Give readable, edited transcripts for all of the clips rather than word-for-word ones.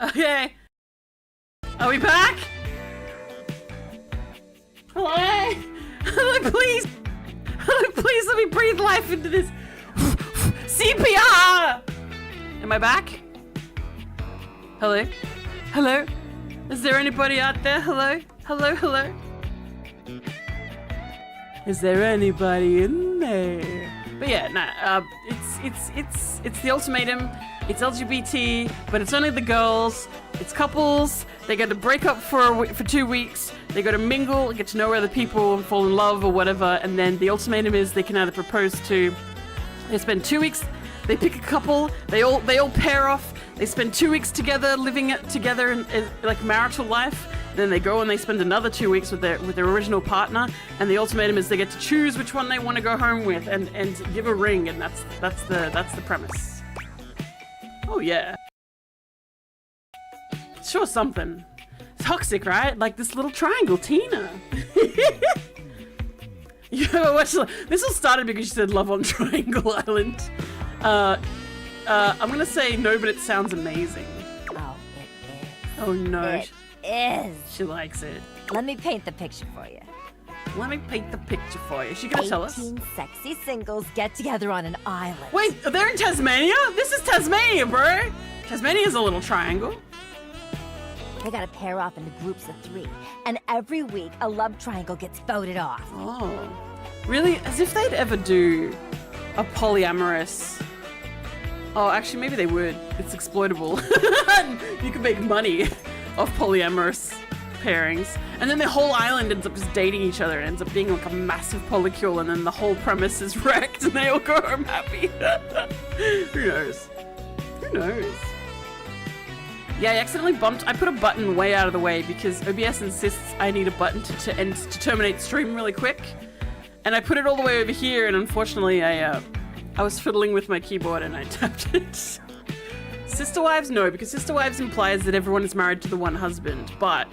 Okay. Are we back? Hello? Hello, please. Hello, please let me breathe life into this. CPR! Am I back? Hello? Hello? Is there anybody out there? Hello? Hello, hello? Is there anybody in there? But yeah, nah, it's the ultimatum. It's LGBT, but it's only the girls. It's couples. They get to break up for 2 weeks. They go to mingle, get to know other people, and fall in love or whatever. And then the ultimatum is they can either propose to. They spend 2 weeks. They pick a couple. They all pair off. They spend 2 weeks together, living it together in like marital life. Then they go and they spend another 2 weeks with their original partner. And the ultimatum is they get to choose which one they want to go home with and give a ring. And that's the premise. Oh yeah. Sure, something toxic, right? Like this little triangle, Tina. You ever watch? This all started because you said Love on Triangle Island. I'm gonna say no, but it sounds amazing. Oh, it is. Oh no. It is. She likes it. Let me paint the picture for you. Let me paint the picture for you. Is she gonna tell us? 18 sexy singles get together on an island. Wait, they're in Tasmania? This is Tasmania, bro. Tasmania's a little triangle. They gotta pair off into groups of 3, and every week a love triangle gets voted off. Oh, really? As if they'd ever do a polyamorous. Oh, actually, maybe they would. It's exploitable. You can make money off polyamorous pairings. And then the whole island ends up just dating each other. It ends up being like a massive polycule, and then the whole premise is wrecked and they all go home happy. Who knows? Who knows? Yeah, I accidentally bumped. I put a button way out of the way because OBS insists I need a button to terminate stream really quick. And I put it all the way over here, and unfortunately I was fiddling with my keyboard and I tapped it. Sister wives? No, because sister wives implies that everyone is married to the one husband, but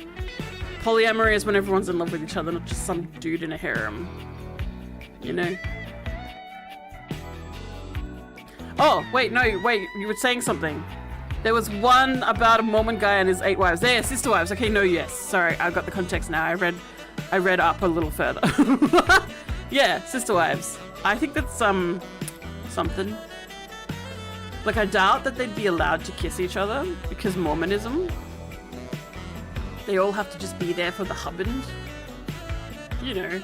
polyamory is when everyone's in love with each other, not just some dude in a harem. You know? Oh, wait, no, wait, you were saying something. There was one about a Mormon guy and his 8 wives. There, sister wives. Okay, no, yes. Sorry, I've got the context now. I read up a little further. Yeah, sister wives. I think that's something. Like, I doubt that they'd be allowed to kiss each other because Mormonism. They all have to just be there for the husband. You know,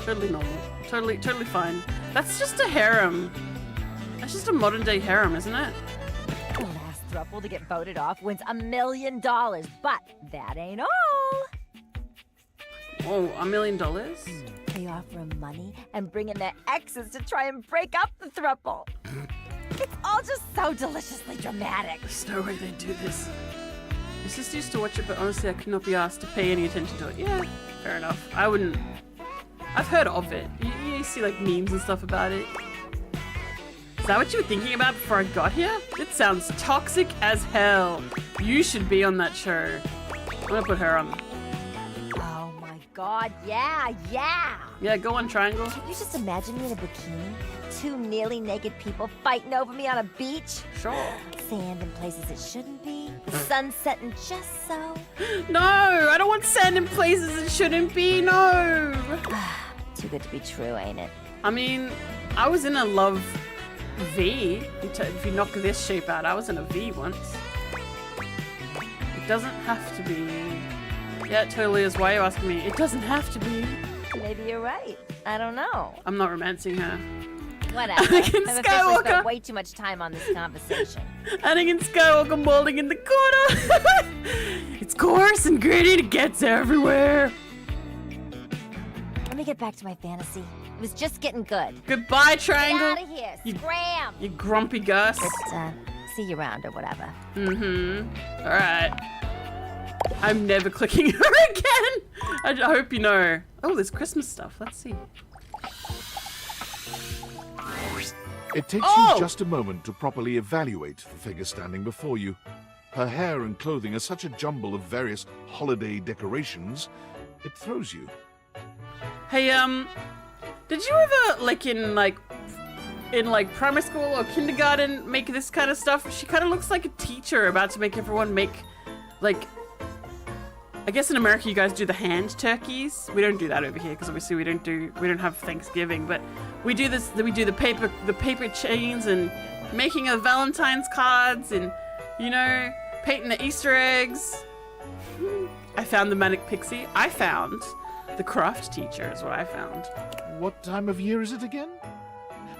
totally normal. Totally fine. That's just a harem. That's just a modern day harem, isn't it? The last throuple to get voted off wins $1 million, but that ain't all. Oh, $1 million? They offer them money and bring in their exes to try and break up the throuple. It's all just so deliciously dramatic. There's no way they'd do this. My sister used to watch it, but honestly I could not be asked to pay any attention to it. Yeah, fair enough. I wouldn't. I've heard of it. You see like memes and stuff about it. Is that what you were thinking about before I got here? It sounds toxic as hell. You should be on that show. I'm gonna put her on. Oh my god, yeah. Yeah, go on, Triangle. Can you just imagine me in a bikini? 2 nearly naked people fighting over me on a beach? Sure. Sand in places it shouldn't be. The sun setting just so. No, I don't want sand in places it shouldn't be, no. Too good to be true, ain't it? I mean, I was in a love V. If you knock this shape out, I was in a V once. It doesn't have to be. Yeah, it totally is. Why are you asking me? It doesn't have to be. Maybe you're right. I don't know. I'm not romancing her. Whatever. Anakin I've officially Skywalker. spent way too much time on this conversation. Anakin Skywalker molding in the corner. It's coarse and gritty. It gets everywhere. Let me get back to my fantasy. It was just getting good. Goodbye, Triangle. Get out of here. You- Scram. You grumpy Gus. But, see you around or whatever. Mm-hmm. All right. I'm never clicking her again. I hope you know. Oh, there's Christmas stuff. Let's see. It takes Oh! you just a moment to properly evaluate the figure standing before you. Her hair and clothing are such a jumble of various holiday decorations, it throws you. Hey, did you ever, like, in, like, in like primary school or kindergarten make this kind of stuff. She kind of looks like a teacher about to make everyone make, like, I guess in America you guys do the hand turkeys. We don't do that over here because obviously we don't have Thanksgiving, but we do this. We do the paper chains and making of Valentine's cards and, you know, painting the Easter eggs. I found the Manic Pixie. I found the craft teacher is what I found. What time of year is it again?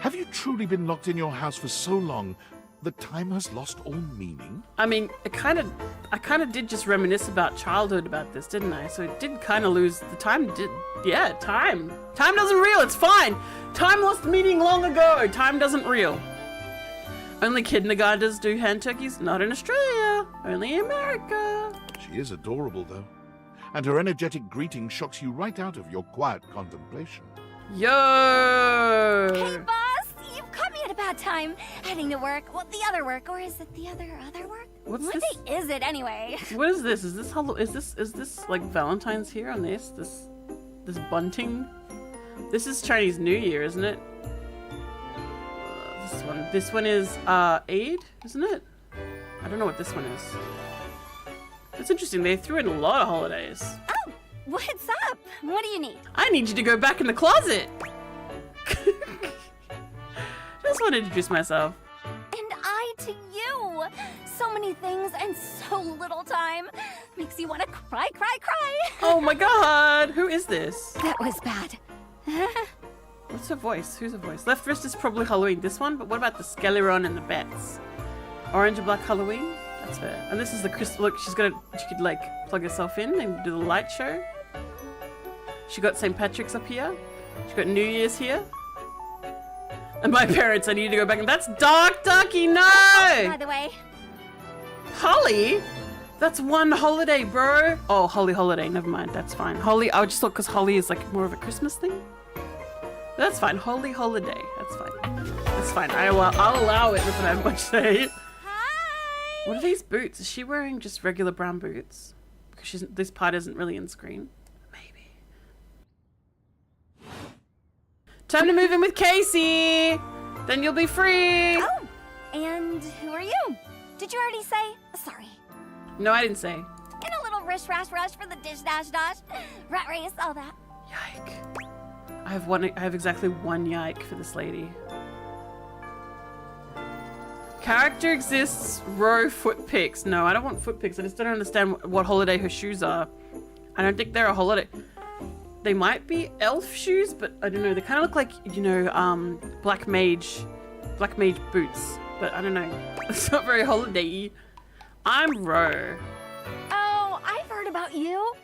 Have you truly been locked in your house for so long that time has lost all meaning? I mean, I kind of did just reminisce about childhood about this, didn't I? So it did kind of lose the time. Time doesn't reel. It's fine. Time lost meaning long ago. Time doesn't reel. Only kindergartners do hand turkeys. Not in Australia. Only in America. She is adorable, though, and her energetic greeting shocks you right out of your quiet contemplation. Yo! Hey, boss! You've caught me at a bad time. Heading to work. Well, the other work. Or is it the other work? What's what this? day is it, anyway? What is this? Is this like Valentine's here on this bunting? This is Chinese New Year, isn't it? This one is Eid, isn't it? I don't know what this one is. It's interesting. They threw in a lot of holidays. Oh, what's up? What do you need? I need you to go back in the closet. Just want to introduce myself. And I to you. So many things and so little time. Makes you want to cry. Oh my god, who is this? That was bad. What's her voice? Who's her voice? Left wrist is probably Halloween, this one, but what about the Skeleron and the bats? Orange and black Halloween? That's fair. And this is the crystal. Look, she could like plug herself in and do the light show. She got St. Patrick's up here. She got New Year's here. And my parents, I need to go back and that's Dark Ducky, no! By the way. Holly? That's one holiday, bro. Oh, Holly holiday, never mind, that's fine. Holly, I just thought because Holly is like more of a Christmas thing. That's fine, Holy holiday, that's fine. That's fine, I'll allow it, doesn't have much to say. Hi! What are these boots? Is she wearing just regular brown boots? Because this part isn't really in screen. Maybe. Time to move in with Casey! Then you'll be free! Oh, and who are you? Did you already say? Sorry. No, I didn't say. In a little rush for the dish dash. Rat race, all that. Yike. I have exactly one yike for this lady. Character exists, row foot pics. No, I don't want foot pics. I just don't understand what holiday her shoes are. I don't think they're a holiday. They might be elf shoes, but I don't know. They kind of look like, you know, black mage boots. But I don't know. It's not very holiday-y. I'm Ro. Oh, I've heard about you.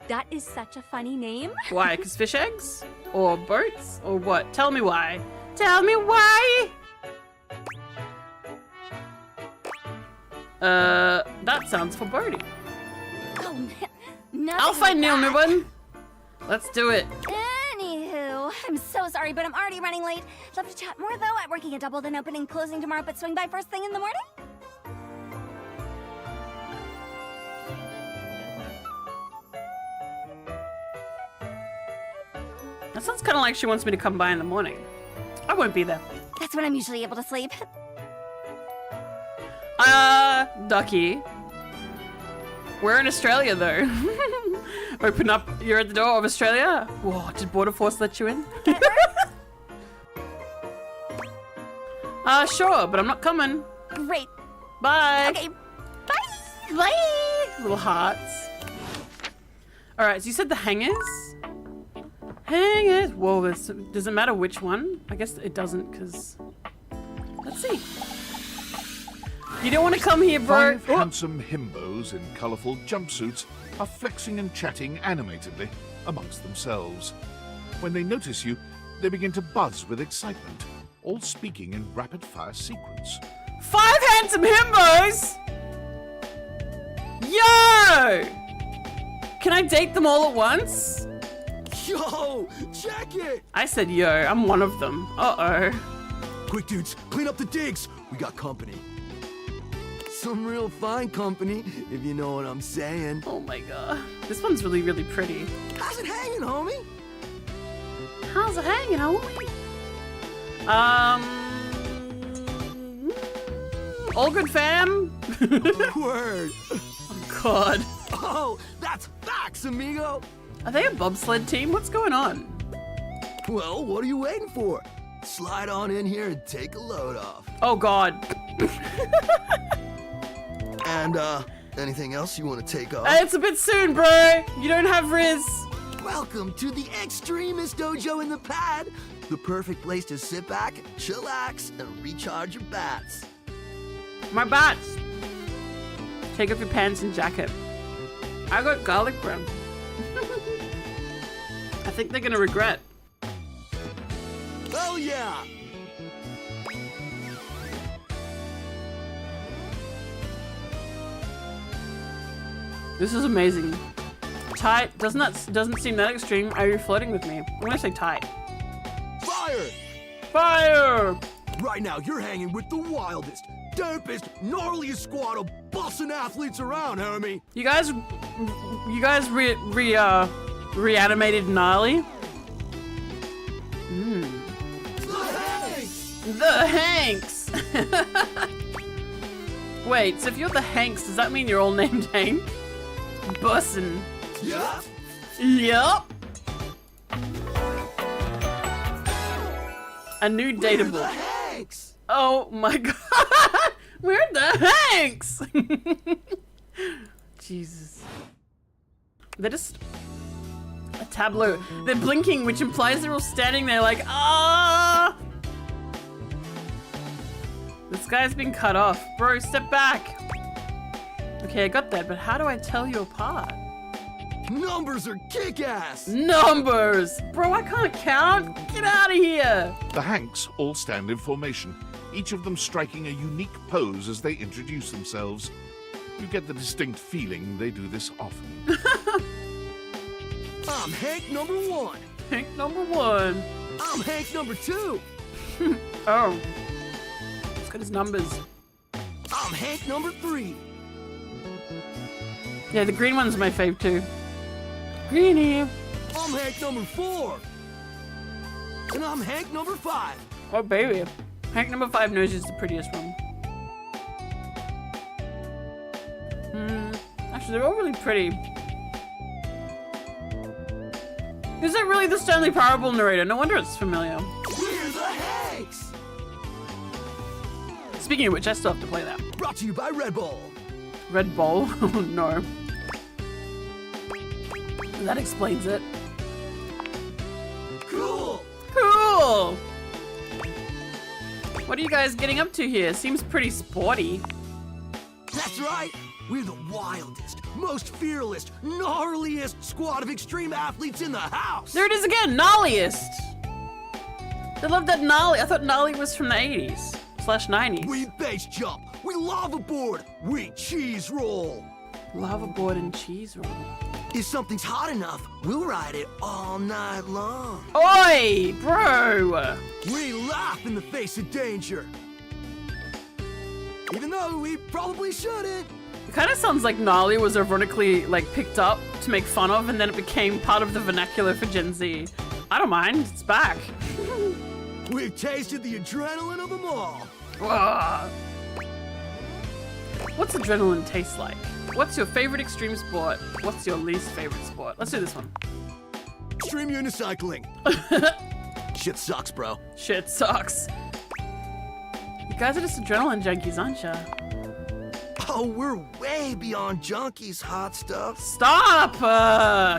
That is such a funny name. Why? Because fish eggs? Or boats? Or what? Tell me why. Tell me why! That sounds foreboding. Oh, nothing I'll find Neil Newbun. Let's do it. Anywho, I'm so sorry, but I'm already running late. Love to chat more, though. I'm working a double, then open and closing tomorrow, but swing by first thing in the morning. That sounds kind of like she wants me to come by in the morning. I won't be there. That's when I'm usually able to sleep. Ducky. We're in Australia, though. Open up, you're at the door of Australia. Whoa, did Border Force let you in? Sure, but I'm not coming. Great. Bye. Okay, bye. Bye. Little hearts. All right, so you said the hangers? Hangers. Whoa, does it matter which one? I guess it doesn't, because... Let's see. You don't want to come here, bro. Five handsome himbos in colourful jumpsuits are flexing and chatting animatedly amongst themselves. When they notice you, they begin to buzz with excitement, all speaking in rapid-fire sequence. 5 handsome himbos? Yo! Can I date them all at once? Yo, check it! I said yo, I'm one of them. Uh-oh. Quick, dudes, clean up the digs. We got company. Some real fine company, if you know what I'm saying. Oh my god. This one's really, really pretty. How's it hanging, homie? How's it hanging, homie? All good, fam? Word. God. Oh, that's facts, amigo. Are they a bobsled team? What's going on? Well, what are you waiting for? Slide on in here and take a load off. Oh, God. And, anything else you want to take off? It's a bit soon, bro. You don't have Riz. Welcome to the Extremist Dojo in the Pad. The perfect place to sit back, chillax, and recharge your bats. My bats. Take off your pants and jacket. I got garlic bread. I think they're gonna regret. Oh yeah! This is amazing. Tight doesn't seem that extreme. Are you flirting with me? I'm gonna say tight. Fire! Fire! Right now, you're hanging with the wildest, dopest, gnarliest squad of bussin' athletes around, homie. You guys reanimated Gnarly? The Hanks! Wait, so if you're the Hanks, does that mean you're all named Hank? Bussin'. Yeah. Yup. A new The dateable. Hanks! Oh my god! We're the Hanks! Jesus. They're just a tableau. They're blinking, which implies they're all standing there like, ah! This guy's been cut off. Bro, step back. Okay, I got that, but how do I tell you apart? Numbers are kick-ass! Numbers! Bro, I can't count. Get out of here. The Hanks all stand in formation, each of them striking a unique pose as they introduce themselves. You get the distinct feeling they do this often. I'm Hank number 1. Hank number 1. I'm Hank number 2. Oh. He's got his numbers. I'm Hank number 3. Yeah, the green one's my fave too. Greenie. I'm Hank number 4. And I'm Hank number 5. Oh, baby. Hank number 5 knows he's the prettiest one. Actually, they're all really pretty. Is it really the Stanley Parable narrator? No wonder it's familiar. We're the Hanks! Speaking of which, I still have to play that. Brought to you by Red Bull. Red Bull? Oh, no. That explains it. Cool! Cool! What are you guys getting up to here? Seems pretty sporty. That's right! We're the wildest, most fearless, gnarliest squad of extreme athletes in the house! There it is again, Gnarliest! I love that Gnarly. I thought Gnarly was from the 80s / 90s. We base jump, we lava board, we cheese roll! Lava board and cheese roll. If something's hot enough, we'll ride it all night long. Oi, bro! We laugh in the face of danger. Even though we probably shouldn't. It kind of sounds like Gnarly was ironically picked up to make fun of, and then it became part of the vernacular for Gen Z. I don't mind. It's back. We've tasted the adrenaline of them all. Ugh. What's adrenaline taste like? What's your favorite extreme sport? What's your least favorite sport? Let's do this one. Extreme unicycling. Shit sucks, bro. Shit sucks. You guys are just adrenaline junkies, aren't ya? Oh, we're way beyond junkies, hot stuff. Stop!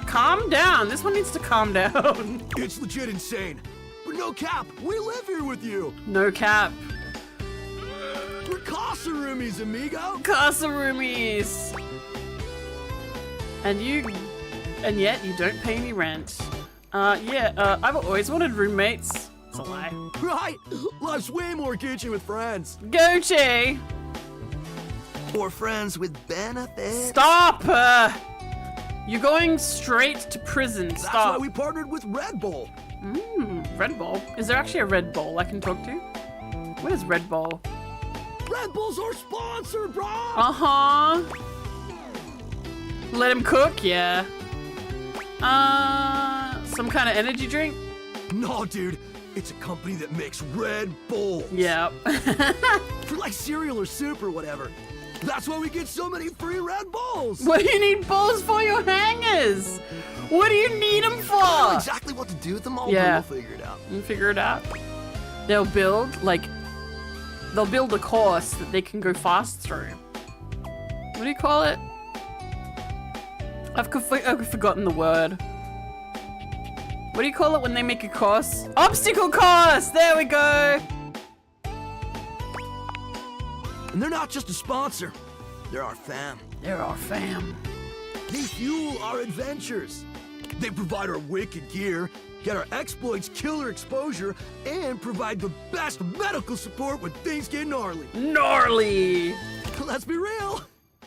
Calm down. This one needs to calm down. It's legit insane. But no cap, we live here with you. No cap. We're Casa Roomies, amigo. Casa roomies. And yet you don't pay me rent. I've always wanted roommates. It's a lie. Right? Life's way more Gucci with friends. Gucci! Or friends with benefits. Stop! You're going straight to prison. That's Stop. why we partnered with Red Bull. Red Bull? Is there actually a Red Bull I can talk to? What is Red Bull? Red Bull's our sponsor, bro! Uh-huh. Let him cook, yeah. Some kind of energy drink? No, dude. It's a company that makes Red Bulls. Yeah. For like cereal or soup or whatever. That's why we get so many free Red Bulls. What do you need balls for your hangers? What do you need them I don't know for? exactly what to do with them all, Yeah. but we'll figure it out. You figure it out. They'll build a course that they can go fast through. What do you call it? I've forgotten the word. What do you call it when they make a course? Obstacle course! There we go! And they're not just a sponsor. They're our fam. They're our fam. They fuel our adventures. They provide our wicked gear, get our exploits killer exposure, and provide the best medical support when things get gnarly. Gnarly! Let's be real.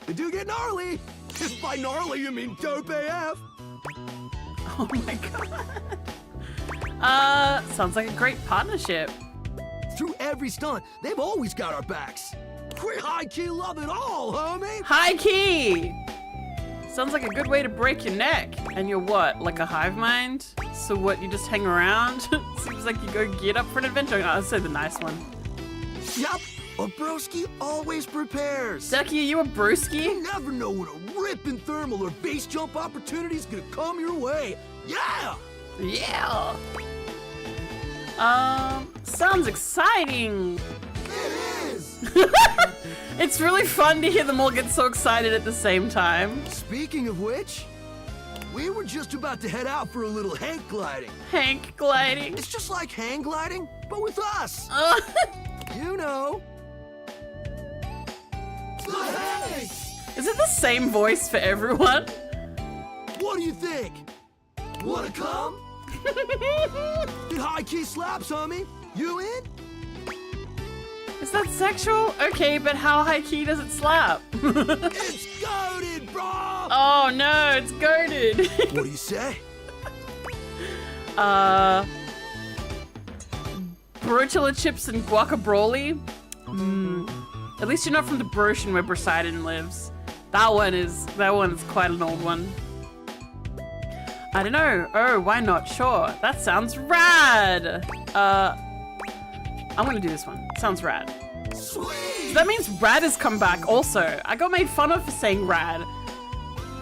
They do get gnarly. If by gnarly you mean dope AF. Oh my god. Sounds like a great partnership. Through every stunt, they've always got our backs. We high-key love it all, homie. High key! Sounds like a good way to break your neck. And you're what, like a hive mind? So what, you just hang around? Seems like you go get up for an adventure. I'll say the nice one. Yep, a broski always prepares. Ducky, are you a broski? You never know when a ripping thermal or base jump opportunity is gonna come your way. Yeah! Yeah! Sounds exciting! It is! It's really fun to hear them all get so excited at the same time. Speaking of which, we were just about to head out for a little hang gliding. Hank gliding. It's just like hang gliding, but with us. You know. The Hanks! Is it the same voice for everyone? What do you think? Wanna come? Get high key slaps, homie. You in? Is that sexual? Okay, but how high key does it slap? It's goated, bro! Oh no, it's goaded. What do you say? Brochilla chips and guacabroly. At least you're not from the Broshan where Poseidon lives. That one is quite an old one. I don't know. Oh, why not? Sure. That sounds rad. I'm gonna do this one. Sounds rad. Sweet! That means rad has come back also. I got made fun of for saying rad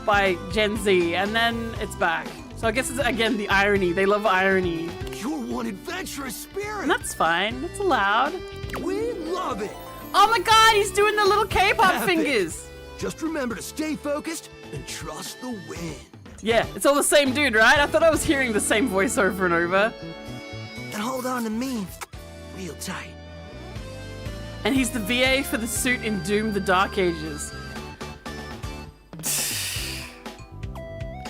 by Gen Z, and then it's back. So I guess it's, again, the irony. They love irony. You're one adventurous spirit. And that's fine. It's allowed. We love it. Oh my god, he's doing the little K-pop Epic. fingers. Just remember to stay focused and trust the wind. Yeah, it's all the same dude, right? I thought I was hearing the same voice over and over. And hold on to me real tight. And he's the VA for the suit in Doom: The Dark Ages.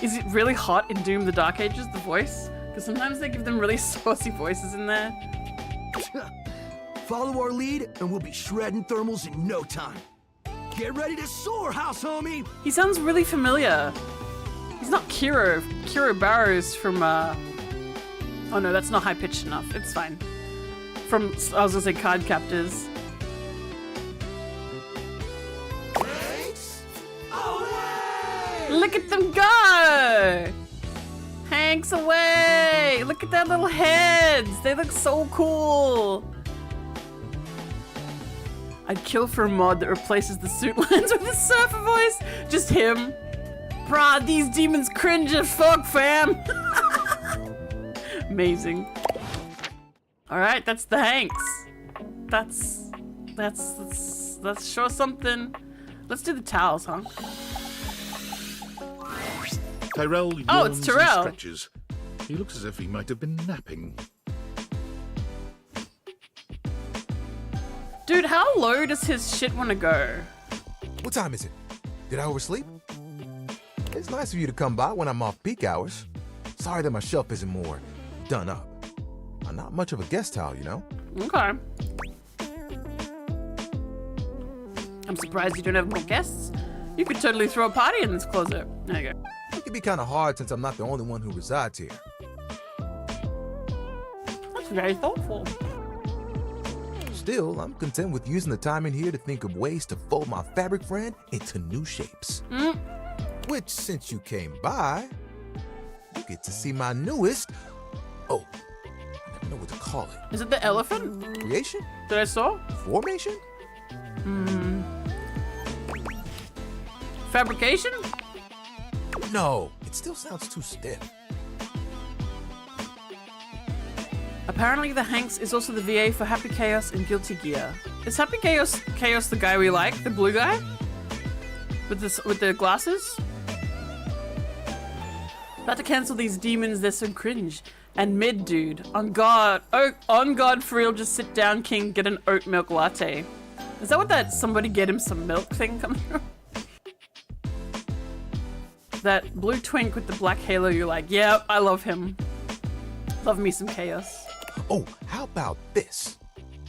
Is it really hot in Doom: The Dark Ages, the voice? Because sometimes they give them really saucy voices in there. Follow our lead and we'll be shredding thermals in no time. Get ready to soar, house homie. He sounds really familiar. He's not Kiro. Kiro Barrows from, oh no, that's not high-pitched enough. It's fine. From, I was gonna say Card Captors. Thanks. Away! Look at them go! Hanks away! Look at their little heads! They look so cool! I'd kill for a mod that replaces the suit lines with a surfer voice. Just him. Bruh, these demons cringe as fuck, fam. Amazing. Alright, that's the Hanks. That's sure something. Let's do the towels, huh? Tyrell Oh, yawns it's and Tyrell. stretches. He looks as if he might have been napping. Dude, how low does his shit want to go? What time is it? Did I oversleep? It's nice of you to come by when I'm off peak hours. Sorry that my shelf isn't more done up. I'm not much of a guest towel, you know? Okay. I'm surprised you don't have more guests. You could totally throw a party in this closet. There you go. It can be kind of hard since I'm not the only one who resides here. That's very thoughtful. Still, I'm content with using the time in here to think of ways to fold my fabric friend into new shapes. Which, since you came by, you get to see my newest, oh, know what to call it. Is it the elephant Creation? that I saw? Formation? Fabrication? No, it still sounds too stiff. Apparently, the Hanks is also the VA for Happy Chaos and Guilty Gear. Is Happy Chaos the guy we like, the blue guy, with the glasses? About to cancel these demons, they're so cringe. And mid dude, on God for real, just sit down, King, get an oat milk latte. Is that what that somebody get him some milk thing coming from? That blue twink with the black halo, you're like, yeah, I love him. Love me some chaos. Oh, how about this?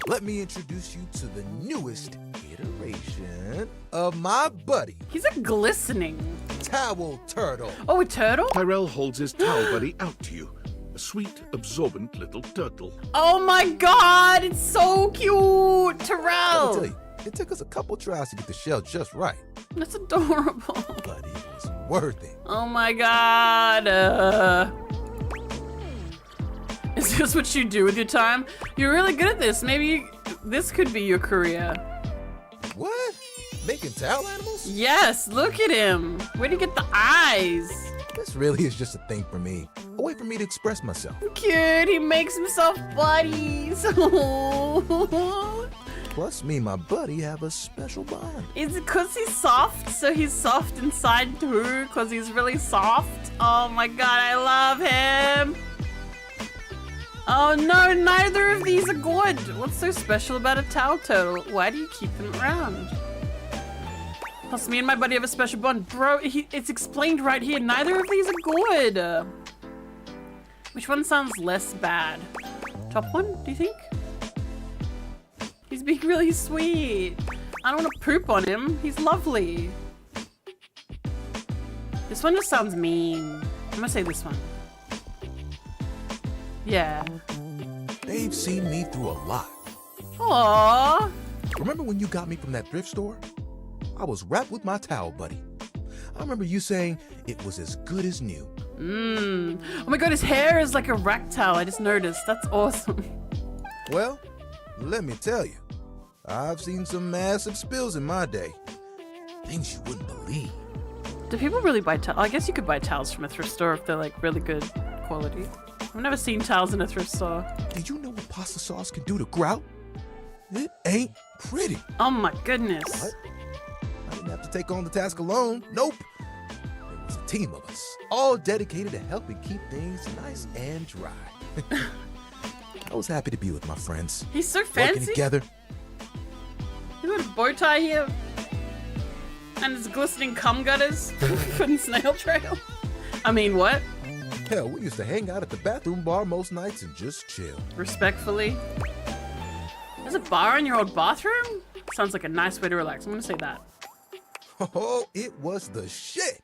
Let me introduce you to the newest iteration of my buddy, He's a glistening. Towel Turtle. Oh, a turtle? Tyrell holds his towel buddy out to you. A sweet, absorbent little turtle. Oh my god, it's so cute! I'll tell Terrell! you, it took us a couple tries to get the shell just right, That's adorable. but it was worth it. Oh my god. Is this what you do with your time? You're really good at this. Maybe this could be your career. What? Making towel animals? Yes, look at him. Where'd he get the eyes? This really is just a thing for me. A way for me to express myself. Cute, he makes himself buddies. Plus, me and my buddy have a special bond. Is it because he's soft? So he's soft inside too? Because he's really soft? Oh my god, I love him. Oh no, neither of these are good. What's so special about a towel turtle? Why do you keep them around? Plus, me and my buddy have a special bond. Bro, it's explained right here. Neither of these are good. Which one sounds less bad? Top one, do you think? He's being really sweet. I don't want to poop on him. He's lovely. This one just sounds mean. I'm gonna say this one. Yeah. They've seen me through a lot. Aww. Remember when you got me from that thrift store? I was wrapped with my towel buddy. I remember you saying it was as good as new. Oh my god, his hair is like a rack towel. I just noticed. That's awesome. Well, let me tell you, I've seen some massive spills in my day. Things you wouldn't believe. Do people really buy towels? I guess you could buy towels from a thrift store if they're like really good quality. I've never seen towels in a thrift store. Did you know what pasta sauce can do to grout? It ain't pretty. Oh my goodness. What? I didn't have to take on the task alone. Nope. It was a team of us, all dedicated to helping keep things nice and dry. I was happy to be with my friends. He's so Working fancy. together. He's got a bow tie here. And his glistening cum gutters from Snail Trail. I mean, what? Hell, we used to hang out at the bathroom bar most nights and just chill. Respectfully. There's a bar in your old bathroom? Sounds like a nice way to relax. I'm gonna say that. Oh, it was the shit.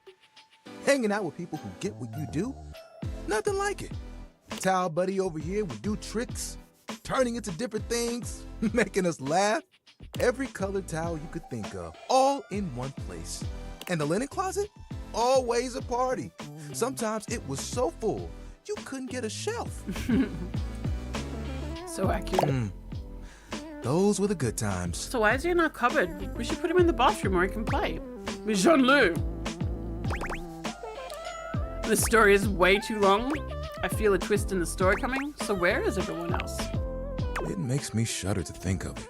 Hanging out with people who get what you do, nothing like it. Towel buddy over here would do tricks, turning into different things, making us laugh. Every colored towel you could think of, all in one place. And the linen closet? Always a party. Sometimes it was so full, you couldn't get a shelf. So accurate. Those were the good times. So why is he in our cupboard? We should put him in the bathroom where he can play. With Jean-Loup. This story is way too long. I feel a twist in the story coming. So where is everyone else? It makes me shudder to think of it.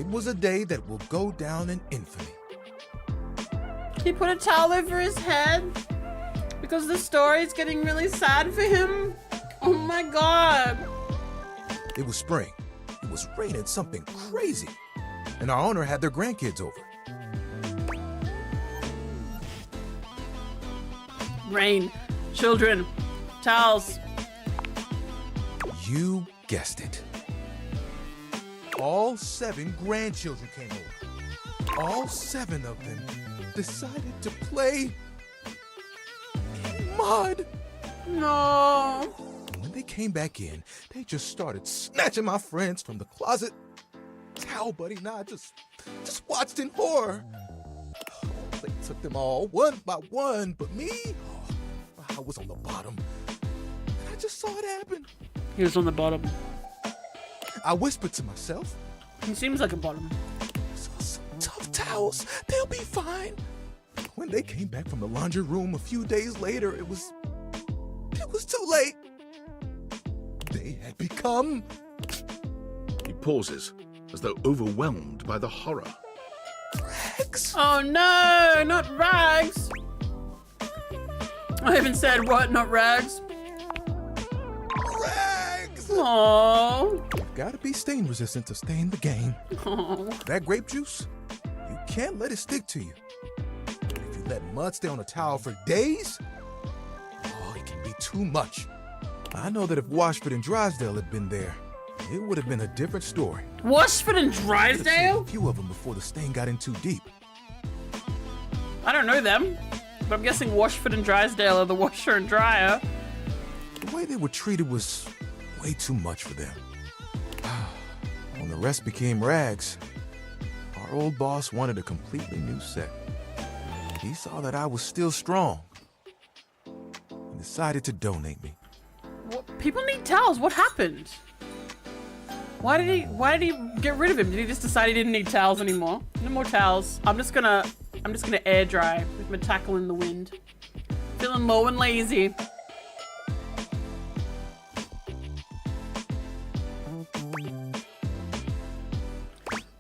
It was a day that will go down in infamy. He put a towel over his head because the story's getting really sad for him. Oh my god. It was spring. It was raining something crazy. And our owner had their grandkids over. Rain, children, towels. You guessed it. All 7 grandchildren came over. All 7 of them decided to play in mud. No. When they came back in, they just started snatching my friends from the closet. Towel buddy and I just watched in horror. Oh, they took them all one by one, but me, I was on the bottom. I just saw it happen. He was on the bottom. I whispered to myself, He seems like a bottom. some tough towels, they'll be fine. When they came back from the laundry room a few days later, it was too late. They had become He pauses, as though overwhelmed by the horror. rags. Oh no, not rags. I even said what, not rags? Rags. Oh. Gotta be stain resistant to stay in the game. Oh. That grape juice, you can't let it stick to you. If you let mud stay on a towel for days, oh, it can be too much. I know that if Washford and Drysdale had been there, it would have been a different story. Washford and Could have saved Drysdale? a few of them before the stain got in too deep. I don't know them, but I'm guessing Washford and Drysdale are the washer and dryer. The way they were treated was way too much for them. When the rest became rags, our old boss wanted a completely new set. He saw that I was still strong and decided to donate me. What? People need towels. What happened? Why did he get rid of him? Did he just decide he didn't need towels anymore? No more towels. I'm just gonna air dry with my tackle in the wind. Feeling low and lazy.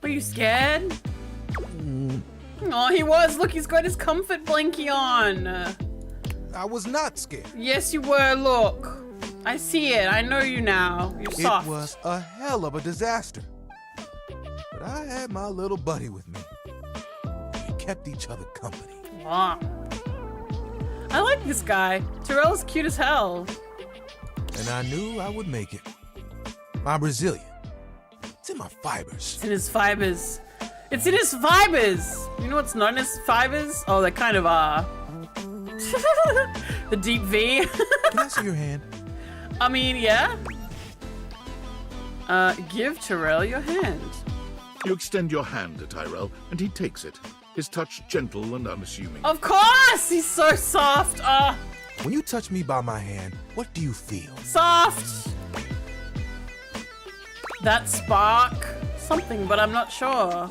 Were you scared? Oh, he was. Look, he's got his comfort blankie on. I was not scared. Yes, you were. Look. I see it. I know you now. You're soft. It was a hell of a disaster. But I had my little buddy with me. We kept each other company. Wow. I like this guy. Terrell's cute as hell. And I knew I would make it. I'm resilient. It's in my fibers. It's in his fibers. It's in his fibers. You know what's not in his fibers? Oh, they kind of are. The deep V. Can I see your hand? I mean, yeah. Give Terrell your hand. You extend your hand to Tyrell, and he takes it, his touch gentle and unassuming. Of course! He's so soft. When you touch me by my hand, what do you feel? Soft. That spark. Something, but I'm not sure.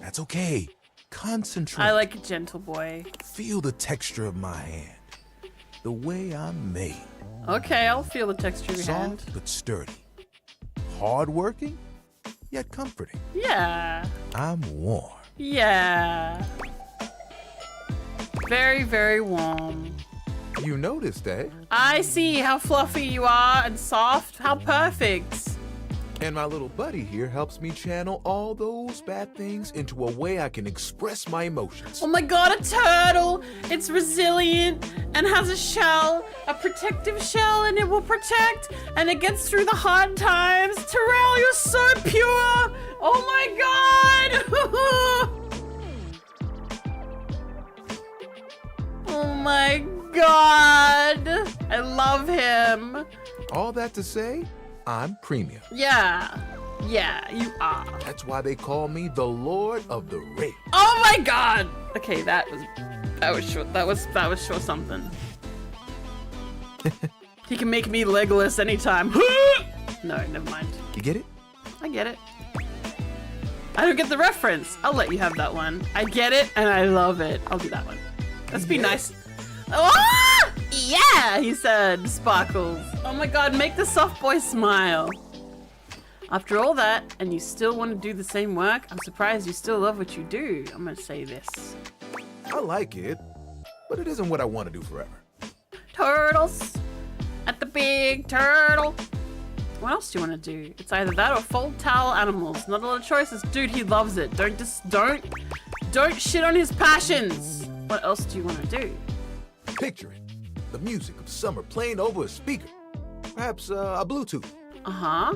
That's okay. Concentrate. I like a gentle boy. Feel the texture of my hand. The way I'm made. Okay, I'll feel the texture of your hand. Soft but sturdy. Hard-working, yet comforting. Yeah. I'm warm. Yeah. Very, very warm. You noticed, eh? I see how fluffy you are and soft. How perfect. And my little buddy here helps me channel all those bad things into a way I can express my emotions. Oh my god, a turtle! It's resilient and has a shell, a protective shell, and it will protect and it gets through the hard times. Terrell, you're so pure! Oh my god! Oh my god! I love him. All that to say, I'm premium. Yeah. Yeah, you are. That's why they call me the Lord of the Rape. Oh my god! Okay, that was sure something. He can make me Legolas anytime. No, never mind. You get it? I get it. I don't get the reference. I'll let you have that one. I get it and I love it. I'll do that one. Let's be nice. Ah! Yeah, he said, Sparkles. Oh my god, make the soft boy smile. After all that, and you still want to do the same work, I'm surprised you still love what you do. I'm gonna say this. I like it, but it isn't what I want to do forever. Turtles at the big turtle. What else do you want to do? It's either that or fold towel animals. Not a lot of choices. Dude, he loves it. Don't shit on his passions. What else do you want to do? Picture it. The music of summer playing over a speaker. Perhaps a Bluetooth. Uh-huh.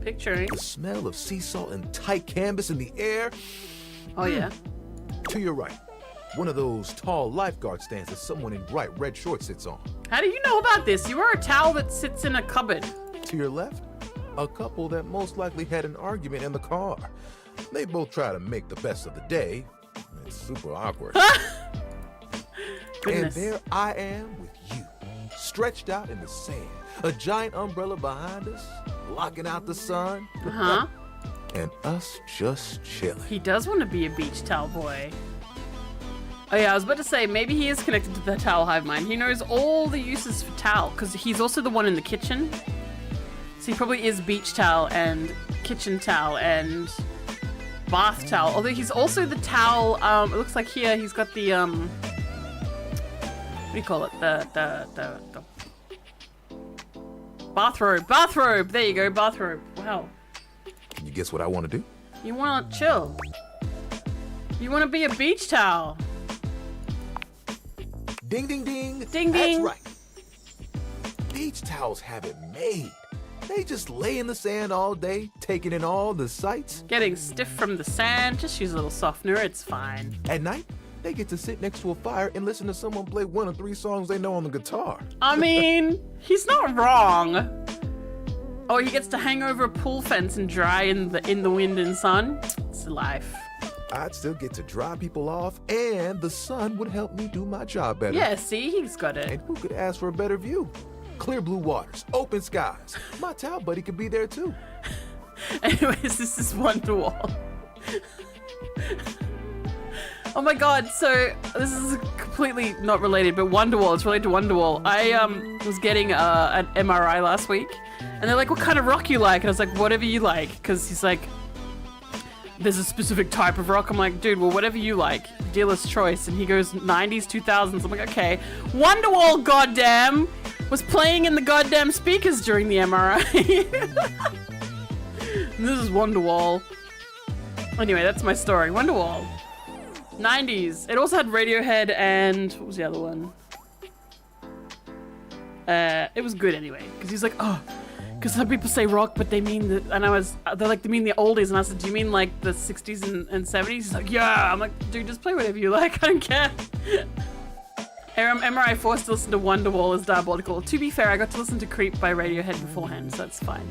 Picturing. The smell of sea salt and tight canvas in the air. Oh, yeah. To your right, one of those tall lifeguard stands that someone in bright red shorts sits on. How do you know about this? You are a towel that sits in a cupboard. To your left, a couple that most likely had an argument in the car. They both try to make the best of the day. It's super awkward. And Goodness. there I am with you, stretched out in the sand, a giant umbrella behind us, blocking out the sun, Uh-huh. and us just chilling. He does want to be a beach towel boy. Oh yeah, I was about to say, maybe he is connected to the towel hive mind. He knows all the uses for towel, because he's also the one in the kitchen. So he probably is beach towel and kitchen towel and bath towel. Although he's also the towel, it looks like here he's got the, what do you call it? The bathrobe. Bathrobe! There you go, bathrobe. Wow. Can you guess what I want to do? You want to chill. You want to be a beach towel. Ding, ding, ding. Ding, That's ding. right. Beach towels have it made. They just lay in the sand all day, taking in all the sights. Getting stiff from the sand. Just use a little softener. It's fine. At night, they get to sit next to a fire and listen to someone play one of 3 songs they know on the guitar. I mean, he's not wrong. Oh, he gets to hang over a pool fence and dry in the wind and sun. It's life. I'd still get to dry people off, and the sun would help me do my job better. Yeah, see, he's got it. And who could ask for a better view? Clear blue waters, open skies. My towel buddy could be there too. Anyways, this is Wonderwall. Oh my god, so this is completely not related, but Wonderwall, it's related to Wonderwall. I was getting an MRI last week, and they're like, what kind of rock you like? And I was like, whatever you like, because he's like, there's a specific type of rock. I'm like, dude, well, whatever you like, dealer's choice. And he goes, 90s, 2000s. I'm like, okay. Wonderwall, goddamn, was playing in the goddamn speakers during the MRI. And this is Wonderwall. Anyway, that's my story. Wonderwall. 90s. It also had Radiohead and what was the other one? It was good anyway, because he's like, oh, because some people say rock, but they mean the, and they're like, they mean the oldies, and I said, do you mean like the 60s and 70s? He's like, yeah. I'm like, dude, just play whatever you like. I don't care. MRI forced to listen to Wonderwall is diabolical. To be fair, I got to listen to Creep by Radiohead beforehand, so that's fine.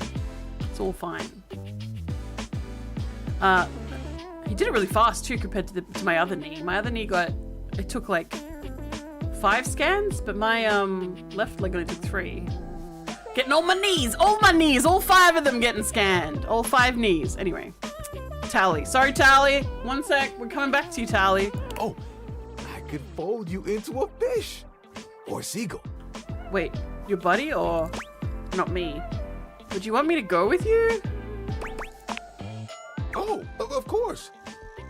It's all fine. He did it really fast too compared to my other knee. My other knee it took like 5 scans, but my left leg only took 3. Getting all my knees, all 5 of them getting scanned. All 5 knees. Anyway, Tally. Sorry, Tally. 1 sec, we're coming back to you, Tally. Oh, I could fold you into a fish or a seagull. Wait, your buddy or not me? Would you want me to go with you? Oh, of course.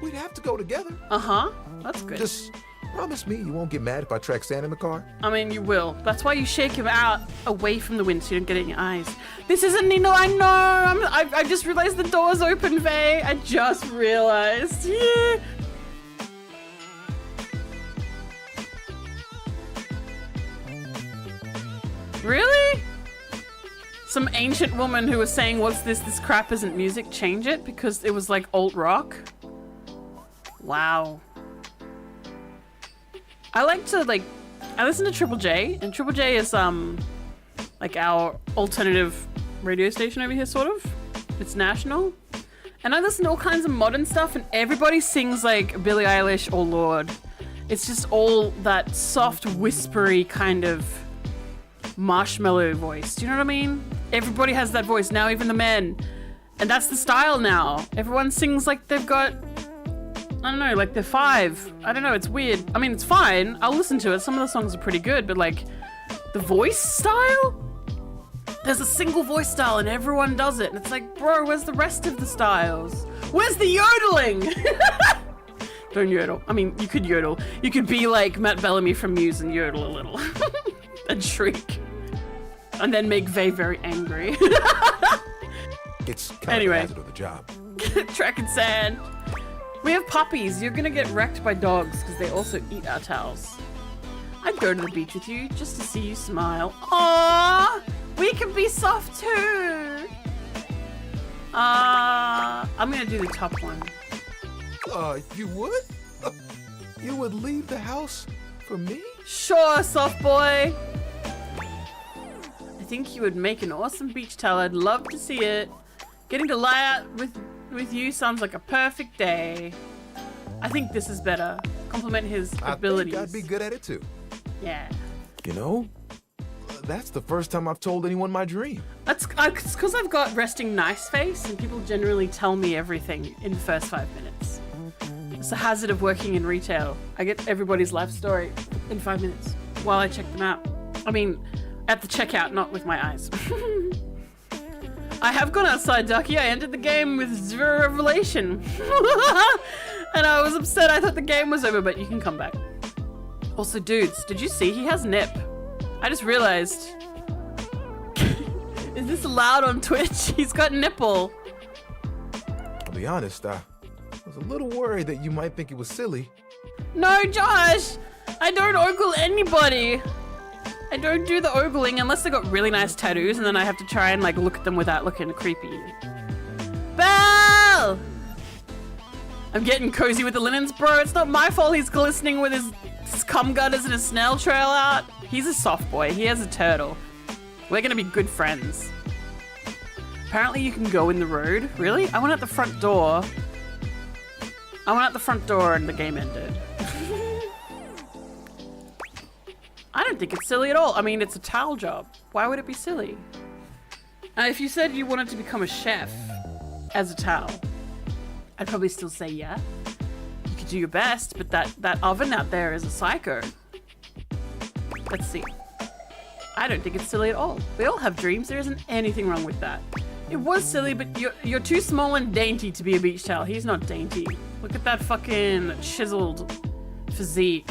We'd have to go together. Uh-huh, that's good. Just promise me you won't get mad if I track sand in the car. I mean, you will. That's why you shake him out away from the wind so you don't get it in your eyes. This isn't Nino, I know. I just realized the door's open, Faye. I just realized. Yeah. Really? Some ancient woman who was saying, what's this? This crap isn't music. Change it because it was like alt rock. Wow. I like to I listen to Triple J, and Triple J is like our alternative radio station over here, sort of. It's national. And I listen to all kinds of modern stuff, and everybody sings like Billie Eilish or Lorde. It's just all that soft, whispery kind of marshmallow voice. Do you know what I mean? Everybody has that voice now, even the men. And that's the style now. Everyone sings like they've got, I don't know, like they're 5. I don't know, it's weird. I mean, it's fine. I'll listen to it. Some of the songs are pretty good, but like the voice style? There's a single voice style and everyone does it. And it's like, bro, where's the rest of the styles? Where's the yodeling? Don't yodel. I mean, you could yodel. You could be like Matt Bellamy from Muse and yodel a little. And shriek. And then make Vay very angry. It's kind Anyway. of the hazard of the job. Tracking sand. We have puppies. You're gonna get wrecked by dogs because they also eat our towels. I'd go to the beach with you just to see you smile. Aww! We can be soft too! I'm gonna do the top one. You would? You would leave the house for me? Sure, soft boy! I think you would make an awesome beach towel. I'd love to see it. Getting to lie out with you sounds like a perfect day. I think this is better. Compliment his abilities. I think I'd be good at it too. Yeah. You know, That's the first time I've told anyone my dream. That's because I've got resting nice face, and people generally tell me everything in the first 5 minutes. It's the hazard of working in retail. I get everybody's life story in 5 minutes while I check them out. I mean, at the checkout, not with my eyes. I have gone outside, Ducky. I entered the game with 0 revelation. And I was upset. I thought the game was over, but you can come back. Also, dudes, did you see he has nip? I just realized. Is this allowed on Twitch? He's got nipple. I'll be honest, I was a little worried that you might think it was silly. No, Josh! I don't ogle anybody. I don't do the ogling unless they got really nice tattoos, and then I have to try and like look at them without looking creepy. Belle! I'm getting cozy with the linens, bro. It's not my fault he's glistening with his cum gutters and his snail trail out. He's a soft boy. He has a turtle. We're gonna be good friends. Apparently you can go in the road. Really? I went out the front door. And the game ended. I don't think it's silly at all. I mean, it's a towel job. Why would it be silly? If you said you wanted to become a chef as a towel, I'd probably still say yeah. You could do your best, but that oven out there is a psycho. Let's see. I don't think it's silly at all. We all have dreams. There isn't anything wrong with that. It was silly, but you're too small and dainty to be a beach towel. He's not dainty. Look at that fucking chiseled physique.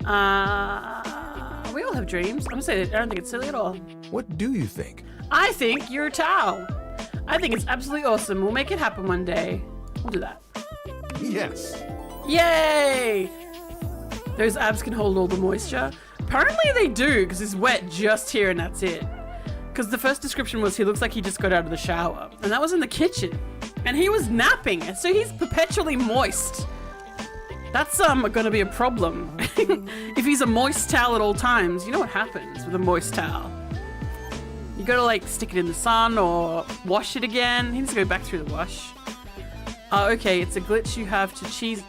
We all have dreams. I'm gonna say that I don't think it's silly at all. What do you think? I think you're a towel. I think it's absolutely awesome. We'll make it happen one day. We'll do that. Yes. Yay! Those abs can hold all the moisture. Apparently they do, because it's wet just here and that's it. Because the first description was he looks like he just got out of the shower. And that was in the kitchen. And he was napping, and so he's perpetually moist. That's gonna be a problem. If he's a moist towel at all times, you know what happens with a moist towel. You gotta like stick it in the sun or wash it again. He needs to go back through the wash. Okay, it's a glitch you have to cheese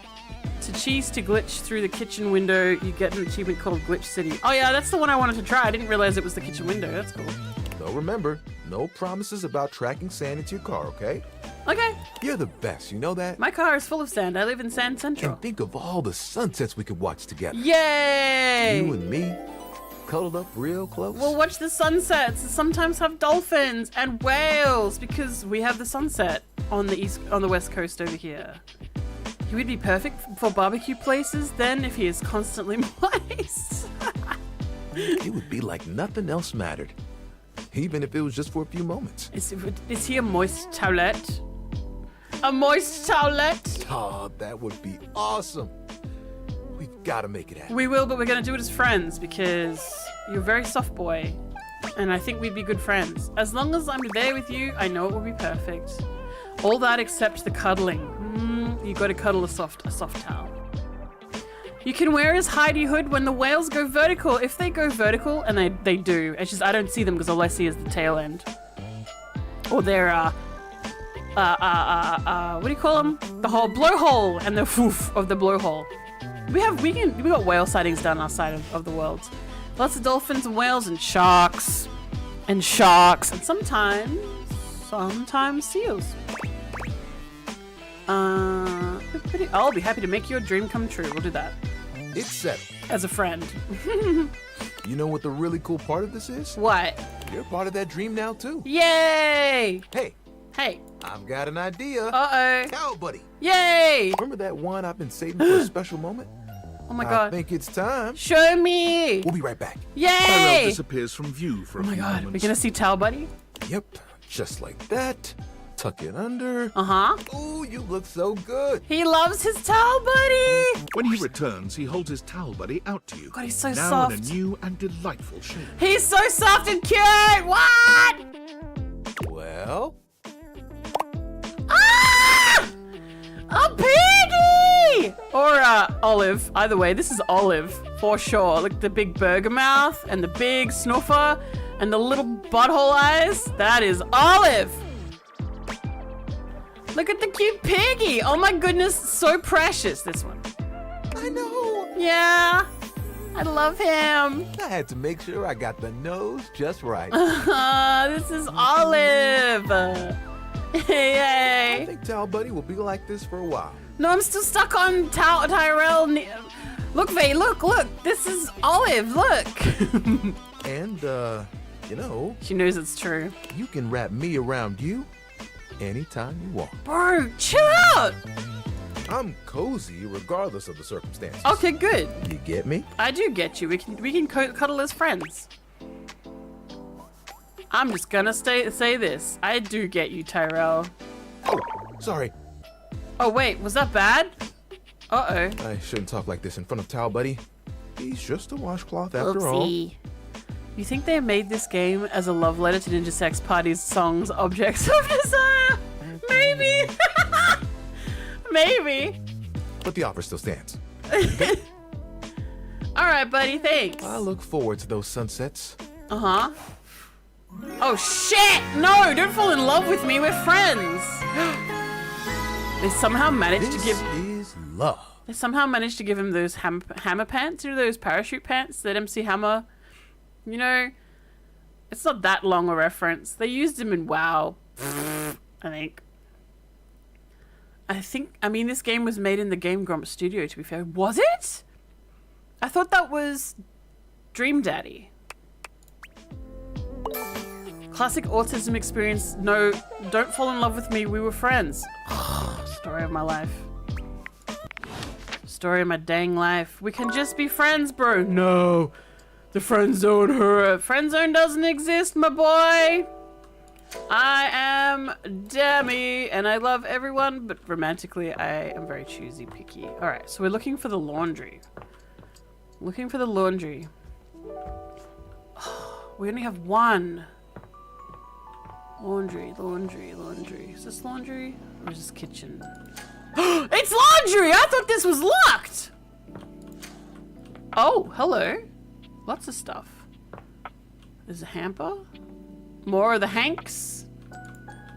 to glitch through the kitchen window. You get an achievement called Glitch City. Oh yeah, that's the one I wanted to try. I didn't realize it was the kitchen window. That's cool. So remember, no promises about tracking sand into your car, okay? Okay. You're the best, you know that? My car is full of sand. I live in Sand Central. And think of all the sunsets we could watch together. Yay! You and me, cuddled up real close. We'll watch the sunsets. Sometimes have dolphins and whales because we have the sunset on the west coast over here. He would be perfect for barbecue places then if he is constantly moist. It would be like nothing else mattered, even if it was just for a few moments. Is he a moist towelette? A moist towelette? Oh, that would be awesome. We've got to make it happen. We will, but we're going to do it as friends because you're a very soft boy. And I think we'd be good friends. As long as I'm there with you, I know it will be perfect. All that except the cuddling. You got to cuddle a soft towel. You can wear his hidey hood when the whales go vertical. If they go vertical, and they do, it's just I don't see them because all I see is the tail end. Or their what do you call them? The whole blowhole and the woof of the blowhole. We got whale sightings down our side of the world. Lots of dolphins and whales and sharks and sometimes seals. I'll be happy to make your dream come true. We'll do that. It's settled. As a friend. You know what the really cool part of this is? What? You're part of that dream now, too. Yay! Hey, I've got an idea. Uh-oh. Cow buddy. Yay! Remember that one I've been saving for a special moment? Oh my god. I think it's time. Show me! We'll be right back. Tyrell Yay! disappears from view for Oh a my few god, moments. we're gonna see Towel Buddy? Yep, just like that. Tuck it under. Uh-huh. Ooh, you look so good. He loves his Towel Buddy! When he returns, he holds his towel buddy out to you. God, he's so now soft. in a new and delightful shape. He's so soft and cute! What? Well, Ah! A piggy! Or Olive. Either way, this is Olive for sure. Look, the big burger mouth and the big snuffer and the little butthole eyes. That is Olive. Look at the cute piggy. Oh my goodness, so precious, this one. I know. Yeah. I love him. I had to make sure I got the nose just right. This is Olive. I Yay. think Tal Buddy will be like this for a while. No, I'm still stuck on Tyrell. Look, Vay, look. This is Olive, look. And, you know, She knows it's true. you can wrap me around you anytime you want. Bro, chill out. I'm cozy regardless of the circumstances. Okay, good. You get me? I do get you. We can cuddle as friends. I'm just gonna say this. I do get you, Tyrell. Oh, sorry. Oh wait, was that bad? Uh-oh. I shouldn't talk like this in front of Tal Buddy. He's just a washcloth after all. Oopsie. You think they made this game as a love letter to Ninja Sex Party's songs Objects of Desire? Maybe. Maybe. But the offer still stands. All right, buddy, thanks. I look forward to those sunsets. Uh-huh. Oh, shit! No, don't fall in love with me. We're friends. They somehow managed This to give... is love. They somehow managed to give him those hammer pants, you know, those parachute pants that MC Hammer, you know, it's not that long a reference. They used him in WoW, I think, I mean, this game was made in the Game Grumps studio, to be fair. Was it? I thought that was Dream Daddy. Classic autism experience. No, don't fall in love with me. We were friends. Story of my life. Story of my dang life. We can just be friends, bro. No. The friend zone, her. Friend zone doesn't exist, my boy. I am Demi, and I love everyone, but romantically, I am very choosy, picky. All right, so we're looking for the laundry. Looking for the laundry. We only have one. Laundry. Is this laundry? Or is this kitchen? It's laundry! I thought this was locked! Oh, hello. Lots of stuff. There's a hamper. More of the Hanks.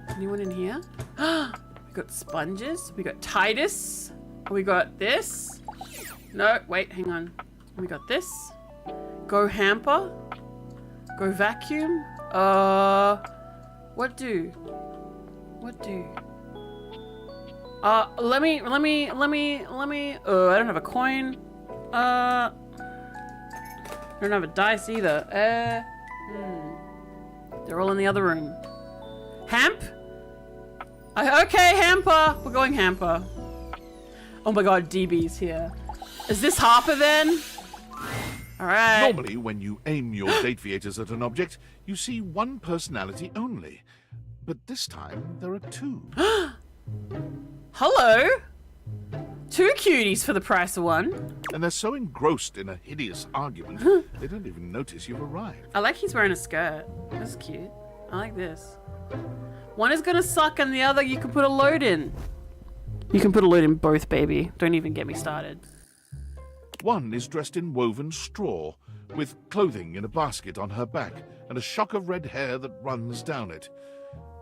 Anyone in here? We got sponges. We got Titus. We got this. No, wait, hang on. We got this. Go hamper. Go vacuum. What do? Let me, I don't have a coin. I don't have a dice either. They're all in the other room. Hamp? Okay, hamper. We're going hamper. Oh my god, DB's here. Is this Harper then? Alright. Normally, when you aim your Dateviators at an object, you see one personality only. But this time, there are two. Hello? Two cuties for the price of one. And they're so engrossed in a hideous argument, they don't even notice you've arrived. I like he's wearing a skirt. That's cute. I like this. One is gonna suck and the other you can put a load in. You can put a load in both, baby. Don't even get me started. One is dressed in woven straw, with clothing in a basket on her back, and a shock of red hair that runs down it.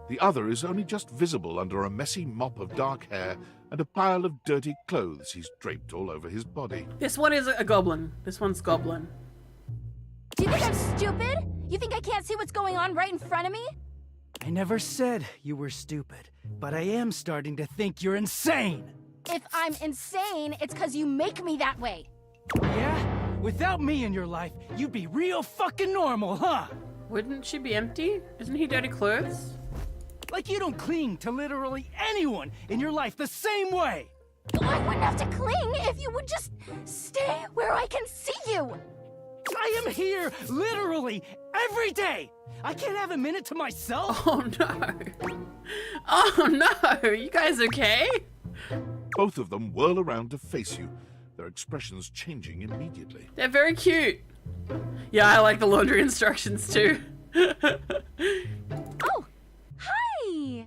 The other is only just visible under a messy mop of dark hair and a pile of dirty clothes he's draped all over his body. This one is a goblin. This one's goblin. Do you think I'm stupid? You think I can't see what's going on right in front of me? I never said you were stupid, but I am starting to think you're insane. If I'm insane, it's because you make me that way. Yeah? Without me in your life, you'd be real fucking normal, huh? Wouldn't she be empty? Isn't he dirty clothes? Like you don't cling to literally anyone in your life the same way. I wouldn't have to cling if you would just stay where I can see you. I am here literally every day. I can't have a minute to myself. Oh no. Oh no. You guys okay? Both of them whirl around to face you, their expressions changing immediately. They're very cute. Yeah, I like the laundry instructions too. Oh, hi.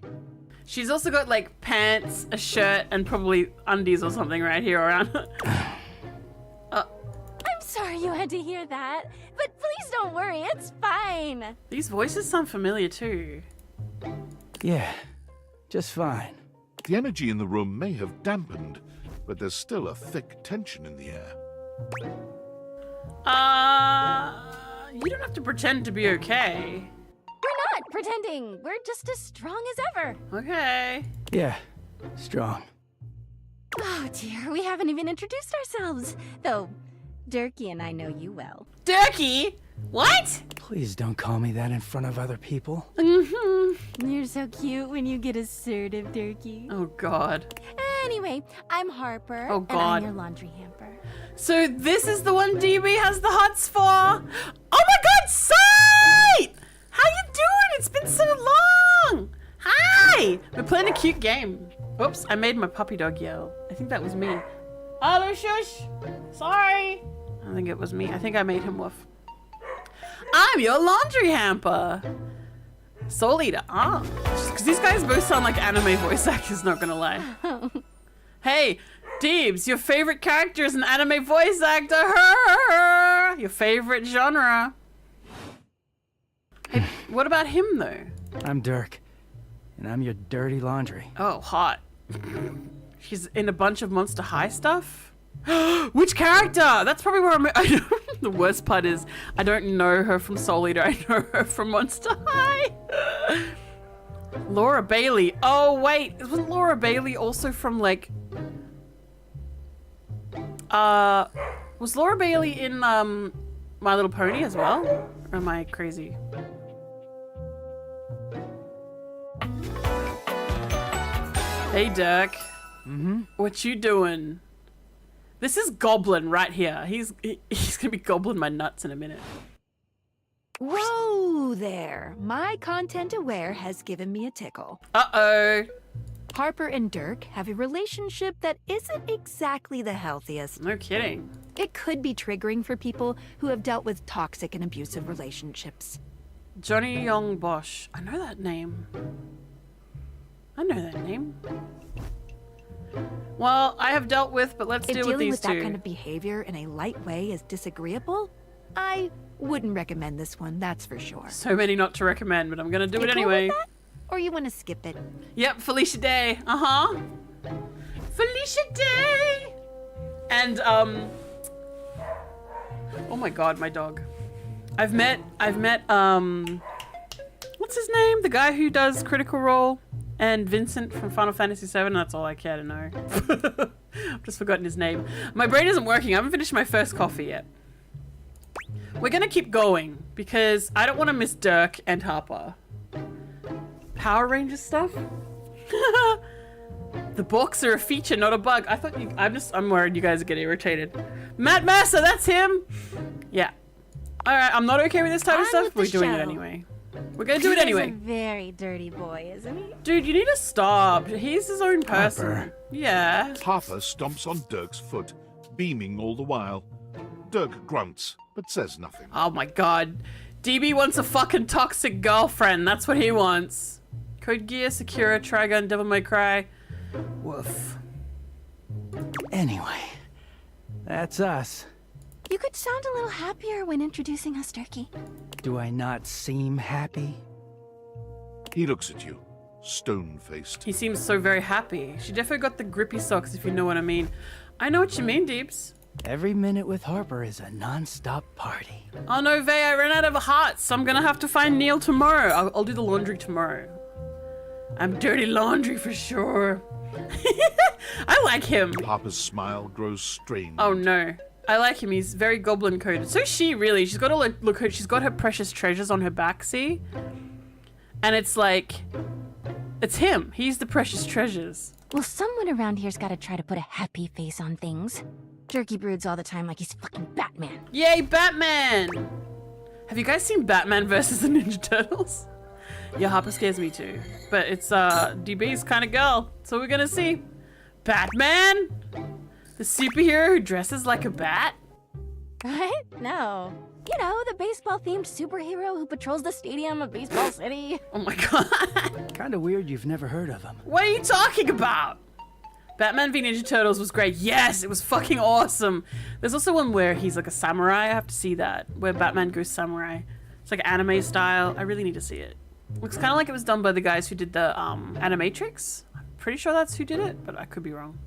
She's also got like pants, a shirt, and probably undies or something right here around. I'm sorry you had to hear that, but please don't worry, it's fine. These voices sound familiar too. Yeah, just fine. The energy in the room may have dampened, but there's still a thick tension in the air. You don't have to pretend to be okay. We're not pretending. We're just as strong as ever. Okay. Yeah, strong. Oh dear, we haven't even introduced ourselves. Though, Durkee and I know you well. Durkee? What? Please don't call me that in front of other people. Mm-hmm. You're so cute when you get assertive, Durkee. Oh, God. Anyway, I'm Harper. Oh, And God. I'm your laundry hamper. So this is the one DB has the hots for. Oh my God, Sight! How you doing? It's been so long. Hi. We're playing a cute game. Oops, I made my puppy dog yell. I think that was me. Hello, shush. Sorry. I think it was me. I think I made him woof. I'm your laundry hamper. Soul Eater. Ah. Because these guys both sound like anime voice actors, not gonna lie. Hey, Deebs, your favorite character is an anime voice actor. Your favorite genre. Hey, what about him, though? I'm Dirk, and I'm your dirty laundry. Oh, hot. She's in a bunch of Monster High stuff? Which character? That's probably where I know. The worst part is I don't know her from Soul Eater. I know her from Monster High. Laura Bailey. Oh, wait. Wasn't Laura Bailey also from, like... was Laura Bailey in, My Little Pony as well? Or am I crazy? Hey, Dirk. Mm-hmm. What you doing? This is Goblin right here. He's gonna be gobbling my nuts in a minute. Whoa there. My content aware has given me a tickle. Uh-oh. Harper and Dirk have a relationship that isn't exactly the healthiest. No kidding. It could be triggering for people who have dealt with toxic and abusive relationships. Johnny Young Bosch. I know that name. I know that name. Well, I have dealt with, but let's If deal with dealing these with two. that kind of behavior in a light way is disagreeable, I wouldn't recommend this one, that's for sure. So many not to recommend, but I'm gonna do You it cool with anyway. that? Or you want to skip it? Yep, Felicia Day. Uh-huh. Felicia Day! And, oh my God, my dog. I've met, what's his name? The guy who does Critical Role and Vincent from Final Fantasy VII. That's all I care to know. I've just forgotten his name. My brain isn't working. I haven't finished my first coffee yet. We're gonna keep going because I don't want to miss Dirk and Harper. Power Rangers stuff? The books are a feature, not a bug. I thought I'm worried you guys get irritated. Matt Mercer, that's him! Yeah. Alright, I'm not okay with this type of On stuff. with the We're doing it show. anyway. We're gonna do it He's anyway. a very dirty boy, isn't he? Dude, you need to stop. He's his own person. Harper. Yeah. Harper stomps on Dirk's foot, beaming all the while. Dirk grunts, but says nothing. Oh my God. DB wants a fucking toxic girlfriend. That's what he wants. Code Geass, Sakura, Trigun, Devil May Cry. Woof. Anyway, that's us. You could sound a little happier when introducing us, Durkee. Do I not seem happy? He looks at you, stone-faced. He seems so very happy. She definitely got the grippy socks, if you know what I mean. I know what you mean, Deeps. Every minute with Harper is a non-stop party. Oh no, Vey, I ran out of hearts, so I'm gonna have to find Neil tomorrow. I'll do the laundry tomorrow. I'm dirty laundry for sure. I like him. Harper's smile grows strained. Oh no. I like him. He's very goblin coded. So is she really. She's got all look. She's got her precious treasures on her back. See, and it's like, it's him. He's the precious treasures. Well, someone around here's got to try to put a happy face on things. Durkee broods all the time like he's fucking Batman. Yay, Batman! Have you guys seen Batman versus the Ninja Turtles? Yeah, Harper scares me too. But it's DB's kind of girl. So we're gonna see. Batman? The superhero who dresses like a bat? What? No. You know, the baseball-themed superhero who patrols the stadium of Baseball City. Oh my God. Kinda weird you've never heard of him. What are you talking about? Batman v Ninja Turtles was great. Yes, it was fucking awesome. There's also one where he's like a samurai. I have to see that. Where Batman goes samurai. It's like anime style. I really need to see it. Looks kind of like it was done by the guys who did the Animatrix. I'm pretty sure that's who did it, but I could be wrong.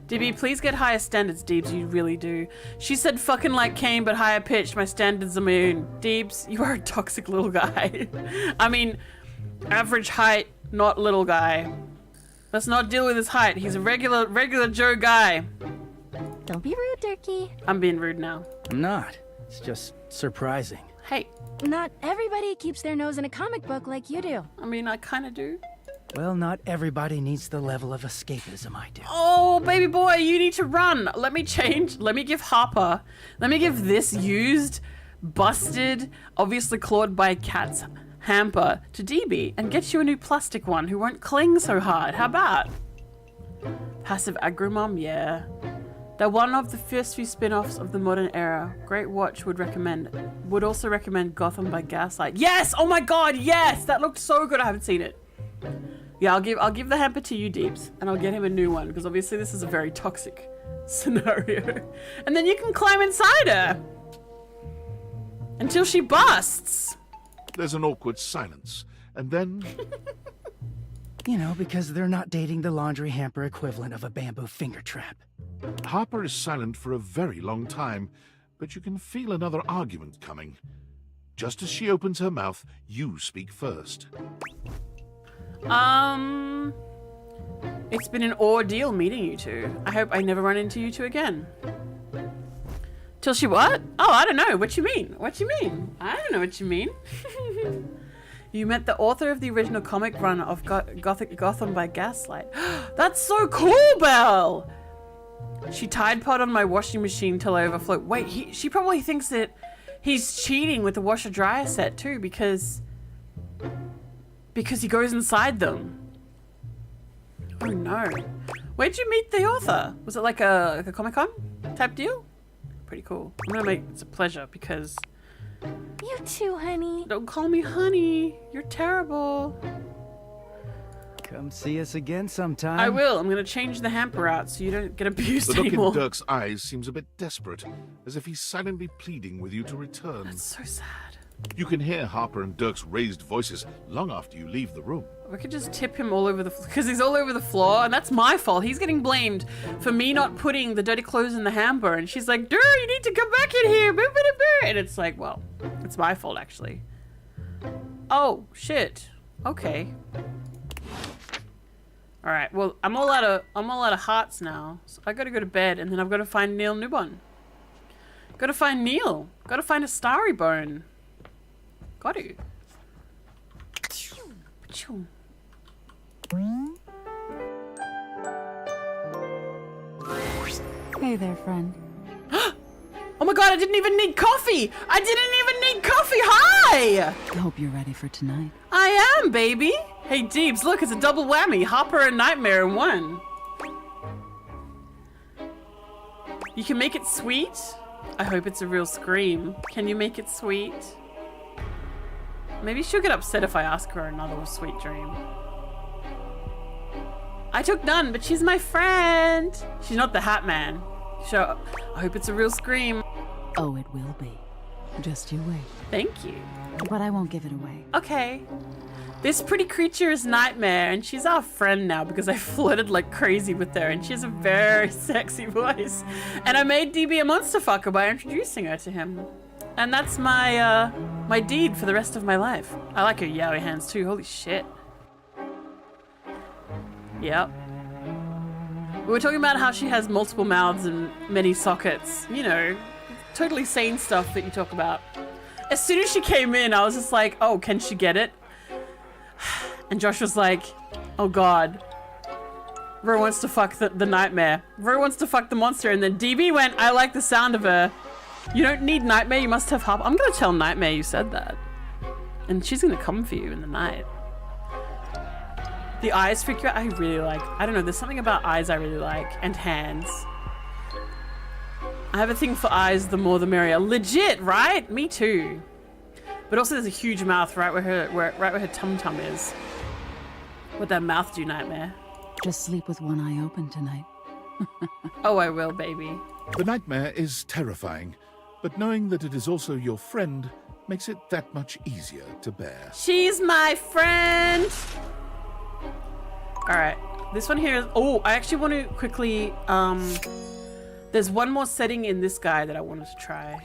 DB, please get higher standards, Deebs. You really do. She said fucking like Kane, but higher pitched. My standards are my own. Deebs, you are a toxic little guy. I mean, average height, not little guy. Let's not deal with his height. He's a regular Joe guy. Don't be rude, Durkee. I'm being rude now. I'm not. It's just surprising. Hey, Not everybody keeps their nose in a comic book like you do. I mean, I kind of do. Well, not everybody needs the level of escapism I do. Oh, baby boy, you need to run. Let me change. Let me give Harper. Let me give this used, busted, obviously clawed by cats hamper to DB and get you a new plastic one who won't cling so hard. How about? Passive Agromom, yeah. They're one of the first few spin-offs of the modern era. Great Watch would also recommend Gotham by Gaslight. Yes! Oh my god, yes! That looked so good. I haven't seen it. Yeah, I'll give the hamper to you, Deeps, and I'll get him a new one because obviously this is a very toxic scenario. And then you can climb inside her until she busts. There's an awkward silence, and then You know, because they're not dating the laundry hamper equivalent of a bamboo finger trap. Harper is silent for a very long time, but you can feel another argument coming. Just as she opens her mouth, you speak first. It's been an ordeal meeting you two. I hope I never run into you two again. Till she what? Oh, I don't know. What you mean? What you mean? I don't know what you mean. You met the author of the original comic run of Gotham by Gaslight. That's so cool, Belle! She Tide Pod on my washing machine till I overflow. Wait, she probably thinks that he's cheating with the washer dryer set too because he goes inside them. Oh no. Where'd you meet the author? Was it like a Comic-Con type deal? Pretty cool. I'm gonna make it's a pleasure because You too, honey. don't call me honey. You're terrible. Come see us again sometime. I will. I'm gonna change the hamper out so you don't get abused The look anymore. in Dirk's eyes seems a bit desperate, as if he's silently pleading with you to return. That's so sad. You can hear Harper and Dirk's raised voices long after you leave the room. We could just tip him all over the because he's all over the floor, and that's my fault. He's getting blamed for me not putting the dirty clothes in the hamper, and she's like, "Dur, you need to come back in here." And it's like, well, it's my fault actually. Oh shit. Okay. All right. Well, I'm all out of hearts now. So I gotta go to bed, and then I've got to find Neil Newbon. Gotta find Neil. Gotta find a starry bone. Got to. Hey there, friend. Oh my god, I didn't even need coffee! I didn't even need coffee! Hi! I hope you're ready for tonight. I am, baby! Hey, Deebs, look, it's a double whammy. Hopper and Nightmare in one. You can make it sweet? I hope it's a real scream. Can you make it sweet? Maybe she'll get upset if I ask her another sweet dream. I took none, but she's my friend. She's not the Hat Man. So, I hope it's a real scream. Oh, it will be. Just you wait. Thank you. But I won't give it away. Okay. This pretty creature is Nightmare, and she's our friend now because I flirted like crazy with her, and she has a very sexy voice. And I made DB a monster fucker by introducing her to him. And that's my, my deed for the rest of my life. I like her yaoi hands too, holy shit. Yep. We were talking about how she has multiple mouths and many sockets. You know, totally sane stuff that you talk about. As soon as she came in, I was just like, oh, can she get it? And Josh was like, oh god. Ro wants to fuck the Nightmare. Ro wants to fuck the monster. And then DB went, I like the sound of her. You don't need Nightmare, you must have Harper. I'm gonna tell Nightmare you said that. And she's gonna come for you in the night. The eyes freak you out? I really like. I don't know, there's something about eyes I really like. And hands. I have a thing for eyes, the more the merrier. Legit, right? Me too. But also there's a huge mouth right where her tum-tum is. What'd that mouth do, Nightmare? Just sleep with one eye open tonight. Oh, I will, baby. The Nightmare is terrifying, but knowing that it is also your friend makes it that much easier to bear. She's my friend! Alright, This one here is, oh, I actually want to quickly, there's one more setting in this guy that I wanted to try.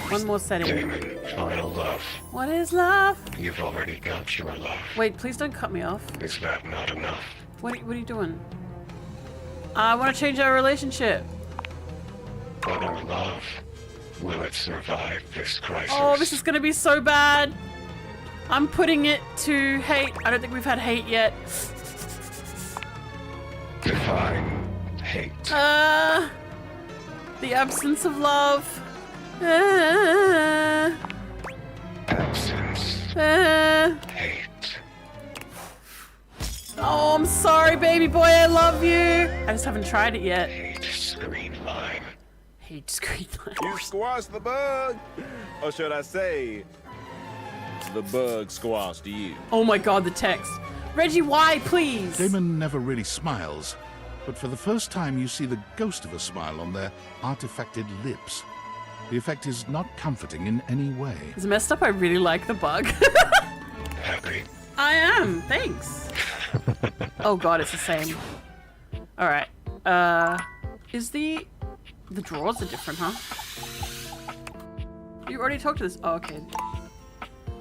One more setting. Damon, final love. What is love? You've already got your love. Wait, please don't cut me off. Is that not enough? What are you doing? I want to change our relationship. But our love, will it survive this crisis? Oh, this is gonna be so bad. I'm putting it to hate. I don't think we've had hate yet. Define hate. The absence of love. Absence. Hate. Oh, I'm sorry, baby boy. I love you. I just haven't tried it yet. Hate screen line. Hate screen line. You squashed the bug, or should I say, the bug squashed you. Oh my god, the text. Reggie, why, please? Damon never really smiles, but for the first time you see the ghost of a smile on their artifacted lips. The effect is not comforting in any way. It's messed up. I really like the bug. Happy. I am. Thanks. Oh god, it's the same. All right. Is the drawers are different, huh? You already talked to this. Oh, okay.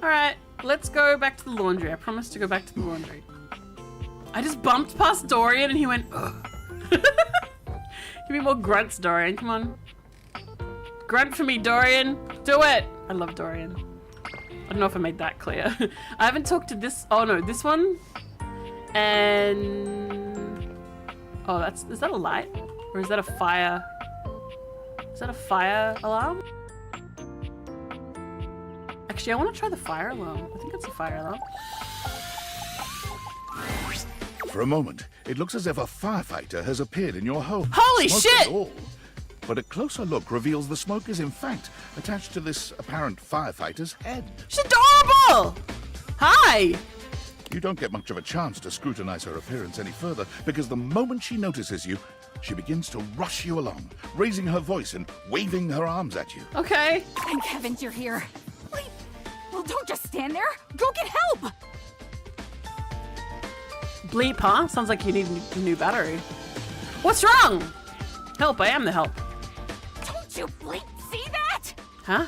All right. Let's go back to the laundry. I promise to go back to the laundry. I just bumped past Dorian and he went, ugh. Give me more grunts, Dorian. Come on. Grunt for me, Dorian. Do it. I love Dorian. I don't know if I made that clear. I haven't talked to this. Oh no, this one. And oh, is that a light or is that a fire? Is that a fire alarm? Actually, I want to try the fire alarm. I think it's a fire alarm. For a moment, it looks as if a firefighter has appeared in your home. Holy Smoke shit! and all. But a closer look reveals the smoke is in fact attached to this apparent firefighter's head. She's adorable! Hi! You don't get much of a chance to scrutinize her appearance any further, because the moment she notices you, she begins to rush you along, raising her voice and waving her arms at you. Okay. Thank heavens you're here. Wait, well, don't just stand there. Go get help. Bleep, huh? Sounds like you need a new battery. What's wrong? Help, I am the help. Don't you bleep see that? Huh?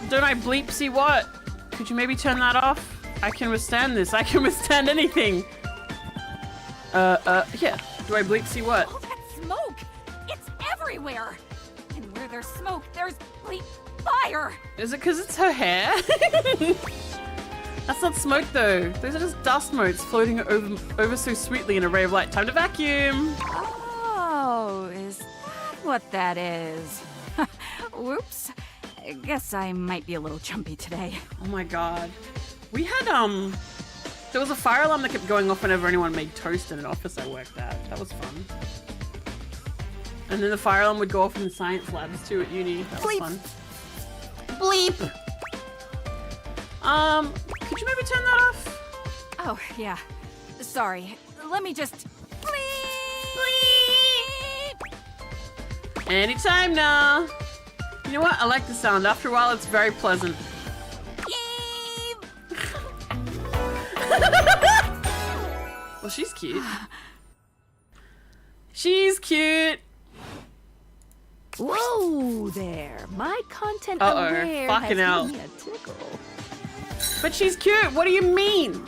Don't I bleep see what? Could you maybe turn that off? I can withstand this. I can withstand anything. Yeah. Do I bleep see what? All that smoke. It's everywhere. And where there's smoke, there's bleep fire. Is it because it's her hair? That's not smoke though. Those are just dust motes floating over so sweetly in a ray of light. Time to vacuum. Oh, is that what that is? Whoops. I guess I might be a little jumpy today. Oh my god. We had, there was a fire alarm that kept going off whenever anyone made toast in an office I worked at. That was fun. And then the fire alarm would go off in the science labs too at uni. That was fun. Bleep! Could you maybe turn that off? Oh, yeah. Sorry. Let me just... Bleep! Anytime now. You know what? I like the sound. After a while, it's very pleasant. Well, she's cute. She's cute. Whoa there. My content Uh-oh, aware fucking has hell. given me a tickle. But she's cute. What do you mean?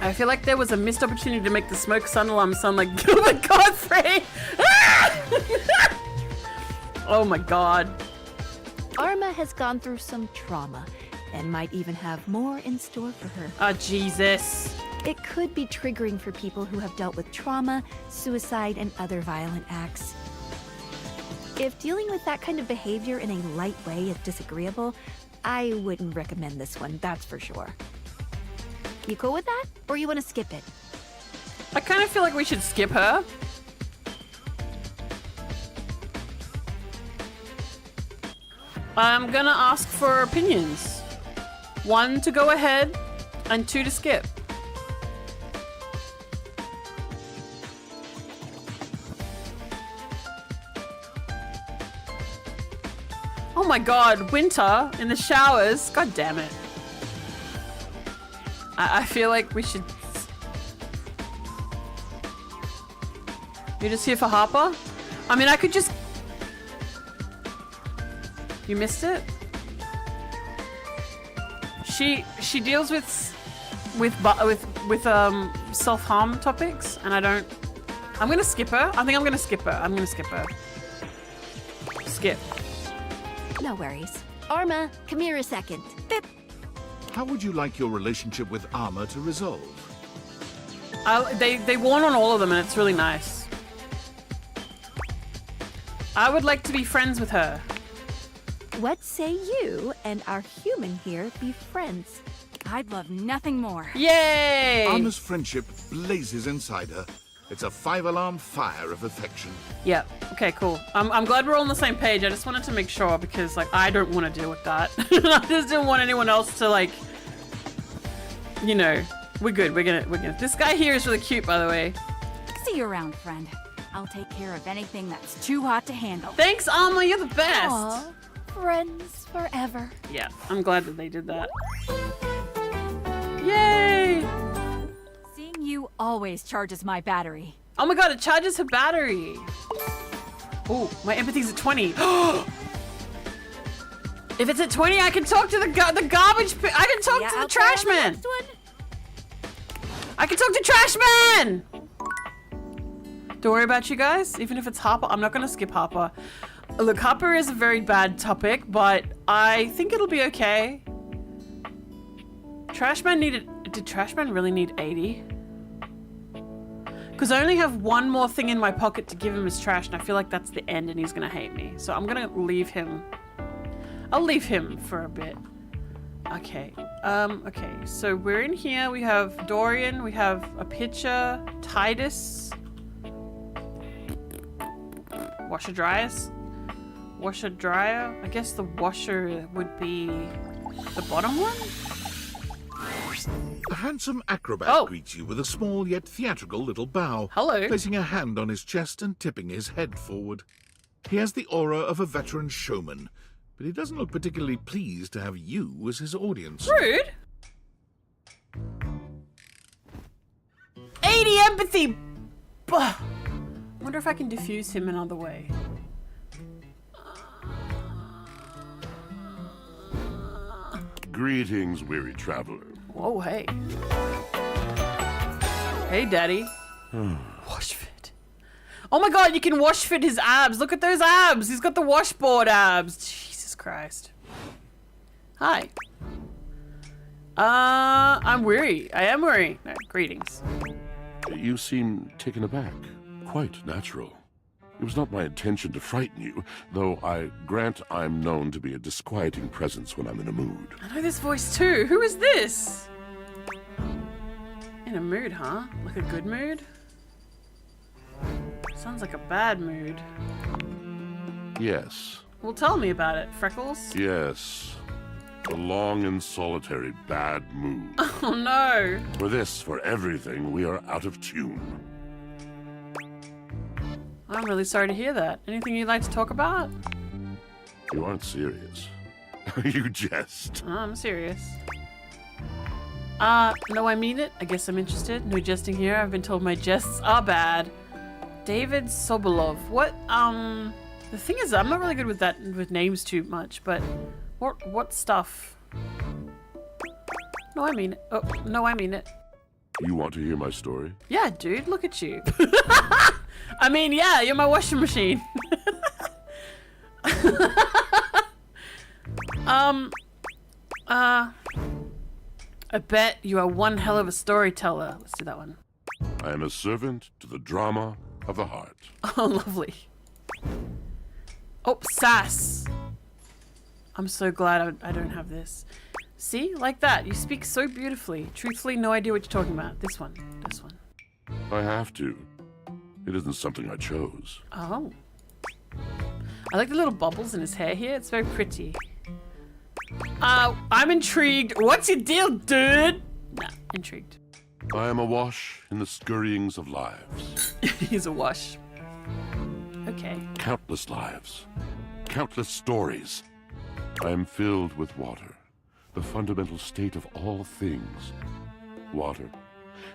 I feel like there was a missed opportunity to make the smoke sun alarm sound like Gilbert Godfrey. Oh my god. Arma has gone through some trauma and might even have more in store for her. Oh, Jesus. It could be triggering for people who have dealt with trauma, suicide, and other violent acts. If dealing with that kind of behavior in a light way is disagreeable, I wouldn't recommend this one, that's for sure. You cool with that? Or you want to skip it? I kind of feel like we should skip her. I'm gonna ask for opinions. 1 to go ahead, and 2 to skip. Oh my god, winter in the showers. God damn it. I feel like we should... You're just here for Harper? I mean, I could just... You missed it? She deals with self-harm topics, and I don't... I'm gonna skip her. I think I'm gonna skip her. I'm gonna skip her. Skip. No worries. Arma, come here a second. Bip. How would you like your relationship with Arma to resolve? They warn on all of them, and it's really nice. I would like to be friends with her. What say you and our human here be friends? I'd love nothing more. Yay! Arma's friendship blazes inside her. It's a 5-alarm fire of affection. Yeah. Okay, cool. I'm glad we're all on the same page. I just wanted to make sure because, like, I don't want to deal with that. I just didn't want anyone else to, like, you know, we're good. We're gonna. This guy here is really cute, by the way. See you around, friend. I'll take care of anything that's too hot to handle. Thanks, Alma. You're the best. Aw, friends forever. Yeah, I'm glad that they did that. Yay! Seeing you always charges my battery. Oh my god, it charges her battery. Oh, my empathy's at 20. If it's at 20, I can talk to the garbage. I can talk to the trash man. I can talk to trash man. Don't worry about you guys. Even if it's Harper, I'm not gonna skip Harper. Look, Harper is a very bad topic, but I think it'll be okay. Trashman needed. Did Trashman really need 80? Because I only have one more thing in my pocket to give him as trash, and I feel like that's the end, and he's gonna hate me. So I'm gonna leave him. I'll leave him for a bit. Okay. Okay. So we're in here. We have Dorian. We have a pitcher. Titus. Washer dryers. Washer dryer. I guess the washer would be the bottom one. A handsome acrobat greets you with a small yet theatrical little bow. Hello. Placing a hand on his chest and tipping his head forward. He has the aura of a veteran showman, but he doesn't look particularly pleased to have you as his audience. Rude. 80 empathy. Bah. Wonder if I can diffuse him another way. Greetings, weary traveler. Whoa, hey. Hey, daddy. Wash fit. Oh my god, you can wash fit his abs. Look at those abs. He's got the washboard abs. Jesus Christ. Hi. I'm weary. I am weary. No, greetings. You seem taken aback. Quite natural. It was not my intention to frighten you, though I grant I'm known to be a disquieting presence when I'm in a mood. I know this voice too. Who is this? In a mood, huh? Like a good mood? Sounds like a bad mood. Yes. Well, tell me about it, Freckles. Yes. A long and solitary bad mood. Oh no. For everything, we are out of tune. I'm really sorry to hear that. Anything you'd like to talk about? You aren't serious. You jest. I'm serious. No, I mean it. I guess I'm interested. No jesting here. I've been told my jests are bad. David Sobolov. What, the thing is, I'm not really good with names too much, but what stuff? No, I mean it. Oh, no, I mean it. You want to hear my story? Yeah, dude, look at you. I mean, yeah, you're my washing machine. I bet you are one hell of a storyteller. Let's do that one. I am a servant to the drama of the heart. Oh, lovely. Oh, sass. I'm so glad I don't have this. See? Like that. You speak so beautifully. Truthfully, no idea what you're talking about. This one. This one. I have to. It isn't something I chose. Oh. I like the little bubbles in his hair here. It's very pretty. I'm intrigued. What's your deal, dude? Nah, intrigued. I am awash in the scurryings of lives. He's awash. Okay. Countless lives. Countless stories. I am filled with water, the fundamental state of all things. water.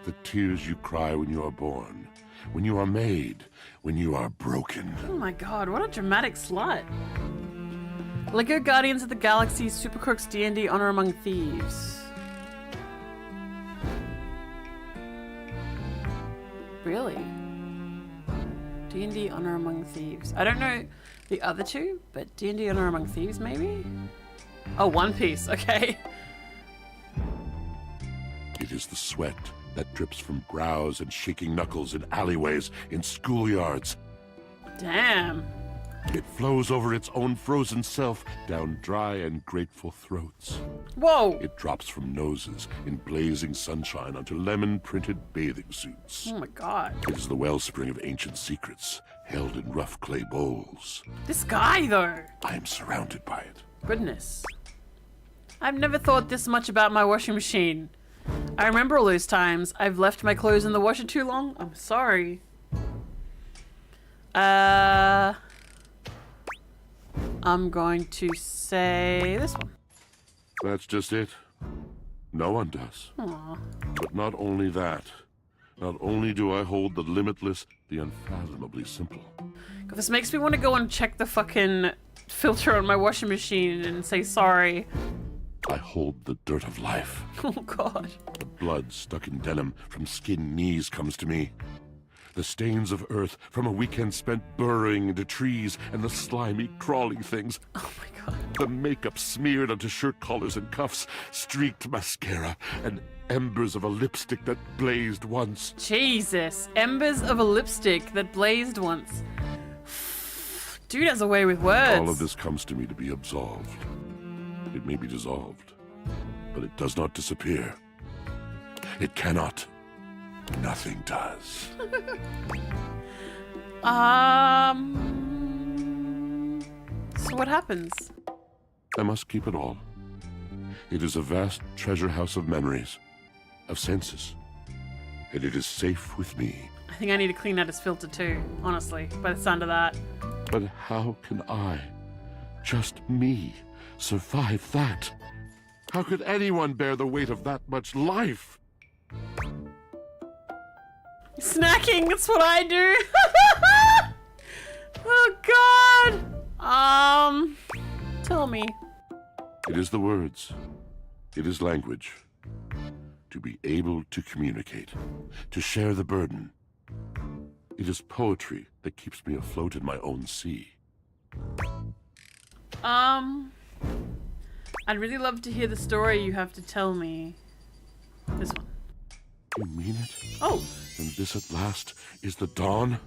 The tears you cry when you are born, when you are made, when you are broken. Oh my god, what a dramatic slut. Lego Guardians of the Galaxy Super Crooks D&D Honor Among Thieves. Really? D&D Honor Among Thieves. I don't know the other two, but D&D Honor Among Thieves maybe? Oh, One Piece, okay. It is the sweat that drips from brows and shaking knuckles in alleyways, in schoolyards. Damn. It flows over its own frozen self down dry and grateful throats. Whoa! It drops from noses in blazing sunshine onto lemon-printed bathing suits. Oh my god. It is the wellspring of ancient secrets, held in rough clay bowls. This guy, though. I am surrounded by it. Goodness. I've never thought this much about my washing machine. I remember all those times I've left my clothes in the washer too long. I'm sorry. I'm going to say this one. That's just it. No one does. Aww. But not only that. Not only do I hold the limitless, the unfathomably simple. God, this makes me want to go and check the fucking filter on my washing machine and say sorry. I hold the dirt of life. Oh god. The blood stuck in denim from skinned knees comes to me. The stains of earth from a weekend spent burrowing into trees and the slimy, crawling things. Oh my god. The makeup smeared onto shirt collars and cuffs, streaked mascara, and embers of a lipstick that blazed once. Jesus. Embers of a lipstick that blazed once. Dude has a way with words. All of this comes to me to be absolved. It may be dissolved, but it does not disappear. It cannot. Nothing does. So what happens? I must keep it all. It is a vast treasure house of memories, of senses, and it is safe with me. I think I need to clean out his filter too, honestly, by the sound of that. But how can I, just me, survive that? How could anyone bear the weight of that much life? Snacking, that's what I do. Oh god. Tell me. It is the words. It is language. To be able to communicate. To share the burden. It is poetry that keeps me afloat in my own sea. I'd really love to hear the story you have to tell me. This one. You mean it? Oh. And this at last is the dawn?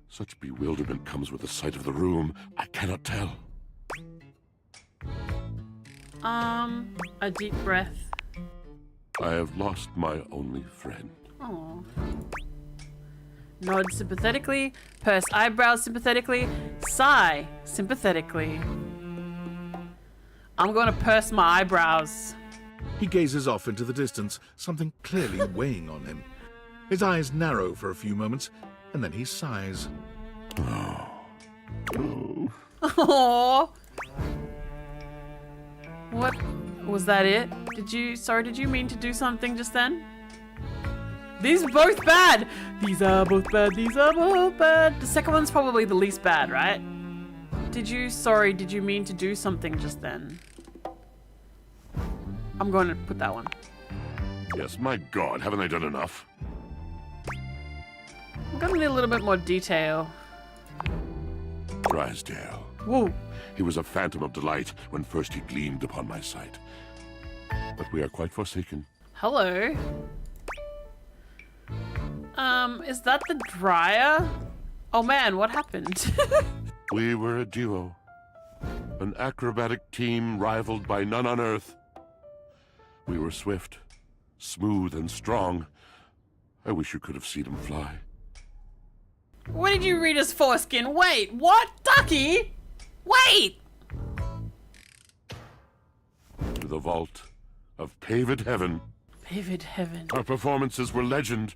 Such bewilderment comes with the sight of the room. I cannot tell. A deep breath. I have lost my only friend. Oh. Nod sympathetically, purse eyebrows sympathetically, sigh sympathetically. I'm going to purse my eyebrows. He gazes off into the distance, something clearly weighing on him. His eyes narrow for a few moments, and then he sighs. Oh. Oh. Aww. What? Was that it? Did you mean to do something just then? These are both bad! These are both bad, these are both bad. The second one's probably the least bad, right? Did you mean to do something just then? I'm going to put that one. Yes, my God, haven't I done enough? I'm gonna need a little bit more detail. Drysdale. Whoa. He was a phantom of delight when first he gleamed upon my sight. But we are quite forsaken. Hello. Is that the dryer? Oh man, what happened? We were a duo. An acrobatic team rivaled by none on Earth. We were swift, smooth, and strong. I wish you could have seen him fly. What did you read his foreskin? Wait, what? Ducky? Wait! To the vault of paved heaven. Paved heaven. Our performances were legend.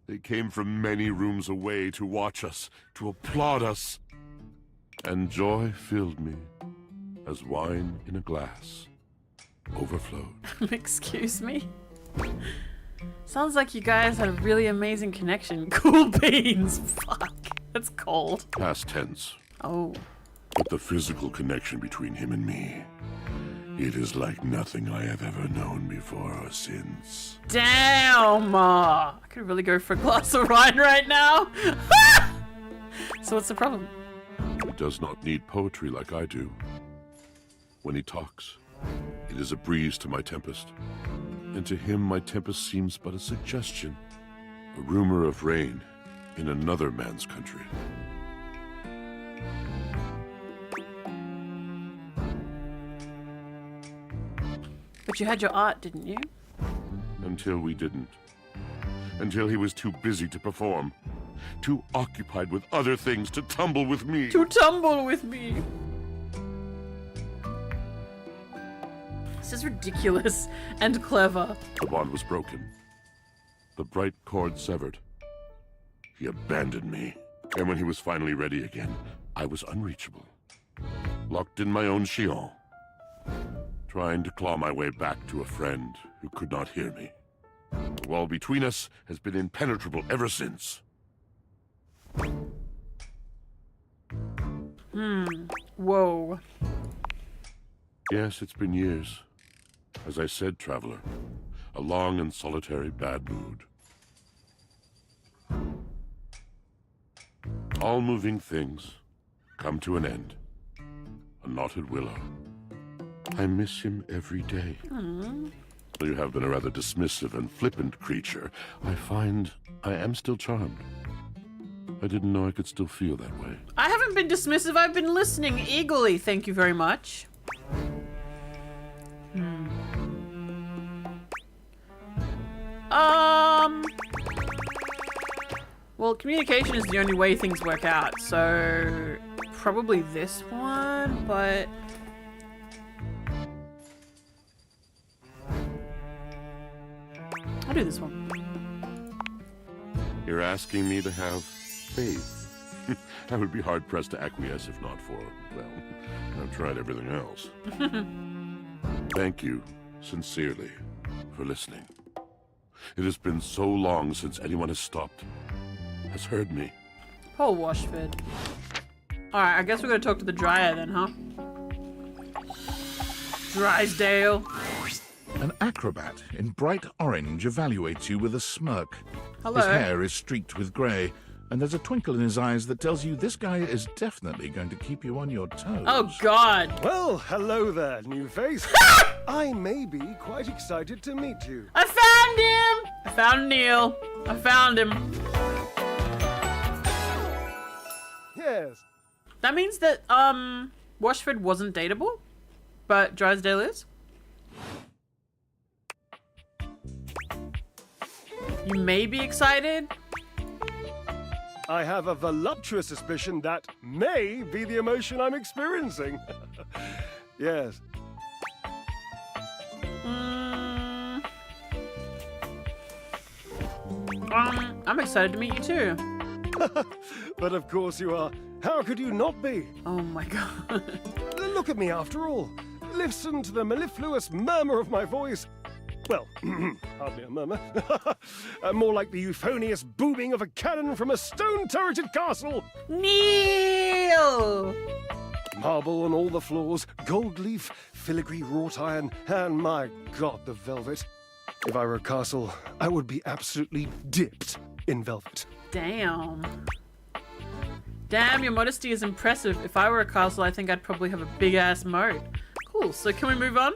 They came from many rooms away to watch us, to applaud us. And joy filled me as wine in a glass overflowed. Excuse me? Sounds like you guys had a really amazing connection. Cool beans. Fuck. That's cold. Past tense. Oh. But the physical connection between him and me, it is like nothing I have ever known before or since. Damn! I could really go for a glass of wine right now. So what's the problem? He does not need poetry like I do. When he talks, it is a breeze to my tempest. And to him, my tempest seems but a suggestion, a rumor of rain in another man's country. But you had your art, didn't you? Until we didn't. Until he was too busy to perform. Too occupied with other things to tumble with me. To tumble with me. This is ridiculous and clever. The bond was broken. The bright cord severed. He abandoned me. And when he was finally ready again, I was unreachable. Locked in my own Shion. Trying to claw my way back to a friend who could not hear me. The wall between us has been impenetrable ever since. Whoa. Yes, it's been years. As I said, traveler, a long and solitary bad mood. All moving things come to an end. A knotted willow. I miss him every day. You have been a rather dismissive and flippant creature. I find I am still charmed. I didn't know I could still feel that way. I haven't been dismissive. I've been listening eagerly. Thank you very much. Well, communication is the only way things work out, so probably this one, but I'll do this one. You're asking me to have faith. I would be hard-pressed to acquiesce if not for, well, I've tried everything else. Thank you, sincerely, for listening. It has been so long since anyone has stopped, has heard me. Poor Washford. Alright, I guess we're gonna talk to the Dryad then, huh? Drysdale. An acrobat in bright orange evaluates you with a smirk. Hello. His hair is streaked with grey, and there's a twinkle in his eyes that tells you this guy is definitely going to keep you on your toes. Oh, God. Well, hello there, new face. I may be quite excited to meet you. I found him! I found Neil. I found him. Yes. That means that, Washford wasn't dateable, but Drysdale is? You may be excited. I have a voluptuous suspicion that may be the emotion I'm experiencing. Yes. I'm excited to meet you too. But of course you are. How could you not be? Oh my God. Look at me after all. Listen to the mellifluous murmur of my voice. Well, hardly a murmur. More like the euphonious booming of a cannon from a stone-turreted castle. Neil! Marble on all the floors, gold leaf, filigree wrought iron, and my God, the velvet. If I were a castle, I would be absolutely dipped in velvet. Damn. Damn, your modesty is impressive. If I were a castle, I think I'd probably have a big-ass moat. Cool, so can we move on?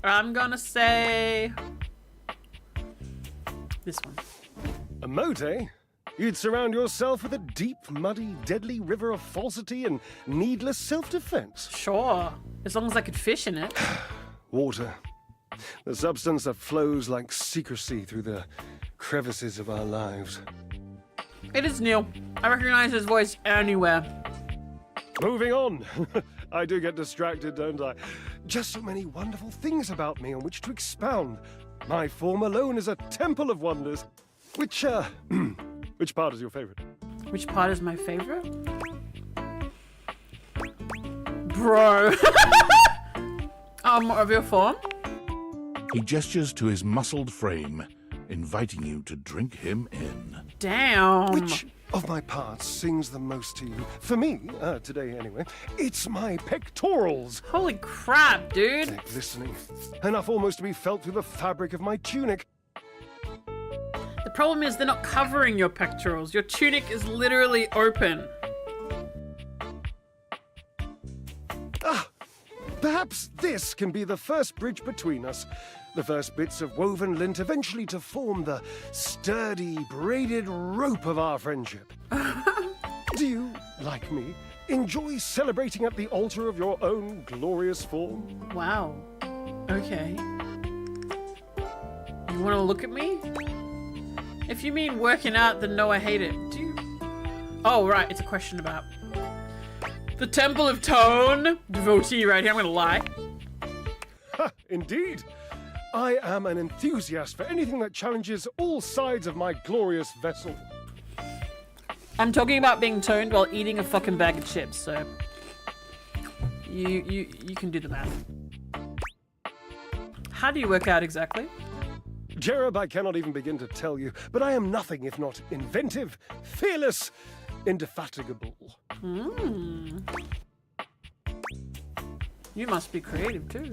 I'm gonna say this one. A moat, eh? You'd surround yourself with a deep, muddy, deadly river of falsity and needless self-defense. Sure, as long as I could fish in it. Water. The substance that flows like secrecy through the crevices of our lives. It is Neil. I recognize his voice anywhere. Moving on. I do get distracted, don't I? Just so many wonderful things about me on which to expound. My form alone is a temple of wonders. Which part is your favorite? Which part is my favorite? Bro. Of your form? He gestures to his muscled frame. inviting you to drink him in. Damn. Which of my parts sings the most to you? For me, today anyway, it's my pectorals. Holy crap, dude. They're glistening. Enough almost to be felt through the fabric of my tunic. The problem is they're not covering your pectorals. Your tunic is literally open. Perhaps this can be the first bridge between us. The first bits of woven lint eventually to form the sturdy, braided rope of our friendship. Do you, like me, enjoy celebrating at the altar of your own glorious form? Wow. Okay. You want to look at me? If you mean working out, then no, I hate it. Do you? Oh, right. It's a question about the Temple of Tone. Devotee right here. I'm gonna lie. Ha! Indeed. I am an enthusiast for anything that challenges all sides of my glorious vessel. I'm talking about being toned while eating a fucking bag of chips, so you can do the math. How do you work out exactly? Jerub, I cannot even begin to tell you, but I am nothing if not inventive, fearless, indefatigable. You must be creative too.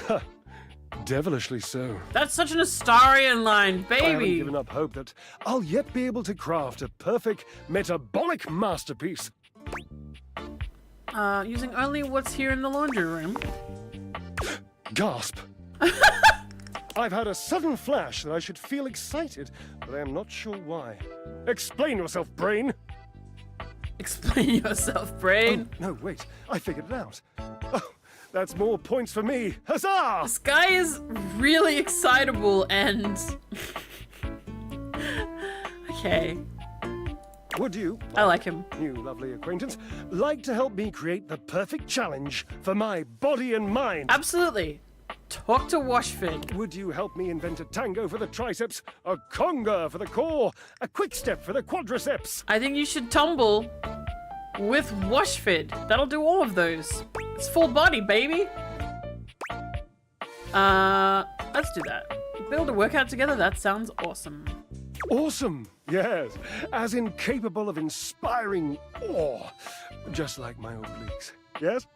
Ha! Devilishly so. That's such an Astarion line, I haven't baby. given up hope that I'll yet be able to craft a perfect metabolic masterpiece. Using only what's here in the laundry room. Gasp. I've had a sudden flash that I should feel excited, but I am not sure why. Explain yourself, brain! Explain yourself, brain. Oh, no, wait. I figured it out. Oh, that's more points for me. Huzzah! This guy is really excitable and... Okay. Would you, I like him. new lovely acquaintance, like to help me create the perfect challenge for my body and mind? Absolutely. Talk to Washford. Would you help me invent a tango for the triceps, a conga for the core, a quick step for the quadriceps? I think you should tumble with Washford. That'll do all of those. It's full body, baby. Let's do that. Build a workout together? That sounds awesome. Awesome, yes. As incapable of inspiring awe, just like my obliques. Yes?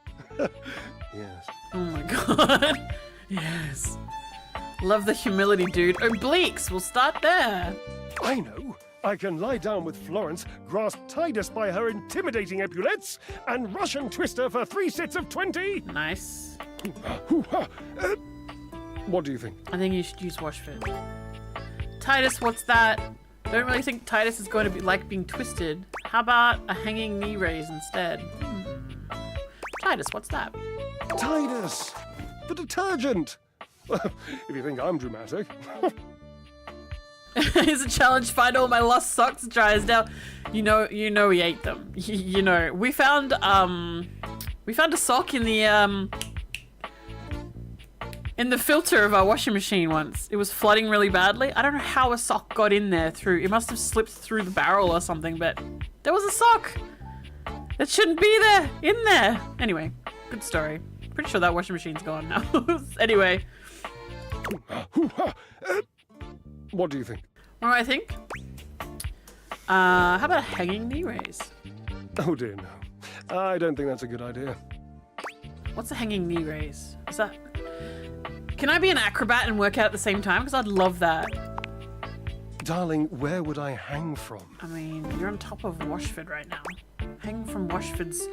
Yes. Oh my god. Yes. Love the humility, dude. Obliques, we'll start there. I know. I can lie down with Florence, grasp Titus by her intimidating epaulettes, and Russian twist her for 3 sets of 20. Nice. What do you think? I think you should use Washford. Titus, what's that? Don't really think Titus is going to be like being twisted. How about a hanging knee raise instead? Titus, what's that? Titus! The detergent! Well, if you think I'm dramatic. Here's a challenge, find all my lost socks, Drysdale. You know he ate them. You know. We found a sock in the filter of our washing machine once. It was flooding really badly. I don't know how a sock got in there through. It must have slipped through the barrel or something, but there was a sock that shouldn't be there, in there. Anyway, good story. Pretty sure that washing machine's gone now. Anyway. What do you think? What do I think? How about a hanging knee raise? Oh dear, no. I don't think that's a good idea. What's a hanging knee raise? Is that... Can I be an acrobat and work out at the same time? Because I'd love that. Darling, where would I hang from? I mean, you're on top of Washford right now. Hang from Washford's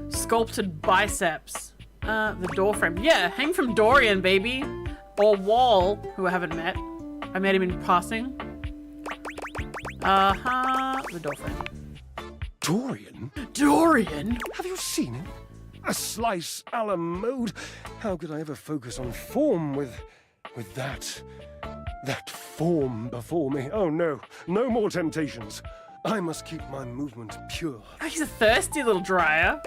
sculpted biceps. The door frame. Yeah, hang from Dorian, baby. Or Wall, who I haven't met. I met him in passing. The door frame. Dorian? Dorian? Have you seen him? A slice a la mode. How could I ever focus on form with that form before me? Oh no, no more temptations. I must keep my movement pure. Oh, he's a thirsty little dryer.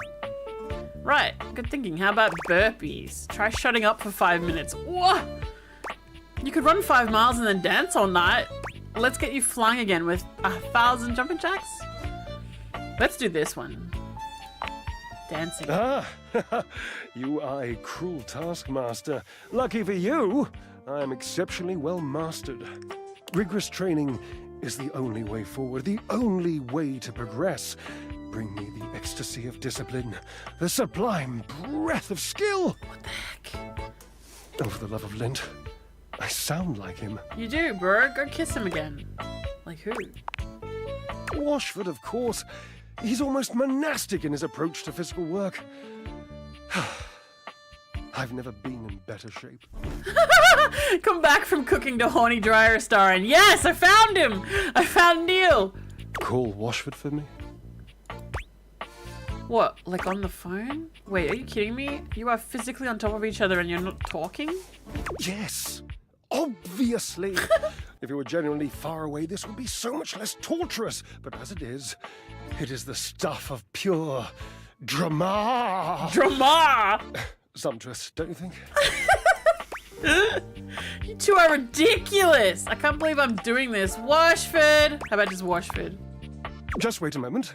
Right, good thinking. How about burpees? Try shutting up for 5 minutes. What? You could run 5 miles and then dance all night. Let's get you flying again with 1,000 jumping jacks. Let's do this one. Dancing. Ah, you are a cruel taskmaster. Lucky for you, I am exceptionally well mastered. Rigorous training is the only way forward, the only way to progress. Bring me the ecstasy of discipline, the sublime breath of skill. What the heck? Oh, for the love of Lint, I sound like him. You do, bro. Go kiss him again. Like who? Washford, of course. He's almost monastic in his approach to physical work. I've never been in better shape. Come back from cooking to horny dryer star and yes, I found him! I found Neil! Call Washford for me? What, like on the phone? Wait, are you kidding me? You are physically on top of each other and you're not talking? Yes, obviously. If you were genuinely far away, this would be so much less torturous. But as it is the stuff of pure drama. Drama! Sumptuous, don't you think? You two are ridiculous! I can't believe I'm doing this. Washford! How about just Washford? Just wait a moment.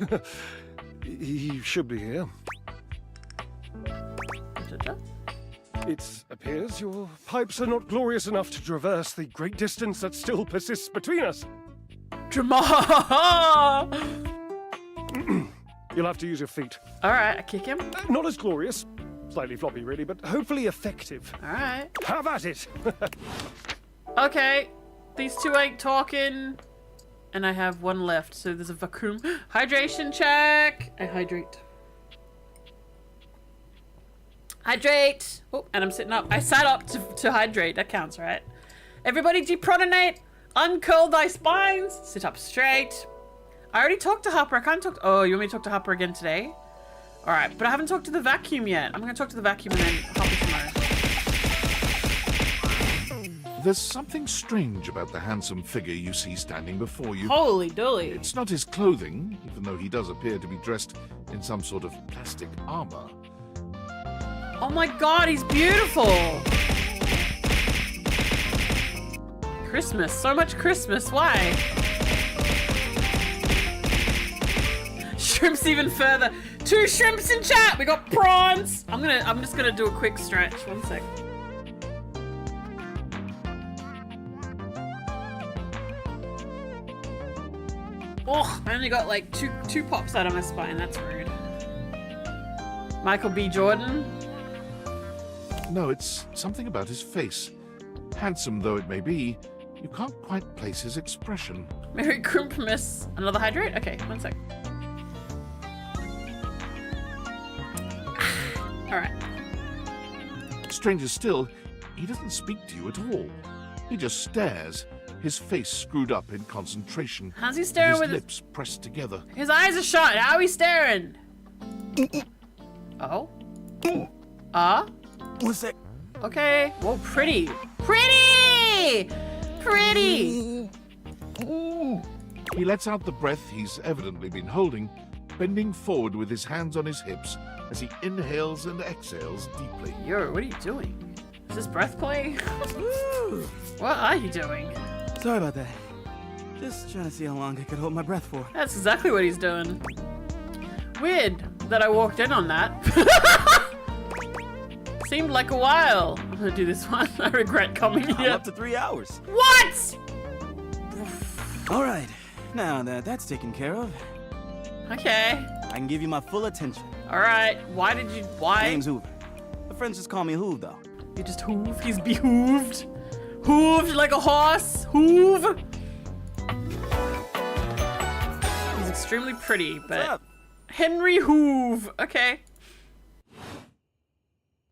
He should be here. It appears your pipes are not glorious enough to traverse the great distance that still persists between us. Drama! You'll have to use your feet. Alright, I kick him. Not as glorious. Slightly floppy, really, but hopefully effective. Alright. Have at it! Okay, these two ain't talking. And I have one left, so there's a vacuum. Hydration check! I hydrate. Hydrate! Oh, and I'm sitting up. I sat up to hydrate. That counts, right? Everybody deprotonate! Uncurl thy spines! Sit up straight. I already talked to Harper. I can't talk to... Oh, you want me to talk to Harper again today? Alright, but I haven't talked to the vacuum yet. I'm gonna talk to the vacuum and then Harper tomorrow. There's something strange about the handsome figure you see standing before you. Holy dolly. It's not his clothing, even though he does appear to be dressed in some sort of plastic armor. Oh my god, he's beautiful! Christmas, so much Christmas, why? Shrimps even further. 2 shrimps in chat! We got prawns! I'm just gonna do a quick stretch. 1 sec. Oh, I only got like two pops out of my spine. That's rude. Michael B. Jordan. No, it's something about his face. Handsome though it may be, you can't quite place his expression. Merry Christmas. Another hydrate? Okay, 1 sec. Alright. Stranger still, he doesn't speak to you at all. He just stares, his face screwed up in concentration. How's he staring with his lips pressed together? His eyes are shut. How are we staring? Oh? What's that? Okay. Whoa, pretty. Pretty! Pretty! He lets out the breath he's evidently been holding, bending forward with his hands on his hips as he inhales and exhales deeply. Yo, what are you doing? Is this breath play? What are you doing? Sorry about that. Just trying to see how long I could hold my breath for. That's exactly what he's doing. Weird that I walked in on that. Seemed like a while. I'm gonna do this one. I regret coming here. Up to 3 hours. What? All right. Now that that's taken care of. Okay. I can give you my full attention. All right. Why? Name's Hoover. My friends just call me Hoove, though. You just hoove? He's behooved? Hooved like a horse? Hoove? He's extremely pretty, but... What's up? Henry Hoove. Okay.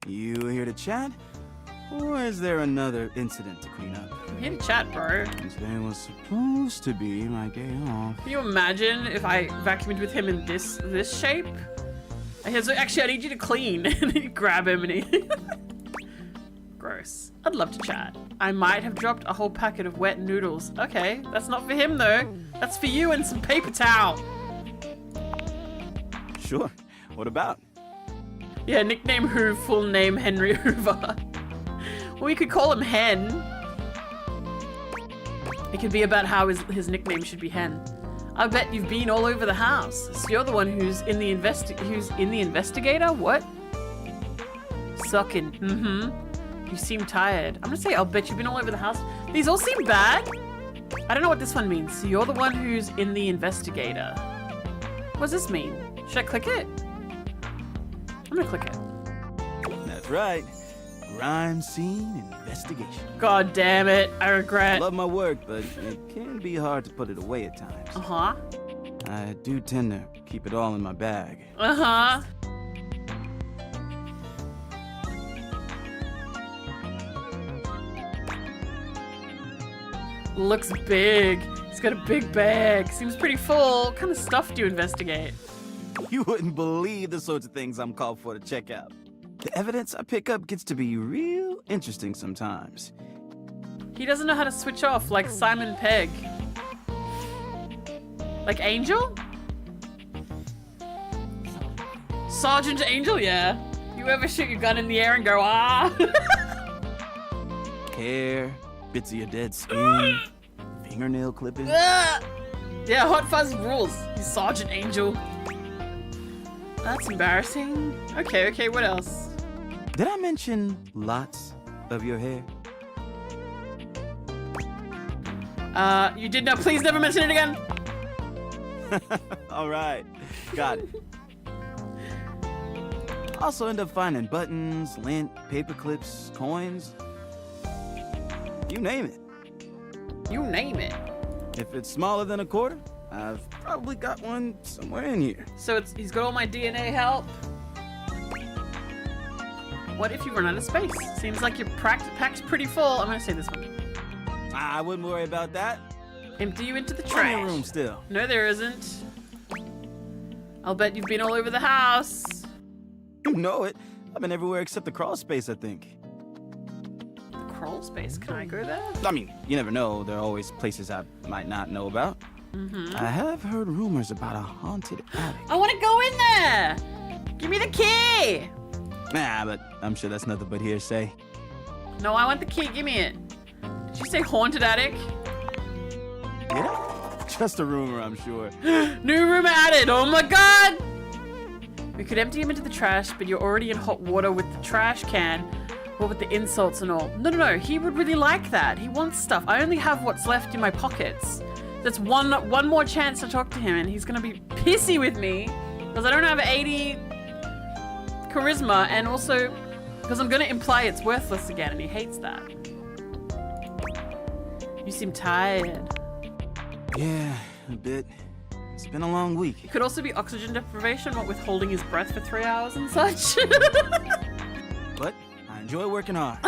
You here to chat? Or is there another incident to clean up? I'm here to chat, bro. Today was supposed to be my day off. Can you imagine if I vacuumed with him in this shape? Actually, I need you to clean. And you grab him and he... Gross. I'd love to chat. I might have dropped a whole packet of wet noodles. Okay, that's not for him though. That's for you and some paper towel. Sure. What about? Yeah, nickname Hoove, full name Henry Hoover. Well, we could call him Hen. It could be about how his nickname should be Hen. I bet you've been all over the house. So you're the one who's in the investigator? What? Sucking. Mm-hmm. You seem tired. I'm gonna say I'll bet you've been all over the house. These all seem bad. I don't know what this one means. So you're the one who's in the investigator. What does this mean? Should I click it? I'm gonna click it. That's right. Crime scene investigation. God damn it. I regret. Love my work, but it can be hard to put it away at times. Uh-huh. I do tend to keep it all in my bag. Uh-huh. Looks big. He's got a big bag. Seems pretty full. What kind of stuff do you investigate? You wouldn't believe the sorts of things I'm called for to check out. The evidence I pick up gets to be real interesting sometimes. He doesn't know how to switch off like Simon Pegg. Like Angel? Sergeant Angel, yeah. You ever shoot your gun in the air and go, ah? Hair, bits of your dead skin, fingernail clippings. Yeah, Hot Fuzz rules. He's Sergeant Angel. That's embarrassing. Okay, what else? Did I mention lots of your hair? You did not. Please never mention it again. All right, got it. Also end up finding buttons, lint, paper clips, coins. You name it. You name it. If it's smaller than a quarter, I've probably got one somewhere in here. So he's got all my DNA help. What if you run out of space? Seems like your pack's pretty full. I'm gonna say this one. I wouldn't worry about that. Empty you into the Plenty trash. of room still. No, there isn't. I'll bet you've been all over the house. You know it. I've been everywhere except the crawl space, I think. The crawl space? Can I go there? I mean, you never know. There are always places I might not know about. Mm-hmm. I have heard rumors about a haunted attic. I want to go in there. Give me the key. Nah, but I'm sure that's nothing but hearsay. No, I want the key. Give me it. Did you say haunted attic? Yeah, just a rumor, I'm sure. New room added. Oh my god. We could empty him into the trash, but you're already in hot water with the trash can. What with the insults and all. No. He would really like that. He wants stuff. I only have what's left in my pockets. That's one more chance to talk to him, and he's gonna be pissy with me because I don't have 80 charisma, and also because I'm gonna imply it's worthless again, and he hates that. You seem tired. Yeah, a bit. It's been a long week. It could also be oxygen deprivation, what with holding his breath for 3 hours and such. But I enjoy working hard.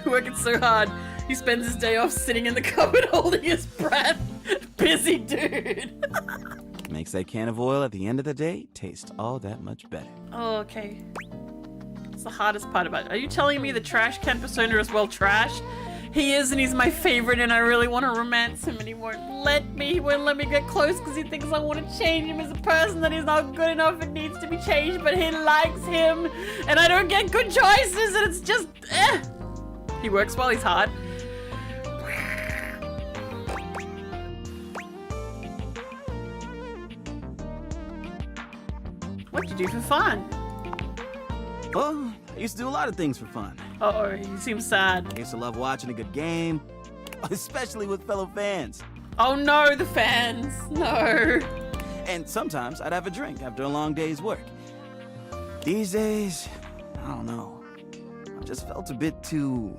Working so hard, he spends his day off sitting in the cupboard holding his breath. Busy dude. Makes that can of oil at the end of the day taste all that much better. Oh, okay. It's the hardest part about it. Are you telling me the trash can persona is well trashed? He is, and he's my favorite, and I really want to romance him, and he won't let me. He won't let me get close because he thinks I want to change him as a person, that he's not good enough and needs to be changed, but he likes him, and I don't get good choices, and it's just, He works while he's hard. What'd you do for fun? Well, I used to do a lot of things for fun. Uh-oh, you seem sad. I used to love watching a good game, especially with fellow fans. Oh no, the fans. No. And sometimes I'd have a drink after a long day's work. These days, I don't know. I just felt a bit too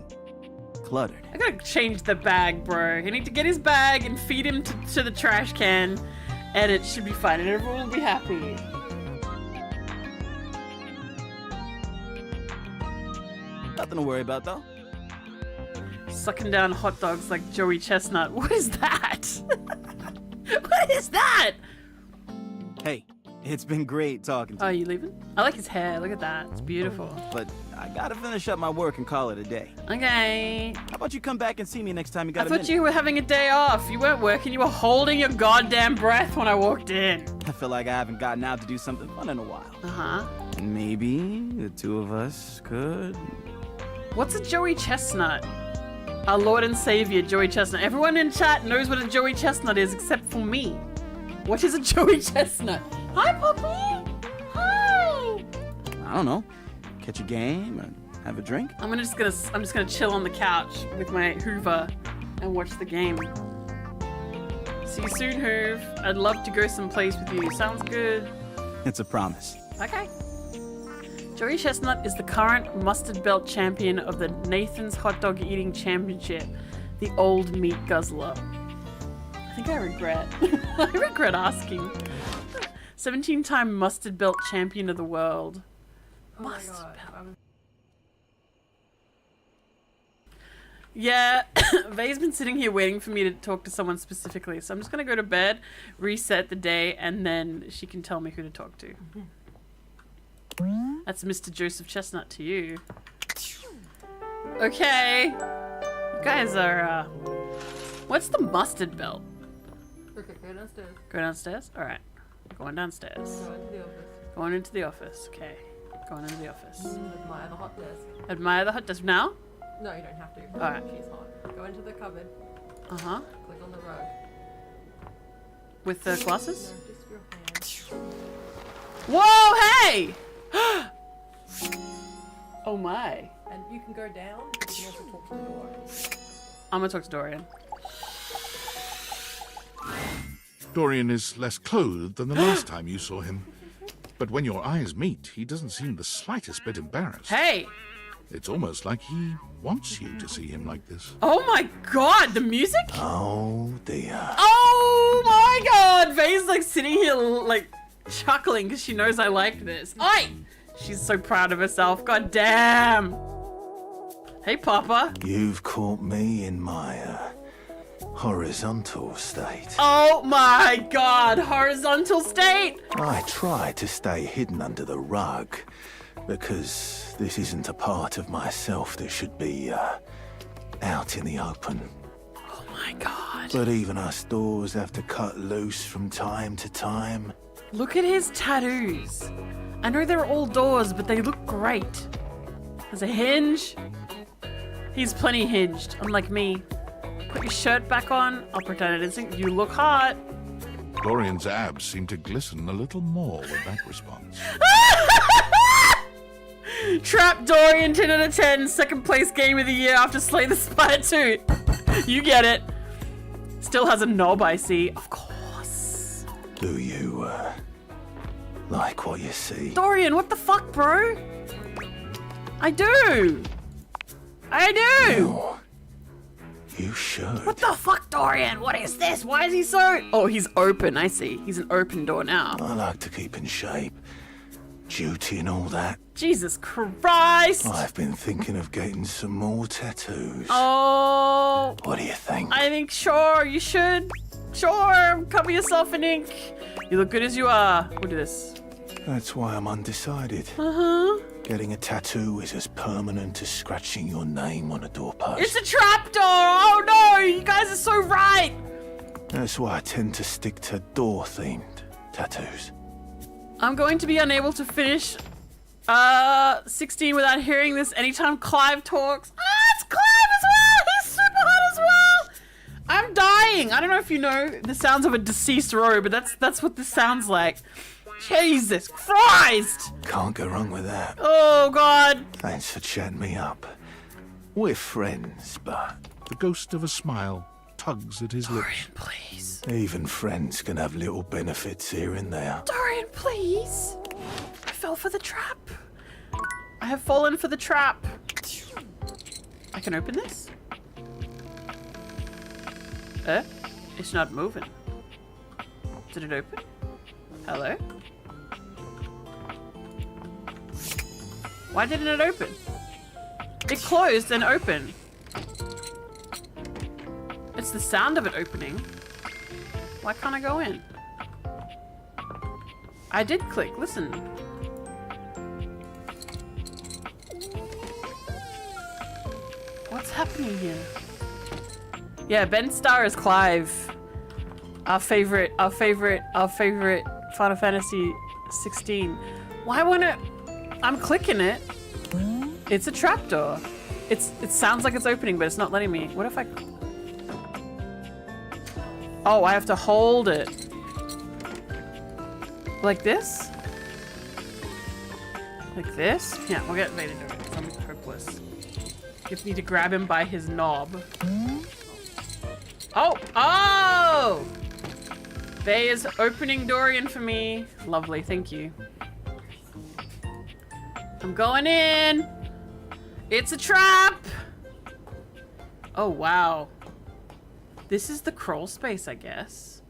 cluttered. I gotta change the bag, bro. I need to get his bag and feed him to the trash can, and it should be fine, and everyone will be happy. Nothing to worry about, though. Sucking down hot dogs like Joey Chestnut. What is that? What is that? Hey, it's been great talking to you. Oh, you leaving? I like his hair. Look at that. It's beautiful. But I gotta finish up my work and call it a day. Okay. How about you come back and see me next time you got I a thought minute? you were having a day off. You weren't working. You were holding your goddamn breath when I walked in. I feel like I haven't gotten out to do something fun in a while. Uh-huh. Maybe the two of us could... What's a Joey Chestnut? Our Lord and Savior, Joey Chestnut. Everyone in chat knows what a Joey Chestnut is except for me. What is a Joey Chestnut? Hi, puppy! Hi! I don't know. Catch a game and have a drink? I'm just gonna chill on the couch with my Hoover and watch the game. See you soon, Hoove. I'd love to go someplace with you. Sounds good. It's a promise. Okay. Joey Chestnut is the current mustard belt champion of the Nathan's Hot Dog Eating Championship, the old meat guzzler. I think I regret. I regret asking. 17-time mustard belt champion of the world. Mustard belt. Yeah, Vay's been sitting here waiting for me to talk to someone specifically, so I'm just gonna go to bed, reset the day, and then she can tell me who to talk to. That's Mr. Joseph Chestnut to you. Okay. You guys are, what's the mustard belt? Okay, go downstairs. Go downstairs? Alright. Going downstairs. Go into the office. Going into the office. Okay. Going into the office. Admire the hot desk. Admire the hot desk. Now? No, you don't have to. Alright. She's hot. Go into the cupboard. Uh-huh. Click on the rug. With the glasses? No, just your hand. Whoa, hey! Oh my. And you can go down, but you can also talk to the door. I'm gonna talk to Dorian. Dorian is less clothed than the last time you saw him. But when your eyes meet, he doesn't seem the slightest bit embarrassed. Hey! It's almost like he wants you to see him like this. Oh my god, the music? Oh dear. Oh my god! Vay's like sitting here like chuckling because she knows I like this. Oi! She's so proud of herself. God damn! Hey, Papa. You've caught me in my horizontal state. Oh my god, horizontal state! I try to stay hidden under the rug because this isn't a part of myself that should be out in the open. Oh my god. But even us doors have to cut loose from time to time. Look at his tattoos. I know they're all doors, but they look great. There's a hinge. He's plenty hinged, unlike me. Put your shirt back on. I'll pretend it isn't. You look hot. Dorian's abs seem to glisten a little more with that response. Trap Dorian 10 out of 10. Second place game of the year after Slay the Spire 2. You get it. Still has a knob, I see. Of course. Do you like what you see? Dorian, what the fuck, bro? I do. I do. No, you should. What the fuck, Dorian? What is this? Why is he so... Oh, he's open. I see. He's an open door now. I like to keep in shape. Duty and all that. Jesus Christ. I've been thinking of getting some more tattoos. Oh. What do you think? I think, sure, you should. Sure, cover yourself in ink. You look good as you are. We'll do this. That's why I'm undecided. Uh-huh. Getting a tattoo is as permanent as scratching your name on a doorpost. It's a trapdoor! Oh no! You guys are so right! That's why I tend to stick to door-themed tattoos. I'm going to be unable to finish 16 without hearing this anytime Clive talks. Ah, it's Clive as well! He's super hot as well! I'm dying! I don't know if you know the sounds of a deceased row, but that's what this sounds like. Jesus Christ! Can't go wrong with that. Oh, God. Thanks for chatting me up. We're friends, but... The ghost of a smile tugs at his lips. Dorian, please. Even friends can have little benefits here and there. Dorian, please. I fell for the trap. I have fallen for the trap. I can open this? It's not moving. Did it open? Hello? Why didn't it open? It closed and opened. It's the sound of it opening. Why can't I go in? I did click, listen. What's happening here? Yeah, Ben Starr is Clive. Our favorite Final Fantasy 16. Why won't it? I'm clicking it. It's a trapdoor. It sounds like it's opening, but it's not letting me. What if I... Oh, I have to hold it. Like this? Like this? Yeah, we'll get Vay to do it. I'm hopeless. Just need to grab him by his knob. Oh! Oh! Bay is opening Dorian for me. Lovely, thank you. I'm going in. It's a trap. Oh, wow. This is the crawl space, I guess.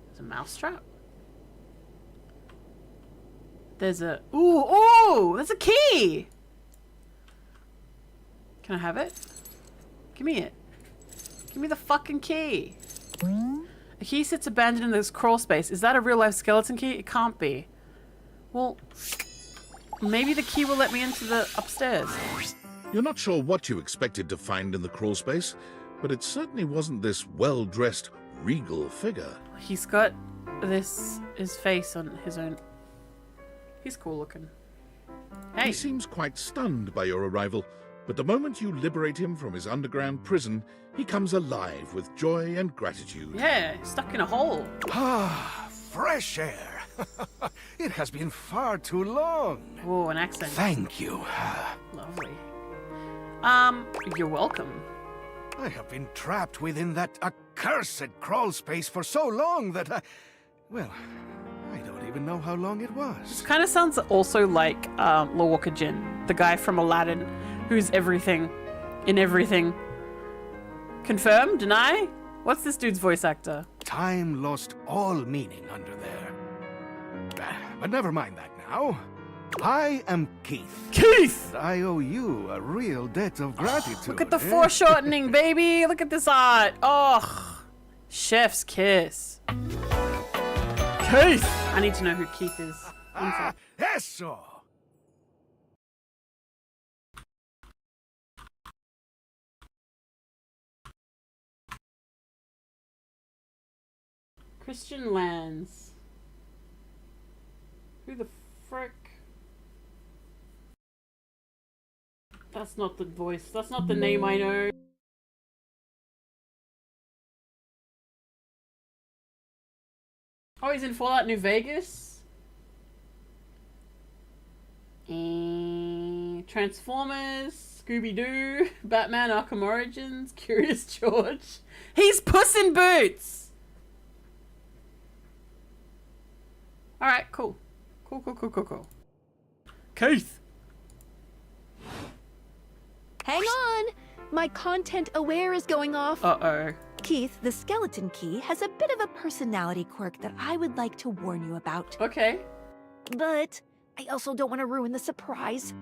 There's a mouse trap. There's a... Ooh, ooh! There's a key! Can I have it? Give me it. Give me the fucking key. A key sits abandoned in this crawl space. Is that a real-life skeleton key? It can't be. Well, maybe the key will let me into the upstairs. You're not sure what you expected to find in the crawl space, but it certainly wasn't this well-dressed, regal figure. He's got his face on his own. He's cool looking. Hey. He seems quite stunned by your arrival, but the moment you liberate him from his underground prison, he comes alive with joy and gratitude. Yeah, stuck in a hole. Ah, fresh air. It has been far too long. Oh, an accent. Thank you. Lovely. You're welcome. I have been trapped within that accursed crawl space for so long that well, I don't even know how long it was. This kind of sounds also like Lawwalker Jin, the guy from Aladdin, who's everything in everything. Confirm? Deny? What's this dude's voice actor? Time lost all meaning under there. But never mind that now. I am Keith. Keith! I owe you a real debt of gratitude. Look at the foreshortening, baby! Look at this art! Oh, chef's kiss. Keith! I need to know who Keith is. Eso! Christian Lands. Who the frick? That's not the voice. That's not the name I know. Oh, he's in Fallout New Vegas? Transformers, Scooby-Doo, Batman Arkham Origins, Curious George. He's Puss in Boots! Alright, cool. Cool. Keith! Hang on! My content aware is going off. Uh-oh. Keith, the skeleton key has a bit of a personality quirk that I would like to warn you about. Okay. But I also don't want to ruin the surprise.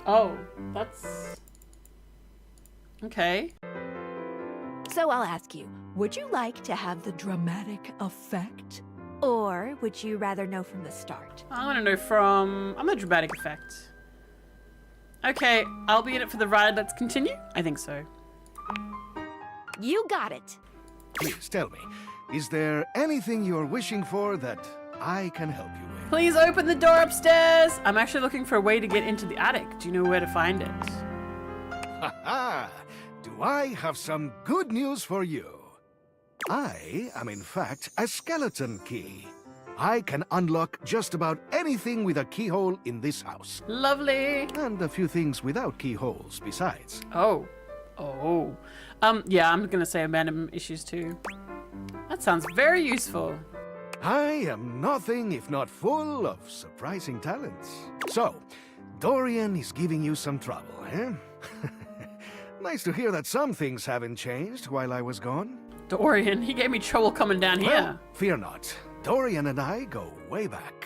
Oh, that's... Okay. So I'll ask you, would you like to have the dramatic effect? Or would you rather know from the start? I want to know from... I'm the dramatic effect. Okay, I'll be in it for the ride. Let's continue? I think so. You got it. Please tell me, is there anything you're wishing for that I can help you with? Please open the door upstairs. I'm actually looking for a way to get into the attic. Do you know where to find it? Ha-ha! Do I have some good news for you? I am in fact a skeleton key. I can unlock just about anything with a keyhole in this house. Lovely. And a few things without keyholes besides. Oh. Yeah, I'm gonna say abandonment issues too. That sounds very useful. I am nothing if not full of surprising talents. So, Dorian is giving you some trouble, eh? Nice to hear that some things haven't changed while I was gone. Dorian, he gave me trouble coming down here. Well, fear not. Dorian and I go way back.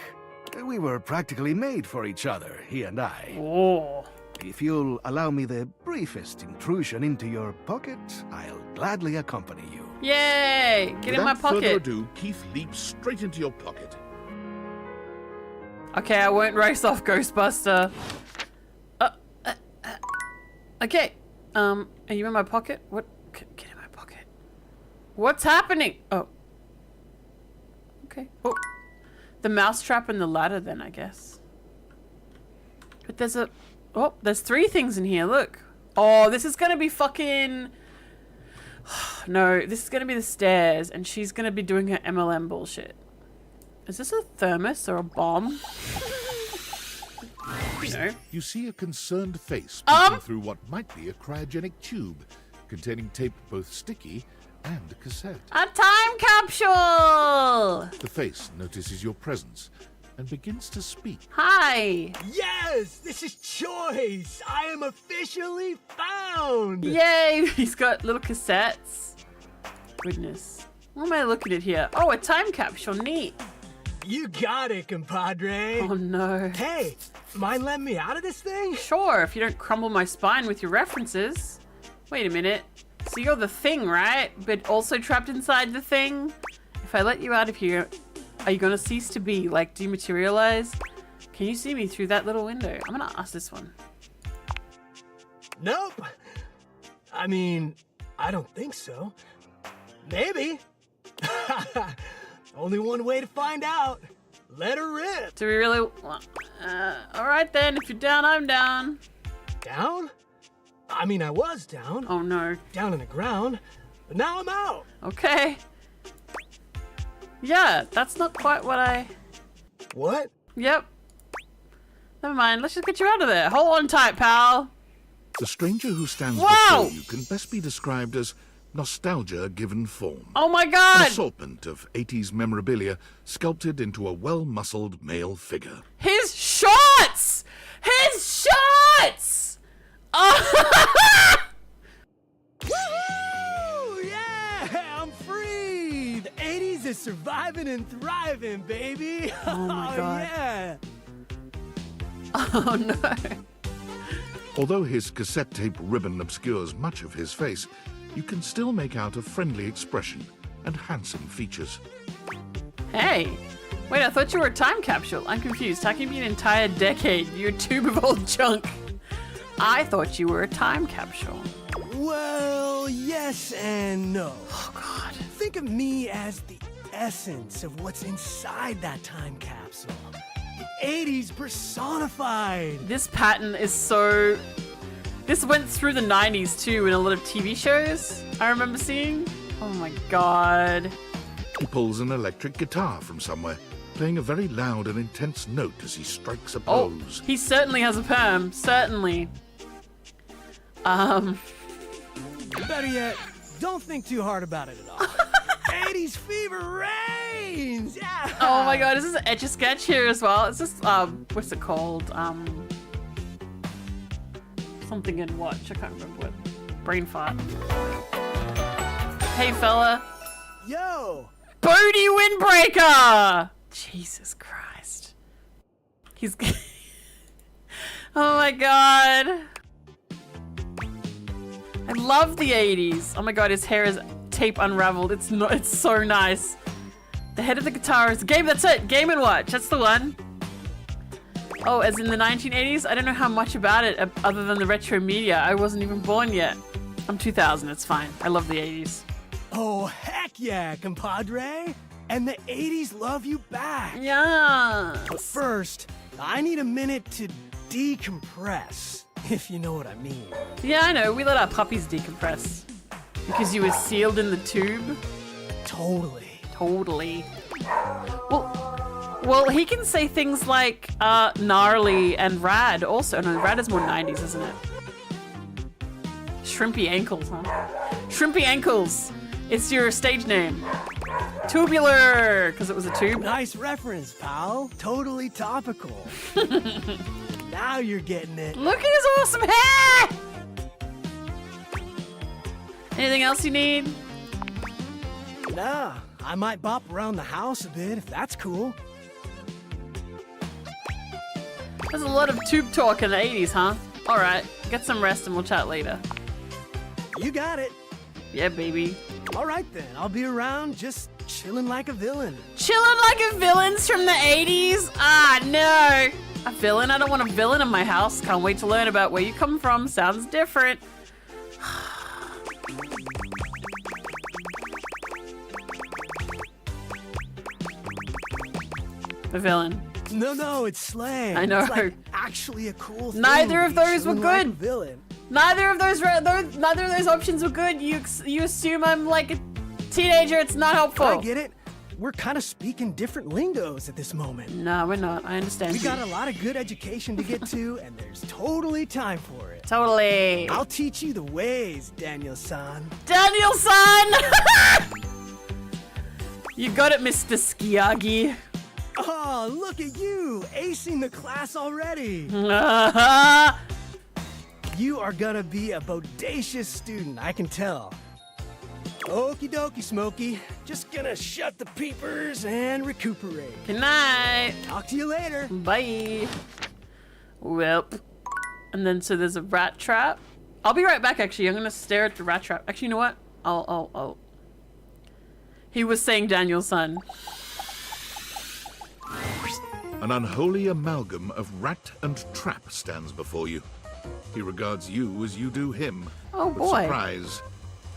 We were practically made for each other, he and I. Oh. If you'll allow me the briefest intrusion into your pocket, I'll gladly accompany you. Yay! Get in my Without further pocket. ado, Keith leaps straight into your pocket. Okay, I won't race off Ghostbuster. Okay. Are you in my pocket? What? Get in my pocket. What's happening? Oh. Okay. Oh. The mousetrap and the ladder then, I guess. But there's a... Oh, there's 3 things in here, look. Oh, this is gonna be fucking... No, this is gonna be the stairs, and she's gonna be doing her MLM bullshit. Is this a thermos or a bomb? You know. You see a concerned face peeking through what might be a cryogenic tube, containing tape both sticky and a cassette. A time capsule! The face notices your presence and begins to speak. Hi! Yes, this is Choice. I am officially found. Yay! He's got little cassettes. Goodness. What am I looking at here? Oh, a time capsule. Neat. You got it, compadre. Oh no. Hey, mind letting me out of this thing? Sure, if you don't crumble my spine with your references. Wait a minute. So you're the thing, right? But also trapped inside the thing? If I let you out of here, are you gonna cease to be, like dematerialize? Can you see me through that little window? I'm gonna ask this one. Nope. I mean, I don't think so. Maybe. Only one way to find out. Let her rip. Do we really? Alright then, if you're down, I'm down. Down? I mean, I was down. Oh no. Down in the ground. But now I'm out. Okay. Yeah, that's not quite what I... What? Yep. Never mind, let's just get you out of there. Hold on tight, pal. The stranger who stands Whoa! before you can best be described as nostalgia given form. Oh my An god! assortment of 80s memorabilia sculpted into a well-muscled male figure. His shorts! His shorts! Oh! Woohoo! Yeah, I'm free. The 80s is surviving and thriving, baby. Oh my god. Yeah. Oh no. Although his cassette tape ribbon obscures much of his face, you can still make out a friendly expression and handsome features. Hey. Wait, I thought you were a time capsule. I'm confused. How can you be an entire decade? You're a tube of old junk. I thought you were a time capsule. Well, yes and no. Oh god. Think of me as the essence of what's inside that time capsule. The 80s personified. This pattern is so... This went through the 90s too in a lot of TV shows I remember seeing. Oh my god. He pulls an electric guitar from somewhere, playing a very loud and intense note as he strikes a pose. He certainly has a perm. Certainly. Better yet, don't think too hard about it at all. 80s fever reigns! Yeah! Oh my god, is this Etch-a-Sketch here as well? Is this, what's it called? Something in watch. I can't remember what. Brain fart. Hey fella. Yo! Bodie Windbreaker! Jesus Christ. He's... Oh my god. I love the 80s. Oh my god, his hair is tape unraveled. It's so nice. The head of the guitar is Game, that's it. Game & Watch, that's the one. Oh, as in the 1980s? I don't know how much about it other than the retro media. I wasn't even born yet. I'm 2000, it's fine. I love the 80s. Oh, heck yeah, compadre! And the 80s love you back! Yeah. But first, I need a minute to decompress, if you know what I mean. Yeah, I know. We let our puppies decompress. Because you were sealed in the tube? Totally. Totally. Well, he can say things like gnarly and rad also. No, rad is more 90s, isn't it? Shrimpy ankles, huh? Shrimpy ankles. It's your stage name. Tubular, because it was a tube. Nice reference, pal. Totally topical. Now you're getting it. Look at his awesome hair! Anything else you need? Nah, I might bop around the house a bit if that's cool. There's a lot of tube talk in the 80s, huh? Alright, get some rest and we'll chat later. You got it. Yeah, baby. Alright then, I'll be around just chilling like a villain. Chilling like a villain's from the 80s? Ah, no. A villain? I don't want a villain in my house. Can't wait to learn about where you come from. Sounds different. A villain. No, it's slang. I know. It's like actually a cool thing. Neither of those were chilling like a good. villain. Neither of those options were good. You assume I'm like a teenager. It's not helpful. I get it. We're kind of speaking different lingos at this moment. No, we're not. I understand. We got a lot of good education to get to, and there's totally time for it. Totally. I'll teach you the ways, Daniel-san. Daniel-san! You got it, Mr. Skiagi. Oh, look at you, acing the class already. You are gonna be a bodacious student, I can tell. Okie dokie, Smokey. Just gonna shut the peepers and recuperate. Good night. Talk to you later. Bye. Welp. And then so there's a rat trap. I'll be right back. Actually, I'm gonna stare at the rat trap. Actually, you know what? I'll. He was saying Daniel's son. An unholy amalgam of rat and trap stands before you. He regards you as you do him. Oh, with boy. surprise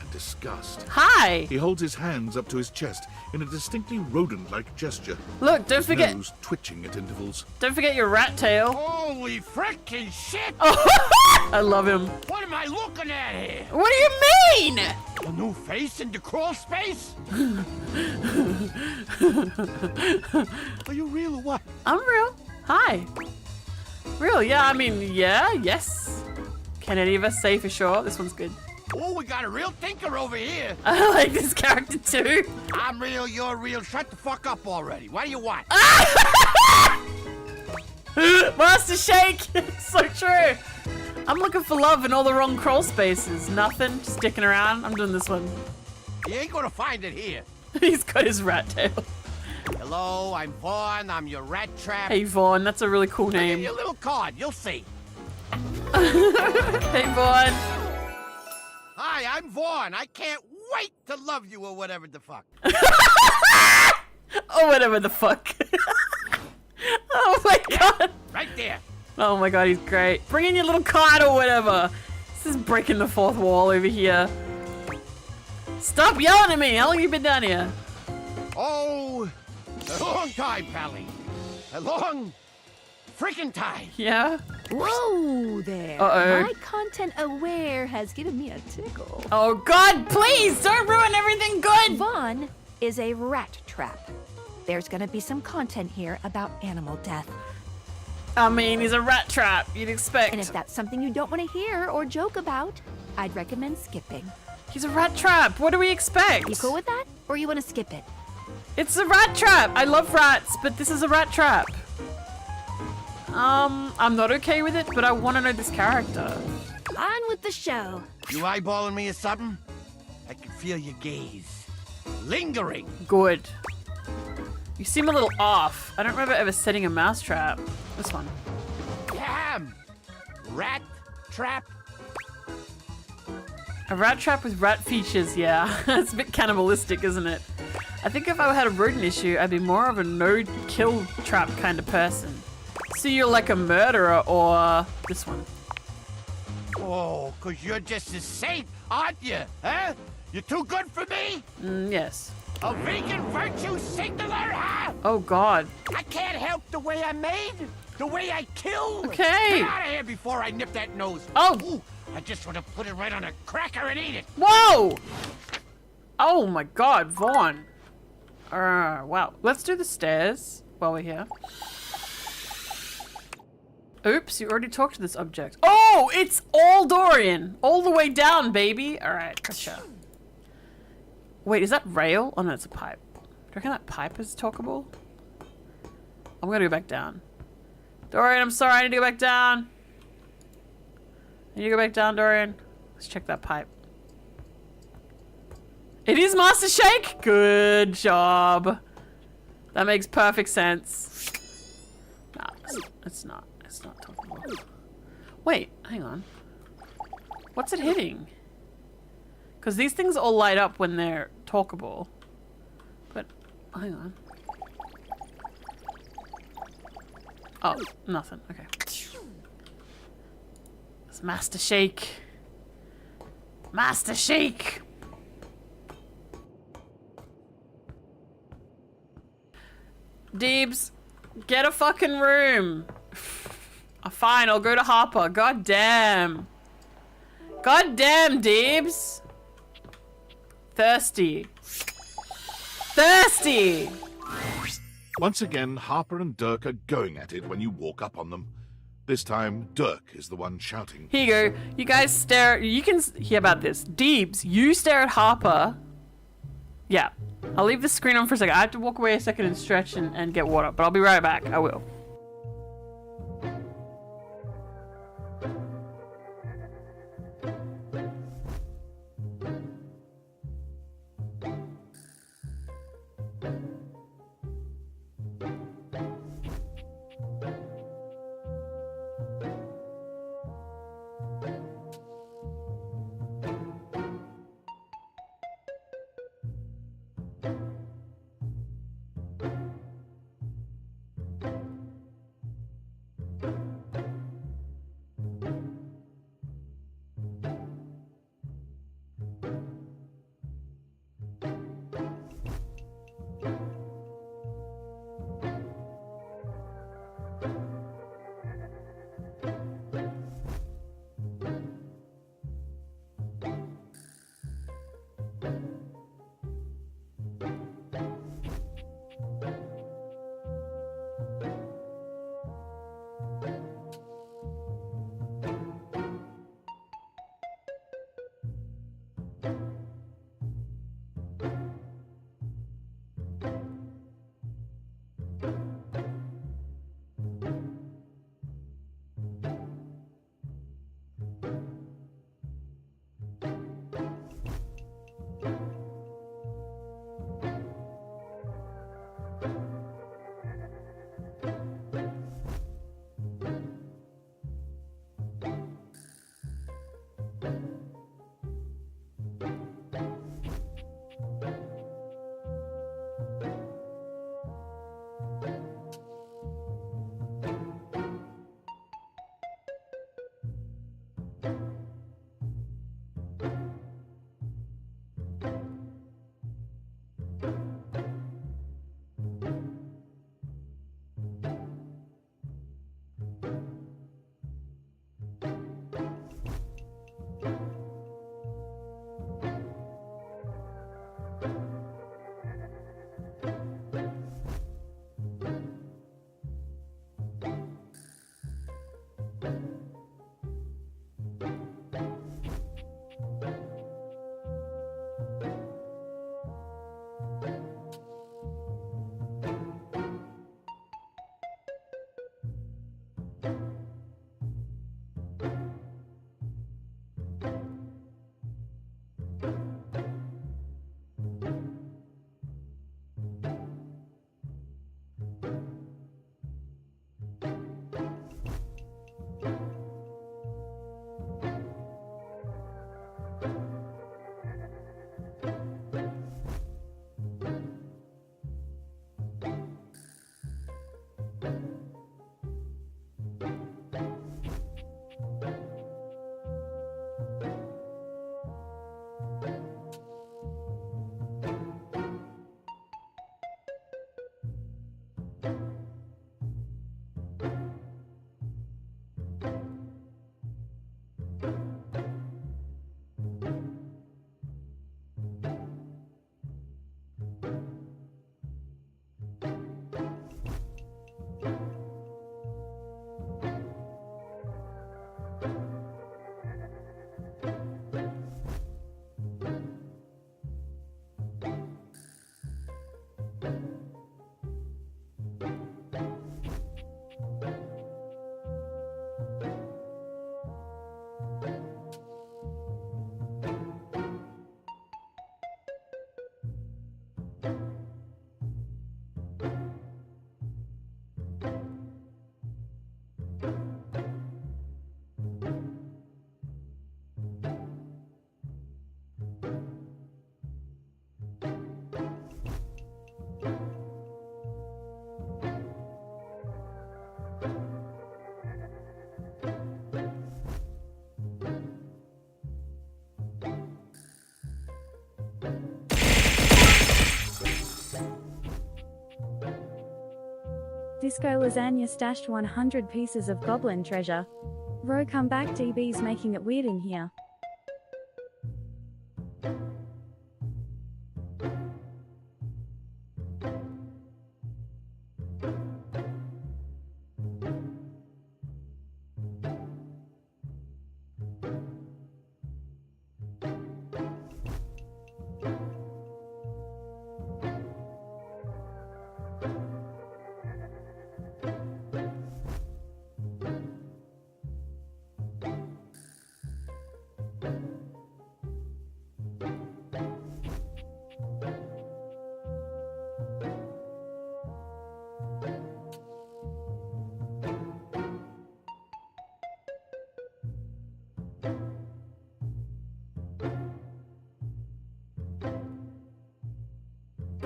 and disgust. Hi! He holds his hands up to his chest in a distinctly rodent-like gesture. Look, don't his forget- nose twitching at intervals. Don't forget your rat tail. Holy frickin' shit! I love him. What am I looking at here? What do you mean? A new face in the crawl space? Are you real or what? I'm real. Hi. Real, yeah, I mean, yeah, yes. Can any of us say for sure? This one's good. Oh, we got a real thinker over here. I like this character too. I'm real, you're real. Shut the fuck up already. What do you want? Master Shake! So true. I'm looking for love in all the wrong crawl spaces. Nothing, just sticking around. I'm doing this one. You ain't gonna find it here. He's got his rat tail. Hello, I'm Vaughn. I'm your rat trap. Hey Vaughn, that's a really cool I'll give name. you a little card. You'll see. Hey Vaughn. Hi, I'm Vaughn. I can't wait to love you or whatever the fuck. Oh, whatever the fuck. Oh my god. Right there. Oh my god, he's great. Bring in your little card or whatever. This is breaking the fourth wall over here. Stop yelling at me. How long have you been down here? Oh, a long time, Pally. A long freaking time. Yeah? Whoa there. Uh-oh. My content aware has given me a tickle. Oh god, please don't ruin everything good. Vaughn is a rat trap. There's gonna be some content here about animal death. I mean, he's a rat trap. You'd expect. And if that's something you don't want to hear or joke about, I'd recommend skipping. He's a rat trap. What do we expect? You cool with that? Or you want to skip it? It's a rat trap. I love rats, but this is a rat trap. I'm not okay with it, but I want to know this character. On with the show. You eyeballing me or something? I can feel your gaze. Lingering. Good. You seem a little off. I don't remember ever setting a mouse trap. This one. Damn. Rat trap. A rat trap with rat features, yeah. It's a bit cannibalistic, isn't it? I think if I had a rodent issue, I'd be more of a no-kill trap kind of person. So you're like a murderer or this one. Oh, 'cause you're just a saint, aren't you? Huh? You're too good for me? Yes. A vegan virtue signaler, huh? Oh god. I can't help the way I made, the way I kill. Okay. Get out of here before I nip that nose. Oh. Ooh, I just want to put it right on a cracker and eat it. Whoa! Oh my god, Vaughn. Wow. Let's do the stairs while we're here. Oops, you already talked to this object. Oh, it's all Dorian. All the way down, baby. Alright, gotcha. Wait, is that rail? Oh no, it's a pipe. Do you reckon that pipe is talkable? I'm gonna go back down. Dorian, I'm sorry, I need to go back down. I need to go back down, Dorian. Let's check that pipe. It is Master Shake! Good job. That makes perfect sense. Nah, it's not. It's not talkable. Wait, hang on. What's it hitting? Because these things all light up when they're talkable. But, hang on. Oh, nothing. Okay. It's Master Shake. Master Shake! Deebs, get a fucking room. Fine, I'll go to Harper. God damn. God damn, Deebs. Thirsty. Thirsty! Once again, Harper and Dirk are going at it when you walk up on them. This time, Dirk is the one shouting. Here you go. You guys stare. You can hear about this. Deebs, you stare at Harper. Yeah. I'll leave the screen on for a second. I have to walk away a second and stretch and get water, but I'll be right back. I will. Disco Lasagna stashed 100 pieces of goblin treasure. Ro, come back, DB's making it weird in here.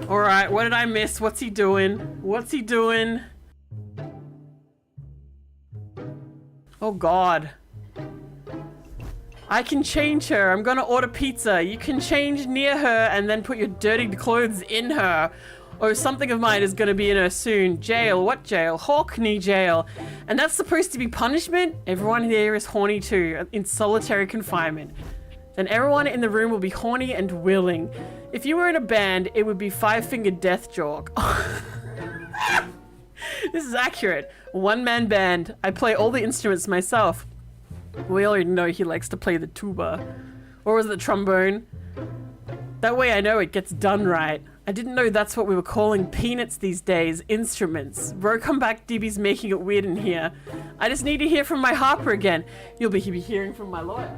Alright, what did I miss? What's he doing? What's he doing? Oh god. I can change her. I'm gonna order pizza. You can change near her and then put your dirty clothes in her. Or something of mine is gonna be in her soon. Jail. What jail? Hawkney jail. And that's supposed to be punishment? Everyone here is horny too, in solitary confinement. Then everyone in the room will be horny and willing. If you were in a band, it would be Five Finger Death Jock. This is accurate. One-man band. I play all the instruments myself. We already know he likes to play the tuba. Or was it the trombone? That way I know it gets done right. I didn't know that's what we were calling peanuts these days. Instruments. Bro, come back, DB's making it weird in here. I just need to hear from my Harper again. You'll be hearing from my lawyer.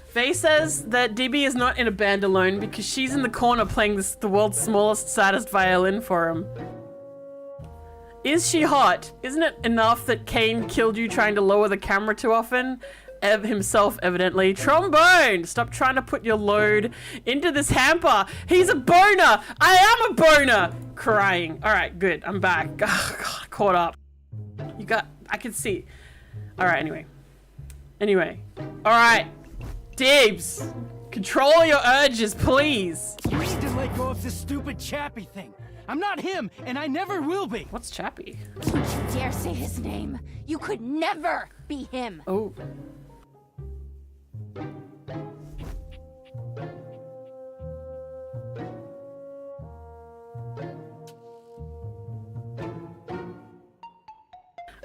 Faye says that DB is not in a band alone because she's in the corner playing the world's smallest, saddest violin for him. Is she hot? Isn't it enough that Kane killed you trying to lower the camera too often? Ev himself, evidently. Trombone! Stop trying to put your load into this hamper. He's a boner! I am a boner! Crying. Alright, good. I'm back. Oh, God, caught up. I can see. Alright, anyway. Alright. Dibs! Control your urges, please! You need to let go of this stupid Chappie thing. I'm not him, and I never will be. What's Chappie? Don't you dare say his name. You could never be him. Oh.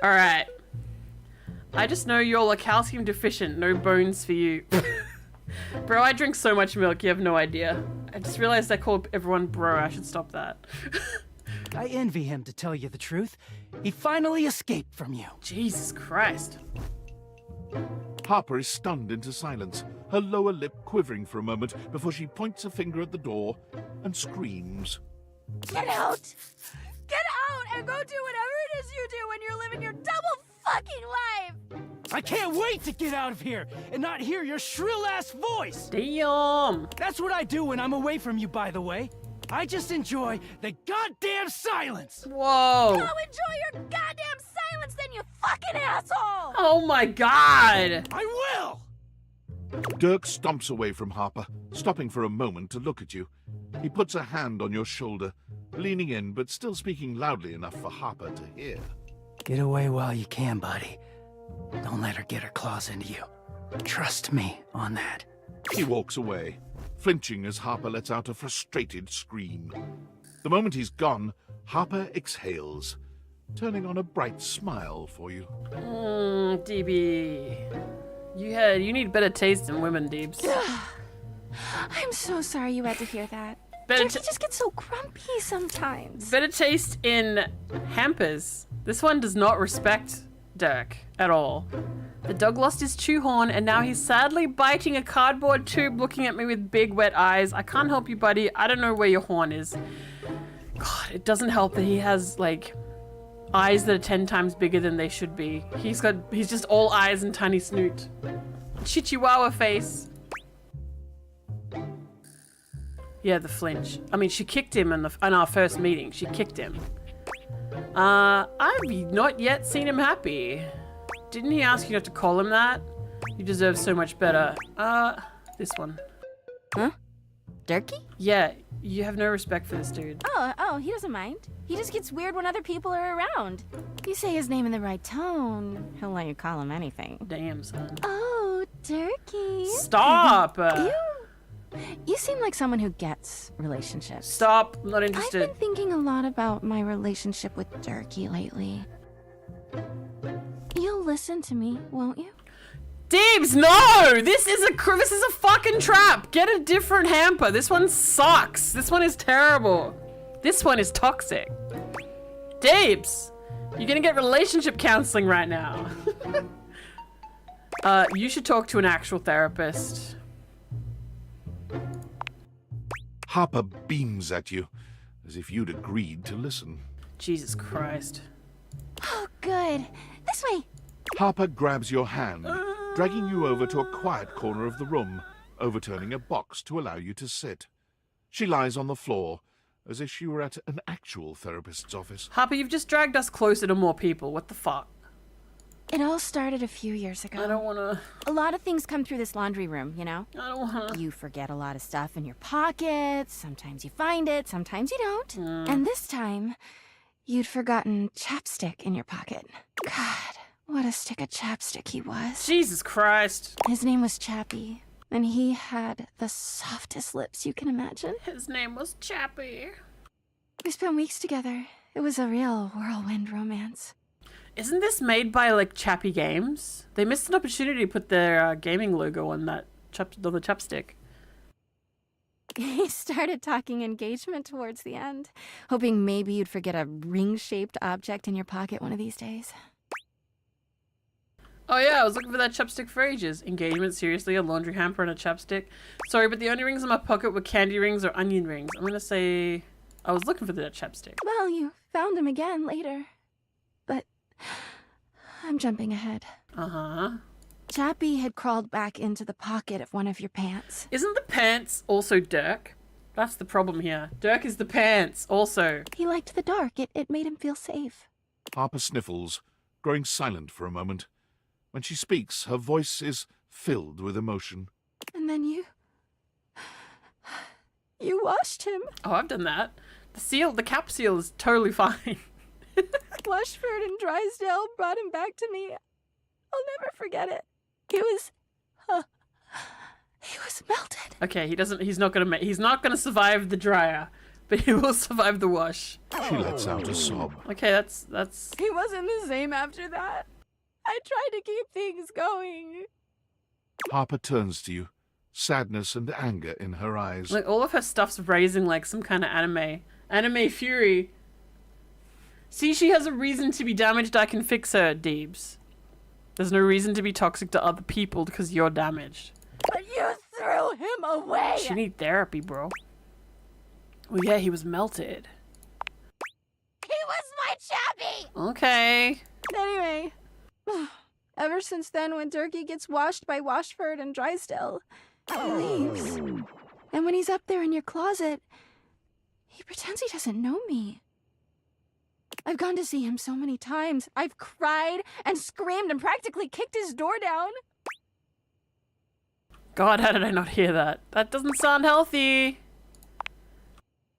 Alright. I just know you're all calcium deficient, no bones for you. Bro, I drink so much milk, you have no idea. I just realized I call everyone bro, I should stop that. I envy him, to tell you the truth. He finally escaped from you. Jesus Christ. Harper is stunned into silence, her lower lip quivering for a moment before she points a finger at the door and screams. Get out! Get out and go do whatever it is you do when you're living your double fucking life! I can't wait to get out of here and not hear your shrill-ass voice! Damn! That's what I do when I'm away from you, by the way. I just enjoy the goddamn silence! Whoa! Go enjoy your goddamn silence then, you fucking asshole! Oh my god! I will! Dirk stomps away from Harper, stopping for a moment to look at you. He puts a hand on your shoulder, leaning in but still speaking loudly enough for Harper to hear. Get away while you can, buddy. Don't let her get her claws into you. Trust me on that. He walks away, flinching as Harper lets out a frustrated scream. The moment he's gone, Harper exhales, turning on a bright smile for you. DB. You need better taste in women, Deebs. I'm so sorry you had to hear that. Better Dirty just gets so grumpy sometimes. Better taste in hampers. This one does not respect Dirk at all. The dog lost his chew horn and now he's sadly biting a cardboard tube, looking at me with big wet eyes. I can't help you, buddy. I don't know where your horn is. God, it doesn't help that he has, like, eyes that are 10 times bigger than they should be. He's just all eyes and tiny snoot. Chihuahua face. Yeah, the flinch. I mean, she kicked him in our first meeting. She kicked him. I've not yet seen him happy. Didn't he ask you not to call him that? You deserve so much better. This one. Huh? Dirky? Yeah, you have no respect for this dude. Oh, he doesn't mind. He just gets weird when other people are around. You say his name in the right tone, he'll let you call him anything. Damn, son. Oh, Dirky. Stop! You seem like someone who gets relationships. Stop, I'm not interested. I've been thinking a lot about my relationship with Dirky lately. You'll listen to me, won't you? Deebs, no! This is a fucking trap! Get a different hamper. This one sucks. This one is terrible. This one is toxic. Deebs! You're gonna get relationship counseling right now. You should talk to an actual therapist. Harper beams at you, as if you'd agreed to listen. Jesus Christ. Oh, good. This way. Harper grabs your hand, dragging you over to a quiet corner of the room, overturning a box to allow you to sit. She lies on the floor, as if she were at an actual therapist's office. Harper, you've just dragged us closer to more people. What the fuck? It all started a few years ago. I don't wanna... A lot of things come through this laundry room, you know? I don't wanna... You forget a lot of stuff in your pockets. Sometimes you find it, sometimes you don't. And this time, you'd forgotten chapstick in your pocket. God, what a stick of chapstick he was. Jesus Christ. His name was Chappie, and he had the softest lips you can imagine. His name was Chappie. We spent weeks together. It was a real whirlwind romance. Isn't this made by, like, Chappie Games? They missed an opportunity to put their gaming logo on that on the chapstick. He started talking engagement towards the end, hoping maybe you'd forget a ring-shaped object in your pocket one of these days. Oh yeah, I was looking for that chapstick for ages. Engagement, seriously, a laundry hamper and a chapstick. Sorry, but the only rings in my pocket were candy rings or onion rings. I'm gonna say I was looking for that chapstick. Well, you found him again later. But I'm jumping ahead. Uh-huh. Chappie had crawled back into the pocket of one of your pants. Isn't the pants also Dirk? That's the problem here. Dirk is the pants also. He liked the dark. It made him feel safe. Harper sniffles, growing silent for a moment. When she speaks, her voice is filled with emotion. And then you washed him. Oh, I've done that. The cap seal is totally fine. Washford and Drysdale brought him back to me. I'll never forget it. He was melted. Okay, he's not gonna survive the dryer, but he will survive the wash. She lets out a sob. Okay, that's... He wasn't the same after that. I tried to keep things going. Harper turns to you, sadness and anger in her eyes. Like, all of her stuff's raising like some kind of anime fury. See, she has a reason to be damaged. I can fix her, Deebs. There's no reason to be toxic to other people because you're damaged. But you threw him away! She need therapy, bro. Well, yeah, he was melted. He was my Chappie! Okay. Anyway, ever since then, when Durkee gets washed by Washford and Drysdale, he leaves. And when he's up there in your closet, he pretends he doesn't know me. I've gone to see him so many times. I've cried and screamed and practically kicked his door down. God, how did I not hear that? That doesn't sound healthy.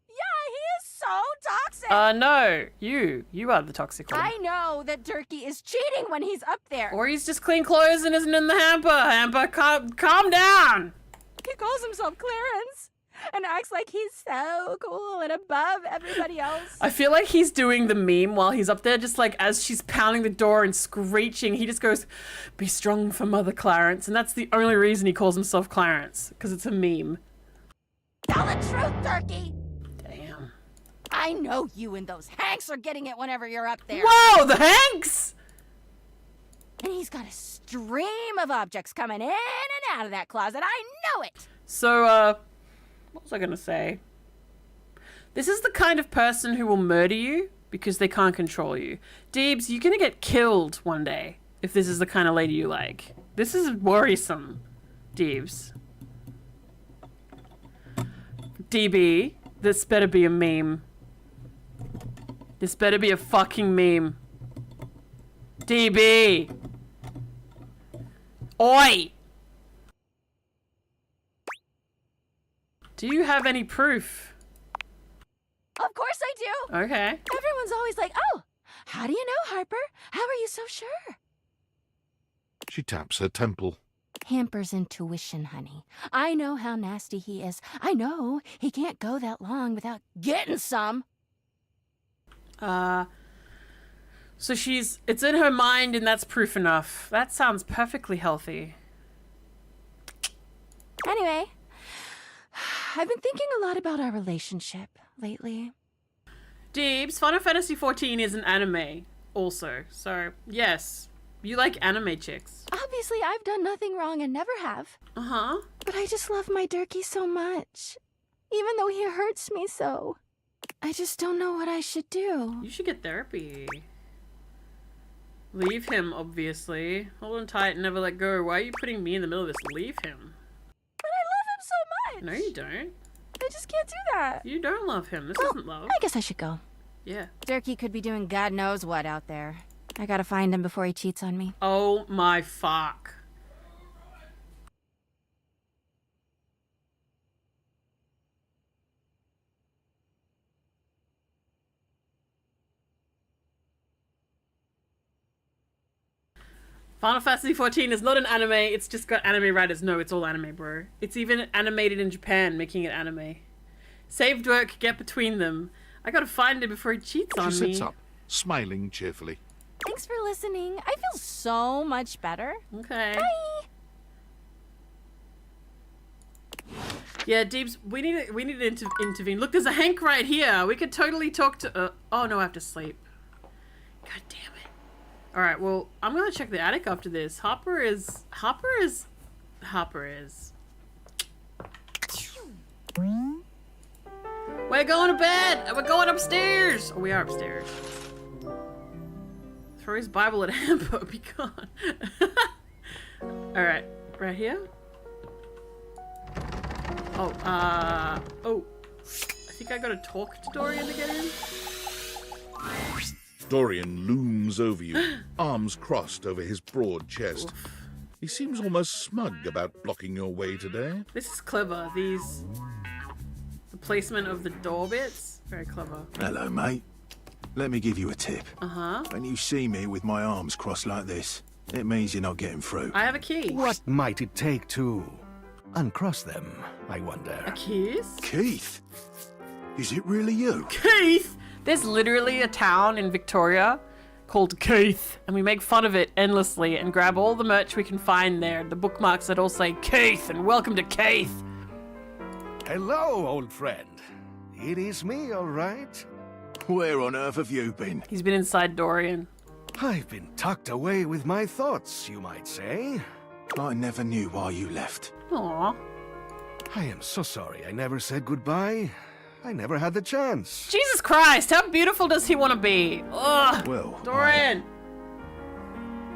Yeah, he is so toxic. No. You are the toxic one. I know that Durkee is cheating when he's up there. Or he's just clean clothes and isn't in the hamper. Hamper, calm down. He calls himself Clarence and acts like he's so cool and above everybody else. I feel like he's doing the meme while he's up there, just like as she's pounding the door and screeching, he just goes, "Be strong for Mother Clarence." And that's the only reason he calls himself Clarence, because it's a meme. Tell the truth, Durkee! Damn. I know you and those Hanks are getting it whenever you're up there. Whoa, the Hanks! And he's got a stream of objects coming in and out of that closet. I know it! So, what was I gonna say? This is the kind of person who will murder you because they can't control you. Deebs, you're gonna get killed one day if this is the kind of lady you like. This is worrisome, Deebs. DB, this better be a meme. This better be a fucking meme. DB! Oi! Do you have any proof? Of course I do! Okay. Everyone's always like, "Oh, how do you know, Harper? How are you so sure?" She taps her temple. Hamper's intuition, honey. I know how nasty he is. I know he can't go that long without getting some. So it's in her mind and that's proof enough. That sounds perfectly healthy. Anyway, I've been thinking a lot about our relationship lately. Deebs, Final Fantasy XIV is an anime also. So, yes, you like anime chicks. Obviously, I've done nothing wrong and never have. Uh-huh. But I just love my Durkee so much. Even though he hurts me so. I just don't know what I should do. You should get therapy. Leave him, obviously. Hold on tight and never let go. Why are you putting me in the middle of this? Leave him. But I love him so much. No, you don't. I just can't do that. You don't love him. This isn't love. I guess I should go. Yeah. Durkee could be doing God knows what out there. I gotta find him before he cheats on me. Oh my fuck. Final Fantasy XIV is not an anime, it's just got anime writers. No, it's all anime, bro. It's even animated in Japan, making it anime. Saved work, get between them. I gotta find him before he cheats on She me. sits up, smiling cheerfully. Thanks for listening. I feel so much better. Okay. Bye. Yeah, Deebs, we need to intervene. Look, there's a Hank right here. We could totally talk to... oh, no, I have to sleep. God damn it. Alright, well, I'm gonna check the attic after this. Harper is... We're going to bed! We're going upstairs! Oh, we are upstairs. Throw his Bible at Amber. Be gone. Alright, right here? Oh, oh. I think I gotta talk to Dorian to get in. Dorian looms over you, arms crossed over his broad chest. Oof. He seems almost smug about blocking your way today. This is clever. The placement of the door bits, very clever. Hello, mate. Let me give you a tip. Uh-huh. When you see me with my arms crossed like this, it means you're not getting through. I have a key. What might it take to uncross them, I wonder? A kiss? Keith? Is it really you? Keith! There's literally a town in Victoria called Keith, and we make fun of it endlessly and grab all the merch we can find there, the bookmarks that all say Keith and welcome to Keith. Hello, old friend. It is me, all right. Where on earth have you been? He's been inside Dorian. I've been tucked away with my thoughts, you might say. I never knew why you left. Aww. I am so sorry I never said goodbye. I never had the chance. Jesus Christ, how beautiful does he want to be? Ugh. Well, Dorian.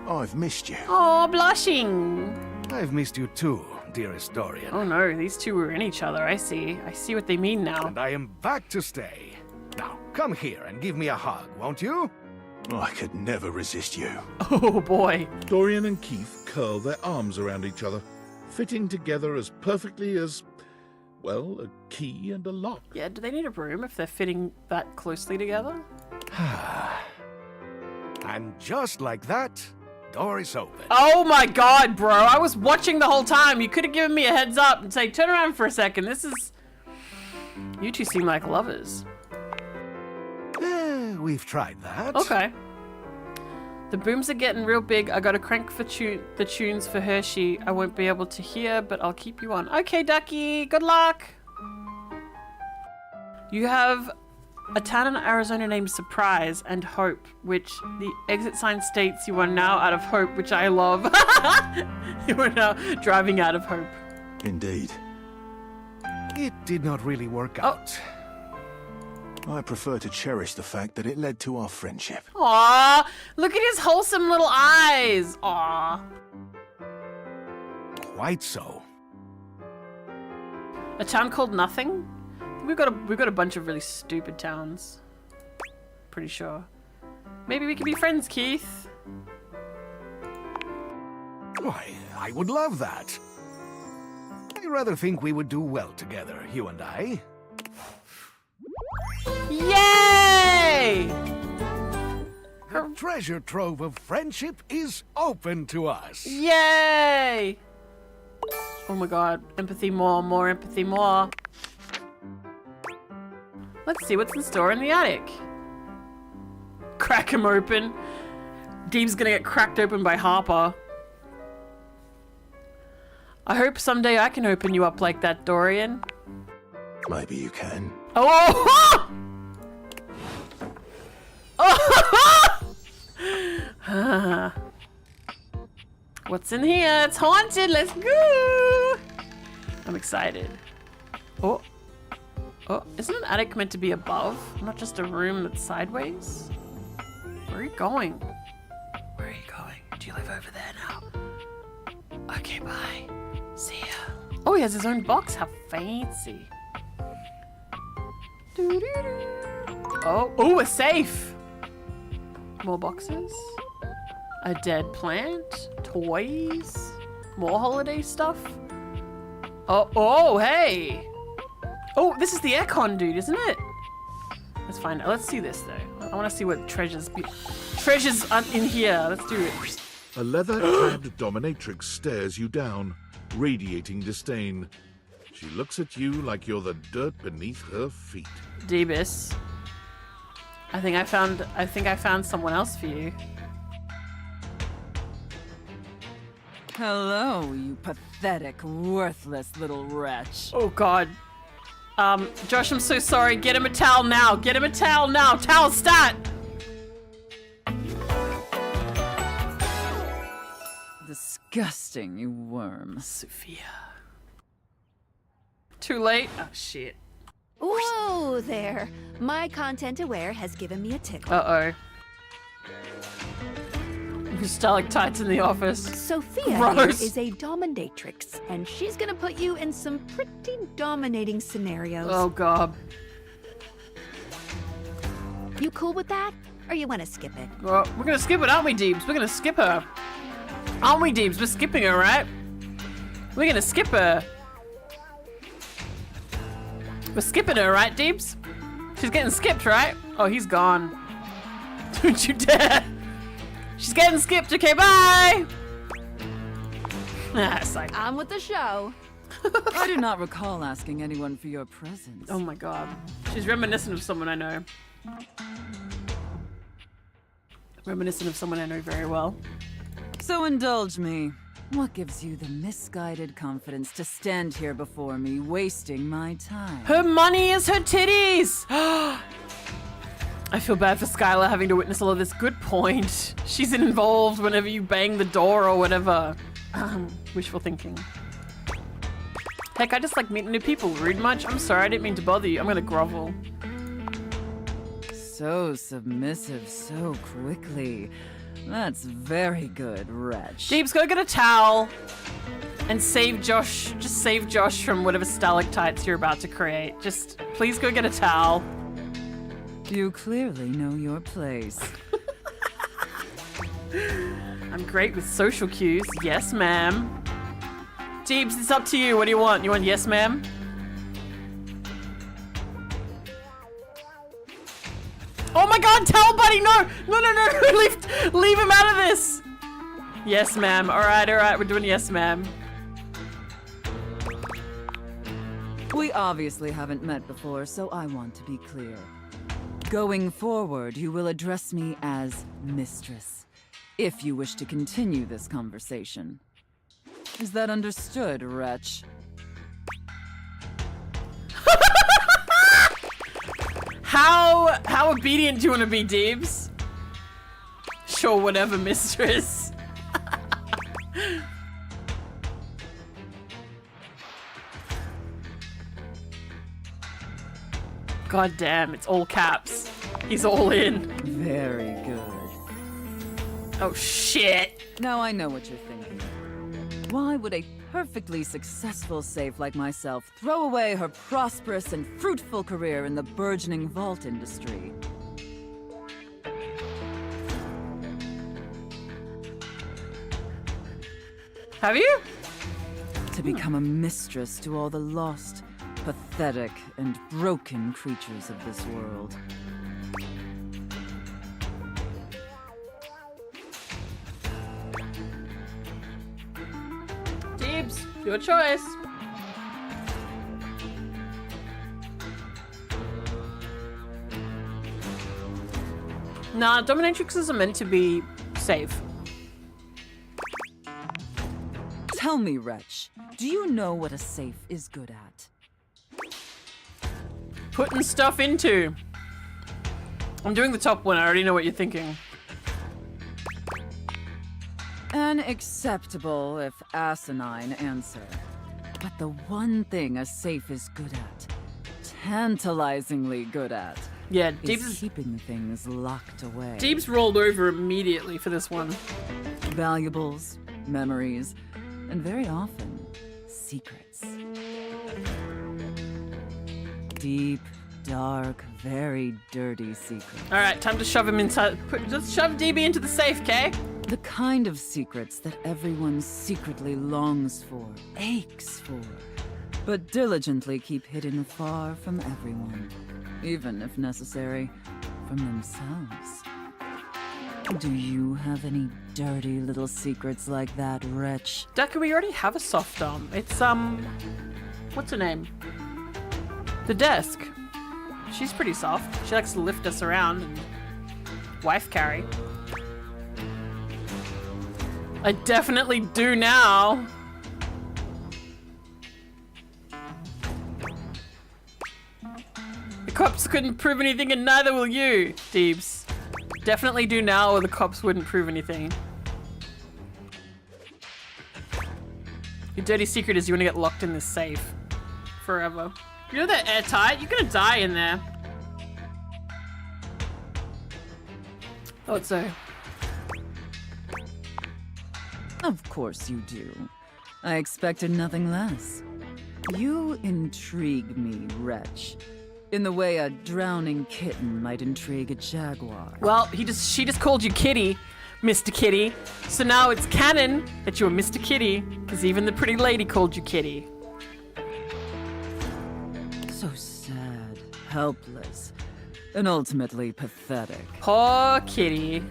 I've missed you. Oh, blushing. I've missed you too, dearest Dorian. Oh no, these two were in each other. I see what they mean now. And I am back to stay. Now, come here and give me a hug, won't you? I could never resist you. Oh boy. Dorian and Keith curl their arms around each other, fitting together as perfectly as, well, a key and a lock. Yeah, do they need a room if they're fitting that closely together? And just like that, door is open. Oh my god, bro. I was watching the whole time. You could have given me a heads up and say, turn around for a second. This is... You two seem like lovers. We've tried that. Okay. The booms are getting real big. I gotta crank for the tunes for Hershey. I won't be able to hear, but I'll keep you on. Okay, Ducky. Good luck. You have a town in Arizona named Surprise and Hope, which the exit sign states you are now out of hope, which I love. You are now driving out of hope. Indeed. It did not really work out. I prefer to cherish the fact that it led to our friendship. Aww, look at his wholesome little eyes. Aww. Quite so. A town called Nothing? We've got a bunch of really stupid towns. Pretty sure. Maybe we could be friends, Keith. Why, I would love that. I rather think we would do well together, you and I. Yay! The treasure trove of friendship is open to us. Yay! Oh my god. Empathy more empathy more. Let's see what's in store in the attic. Crack him open. Deeb's gonna get cracked open by Harper. I hope someday I can open you up like that, Dorian. Maybe you can. Oh! Oh! What's in here? It's haunted. Let's go. I'm excited. Oh. Oh, isn't an attic meant to be above? Not just a room that's sideways? Where are you going? Where are you going? Do you live over there now? Okay, bye. See ya. Oh, he has his own box. How fancy. Oh, a safe. More boxes. A dead plant. Toys. More holiday stuff. Oh, hey. Oh, this is the aircon dude, isn't it? Let's find out. Let's see this though. I want to see what treasures are in here. Let's do it. A leather-clad dominatrix stares you down, radiating disdain. She looks at you like you're the dirt beneath her feet. Debus. I think I found someone else for you. Hello, you pathetic, worthless little wretch. Oh god. Josh, I'm so sorry. Get him a towel now. Get him a towel now. Towel stat. Disgusting, you worm. Sophia. Too late. Oh shit. Whoa there. My content aware has given me a tickle. Uh-oh. Stalactites in the office. Sophia here Gross. is a dominatrix, and she's gonna put you in some pretty dominating scenarios. Oh god. You cool with that? Or you wanna skip it? Well, we're gonna skip it, aren't we, Deebs? We're gonna skip her. Aren't we, Deebs? We're skipping her, right? We're gonna skip her. We're skipping her, right, Deebs? She's getting skipped, right? Oh, he's gone. Don't you dare. She's getting skipped. Okay, bye. Psych. On with the show. I do not recall asking anyone for your presence. Oh my god. She's reminiscent of someone I know. Reminiscent of someone I know very well. So indulge me. What gives you the misguided confidence to stand here before me, wasting my time? Her money is her titties! I feel bad for Skylar having to witness all of this. Good point. She's involved whenever you bang the door or whatever. Wishful thinking. Heck, I just like meeting new people. Rude much? I'm sorry, I didn't mean to bother you. I'm gonna grovel. So submissive so quickly. That's very good, wretch. Deebs, go get a towel and save Josh. Just save Josh from whatever stalactites you're about to create. Just please go get a towel. You clearly know your place. I'm great with social cues. Yes, ma'am. Deebs, it's up to you. What do you want? You want yes, ma'am? Oh my god, towel buddy, no! No. leave him out of this! Yes, ma'am. Alright, we're doing yes, ma'am. We obviously haven't met before, so I want to be clear. Going forward, you will address me as Mistress, if you wish to continue this conversation. Is that understood, wretch? How obedient do you want to be, Deebs? Sure, whatever, mistress. God damn, it's all caps. He's all in. Very good. Oh shit. Now I know what you're thinking. Why would a perfectly successful safe like myself throw away her prosperous and fruitful career in the burgeoning vault industry? Have you? To become a mistress to all the lost, pathetic, and broken creatures of this world. Deebs, your choice. Nah, dominatrixes are meant to be safe. Tell me, wretch, do you know what a safe is good at? Putting stuff into. I'm doing the top one, I already know what you're thinking. An acceptable, if asinine, answer. But the one thing a safe is good at, tantalizingly good at, Yeah, is Deebs is... keeping things locked away. Deebs rolled over immediately for this one. Valuables, memories, and very often, secrets. Deep, dark, very dirty secrets. Alright, time to shove him inside. Just shove DB into the safe, okay? The kind of secrets that everyone secretly longs for, aches for, but diligently keep hidden far from everyone, even if necessary, from themselves. Do you have any dirty little secrets like that, wretch? Decker, we already have a soft arm. It's, what's her name? The desk. She's pretty soft. She likes to lift us around and wife carry. I definitely do now. The cops couldn't prove anything and neither will you, Deebs. Definitely do now or the cops wouldn't prove anything. Your dirty secret is you want to get locked in this safe. Forever. You know they're airtight? You're gonna die in there. Thought so. Of course you do. I expected nothing less. You intrigue me, wretch. In the way a drowning kitten might intrigue a jaguar. Well, she just called you Kitty, Mr. Kitty. So now it's canon that you're Mr. Kitty, because even the pretty lady called you Kitty. So sad, helpless, and ultimately pathetic. Poor Kitty.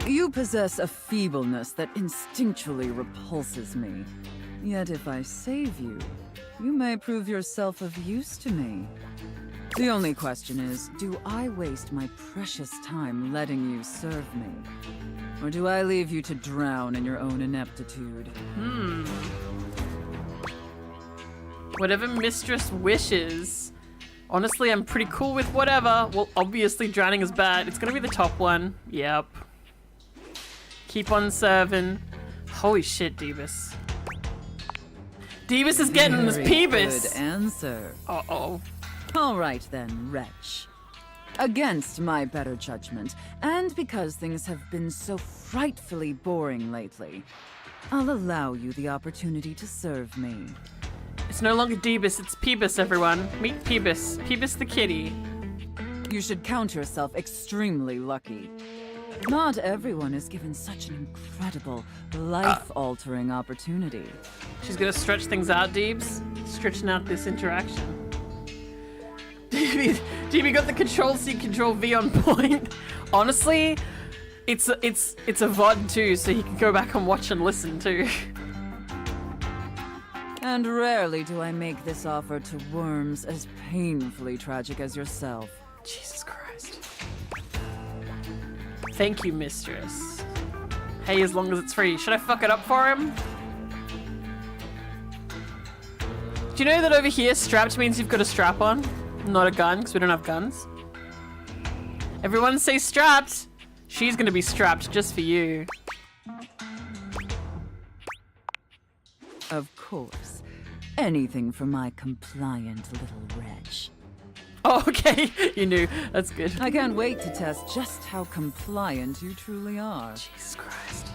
You possess a feebleness that instinctually repulses me. Yet if I save you, you may prove yourself of use to me. The only question is, do I waste my precious time letting you serve me? Or do I leave you to drown in your own ineptitude? Whatever Mistress wishes. Honestly, I'm pretty cool with whatever. Well, obviously drowning is bad. It's gonna be the top one. Yep. Keep on serving. Holy shit, Deebus. Deebus is getting this Peebus. Good answer. Uh-oh. All right then, wretch. Against my better judgment, and because things have been so frightfully boring lately, I'll allow you the opportunity to serve me. It's no longer Deebus, it's Peebus, everyone. Meet Peebus. Peebus the kitty. You should count yourself extremely lucky. Not everyone is given such an incredible, life-altering opportunity. She's gonna stretch things out, Deebs. Stretching out this interaction. DB got the Control-C, Control-V on point. Honestly, it's a VOD too, so he can go back and watch and listen too. And rarely do I make this offer to worms as painfully tragic as yourself. Jesus Christ. Thank you, mistress. Hey, as long as it's free. Should I fuck it up for him? Do you know that over here, strapped means you've got a strap on? Not a gun, because we don't have guns. Everyone say strapped. She's gonna be strapped just for you. Of course. Anything for my compliant little wretch. Oh, okay. You knew. That's good. I can't wait to test just how compliant you truly are. Jesus Christ.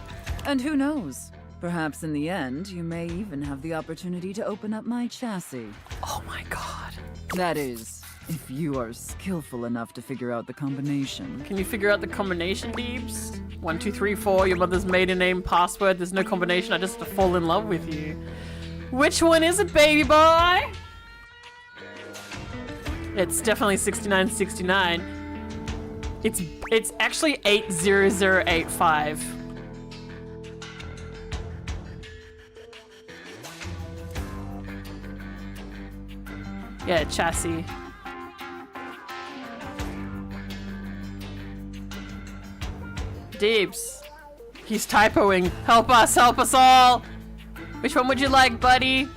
And who knows? Perhaps in the end, you may even have the opportunity to open up my chassis. Oh my god. That is, if you are skillful enough to figure out the combination. Can you figure out the combination, Deebs? 1, 2, 3, 4, your mother's maiden name, password, there's no combination, I just have to fall in love with you. Which one is it, baby boy? It's definitely 6969. It's actually 80085. Yeah, chassis. Deebs. He's typoing. Help us all! Which one would you like, buddy?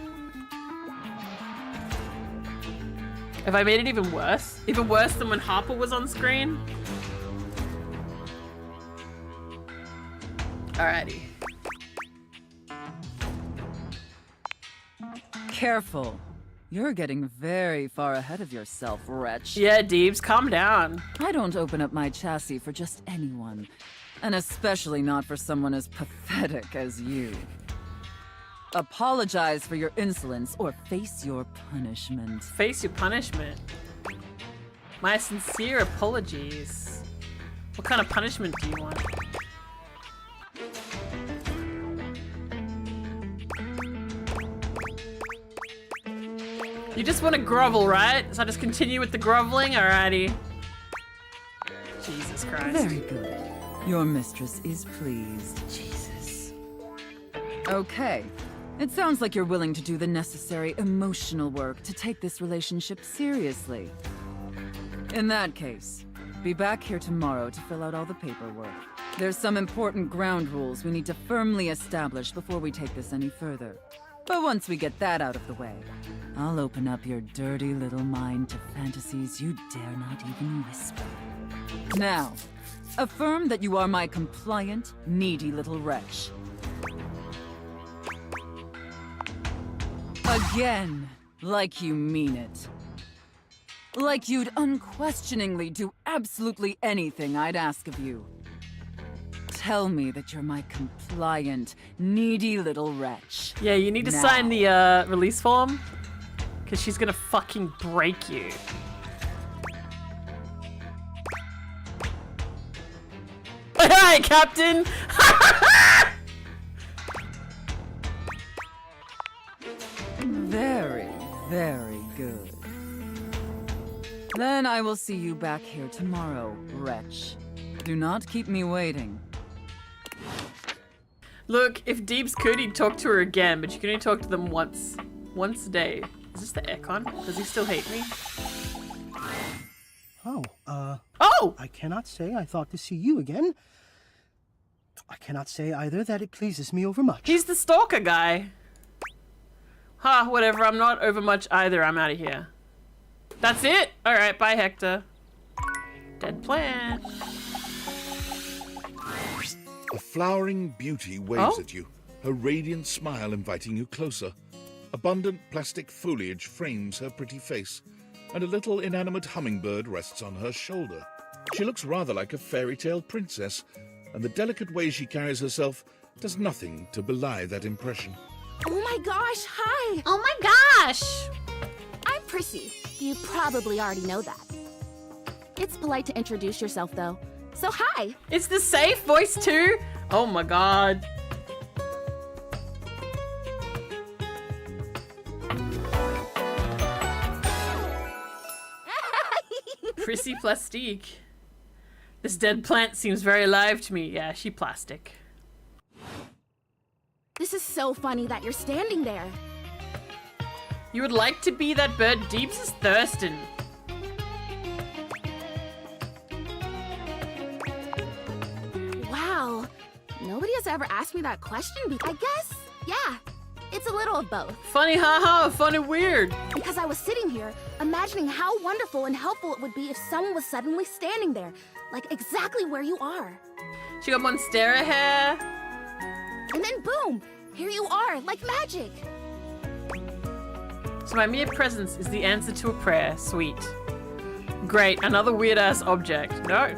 Have I made it even worse? Even worse than when Harper was on screen? Alrighty. Careful. You're getting very far ahead of yourself, wretch. Yeah, Deebs, calm down. I don't open up my chassis for just anyone, and especially not for someone as pathetic as you. Apologize for your insolence or face your punishment. Face your punishment. My sincere apologies. What kind of punishment do you want? You just want to grovel, right? So I just continue with the groveling? Alrighty. Jesus Christ. Very good. Your mistress is pleased. Jesus. Okay. It sounds like you're willing to do the necessary emotional work to take this relationship seriously. In that case, be back here tomorrow to fill out all the paperwork. There's some important ground rules we need to firmly establish before we take this any further. But once we get that out of the way, I'll open up your dirty little mind to fantasies you dare not even whisper. Now, affirm that you are my compliant, needy little wretch. Again, like you mean it. Like you'd unquestioningly do absolutely anything I'd ask of you. Tell me that you're my compliant, needy little wretch. Yeah, you need to Now. sign the release form. Because she's gonna fucking break you. Hi, Captain! Very, very good. Then I will see you back here tomorrow, wretch. Do not keep me waiting. Look, if Deebs could, he'd talk to her again, but you can only talk to them once a day. Is this the aircon? Does he still hate me? Oh, Oh! I cannot say I thought to see you again. I cannot say either that it pleases me overmuch. He's the stalker guy. Ha, whatever, I'm not overmuch either, I'm out of here. That's it? Alright, bye Hector. Dead plant. A flowering beauty waves Oh? at you, her radiant smile inviting you closer. Abundant plastic foliage frames her pretty face, and a little inanimate hummingbird rests on her shoulder. She looks rather like a fairy tale princess, and the delicate way she carries herself does nothing to belie that impression. Oh my gosh, hi! Oh my gosh! I'm Prissy. You probably already know that. It's polite to introduce yourself, though. So hi! It's the safe voice too? Oh my god. Prissy Plastique. This dead plant seems very alive to me. Yeah, she plastic. This is so funny that you're standing there. You would like to be that bird? Deeps is thirsting. Wow. Nobody has ever asked me that question before. I guess, yeah. It's a little of both. Funny haha, fun and weird. Because I was sitting here, imagining how wonderful and helpful it would be if someone was suddenly standing there, like exactly where you are. She got Monstera hair. And then boom, here you are, like magic. So my mere presence is the answer to a prayer. Sweet. Great, another weird-ass object. No.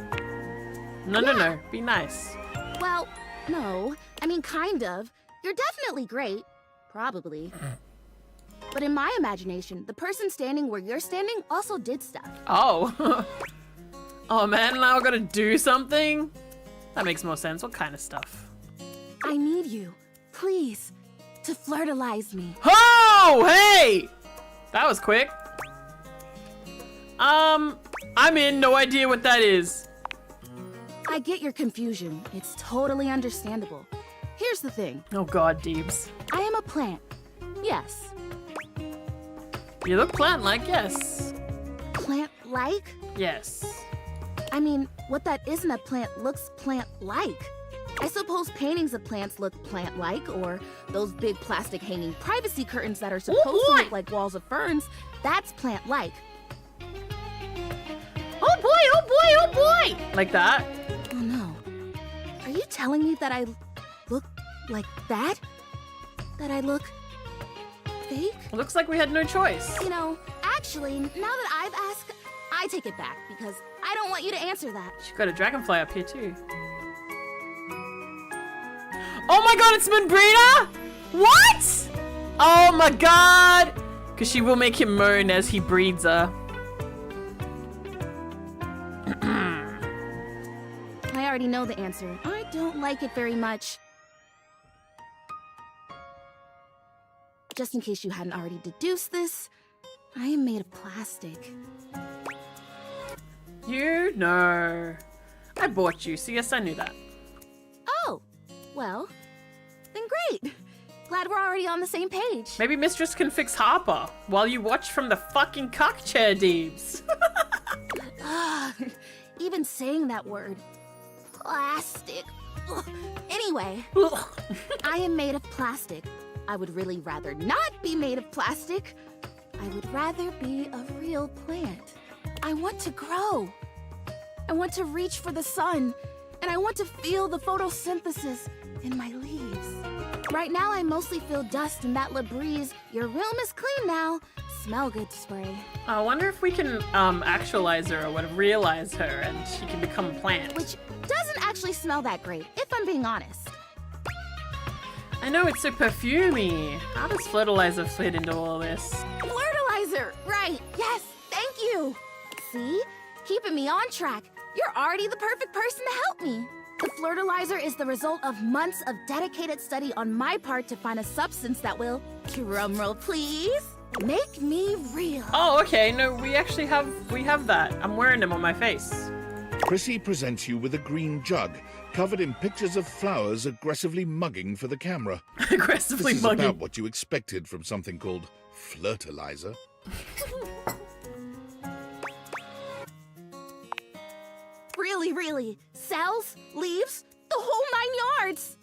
No. Be nice. Well, no. I mean, kind of. You're definitely great. Probably. But in my imagination, the person standing where you're standing also did stuff. Oh. Oh man, now I gotta do something? That makes more sense. What kind of stuff? I need you, please, to flirtalize me. Oh, hey! That was quick. I'm in. No idea what that is. I get your confusion. It's totally understandable. Here's the thing. Oh god, Deebs. I am a plant. Yes. You look plant-like, yes. Plant-like? Yes. I mean, what that isn't a plant looks plant-like. I suppose paintings of plants look plant-like, or those big plastic hanging privacy curtains that are supposed to look like walls of ferns, that's plant-like. Oh boy, oh boy, oh boy! Like that? Oh no. Are you telling me that I look like that? That I look fake? Looks like we had no choice. You know, actually, now that I've asked, I take it back because I don't want you to answer that. She's got a dragonfly up here too. Oh my god, it's Moonbreeder! What? Oh my god! Because she will make him moan as he breeds her. I already know the answer. I don't like it very much. Just in case you hadn't already deduced this, I am made of plastic. You know. I bought you, so yes, I knew that. Oh, well, then great. Glad we're already on the same page. Maybe Mistress can fix Harper while you watch from the fucking cock chair, Deebs. Even saying that word. Plastic. Ugh. Anyway, I am made of plastic. I would really rather not be made of plastic. I would rather be a real plant. I want to grow. I want to reach for the sun. And I want to feel the photosynthesis in my leaves. Right now, I mostly feel dust in that Labreeze. Your room is clean now. Smell good spray. I wonder if we can actualize her or whatever, realize her, and she can become a plant. Which doesn't actually smell that great, if I'm being honest. I know, it's so perfumey. How does fertilizer fit into all this? Fertilizer! Right, yes, thank you! See? Keeping me on track. You're already the perfect person to help me. The fertilizer is the result of months of dedicated study on my part to find a substance that will, drumroll please, make me real. Oh, okay. No, we actually have that. I'm wearing them on my face. Prissy presents you with a green jug, covered in pictures of flowers aggressively mugging for the camera. Aggressively this is mugging. about what you expected from something called flirtilizer. Really, cells, leaves, the whole 9 yards.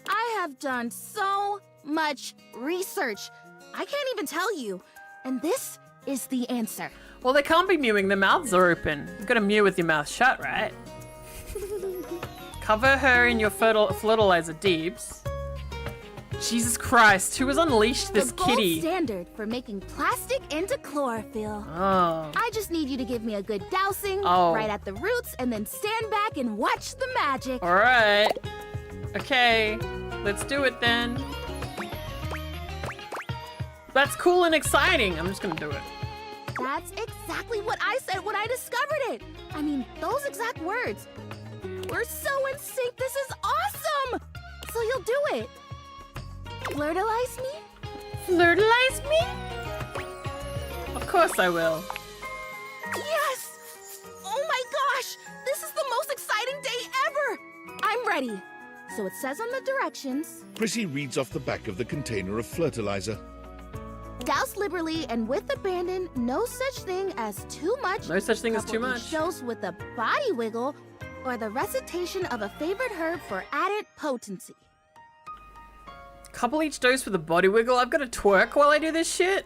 I have done so much research. I can't even tell you. And this is the answer. Well, they can't be mewing. Their mouths are open. You've got to mew with your mouth shut, right? Cover her in your fertilizer, Deebs. Jesus Christ, who has unleashed this the gold kitty? Standard for making plastic into chlorophyll. Oh. I just need you to give me a good dousing right at the roots and then stand back and watch the magic. All right. Okay, let's do it then. That's cool and exciting. I'm just gonna do it. That's exactly what I said when I discovered it. I mean, those exact words. We're so in sync. This is awesome. So you'll do it. Flirtilize me? Flirtilize me? Of course I will. Yes! Oh my gosh! This is the most exciting day ever! I'm ready. So it says on the directions. Prissy reads off the back of the container of fertilizer. Douse liberally and with abandon, no such thing as too much. No such thing as too much. Dose with a body wiggle or the recitation of a favorite herb for added potency. Couple each dose with a body wiggle. I've got to twerk while I do this shit.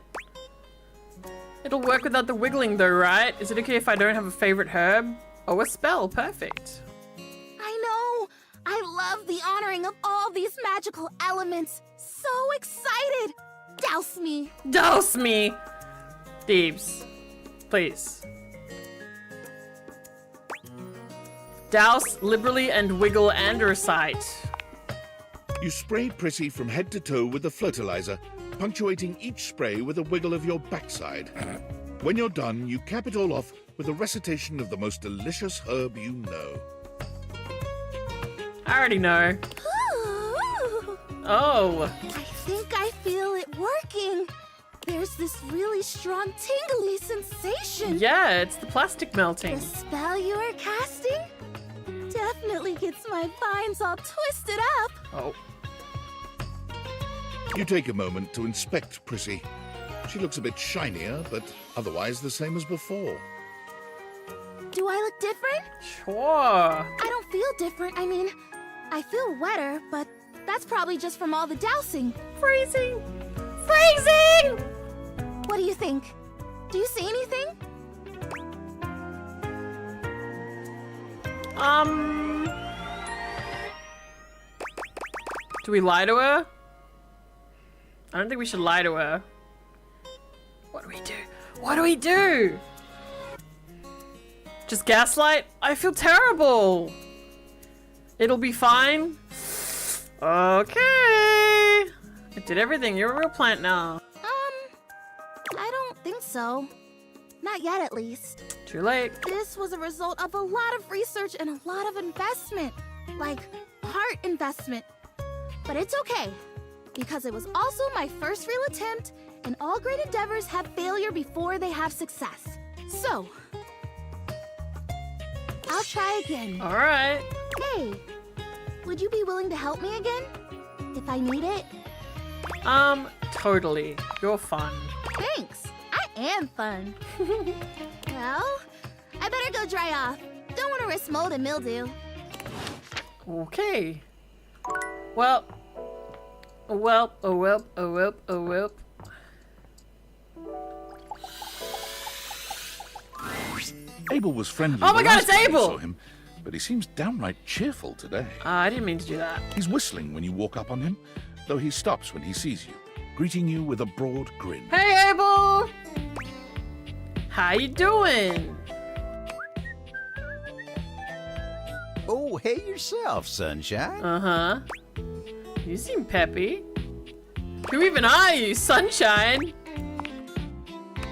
It'll work without the wiggling though, right? Is it okay if I don't have a favorite herb? Oh, a spell. Perfect. I know. I love the honoring of all these magical elements. So excited. Douse me. Douse me. Deebs, please. Douse liberally and wiggle and recite. You spray Prissy from head to toe with the fertilizer, punctuating each spray with a wiggle of your backside. When you're done, you cap it all off with a recitation of the most delicious herb you know. I already know. Oh. I think I feel it working. There's this really strong tingly sensation. Yeah, it's the plastic melting. The spell you are casting definitely gets my vines all twisted up. Oh. You take a moment to inspect Prissy. She looks a bit shinier, but otherwise the same as before. Do I look different? Sure. I don't feel different. I mean, I feel wetter, but that's probably just from all the dousing. Freezing! Freezing! What do you think? Do you see anything? Do we lie to her? I don't think we should lie to her. What do we do? What do we do? Just gaslight? I feel terrible. It'll be fine. Okay. I did everything. You're a real plant now. I don't think so. Not yet, at least. Too late. This was a result of a lot of research and a lot of investment. Like, heart investment. But it's okay, because it was also my first real attempt, and all great endeavors have failure before they have success. So, I'll try again. Alright. Hey, would you be willing to help me again? If I need it? Totally. You're fun. Thanks. I am fun. Well, I better go dry off. Don't want to risk mold and mildew. Okay. Well. Oh well, oh well, oh well, oh well. Abel was friendly. Oh my the God, last it's time we Abel! saw him, but he seems downright cheerful today. I didn't mean to do that. He's whistling when you walk up on him, though he stops when he sees you, greeting you with a broad grin. Hey, Abel! How you doing? Oh, hey yourself, Sunshine. Uh-huh. You seem peppy. Who even are you, Sunshine?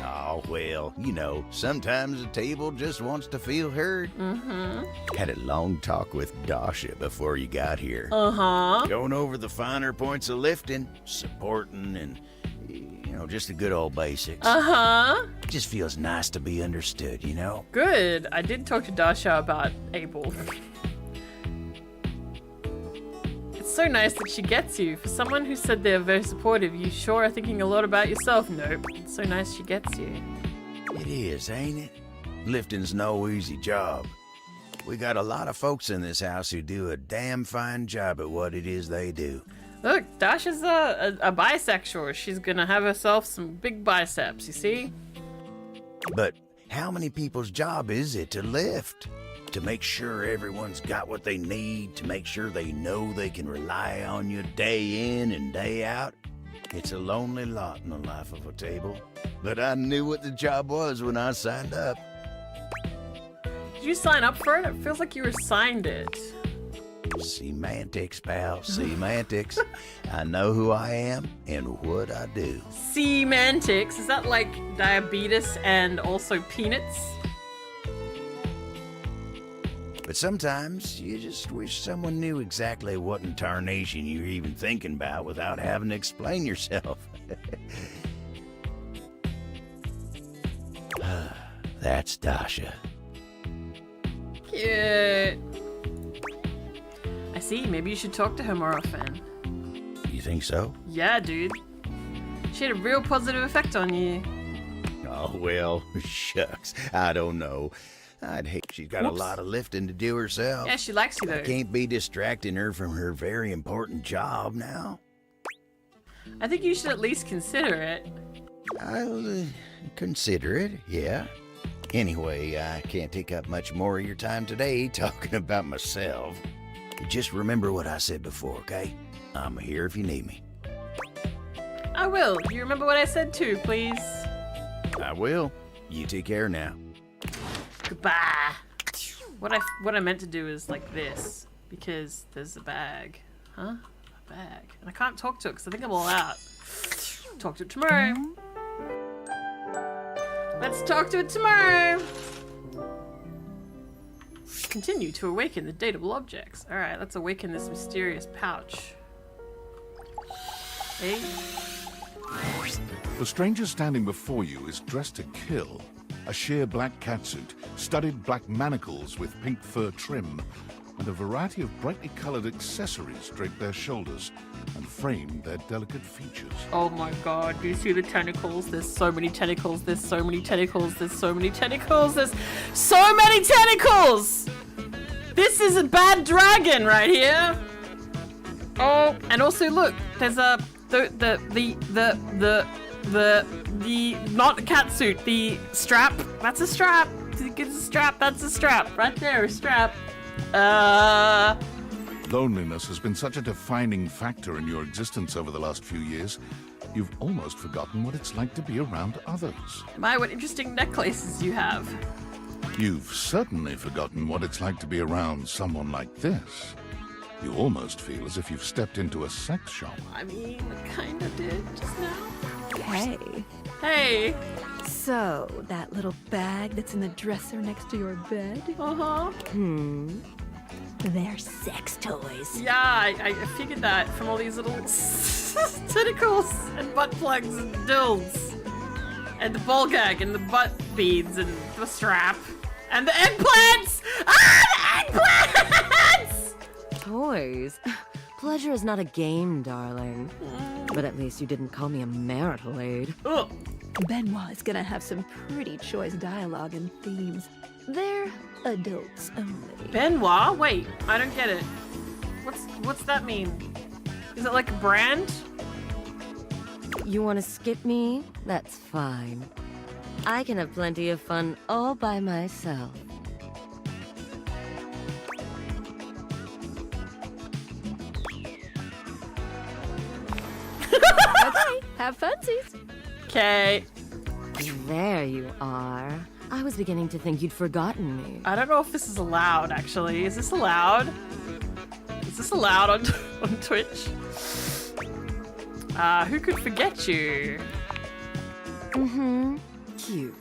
Oh, well, you know, sometimes a table just wants to feel heard. Mm-hmm. Had a long talk with Dasha before you got here. Uh-huh. Going over the finer points of lifting, supporting, and, you know, just the good old basics. Uh-huh. Just feels nice to be understood, you know? Good. I did talk to Dasha about Abel. It's so nice that she gets you. For someone who said they're very supportive, you sure are thinking a lot about yourself. Nope. It's so nice she gets you. It is, ain't it? Lifting's no easy job. We got a lot of folks in this house who do a damn fine job at what it is they do. Look, Dasha's a bisexual. She's gonna have herself some big biceps, you see? But how many people's job is it to lift? To make sure everyone's got what they need, to make sure they know they can rely on you day in and day out? It's a lonely lot in the life of a table. But I knew what the job was when I signed up. Did you sign up for it? It feels like you assigned it. Semantics, pal, semantics. I know who I am and what I do. Semantics? Is that like diabetes and also peanuts? But sometimes you just wish someone knew exactly what in tarnation you're even thinking about without having to explain yourself. That's Dasha. Cute. I see. Maybe you should talk to her more often. You think so? Yeah, dude. She had a real positive effect on you. Oh, well, shucks. I don't know. I'd hate she's got Whoops. a lot of lifting to do herself. Yeah, she likes you though. I can't be distracting her from her very important job now. I think you should at least consider it. I'll consider it, yeah. Anyway, I can't take up much more of your time today talking about myself. Just remember what I said before, okay? I'm here if you need me. I will. Do you remember what I said too, please? I will. You take care now. Goodbye. What I meant to do is like this, because there's a bag. Huh? A bag. And I can't talk to it because I think I'm all out. Talk to it tomorrow. Let's talk to it tomorrow. Continue to awaken the dateable objects. Alright, let's awaken this mysterious pouch. Hey. The stranger standing before you is dressed to kill. A sheer black catsuit, studded black manacles with pink fur trim, and a variety of brightly colored accessories drape their shoulders and frame their delicate features. Oh my god, do you see the tentacles? There's so many tentacles, there's so many tentacles, there's so many tentacles, there's so many tentacles! This is a bad dragon right here! Oh, and also look, there's a, the not a catsuit, the strap, that's a strap, it's a strap, that's a strap, right there, a strap. Loneliness has been such a defining factor in your existence over the last few years You've almost forgotten what it's like to be around others. My, what interesting necklaces you have. You've certainly forgotten what it's like to be around someone like this. You almost feel as if you've stepped into a sex shop. I mean, I kinda did just now. Hey. Hey! So, that little bag that's in the dresser next to your bed? Uh-huh. They're sex toys. Yeah, I figured that from all these little tentacles and butt plugs and dills. And the ball gag and the butt beads and the strap. And the eggplants! Ah, the eggplants! Toys? Pleasure is not a game, darling. But at least you didn't call me a marital aid. Benoit is gonna have some pretty choice dialogue and themes. They're adults only. Benoit? Wait, I don't get it. What's that mean? Is it like a brand? You want to skip me? That's fine. I can have plenty of fun all by myself. Okay, have funsies. Okay. There you are. I was beginning to think you'd forgotten me. I don't know if this is allowed, actually. Is this allowed? Is this allowed on Twitch? Who could forget you? Cute.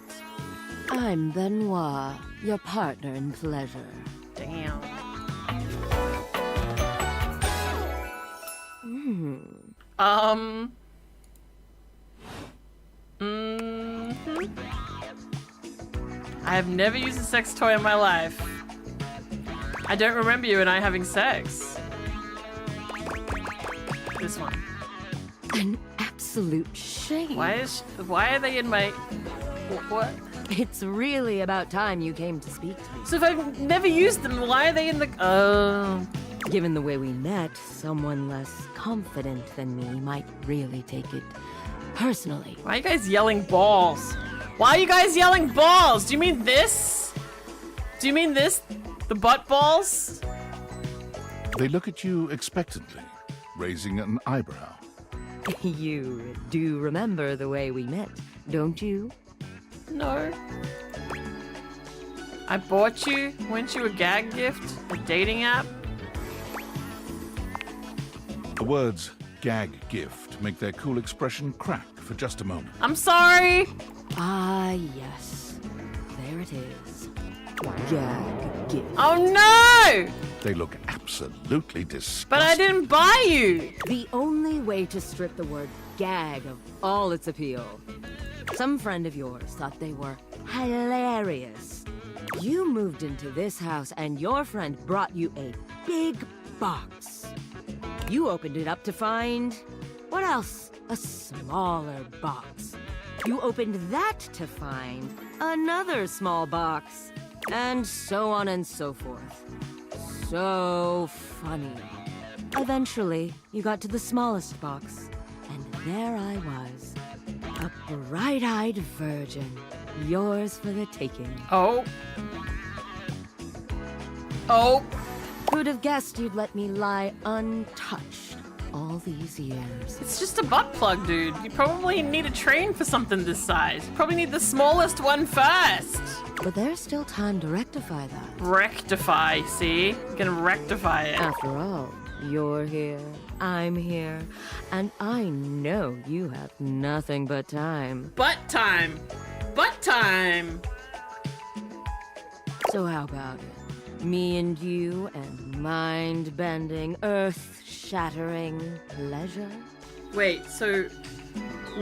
I'm Benoit, your partner in pleasure. Damn. I have never used a sex toy in my life. I don't remember you and I having sex. This one. An absolute shame. Why are they in my... What? It's really about time you came to speak to me. So if I've never used them, why are they in the... Given the way we met, someone less confident than me might really take it personally. Why are you guys yelling balls? Why are you guys yelling balls? Do you mean this? Do you mean this? The butt balls? They look at you expectantly, raising an eyebrow. You do remember the way we met, don't you? No. I bought you, weren't you a gag gift? A dating app? The words gag gift make their cool expression crack for just a moment. I'm sorry! Ah, yes. There it is. Gag gift. Oh no! They look absolutely disgusting. But I didn't buy you! The only way to strip the word gag of all its appeal. Some friend of yours thought they were hilarious. You moved into this house and your friend brought you a big box. You opened it up to find... what else? A smaller box. You opened that to find another small box. And so on and so forth. So funny. Eventually, you got to the smallest box. And there I was. A bright-eyed virgin. Yours for the taking. Oh. Oh. Who'd have guessed you'd let me lie untouched all these years? It's just a butt plug, dude. You probably need to train for something this size. You probably need the smallest one first. But there's still time to rectify that. Rectify, see? You can rectify it. After all, you're here, I'm here, and I know you have nothing but time. Butt time! Butt time! So how about it? Me and you and mind-bending, earth-shattering pleasure? Wait, so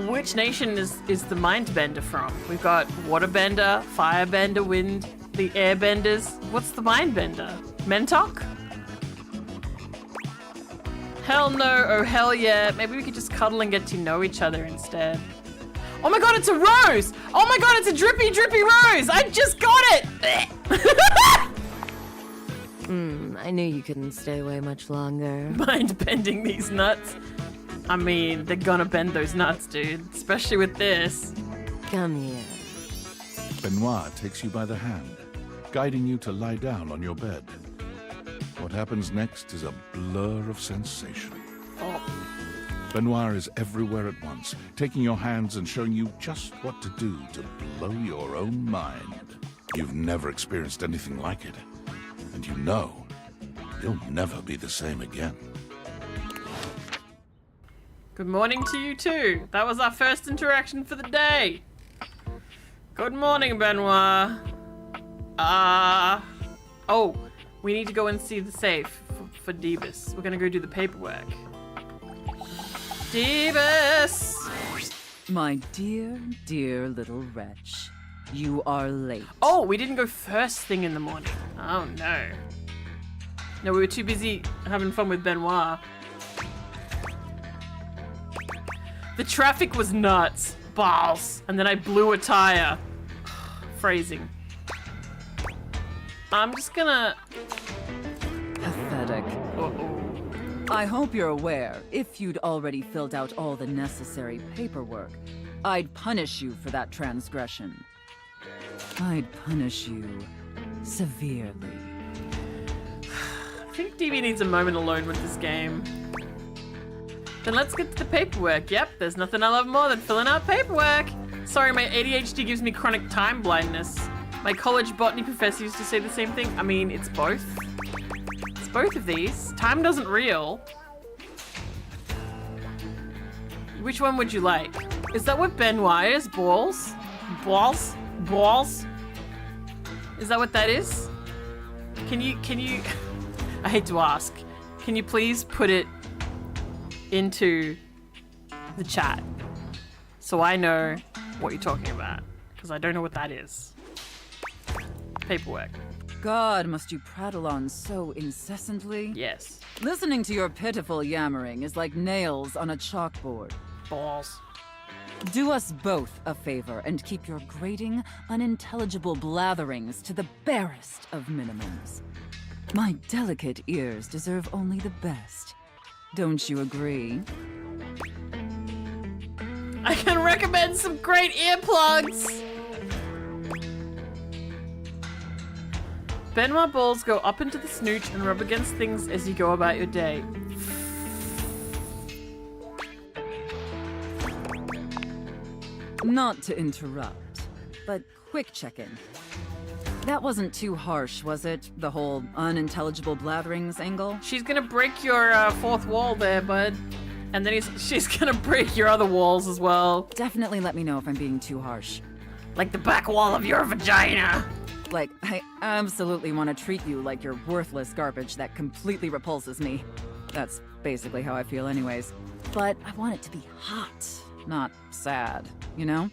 which nation is the Mindbender from? We've got Waterbender, Firebender, Wind, the Airbenders. What's the Mindbender? Mentok? Hell no, oh hell yeah. Maybe we could just cuddle and get to know each other instead. Oh my god, it's a rose! Oh my god, it's a drippy, drippy rose! I just got it! I knew you couldn't stay away much longer. Mind bending these nuts. I mean, they're gonna bend those nuts, dude. Especially with this. Come here. Benoit takes you by the hand, guiding you to lie down on your bed. What happens next is a blur of sensation. Oh. Benoit is everywhere at once, taking your hands and showing you just what to do to blow your own mind. You've never experienced anything like it, and you know you'll never be the same again. Good morning to you too. That was our first interaction for the day. Good morning, Benoit. Oh, we need to go and see the safe for Debus. We're gonna go do the paperwork. Debus! My dear, dear little wretch. You are late. Oh, we didn't go first thing in the morning. Oh no. No, we were too busy having fun with Benoit. The traffic was nuts. Balls. And then I blew a tire. Phrasing. I'm just gonna... Pathetic. Uh-oh. I hope you're aware, if you'd already filled out all the necessary paperwork, I'd punish you for that transgression. I'd punish you severely. I think DB needs a moment alone with this game. Then let's get to the paperwork. Yep, there's nothing I love more than filling out paperwork. Sorry, my ADHD gives me chronic time blindness. My college botany professor used to say the same thing. I mean, it's both. It's both of these. Time doesn't reel. Which one would you like? Is that what Benoit is? Balls? Balls? Balls? Is that what that is? Can you... I hate to ask. Can you please put it into the chat so I know what you're talking about? Because I don't know what that is. Paperwork. God, must you prattle on so incessantly? Yes. Listening to your pitiful yammering is like nails on a chalkboard. Balls. Do us both a favor and keep your grating, unintelligible blatherings to the barest of minimums. My delicate ears deserve only the best. Don't you agree? I can recommend some great earplugs! Benoit balls go up into the snooch and rub against things as you go about your day. Not to interrupt, but quick check-in. That wasn't too harsh, was it? The whole unintelligible blatherings angle? She's gonna break your fourth wall there, bud. And then she's gonna break your other walls as well. Definitely let me know if I'm being too harsh. Like the back wall of your vagina. Like, I absolutely want to treat you like you're worthless garbage that completely repulses me. That's basically how I feel anyways. But I want it to be hot, not sad, you know?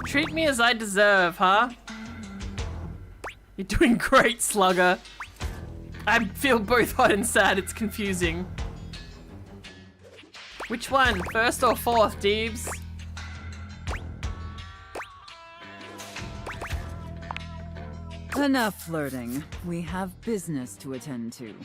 Treat me as I deserve, huh? You're doing great, Slugger. I feel both hot and sad, it's confusing. Which one? First or fourth, Deebs? Enough flirting. We have business to attend to.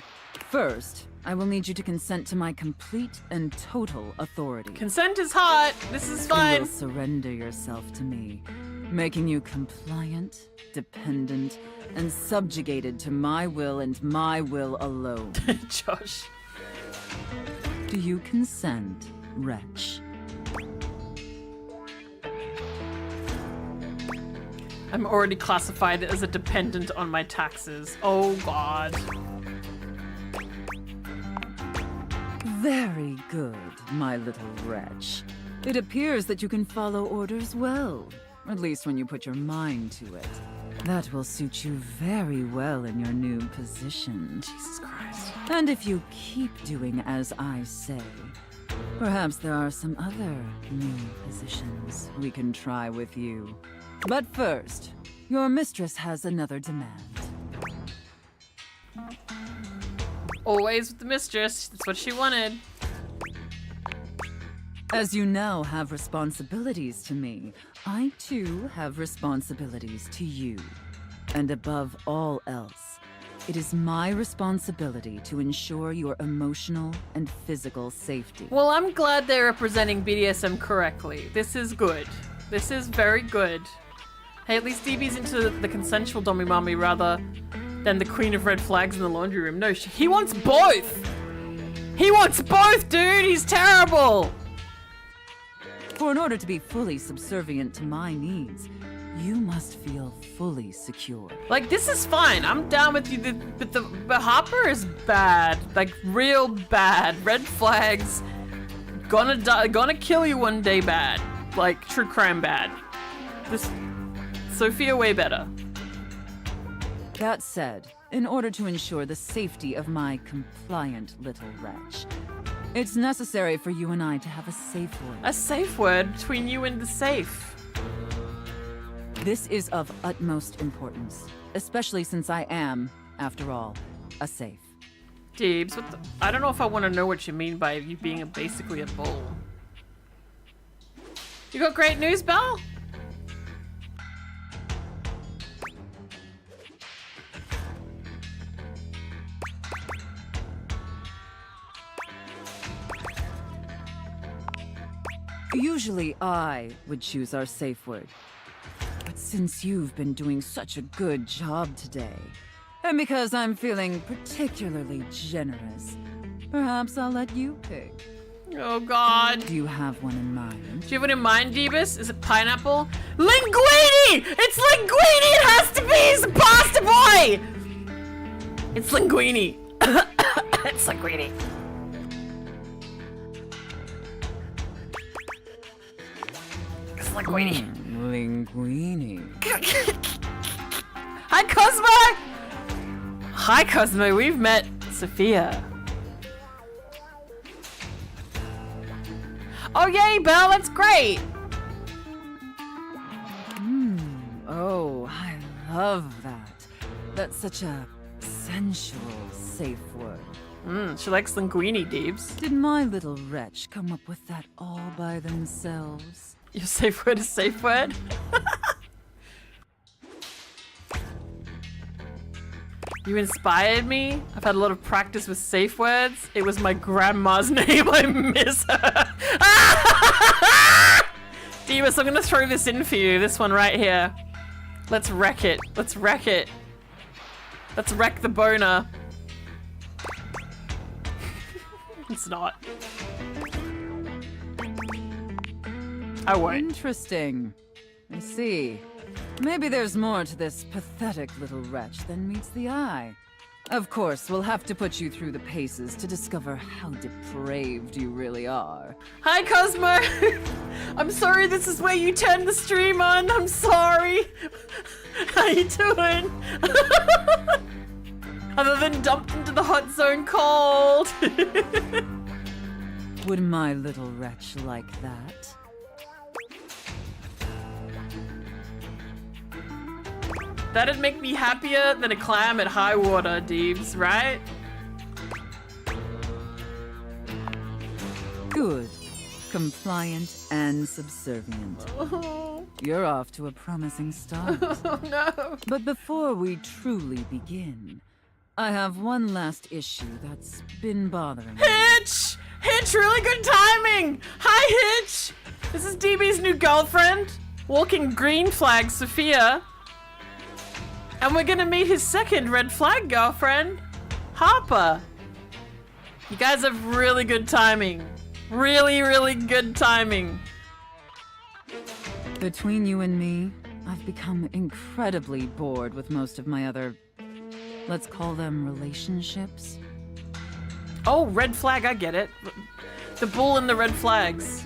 First, I will need you to consent to my complete and total authority. Consent is hot. This is You fine. will surrender yourself to me, making you compliant, dependent, and subjugated to my will and my will alone. Josh. Do you consent, wretch? I'm already classified as a dependent on my taxes. Oh god. Very good, my little wretch. It appears that you can follow orders well, at least when you put your mind to it. That will suit you very well in your new position. Jesus Christ. And if you keep doing as I say, perhaps there are some other new positions we can try with you. But first, your mistress has another demand. Always with the mistress. That's what she wanted. As you now have responsibilities to me, I too have responsibilities to you. And above all else, it is my responsibility to ensure your emotional and physical safety. Well, I'm glad they're representing BDSM correctly. This is good. This is very good. Hey, at least DB's into the consensual Domimami rather than the queen of red flags in the laundry room. No, he wants both! He wants both, dude! He's terrible! For in order to be fully subservient to my needs, you must feel fully secure. Like, this is fine. I'm down with you, but the Harper is bad. Like, real bad. Red flags. Gonna die, gonna kill you one day bad. Like, true crime bad. This Sophia way better. That said, in order to ensure the safety of my compliant little wretch, it's necessary for you and I to have a safe word. A safe word between you and the safe. This is of utmost importance, especially since I am, after all, a safe. Deebs, I don't know if I want to know what you mean by you being basically a bull. You got great news, Belle? Usually I would choose our safe word. But since you've been doing such a good job today, and because I'm feeling particularly generous, perhaps I'll let you pick. Oh god. Do you have one in mind? Do you have one in mind, Deebus? Is it pineapple? Linguini! It's Linguini! It has to be! He's a pasta boy! It's Linguini. It's Linguini. It's Linguini. Linguini. Hi, Cosmo! Hi, Cosmo. We've met Sophia. Oh, yay, Belle. That's great. Oh, I love that. That's such a sensual safe word. She likes Linguini, Deebs. Did my little wretch come up with that all by themselves? Your safe word is safe word? You inspired me. I've had a lot of practice with safe words. It was my grandma's name. I miss her. Deebus, I'm gonna throw this in for you. This one right here. Let's wreck it. Let's wreck it. Let's wreck the boner. It's not. I won't. Interesting. I see. Maybe there's more to this pathetic little wretch than meets the eye. Of course, we'll have to put you through the paces to discover how depraved you really are. Hi, Cosmo! I'm sorry this is where you turned the stream on. I'm sorry. How you doing? Other than dumped into the hot zone cold. Would my little wretch like that? That'd make me happier than a clam at high water, Deebs, right? Good. Compliant and subservient. You're off to a promising start. Oh no. But before we truly begin, I have one last issue that's been bothering me. Hitch! Hitch, really good timing! Hi, Hitch! This is DB's new girlfriend, walking green flag Sophia. And we're gonna meet his second red flag girlfriend, Harper. You guys have really good timing. Really, really good timing. Between you and me, I've become incredibly bored with most of my other, let's call them relationships. Oh, red flag, I get it. The bull and the red flags.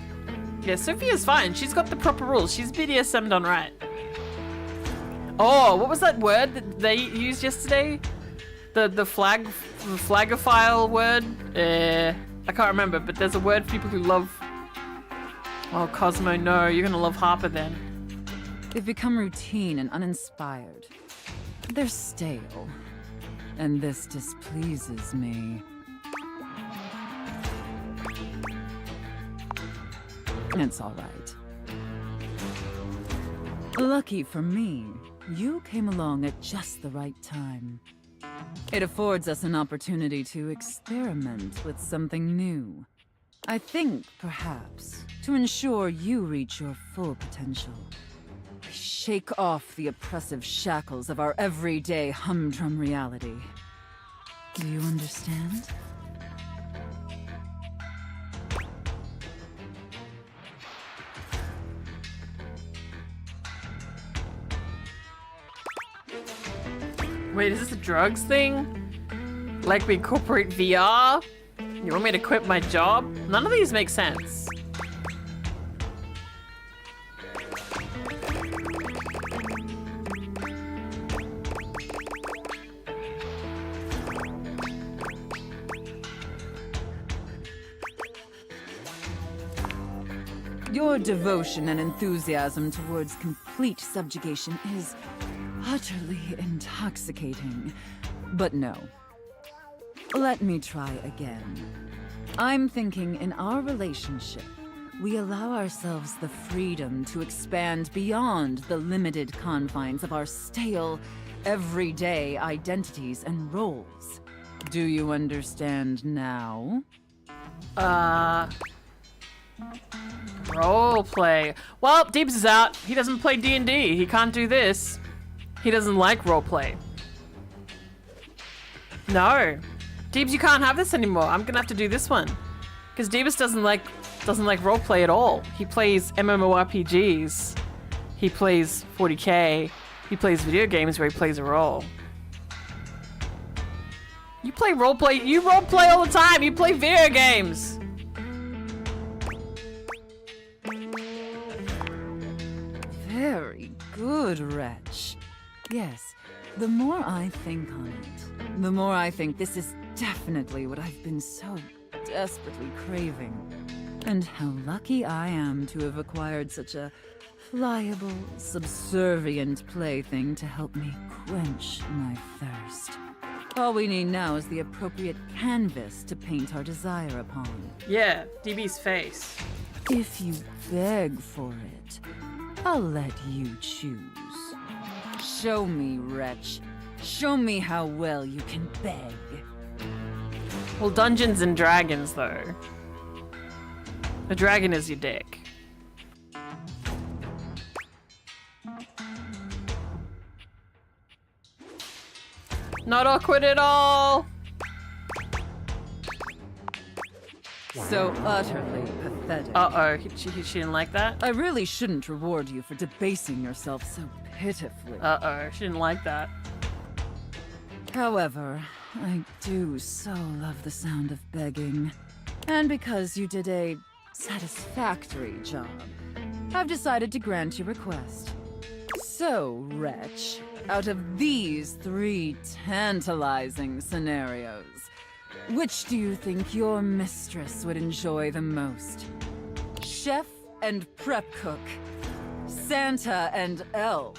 Yeah, Sophia's fine. She's got the proper rules. She's BDSM done right. Oh, what was that word that they used yesterday? The flagophile word? I can't remember, but there's a word for people who love... Oh, Cosmo, no. You're gonna love Harper then. They've become routine and uninspired. They're stale. And this displeases me. It's all right. Lucky for me, you came along at just the right time. It affords us an opportunity to experiment with something new. I think, perhaps, to ensure you reach your full potential, we shake off the oppressive shackles of our everyday humdrum reality. Do you understand? Wait, is this a drugs thing? Like we incorporate VR? You want me to quit my job? None of these make sense. Your devotion and enthusiasm towards complete subjugation is utterly intoxicating. But no. Let me try again. I'm thinking in our relationship, we allow ourselves the freedom to expand beyond the limited confines of our stale, everyday identities and roles. Do you understand now? Roleplay. Well, Deebs is out. He doesn't play D&D. He can't do this. He doesn't like roleplay. No. Deebs, you can't have this anymore. I'm gonna have to do this one. Because Deebs doesn't like roleplay at all. He plays MMORPGs. He plays 40k. He plays video games where he plays a role. You play roleplay. You roleplay all the time. You play video games. Very good, Wretch. Yes, the more I think on it, the more I think this is definitely what I've been so desperately craving. And how lucky I am to have acquired such a pliable, subservient plaything to help me quench my thirst. All we need now is the appropriate canvas to paint our desire upon. Yeah, DB's face. If you beg for it, I'll let you choose. Show me, Wretch. Show me how well you can beg. Well, Dungeons and Dragons, though. A dragon is your dick. Not awkward at all. So utterly pathetic. Uh-oh, she didn't like that? I really shouldn't reward you for debasing yourself so pitifully. Uh-oh, she didn't like that. However, I do so love the sound of begging. And because you did a satisfactory job, I've decided to grant your request. So, Wretch, out of these 3 tantalizing scenarios, which do you think your mistress would enjoy the most? Chef and prep cook, Santa and elf,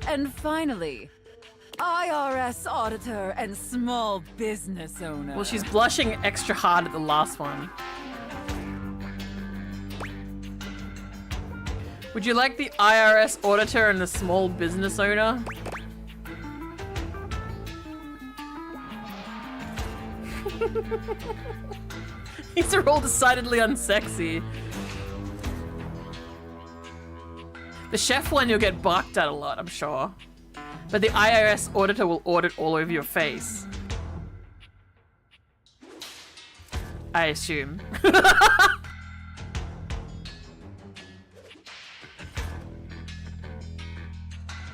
and finally, IRS auditor and small business owner. Well, she's blushing extra hard at the last one. Would you like the IRS auditor and the small business owner? These are all decidedly unsexy. The chef one you'll get barked at a lot, I'm sure. But the IRS auditor will audit all over your face. I assume.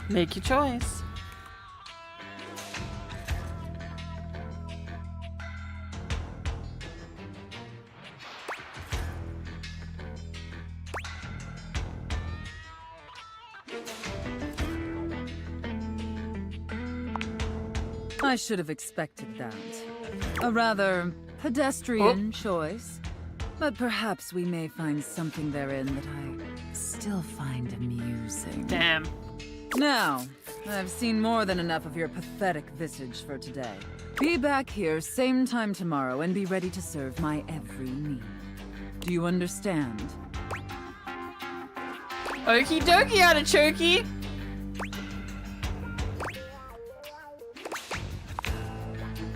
Make your choice. I should have expected that. A rather pedestrian choice, but perhaps we may find something therein that I still find amusing. Damn. Now, I've seen more than enough of your pathetic visage for today. Be back here same time tomorrow and be ready to serve my every need. Do you understand? Okie dokie, artichoke.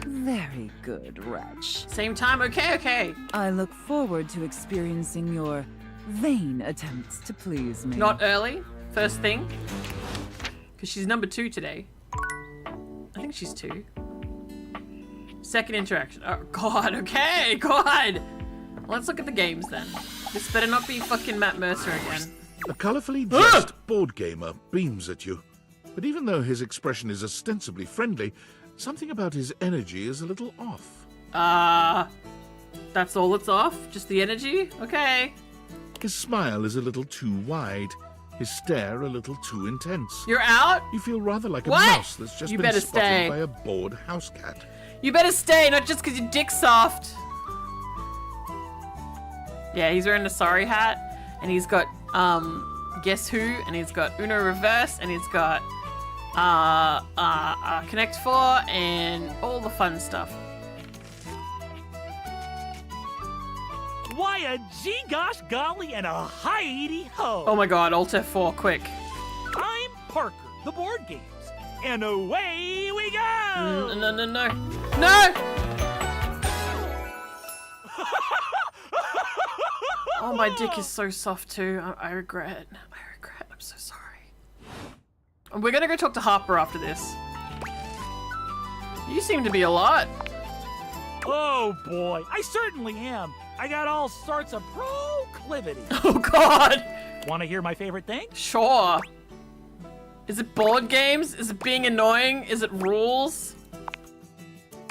Very good, Wretch. Same time, okay. I look forward to experiencing your vain attempts to please me. Not early, first thing. Because she's number 2 today. I think she's 2. Second interaction. Oh, God, okay, God. Let's look at the games then. This better not be fucking Matt Mercer again. A colourfully dressed board gamer beams at you. But even though his expression is ostensibly friendly, something about his energy is a little off. That's all it's off? Just the energy? Okay. His smile is a little too wide. His stare a little too intense. You're out? You feel rather like a What? mouse that's just You been better spotted stay. by a bored house cat. You better stay, not just because your dick's soft. Yeah, he's wearing a sorry hat, and he's got, Guess Who, and he's got Uno Reverse, and he's got, Connect 4, and all the fun stuff. Why a gee gosh golly and a hi-de ho! Oh my god, Alt F4, quick. I'm Parker, the board games, and away we go! No, no, no. No! Oh, my dick is so soft too. I regret. I'm so sorry. We're gonna go talk to Harper after this. You seem to be a lot. Oh boy, I certainly am. I got all sorts of proclivity. Oh god! Want to hear my favorite thing? Sure. Is it board games? Is it being annoying? Is it rules?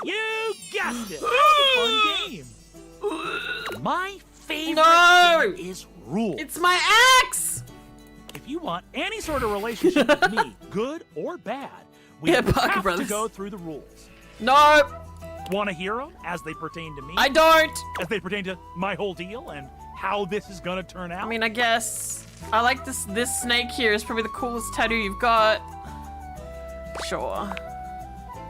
You guessed it. It's a fun game. My favorite game is rules. It's my ex! If you want any sort of relationship with me, good or bad, we Yeah, Parker have Brothers. to go through the rules. No! Want to hear them as they pertain to me? I don't! As they pertain to my whole deal and how this is gonna turn out? I mean, I guess. I like this snake here. Is probably the coolest tattoo you've got. Sure.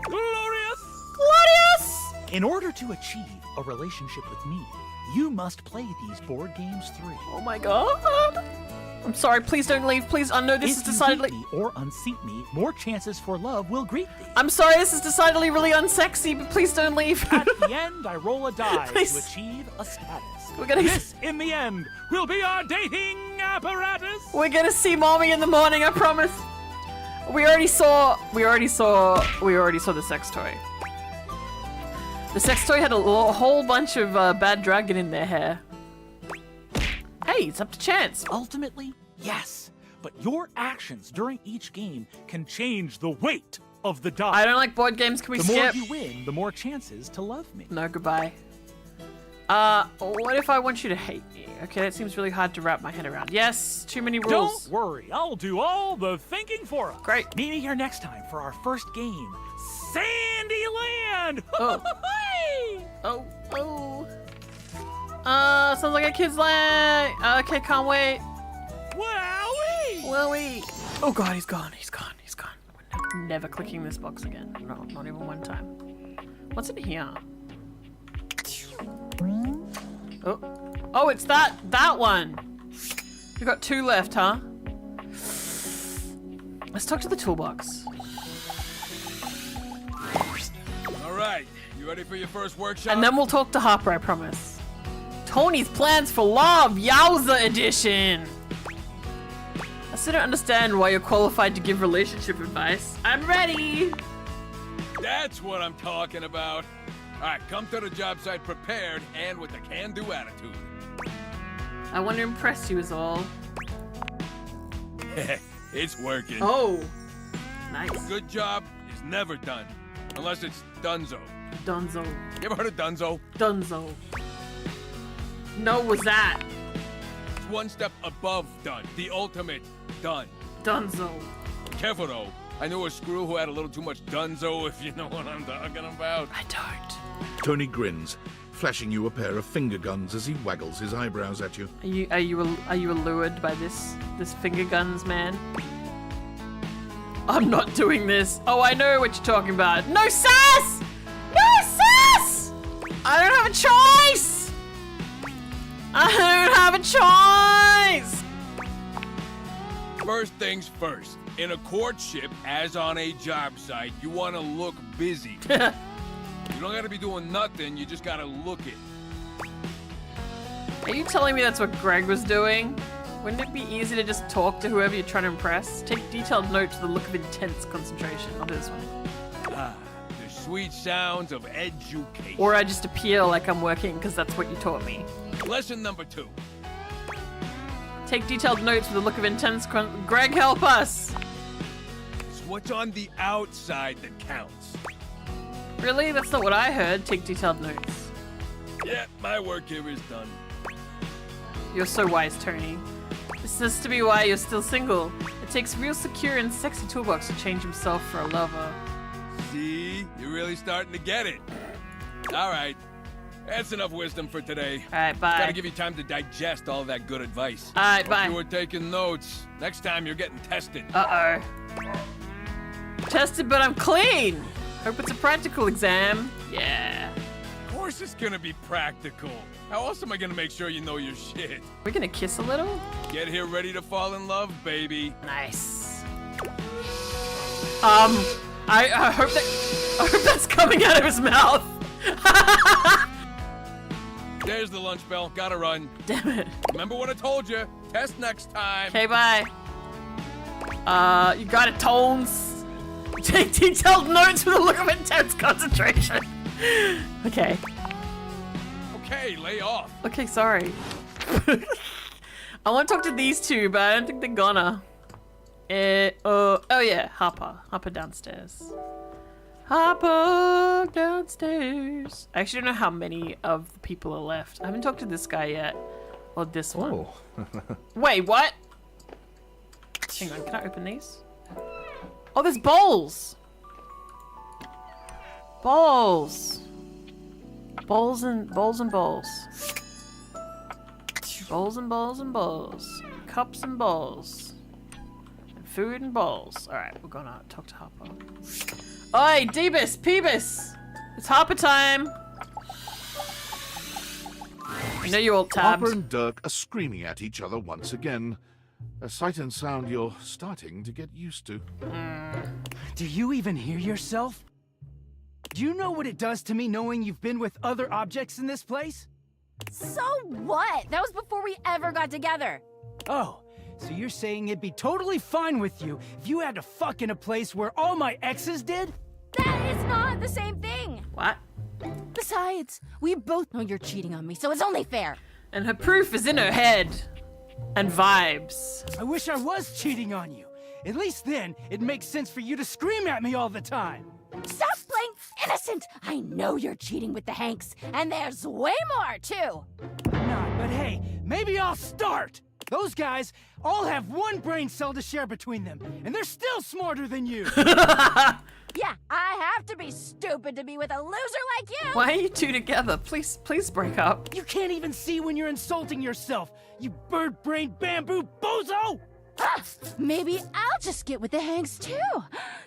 Glorious! Glorious! In order to achieve a relationship with me, you must play these board games through. Oh my god! I'm sorry, please don't leave. Please, I know this is decidedly. If you beat me or unseat me, more chances for love will greet thee. I'm sorry, this is decidedly really unsexy, but please don't leave. At the end, I roll a die Please. to achieve a status. We're gonna- This, in the end, will be our dating apparatus. We're gonna see mommy in the morning, I promise. We already saw the sex toy. The sex toy had a whole bunch of bad dragon in their hair. Hey, it's up to chance. Ultimately, yes. But your actions during each game can change the weight of the die. I don't like board games. Can we the skip? more you win, the more chances to love me. No, goodbye. What if I want you to hate me? Okay, that seems really hard to wrap my head around. Yes, too many rules. Don't worry, I'll do all the thinking for us. Great. Meet me here next time for our first game, Sandyland. Oh. Sounds like a kid's land. Okay, can't wait. Wowie. Oh god, he's gone. We're never clicking this box again. No, not even one time. What's in here? Oh, it's that one. We got 2 left, huh? Let's talk to the toolbox. All right, you ready for your first workshop? And then we'll talk to Harper, I promise. Tony's Plans for Love, Yowza Edition! I still don't understand why you're qualified to give relationship advice. I'm ready! That's what I'm talking about. All right, come to the job site prepared and with a can-do attitude. I want to impress you is all. It's working. Oh, nice. A good job is never done, unless it's Dunzo. Dunzo. You ever heard of Dunzo? Dunzo. No, was that? It's one step above done. The ultimate done. Dunzo. Careful though. I knew a screw who had a little too much Dunzo, if you know what I'm talking about. I don't. Tony grins, flashing you a pair of finger guns as he waggles his eyebrows at you. Are you allured by this finger guns, man? I'm not doing this. Oh, I know what you're talking about. No sass! No sass! I don't have a choice! I don't have a choice! First things first. In a courtship, as on a job site, you want to look busy. You don't gotta be doing nothing, you just gotta look it. Are you telling me that's what Greg was doing? Wouldn't it be easy to just talk to whoever you're trying to impress? Take detailed note to the look of intense concentration. I'll do this one. The sweet sounds of education. Or I just appear like I'm working because that's what you taught me. Lesson number 2. Take detailed notes with a look of intense Greg, help us! what's on the outside that counts. Really? That's not what I heard. Take detailed notes. Yeah, my work here is done. You're so wise, Tony. This has to be why you're still single. It takes real secure and sexy toolbox to change himself for a lover. See? You're really starting to get it. All right. That's enough wisdom for today. All right, bye. Gotta give you time to digest all that good advice. All right, bye. Hope you were taking notes. Next time you're getting tested. Uh-oh. Tested, but I'm clean. Hope it's a practical exam. Yeah. Of course it's gonna be practical. How else am I gonna make sure you know your shit? We're gonna kiss a little? Get here ready to fall in love, baby. Nice. I hope that's coming out of his mouth. There's the lunch bell. Gotta run. Damn it. Remember what I told you. Test next time. Okay, bye. You got it, Tones. Take detailed notes with a look of intense concentration. Okay. Okay, lay off. Okay, sorry. I want to talk to these two, but I don't think they're gonna. Oh yeah, Harper. Harper downstairs. Harper downstairs. I actually don't know how many of the people are left. I haven't talked to this guy yet. Or this one. Wait, what? Hang on, can I open these? Oh, there's bowls! Bowls! Bowls and bowls. Bowls and bowls and bowls. Cups and bowls. And food and bowls. Alright, we're gonna talk to Harper. Oi, Debus, Peebus! It's Harper time! I know you all tabbed. Harper and Dirk are screaming at each other once again. A sight and sound you're starting to get used to. Do you even hear yourself? Do you know what it does to me knowing you've been with other objects in this place? So what? That was before we ever got together. Oh, so you're saying it'd be totally fine with you if you had to fuck in a place where all my exes did? That is not the same thing. What? Besides, we both know you're cheating on me, so it's only fair. And her proof is in her head. And vibes. I wish I was cheating on you. At least then, it makes sense for you to scream at me all the time. Stop playing innocent! I know you're cheating with the Hanks, and there's way more, too! I'm not, but hey, maybe I'll start! Those guys all have one brain cell to share between them, and they're still smarter than you! Yeah, I have to be stupid to be with a loser like you! Why are you two together? Please break up. You can't even see when you're insulting yourself, you bird-brained bamboo bozo! Maybe I'll just get with the Hanks, too.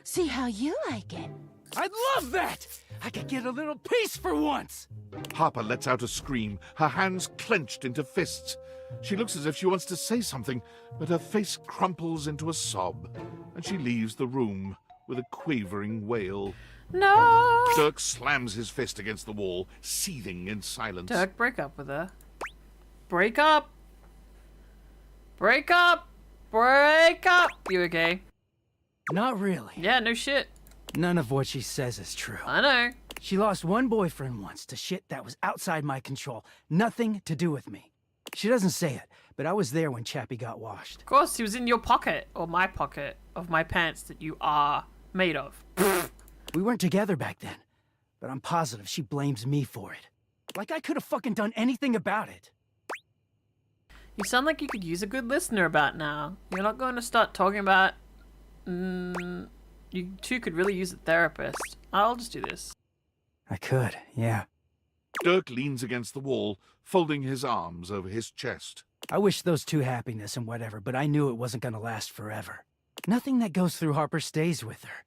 See how you like it. I'd love that! I could get a little peace for once! Harper lets out a scream, her hands clenched into fists. She looks as if she wants to say something, but her face crumples into a sob, and she leaves the room with a quavering wail. No! Dirk slams his fist against the wall, seething in silence. Dirk, break up with her. Break up! Break up! Break up! You okay? Not really. Yeah, no shit. None of what she says is true. I know. She lost one boyfriend once to shit that was outside my control. Nothing to do with me. She doesn't say it, but I was there when Chappie got washed. Of course, he was in your pocket, or my pocket, of my pants that you are made of. We weren't together back then, but I'm positive she blames me for it. Like I could have fucking done anything about it. You sound like you could use a good listener about now. You're not going to start talking about... you two could really use a therapist. I'll just do this. I could, yeah. Dirk leans against the wall, folding his arms over his chest. I wish those two happiness and whatever, but I knew it wasn't gonna last forever. Nothing that goes through Harper stays with her.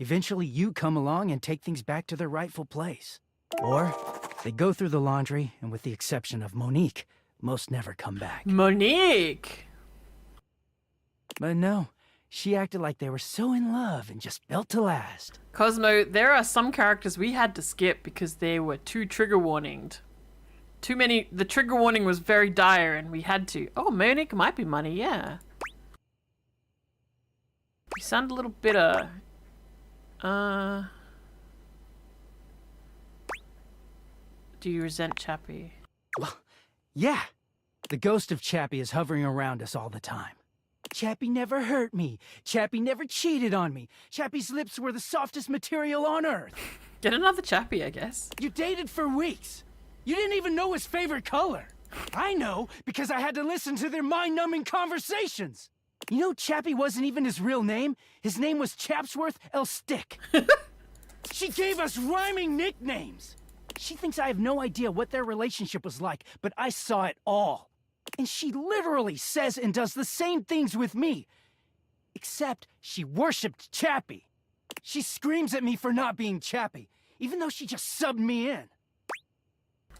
Eventually you come along and take things back to their rightful place. Or they go through the laundry, and with the exception of Monique, most never come back. Monique! But no, she acted like they were so in love and just built to last. Cosmo, there are some characters we had to skip because they were too trigger warninged. Too many, the trigger warning was very dire and we had to. Oh, Monique might be money, yeah. You sound a little bitter. Do you resent Chappie? Well, yeah. The ghost of Chappie is hovering around us all the time. Chappie never hurt me. Chappie never cheated on me. Chappie's lips were the softest material on earth. Get another Chappie, I guess. You dated for weeks. You didn't even know his favorite color. I know because I had to listen to their mind-numbing conversations. You know, Chappie wasn't even his real name. His name was Chapsworth L. Stick. She gave us rhyming nicknames. She thinks I have no idea what their relationship was like, but I saw it all. And she literally says and does the same things with me. Except she worshipped Chappie. She screams at me for not being Chappie, even though she just subbed me in.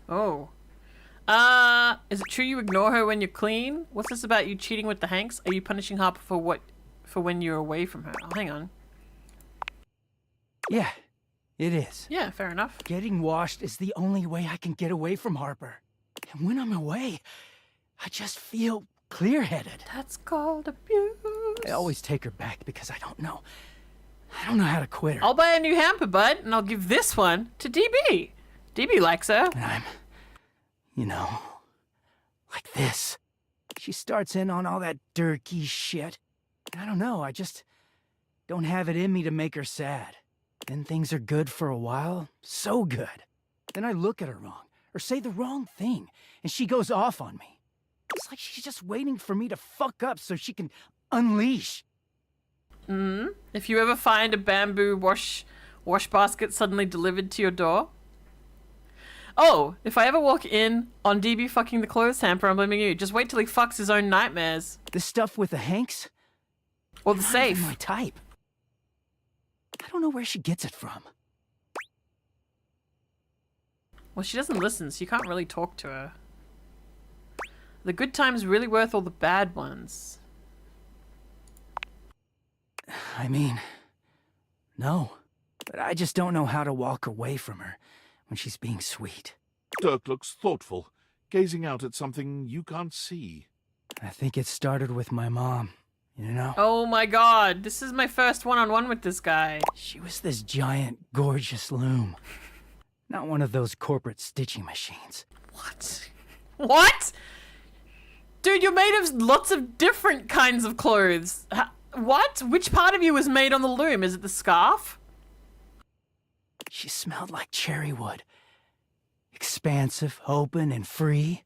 Oh. Is it true you ignore her when you're clean? What's this about you cheating with the Hanks? Are you punishing Harper for when you're away from her? Oh, hang on. Yeah, it is. Yeah, fair enough. Getting washed is the only way I can get away from Harper. And when I'm away, I just feel clear-headed. That's called abuse. I always take her back because I don't know how to quit her. I'll buy a new hamper, bud, and I'll give this one to DB. DB likes her. And I'm, you know, like this. She starts in on all that dirty shit. I don't know, I just don't have it in me to make her sad. Then things are good for a while, so good. Then I look at her wrong, or say the wrong thing, and she goes off on me. It's like she's just waiting for me to fuck up so she can unleash. If you ever find a bamboo wash basket suddenly delivered to your door. Oh, if I ever walk in on DB fucking the clothes hamper, I'm blaming you. Just wait till he fucks his own nightmares. The stuff with the Hanks? Or the Not safe. even my type. I don't know where she gets it from. Well, she doesn't listen, so you can't really talk to her. The good times really worth all the bad ones. I mean, no. But I just don't know how to walk away from her when she's being sweet. Dirk looks thoughtful, gazing out at something you can't see. I think it started with my mom, you know? Oh my god, this is my first one-on-one with this guy. She was this giant, gorgeous loom. Not one of those corporate stitching machines. What? What? Dude, you're made of lots of different kinds of clothes. What? Which part of you was made on the loom? Is it the scarf? She smelled like cherry wood. Expansive, open, and free.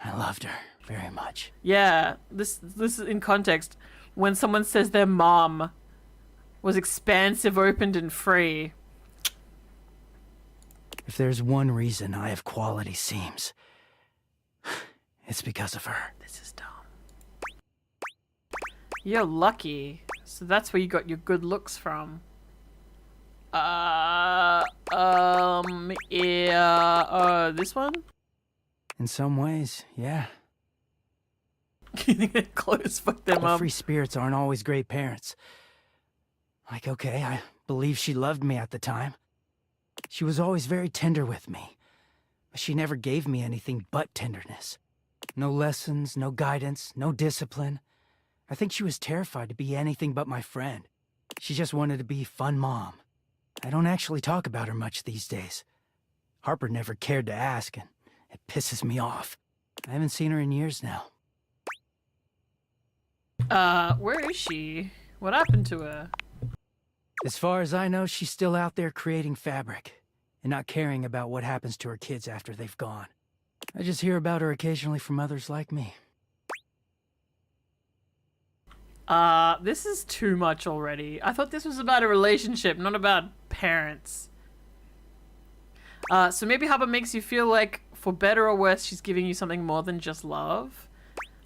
I loved her very much. Yeah, this is in context. When someone says their mom was expansive, opened, and free. If there's one reason I have quality seams, it's because of her. This is dumb. You're lucky. So that's where you got your good looks from. Yeah, this one? In some ways, yeah. Close fuck their The mom. free spirits aren't always great parents. Like, okay, I believe she loved me at the time. She was always very tender with me. But she never gave me anything but tenderness. No lessons, no guidance, no discipline. I think she was terrified to be anything but my friend. She just wanted to be fun mom. I don't actually talk about her much these days. Harper never cared to ask, and it pisses me off. I haven't seen her in years now. Where is she? What happened to her? As far as I know, she's still out there creating fabric, and not caring about what happens to her kids after they've gone. I just hear about her occasionally from others like me. This is too much already. I thought this was about a relationship, not about parents. So maybe Harper makes you feel like, for better or worse, she's giving you something more than just love.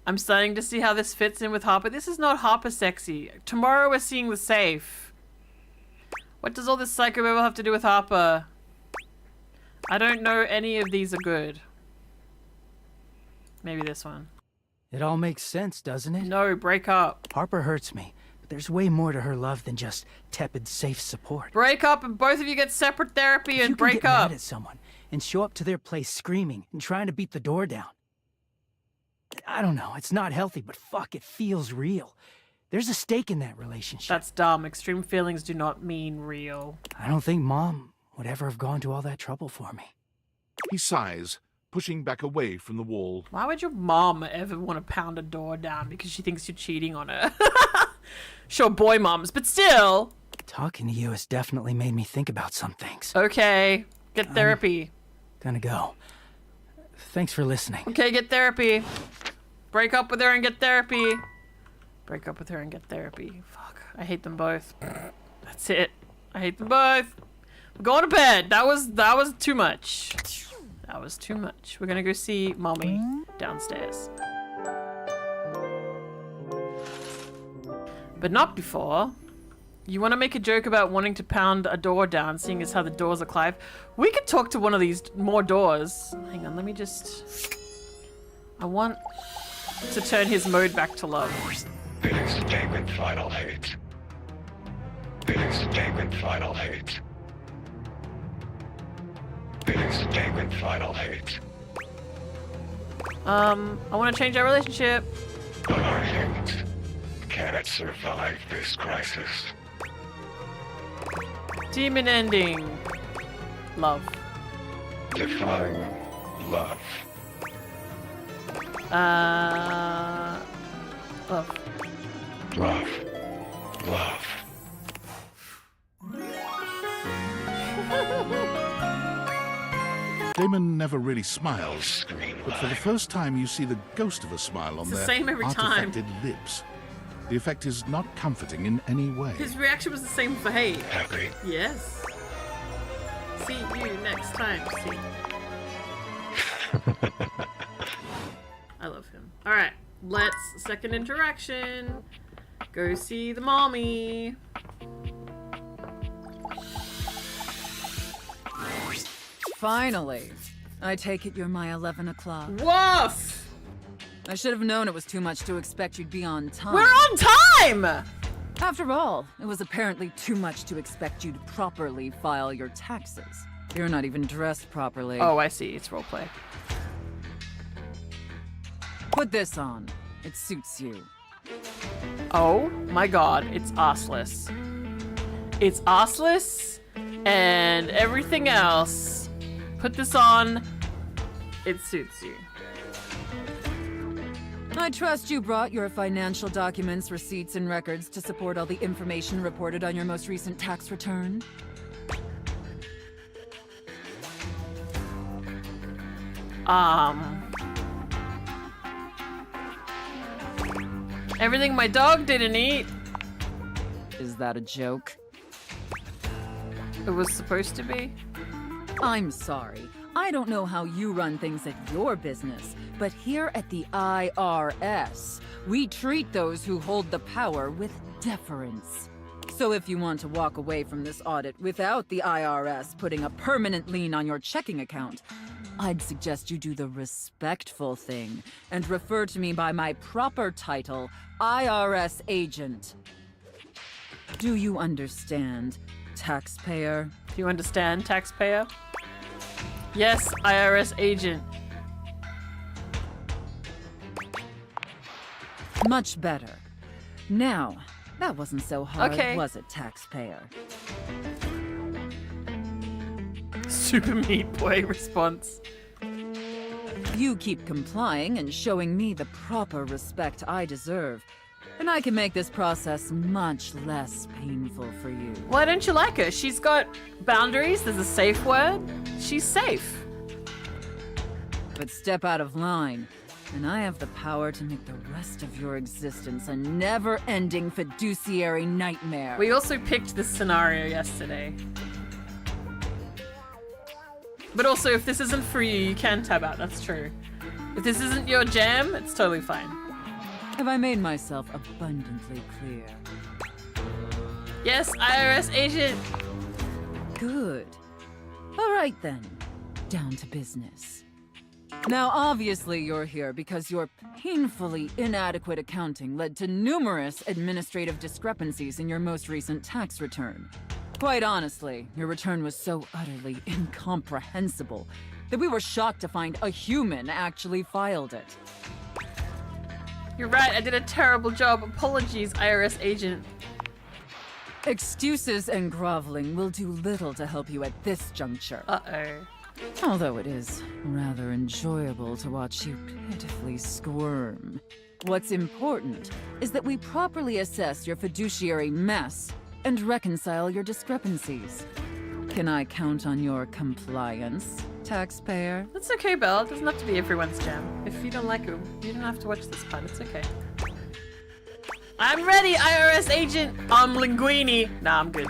I'm starting to see how this fits in with Harper. This is not Harper sexy. Tomorrow we're seeing the safe. What does all this psychobabble have to do with Harper? I don't know any of these are good. Maybe this one. It all makes sense, doesn't it? No, break up. Harper hurts me, but there's way more to her love than just tepid, safe support. Break up and both of you get separate therapy If and you can break get up. mad at someone and show up to their place screaming and trying to beat the door down. I don't know, it's not healthy, but fuck, it feels real. There's a stake in that relationship. That's dumb. Extreme feelings do not mean real. I don't think Mom would ever have gone to all that trouble for me. He sighs, pushing back away from the wall. Why would your mom ever want to pound a door down because she thinks you're cheating on her? Sure, boy moms, but still. Talking to you has definitely made me think about some things. Okay, get therapy. Gonna go. Thanks for listening. Okay, get therapy. Break up with her and get therapy. Break up with her and get therapy. Fuck, I hate them both. That's it. I hate them both. We're going to bed. That was too much. That was too much. We're gonna go see Mommy downstairs. But not before. You want to make a joke about wanting to pound a door down, seeing as how the doors are Clive? We could talk to one of these more doors. Hang on, let me just... I want to turn his mode back to love. Phoenix Penguin Final 8. Phoenix Penguin Final 8. Phoenix Penguin Final 8. I want to change our relationship. Our hint. Can it survive this crisis? Demon ending. Love. Define love. Love. Love. Love. Damon never really smiles, but for the first time you see the ghost of a smile on It's the their same every time. artifacted lips. The effect is not comforting in any way. His reaction was the same for hate. Happy. Yes. See you next time. See. I love him. Alright, let's second interaction. Go see the mommy. Finally. I take it you're my 11 o'clock. Woof! I should have known it was too much to expect you'd be on time. We're on time! After all, it was apparently too much to expect you to properly file your taxes. You're not even dressed properly. Oh, I see. It's roleplay. Put this on. It suits you. Oh my god, it's arseless. It's arseless and everything else. Put this on. It suits you. I trust you brought your financial documents, receipts, and records to support all the information reported on your most recent tax return. Everything my dog didn't eat. Is that a joke? It was supposed to be. I'm sorry. I don't know how you run things at your business, but here at the IRS, we treat those who hold the power with deference. So if you want to walk away from this audit without the IRS putting a permanent lien on your checking account, I'd suggest you do the respectful thing and refer to me by my proper title, IRS agent. Do you understand, taxpayer? Do you understand, taxpayer? Yes, IRS agent. Much better. Now, that wasn't so hard, Okay. was it, taxpayer? Super Meat Boy response. You keep complying and showing me the proper respect I deserve, and I can make this process much less painful for you. Why don't you like her? She's got boundaries. There's a safe word. She's safe. But step out of line, and I have the power to make the rest of your existence a never-ending fiduciary nightmare. We also picked this scenario yesterday. But also, if this isn't for you, you can tab out. That's true. If this isn't your jam, it's totally fine. Have I made myself abundantly clear? Yes, IRS agent. Good. All right then. Down to business. Now, obviously you're here because your painfully inadequate accounting led to numerous administrative discrepancies in your most recent tax return. Quite honestly, your return was so utterly incomprehensible that we were shocked to find a human actually filed it. You're right, I did a terrible job. Apologies, IRS agent. Excuses and groveling will do little to help you at this juncture. Uh-oh. Although it is rather enjoyable to watch you pitifully squirm. What's important is that we properly assess your fiduciary mess and reconcile your discrepancies. Can I count on your compliance, taxpayer? That's okay, Belle. It doesn't have to be everyone's jam. If you don't like it, you don't have to watch this part. It's okay. I'm ready, IRS agent. Linguini. Nah, I'm good.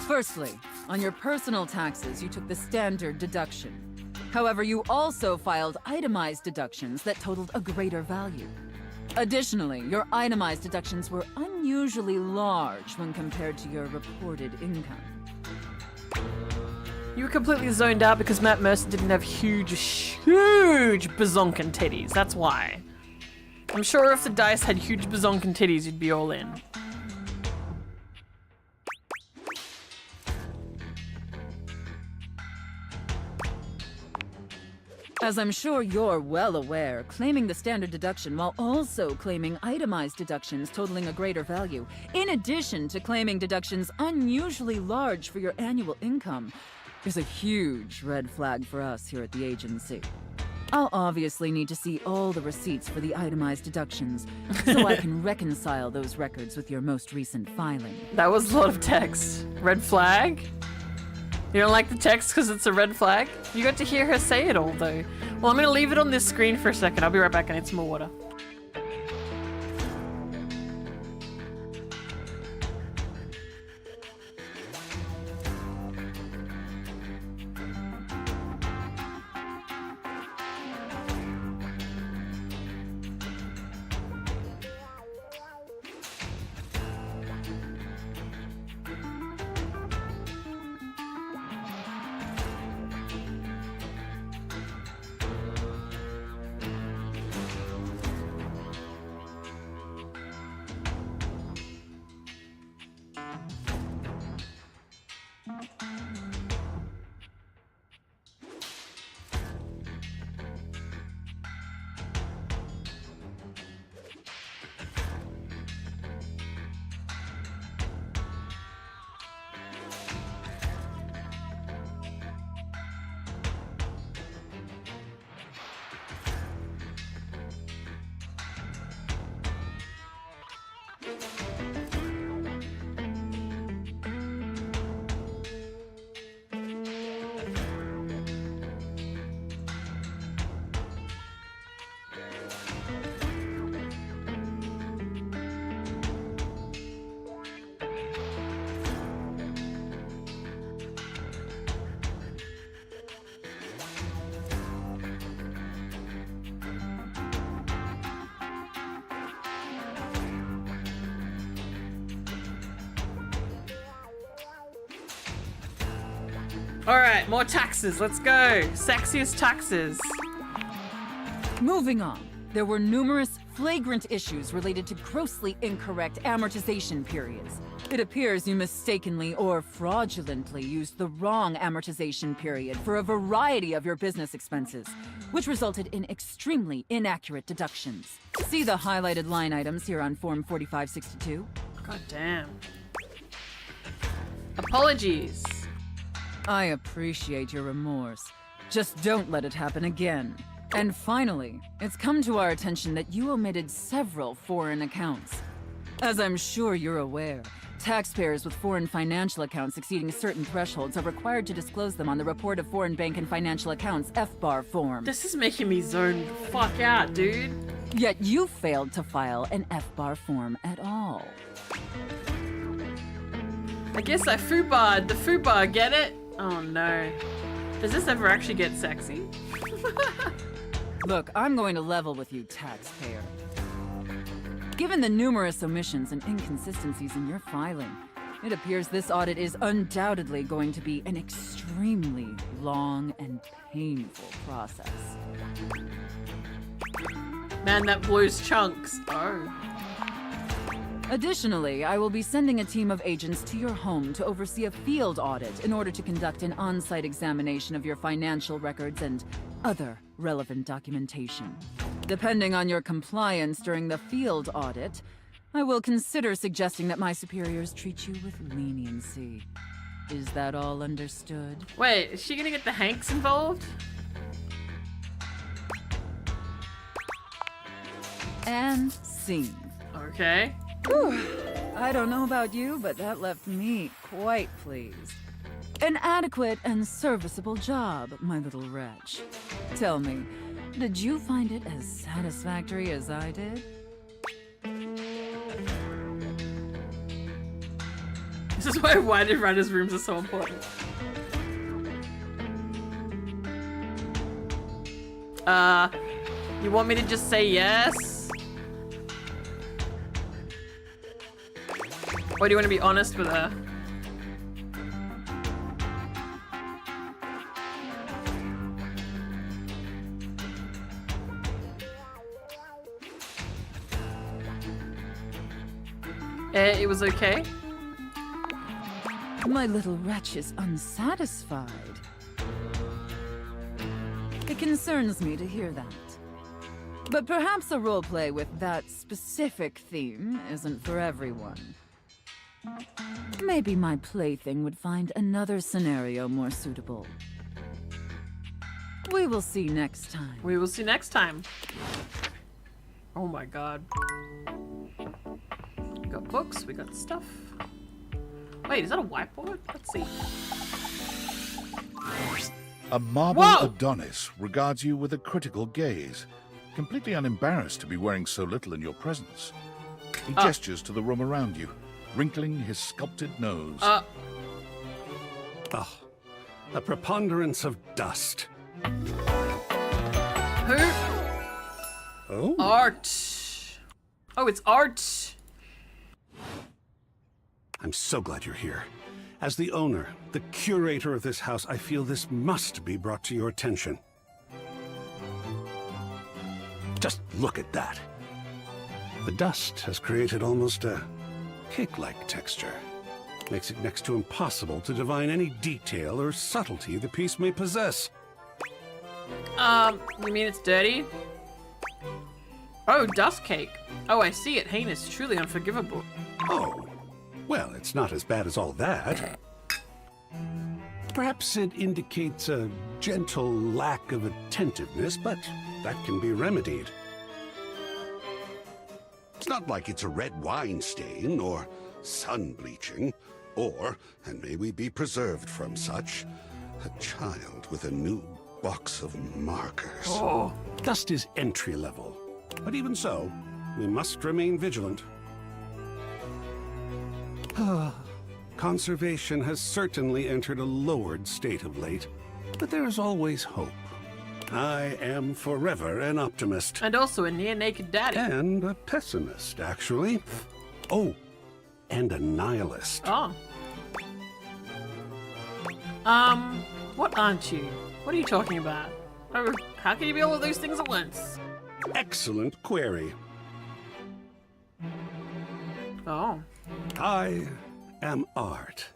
Firstly, on your personal taxes, you took the standard deduction. However, you also filed itemized deductions that totaled a greater value. Additionally, your itemized deductions were unusually large when compared to your reported income. You were completely zoned out because Matt Mercer didn't have huge bazonkin titties. That's why. I'm sure if the dice had huge bazonkin titties, you'd be all in. As I'm sure you're well aware, claiming the standard deduction while also claiming itemized deductions totaling a greater value, in addition to claiming deductions unusually large for your annual income, is a huge red flag for us here at the agency. I'll obviously need to see all the receipts for the itemized deductions, so I can reconcile those records with your most recent filing. That was a lot of text. Red flag? You don't like the text because it's a red flag? You got to hear her say it all, though. Well, I'm going to leave it on this screen for a second. I'll be right back. I need some more water. Alright, more taxes. Let's go. Sexiest taxes. Moving on, there were numerous flagrant issues related to grossly incorrect amortization periods. It appears you mistakenly or fraudulently used the wrong amortization period for a variety of your business expenses, which resulted in extremely inaccurate deductions. See the highlighted line items here on Form 4562. God damn. Apologies. I appreciate your remorse. Just don't let it happen again. And finally, it's come to our attention that you omitted several foreign accounts. As I'm sure you're aware, taxpayers with foreign financial accounts exceeding certain thresholds are required to disclose them on the Report of Foreign Bank and Financial Accounts FBAR form. This is making me zone the fuck out, dude. Yet you failed to file an FBAR form at all. I guess I foobarred the foobar, get it? Oh no. Does this ever actually get sexy? Look, I'm going to level with you, taxpayer. Given the numerous omissions and inconsistencies in your filing, it appears this audit is undoubtedly going to be an extremely long and painful process. Man, that blows chunks. Oh. Additionally, I will be sending a team of agents to your home to oversee a field audit in order to conduct an on-site examination of your financial records and other relevant documentation. Depending on your compliance during the field audit, I will consider suggesting that my superiors treat you with leniency. Is that all understood? Wait, is she gonna get the Hanks involved? And scene. Okay. I don't know about you, but that left me quite pleased. An adequate and serviceable job, my little wretch. Tell me, did you find it as satisfactory as I did? This is why winded runners' rooms are so important. You want me to just say yes? Or do you want to be honest with her? It was okay? My little wretch is unsatisfied. It concerns me to hear that. But perhaps a roleplay with that specific theme isn't for everyone. Maybe my plaything would find another scenario more suitable. We will see next time. We will see next time. Oh my god. We got books, we got stuff. Wait, is that a whiteboard? Let's see. A marble Whoa! Adonis regards you with a critical gaze, completely unembarrassed to be wearing so little in your presence. He gestures to the room around you, wrinkling his sculpted nose. Oh, a preponderance of dust. Who? Oh? Art. Oh, it's art. I'm so glad you're here. As the owner, the curator of this house, I feel this must be brought to your attention. Just look at that. The dust has created almost a cake-like texture. Makes it next to impossible to divine any detail or subtlety the piece may possess. You mean it's dirty? Oh, dust cake. Oh, I see it. Heinous, truly unforgivable. Oh, well, it's not as bad as all that. Perhaps it indicates a gentle lack of attentiveness, but that can be remedied. It's not like it's a red wine stain or sun bleaching, or, and may we be preserved from such, a child with a new box of markers. Oh, dust is entry level. But even so, we must remain vigilant. Conservation has certainly entered a lowered state of late, but there is always hope. I am forever an optimist. And also a near-naked daddy. And a pessimist, actually. Oh, and a nihilist. Oh. What aren't you? What are you talking about? Oh, how can you be all of those things at once? Excellent query. Oh. I am art.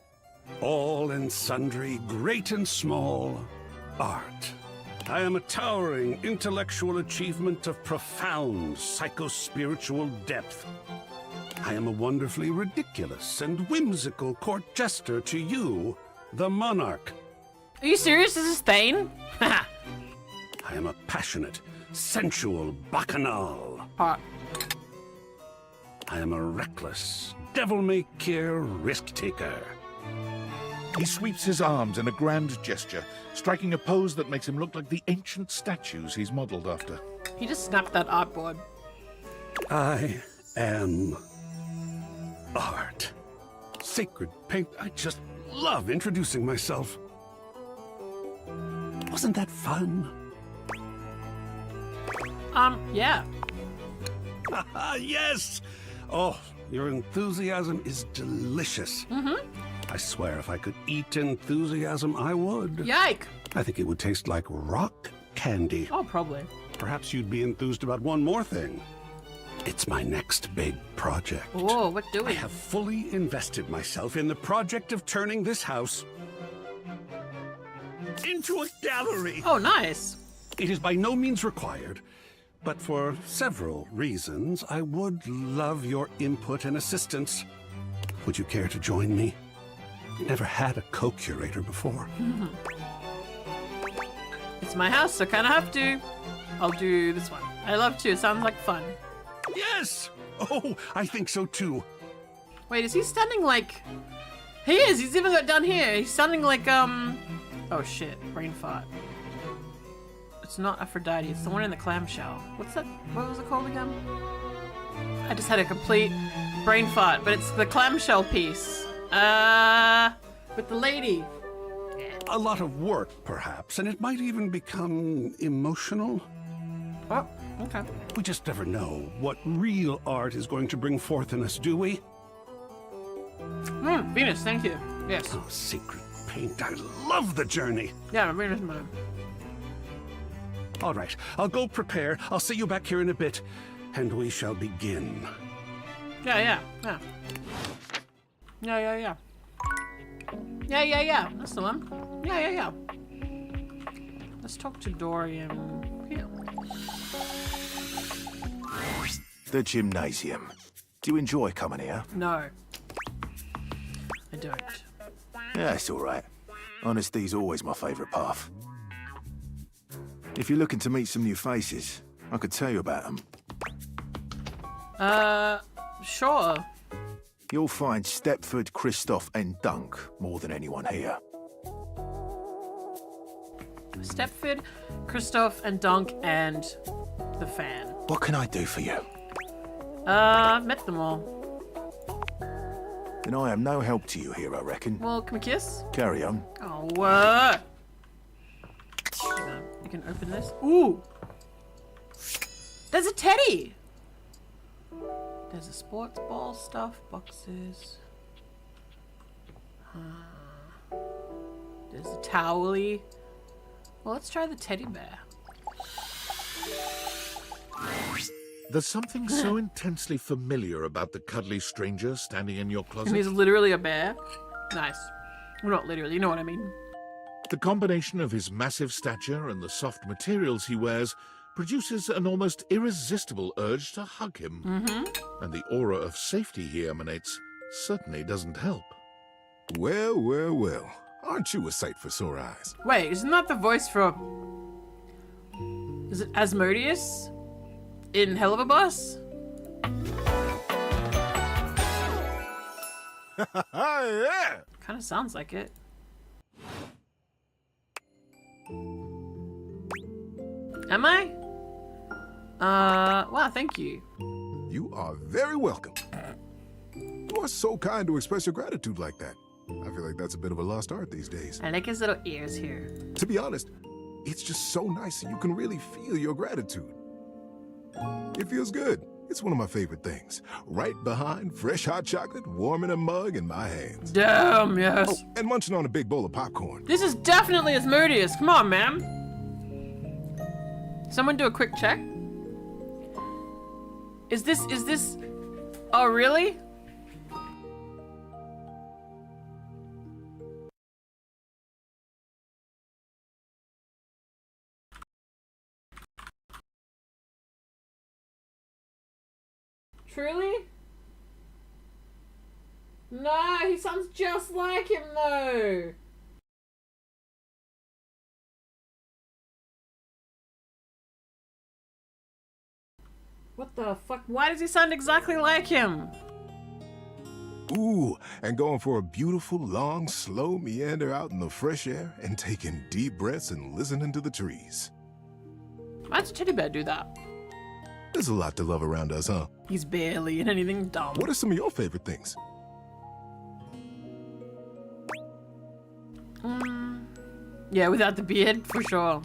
All and sundry, great and small, art. I am a towering intellectual achievement of profound psycho-spiritual depth. I am a wonderfully ridiculous and whimsical court jester to you, the monarch. Are you serious? This is Thane? I am a passionate, sensual bacchanal. Hot. I am a reckless, devil-may-care risk-taker. He sweeps his arms in a grand gesture, striking a pose that makes him look like the ancient statues he's modeled after. He just snapped that artboard. I am art. Sacred paint. I just love introducing myself. Wasn't that fun? Yeah. Yes! Oh, your enthusiasm is delicious. Mm-hmm. I swear if I could eat enthusiasm, I would. Yike! I think it would taste like rock candy. Oh, probably. Perhaps you'd be enthused about one more thing. It's my next big project. Whoa, what do we? I have fully invested myself in the project of turning this house into a gallery. Oh, nice. It is by no means required, but for several reasons, I would love your input and assistance. Would you care to join me? Never had a co-curator before. It's my house, so kind of have to. I'll do this one. I love to. It sounds like fun. Yes! Oh, I think so too. Wait, is he standing like... He is! He's even got down here. He's standing like, Oh shit, brain fart. It's not Aphrodite, it's the one in the clamshell. What's that? What was it called again? I just had a complete brain fart, but it's the clamshell piece. With the lady. A lot of work, perhaps, and it might even become emotional. Oh, okay. We just never know what real art is going to bring forth in us, do we? Venus, thank you. Yes. Oh, secret paint. I love the journey. Yeah, Venus man. All right, I'll go prepare. I'll see you back here in a bit, and we shall begin. Yeah. Yeah. That's the one. Yeah. Let's talk to Dorian here. The gymnasium. Do you enjoy coming here? No. I don't. Yeah, it's all right. Honesty's always my favourite path. If you're looking to meet some new faces, I could tell you about them. Sure. You'll find Stepford, Christoph, and Dunk more than anyone here. Stepford, Christoph, and Dunk, and the fan. What can I do for you? Met them all. Then I am no help to you here, I reckon. Well, can we kiss? Carry on. Oh, hang on. You can open this. Ooh! There's a teddy! There's a sports ball stuff, boxes. There's a towelly. Well, let's try the teddy bear. There's something so intensely familiar about the cuddly stranger standing in your closet. And he's literally a bear. Nice. Well, not literally, you know what I mean. The combination of his massive stature and the soft materials he wears produces an almost irresistible urge to hug him. And the aura of safety he emanates certainly doesn't help. Well. Aren't you a sight for sore eyes? Wait, isn't that the voice from... Is it Asmodeus? In Hell of a Bus? Yeah! Kind of sounds like it. Am I? Wow, thank you. You are very welcome. You are so kind to express your gratitude like that. I feel like that's a bit of a lost art these days. I like his little ears here. To be honest, it's just so nice that you can really feel your gratitude. It feels good. It's one of my favorite things. Right behind fresh hot chocolate, warm in a mug in my hands. Damn, yes. Oh, and munching on a big bowl of popcorn. This is definitely Asmodeus. Come on, man. Someone do a quick check. Is this... Oh, really? Truly? No, he sounds just like him though. What the fuck? Why does he sound exactly like him? Ooh, and going for a beautiful, long, slow meander out in the fresh air and taking deep breaths and listening to the trees. Why does Teddy Bear do that? There's a lot to love around us, huh? He's barely in anything dumb. What are some of your favorite things? Yeah, without the beard, for sure.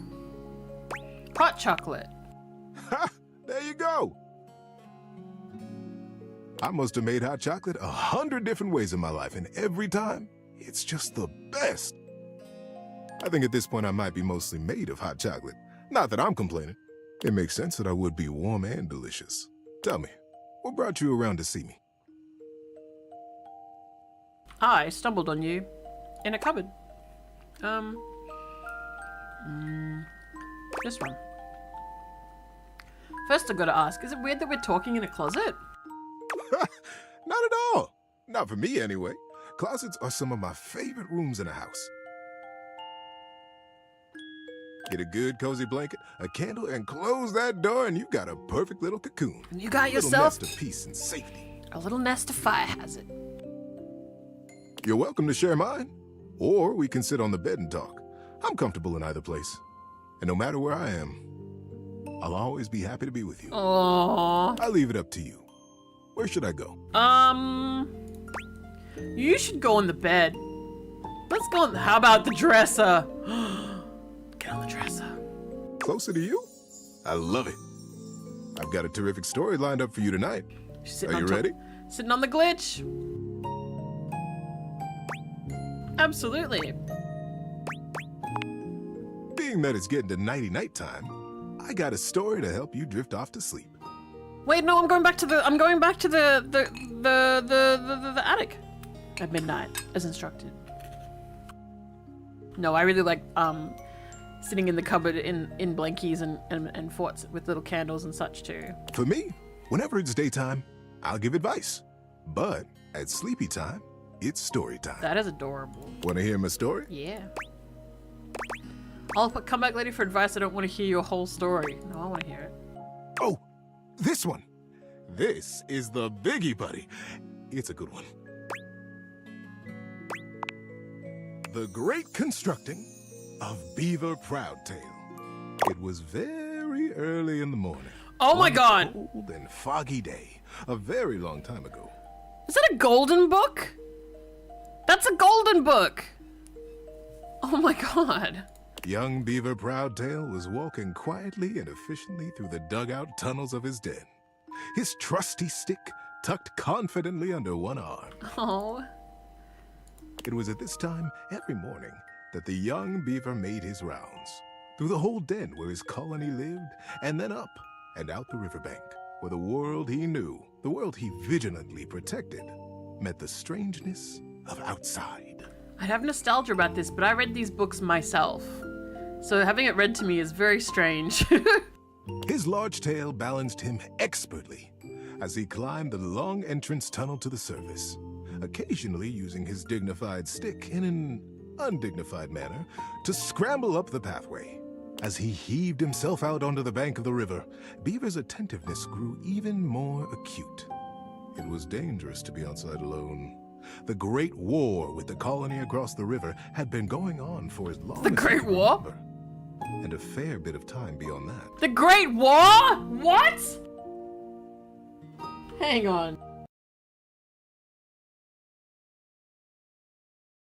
Hot chocolate. Ha! There you go! I must have made hot chocolate 100 different ways in my life, and every time, it's just the best. I think at this point I might be mostly made of hot chocolate. Not that I'm complaining. It makes sense that I would be warm and delicious. Tell me, what brought you around to see me? I stumbled on you in a cupboard. This one. First, I gotta ask, is it weird that we're talking in a closet? Not at all. Not for me, anyway. Closets are some of my favorite rooms in a house. Get a good cozy blanket, a candle, and close that door, and you got a perfect little cocoon. You got A little yourself nest of peace and safety. a little nest of fire hazard. You're welcome to share mine, or we can sit on the bed and talk. I'm comfortable in either place, and no matter where I am, I'll always be happy to be with you. Aww. I leave it up to you. Where should I go? You should go on the bed. Let's go on. How about the dresser? Get on the dresser. Closer to you? I love it. I've got a terrific story lined up for you tonight. Are you ready? Sitting on the glitch. Absolutely. Being that it's getting to nighty-night time, I got a story to help you drift off to sleep. Wait, no, I'm going back to the attic at midnight, as instructed. No, I really like sitting in the cupboard in blankies and forts with little candles and such too. For me, whenever it's daytime, I'll give advice. But at sleepy time, it's story time. That is adorable. Want to hear my story? Yeah. I'll come back later for advice. I don't want to hear your whole story. No, I want to hear it. Oh, this one. This is the biggie, buddy. It's a good one. The Great Constructing of Beaver Proudtail. It was very early in the morning. Oh my god! Cold and foggy day, a very long time ago. Is that a golden book? That's a golden book! Oh my god. Young Beaver Proudtail was walking quietly and efficiently through the dugout tunnels of his den, his trusty stick tucked confidently under one arm. Oh. It was at this time every morning that the young beaver made his rounds, through the whole den where his colony lived, and then up and out the riverbank, where the world he knew, the world he vigilantly protected, met the strangeness of outside. I have nostalgia about this, but I read these books myself. So having it read to me is very strange. His large tail balanced him expertly as he climbed the long entrance tunnel to the surface, occasionally using his dignified stick in an undignified manner to scramble up the pathway. As he heaved himself out onto the bank of the river, Beaver's attentiveness grew even more acute. It was dangerous to be outside alone. The Great War with the colony across the river had been going on for as long The as Great he could War? remember, and a fair bit of time beyond that. The Great War? What? Hang on.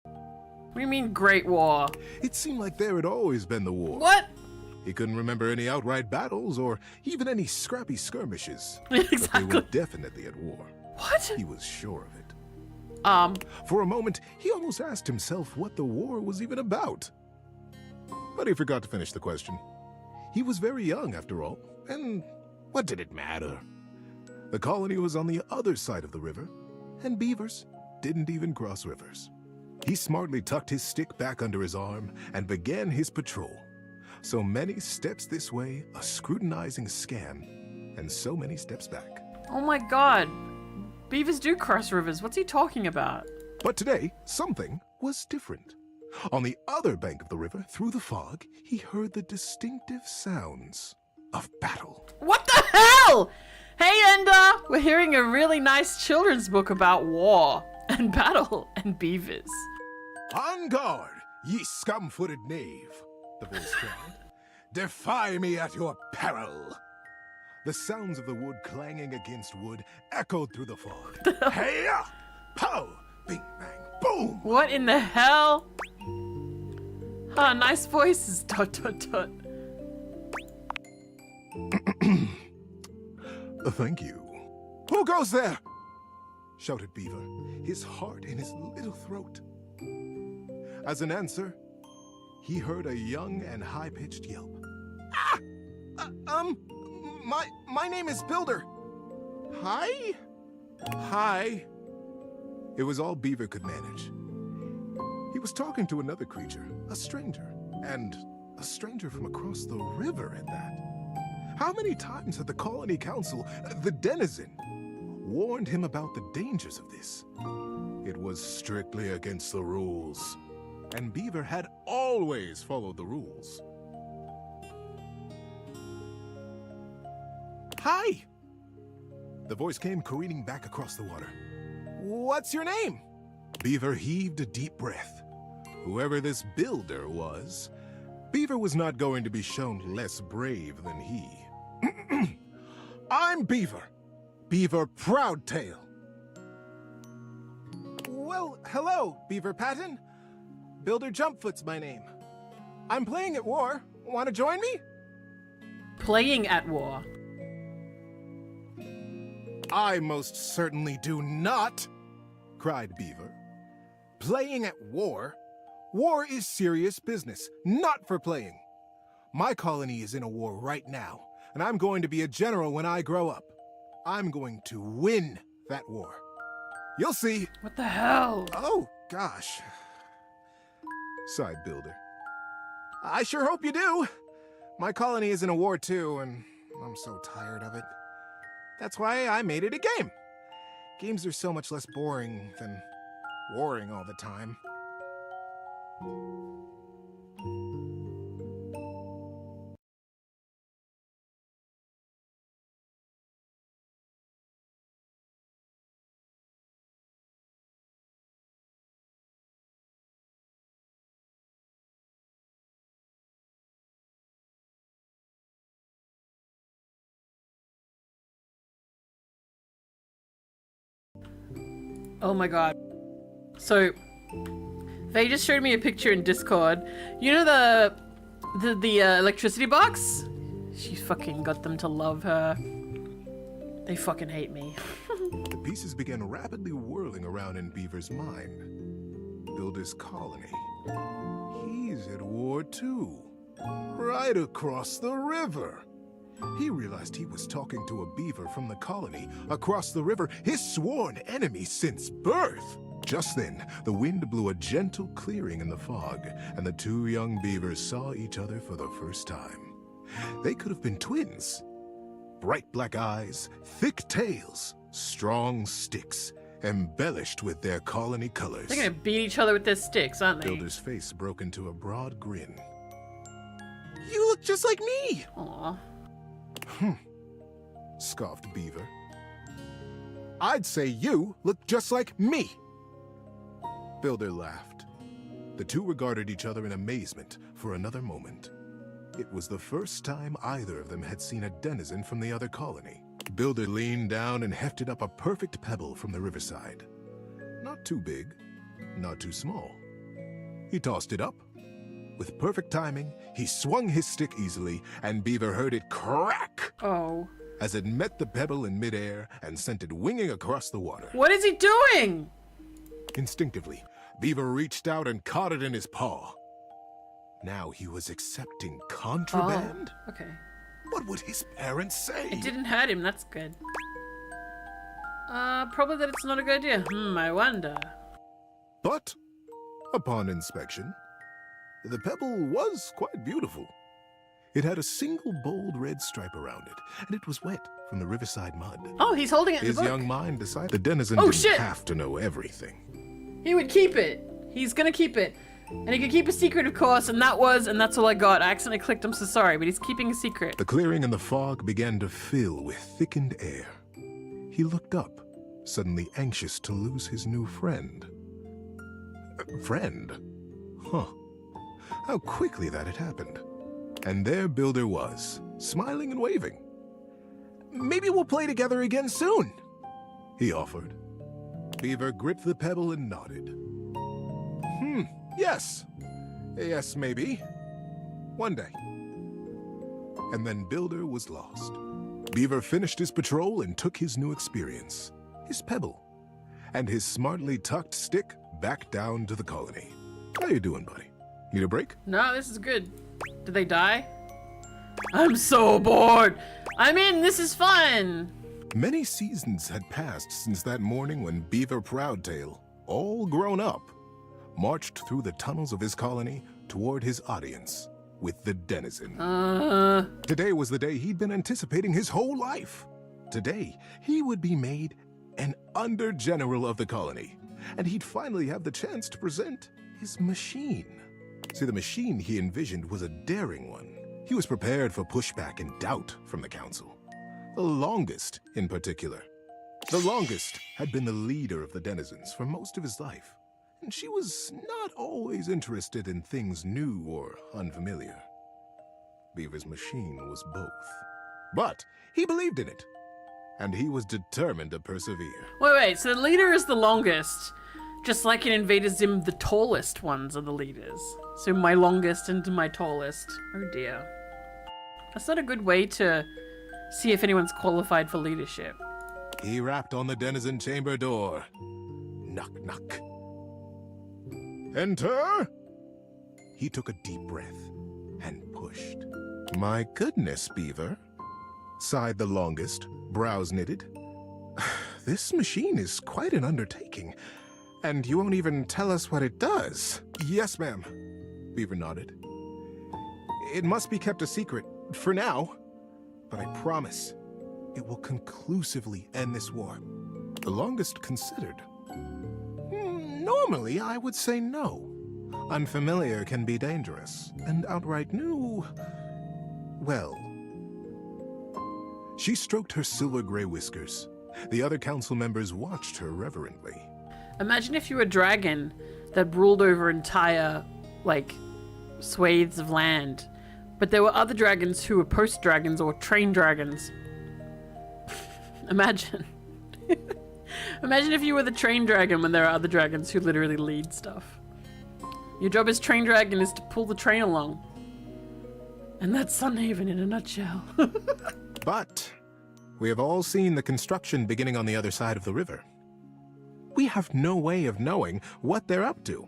What do you mean Great War? It seemed like there had always been the war. What? He couldn't remember any outright battles or even any scrappy skirmishes. Exactly. But they were definitely at war. What? He was sure of it. For a moment, he almost asked himself what the war was even about. But he forgot to finish the question. He was very young, after all, and what did it matter? The colony was on the other side of the river, and beavers didn't even cross rivers. He smartly tucked his stick back under his arm and began his patrol. So many steps this way, a scrutinizing scan, and so many steps back. Oh my god. Beavers do cross rivers. What's he talking about? But today, something was different. On the other bank of the river, through the fog, he heard the distinctive sounds of battle. What the hell? Hey, Ender! We're hearing a really nice children's book about war and battle and beavers. On guard, ye scum-footed knave, the voice cried. Defy me at your peril. The sounds of the wood clanging against wood echoed through the fog. Hey-ya! Pow! Bing, bang, boom! What in the hell? Ah, nice voices. ... Thank you. Who goes there? Shouted Beaver, his heart in his little throat. As an answer, he heard a young and high-pitched yelp. My name is Builder. Hi? Hi. It was all Beaver could manage. He was talking to another creature, a stranger, and a stranger from across the river at that. How many times had the Colony Council, the Denizen, warned him about the dangers of this. It was strictly against the rules, and Beaver had always followed the rules. Hi! The voice came careening back across the water. What's your name? Beaver heaved a deep breath. Whoever this builder was, Beaver was not going to be shown less brave than he. I'm Beaver. Beaver Proudtail. Well, hello, Beaver Patton. Builder Jumpfoot's my name. I'm playing at war. Want to join me? Playing at war. I most certainly do not, cried Beaver. Playing at war? War is serious business, not for playing. My colony is in a war right now, and I'm going to be a general when I grow up. I'm going to win that war. You'll see. What the hell? Oh, gosh, sighed Builder. I sure hope you do. My colony is in a war too, and I'm so tired of it. That's why I made it a game. Games are so much less boring than warring all the time. Oh my god. So, they just showed me a picture in Discord. You know the electricity box? She fucking got them to love her. They fucking hate me. The pieces began rapidly whirling around in Beaver's mind. Builder's colony. He's at war too. Right across the river. He realized he was talking to a beaver from the colony across the river, his sworn enemy since birth. Just then, the wind blew a gentle clearing in the fog, and the two young beavers saw each other for the first time. They could have been twins. Bright black eyes, thick tails, strong sticks, embellished with their colony colors. They're gonna beat each other with their sticks, aren't they? Builder's face broke into a broad grin. You look just like me! Aww. Scoffed Beaver. I'd say you look just like me. Builder laughed. The two regarded each other in amazement for another moment. It was the first time either of them had seen a denizen from the other colony. Builder leaned down and hefted up a perfect pebble from the riverside. Not too big, not too small. He tossed it up. With perfect timing, he swung his stick easily, and Beaver heard it crack. Oh. As it met the pebble in midair and sent it winging across the water. What is he doing? Instinctively, Beaver reached out and caught it in his paw. Now he was accepting contraband? Oh, okay. What would his parents say? It didn't hurt him, that's good. Probably that it's not a good idea. I wonder. But, upon inspection, the pebble was quite beautiful. It had a single bold red stripe around it, and it was wet from the riverside mud. Oh, he's holding it in His the book. young mind decided the denizen Oh, didn't shit. have to know everything. He would keep it. He's gonna keep it. And he could keep a secret, of course, and that's all I got. I accidentally clicked, I'm so sorry, but he's keeping a secret. The clearing and the fog began to fill with thickened air. He looked up, suddenly anxious to lose his new friend. Friend? Huh. How quickly that had happened. And there Builder was, smiling and waving. Maybe we'll play together again soon, he offered. Beaver gripped the pebble and nodded. Yes. Yes, maybe. One day. And then Builder was lost. Beaver finished his patrol and took his new experience, his pebble, and his smartly tucked stick back down to the colony. How you doing, buddy? Need a break? No, this is good. Did they die? I'm so bored. I'm in, this is fun. Many seasons had passed since that morning when Beaver Proudtail, all grown up, marched through the tunnels of his colony toward his audience with the denizen. Today was the day he'd been anticipating his whole life. Today, he would be made an under-general of the colony, and he'd finally have the chance to present his machine. See, the machine he envisioned was a daring one. He was prepared for pushback and doubt from the council. The Longest, in particular. The Longest had been the leader of the denizens for most of his life, and she was not always interested in things new or unfamiliar. Beaver's machine was both. But he believed in it, and he was determined to persevere. Wait, so the leader is the longest. Just like in Invader Zim, the tallest ones are the leaders. So my longest and my tallest. Oh dear. That's not a good way to see if anyone's qualified for leadership. He rapped on the denizen chamber door. Knock, knock. Enter! He took a deep breath and pushed. My goodness, Beaver, sighed the Longest, brows knitted. This machine is quite an undertaking, and you won't even tell us what it does. Yes, ma'am, Beaver nodded. It must be kept a secret, for now, but I promise it will conclusively end this war. The Longest considered. Normally, I would say no. Unfamiliar can be dangerous, and outright new, well. She stroked her silver-gray whiskers. The other council members watched her reverently. Imagine if you were a dragon that ruled over entire, swathes of land, but there were other dragons who were post-dragons or trained dragons. Imagine. Imagine if you were the trained dragon when there are other dragons who literally lead stuff. Your job as trained dragon is to pull the train along. And that's Sunhaven in a nutshell. But we have all seen the construction beginning on the other side of the river. We have no way of knowing what they're up to,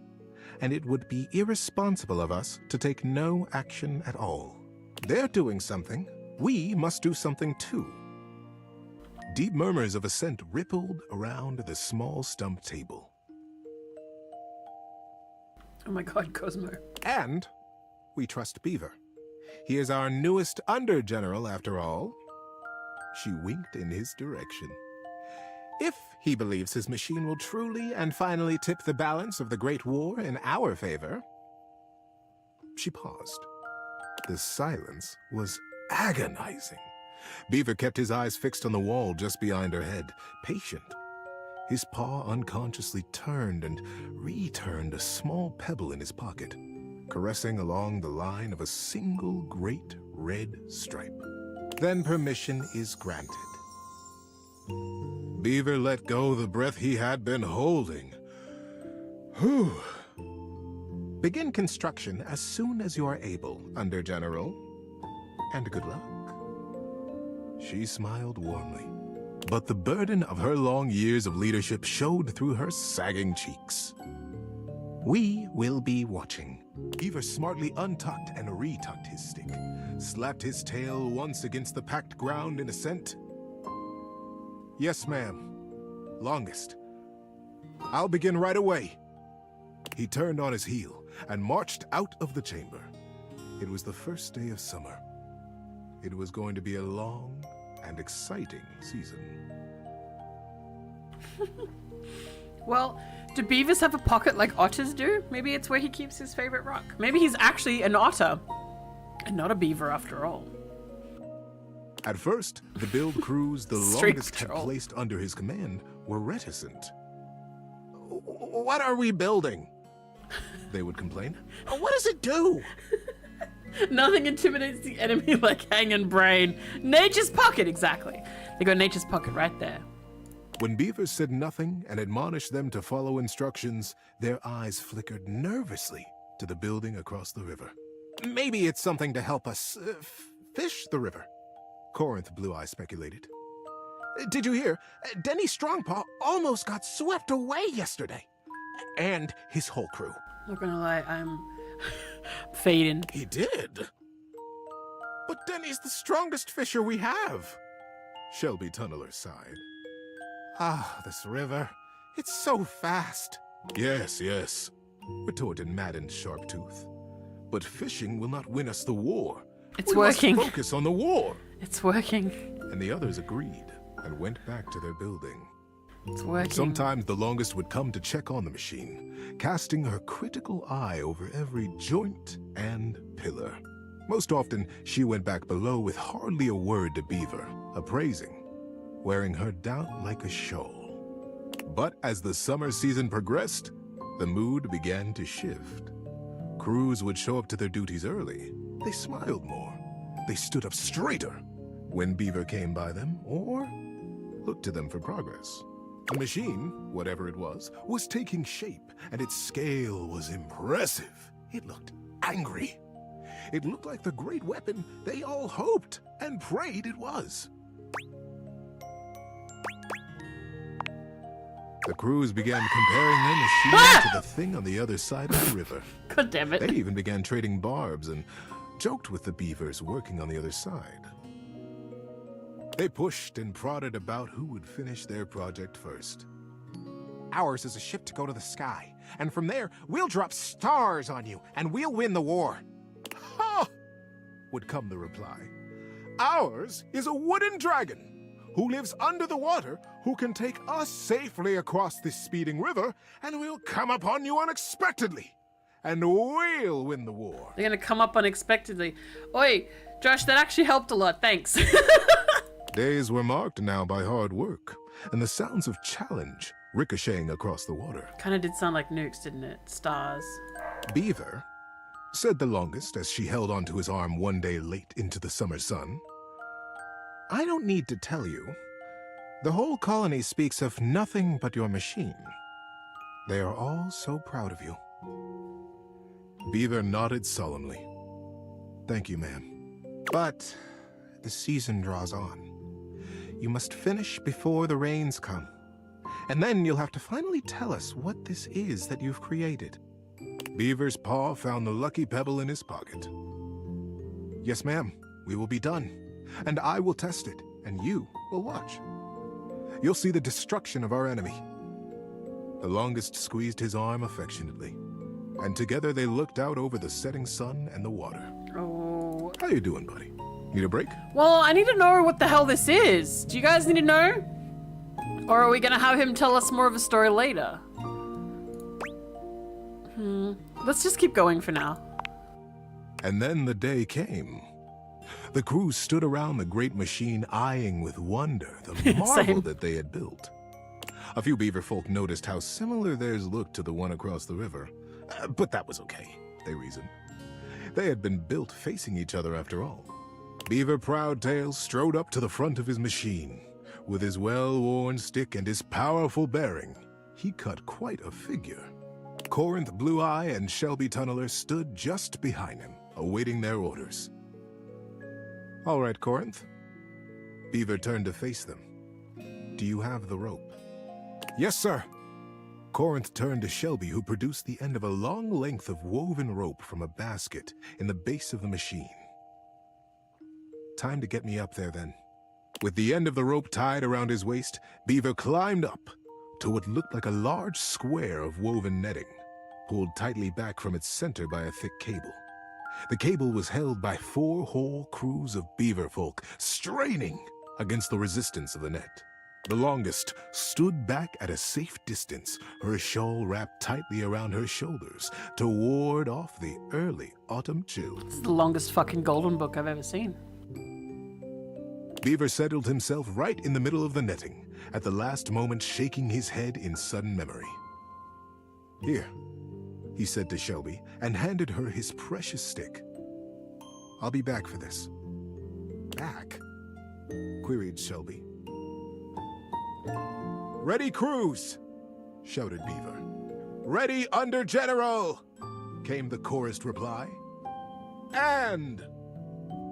and it would be irresponsible of us to take no action at all. They're doing something. We must do something too. Deep murmurs of assent rippled around the small stump table. Oh my god, Cosmo. And we trust Beaver. He is our newest under-general, after all. She winked in his direction. If he believes his machine will truly and finally tip the balance of the Great War in our favor. She paused. The silence was agonizing. Beaver kept his eyes fixed on the wall just behind her head, patient. His paw unconsciously turned and returned a small pebble in his pocket, caressing along the line of a single great red stripe. Then permission is granted. Beaver let go the breath he had been holding. Whew. Begin construction as soon as you are able, Under-General. And good luck. She smiled warmly, but the burden of her long years of leadership showed through her sagging cheeks. We will be watching. Beaver smartly untucked and retucked his stick, slapped his tail once against the packed ground in assent. Yes, ma'am. Longest. I'll begin right away. He turned on his heel and marched out of the chamber. It was the first day of summer. It was going to be a long and exciting season. Well, do beavers have a pocket like otters do? Maybe it's where he keeps his favorite rock. Maybe he's actually an otter and not a beaver after all. At first, the build crews the Longest had placed under his command were reticent. What are we building? They would complain. What does it do? Nothing intimidates the enemy like hanging brain. Nature's pocket, exactly. They got nature's pocket right there. When Beaver said nothing and admonished them to follow instructions, their eyes flickered nervously to the building across the river. Maybe it's something to help us fish the river, Corinth Blue Eye speculated. Did you hear? Denny Strongpaw almost got swept away yesterday. And his whole crew. Not gonna lie, I'm fading. He did? But Denny's the strongest fisher we have. Shelby Tunneler sighed. Ah, this river. It's so fast. Yes, yes, retorted Madden Sharptooth. But fishing will not win us the war. It's working. We must focus on the war. It's working. And the others agreed and went back to their building. It's working. Sometimes the longest would come to check on the machine, casting her critical eye over every joint and pillar. Most often, she went back below with hardly a word to Beaver, appraising, wearing her down like a shawl. But as the summer season progressed, the mood began to shift. Crews would show up to their duties early. They smiled more. They stood up straighter when Beaver came by them or looked to them for progress. The machine, whatever it was taking shape, and its scale was impressive. It looked angry. It looked like the great weapon they all hoped and prayed it was. The crews began comparing their machine to the thing on the other side of the river. God damn it. They even began trading barbs and joked with the beavers working on the other side. They pushed and prodded about who would finish their project first. Ours is a ship to go to the sky, and from there, we'll drop stars on you, and we'll win the war. Ha! Would come the reply. Ours is a wooden dragon who lives under the water, who can take us safely across this speeding river, and we'll come upon you unexpectedly, and we'll win the war. They're gonna come up unexpectedly. Oi, Josh, that actually helped a lot, thanks. Days were marked now by hard work, and the sounds of challenge ricocheting across the water. Kinda did sound like nukes, didn't it? Stars. Beaver, said the longest as she held onto his arm one day late into the summer sun, I don't need to tell you. The whole colony speaks of nothing but your machine. They are all so proud of you. Beaver nodded solemnly. Thank you, ma'am. But the season draws on. You must finish before the rains come. And then you'll have to finally tell us what this is that you've created. Beaver's paw found the lucky pebble in his pocket. Yes, ma'am, we will be done. And I will test it, and you will watch. You'll see the destruction of our enemy. The longest squeezed his arm affectionately, and together they looked out over the setting sun and the water. Oh. How you doing, buddy? Need a break? Well, I need to know what the hell this is. Do you guys need to know? Or are we gonna have him tell us more of a story later? Let's just keep going for now. And then the day came. The crew stood around the great machine, eyeing with wonder the marvel that they had built. A few beaver folk noticed how similar theirs looked to the one across the river. But that was okay, they reasoned. They had been built facing each other after all. Beaver Proudtail strode up to the front of his machine. With his well-worn stick and his powerful bearing, he cut quite a figure. Corinth Blue-Eye and Shelby Tunneler stood just behind him, awaiting their orders. All right, Corinth. Beaver turned to face them. Do you have the rope? Yes, sir. Corinth turned to Shelby, who produced the end of a long length of woven rope from a basket in the base of the machine. Time to get me up there, then. With the end of the rope tied around his waist, Beaver climbed up to what looked like a large square of woven netting, pulled tightly back from its center by a thick cable. The cable was held by 4 whole crews of beaver folk, straining against the resistance of the net. The longest stood back at a safe distance, her shawl wrapped tightly around her shoulders to ward off the early autumn chills. It's the longest fucking golden book I've ever seen. Beaver settled himself right in the middle of the netting, at the last moment shaking his head in sudden memory. Here, he said to Shelby, and handed her his precious stick. I'll be back for this. Back? Queried Shelby. Ready, crews! Shouted Beaver. Ready, under general! Came the chorused reply. And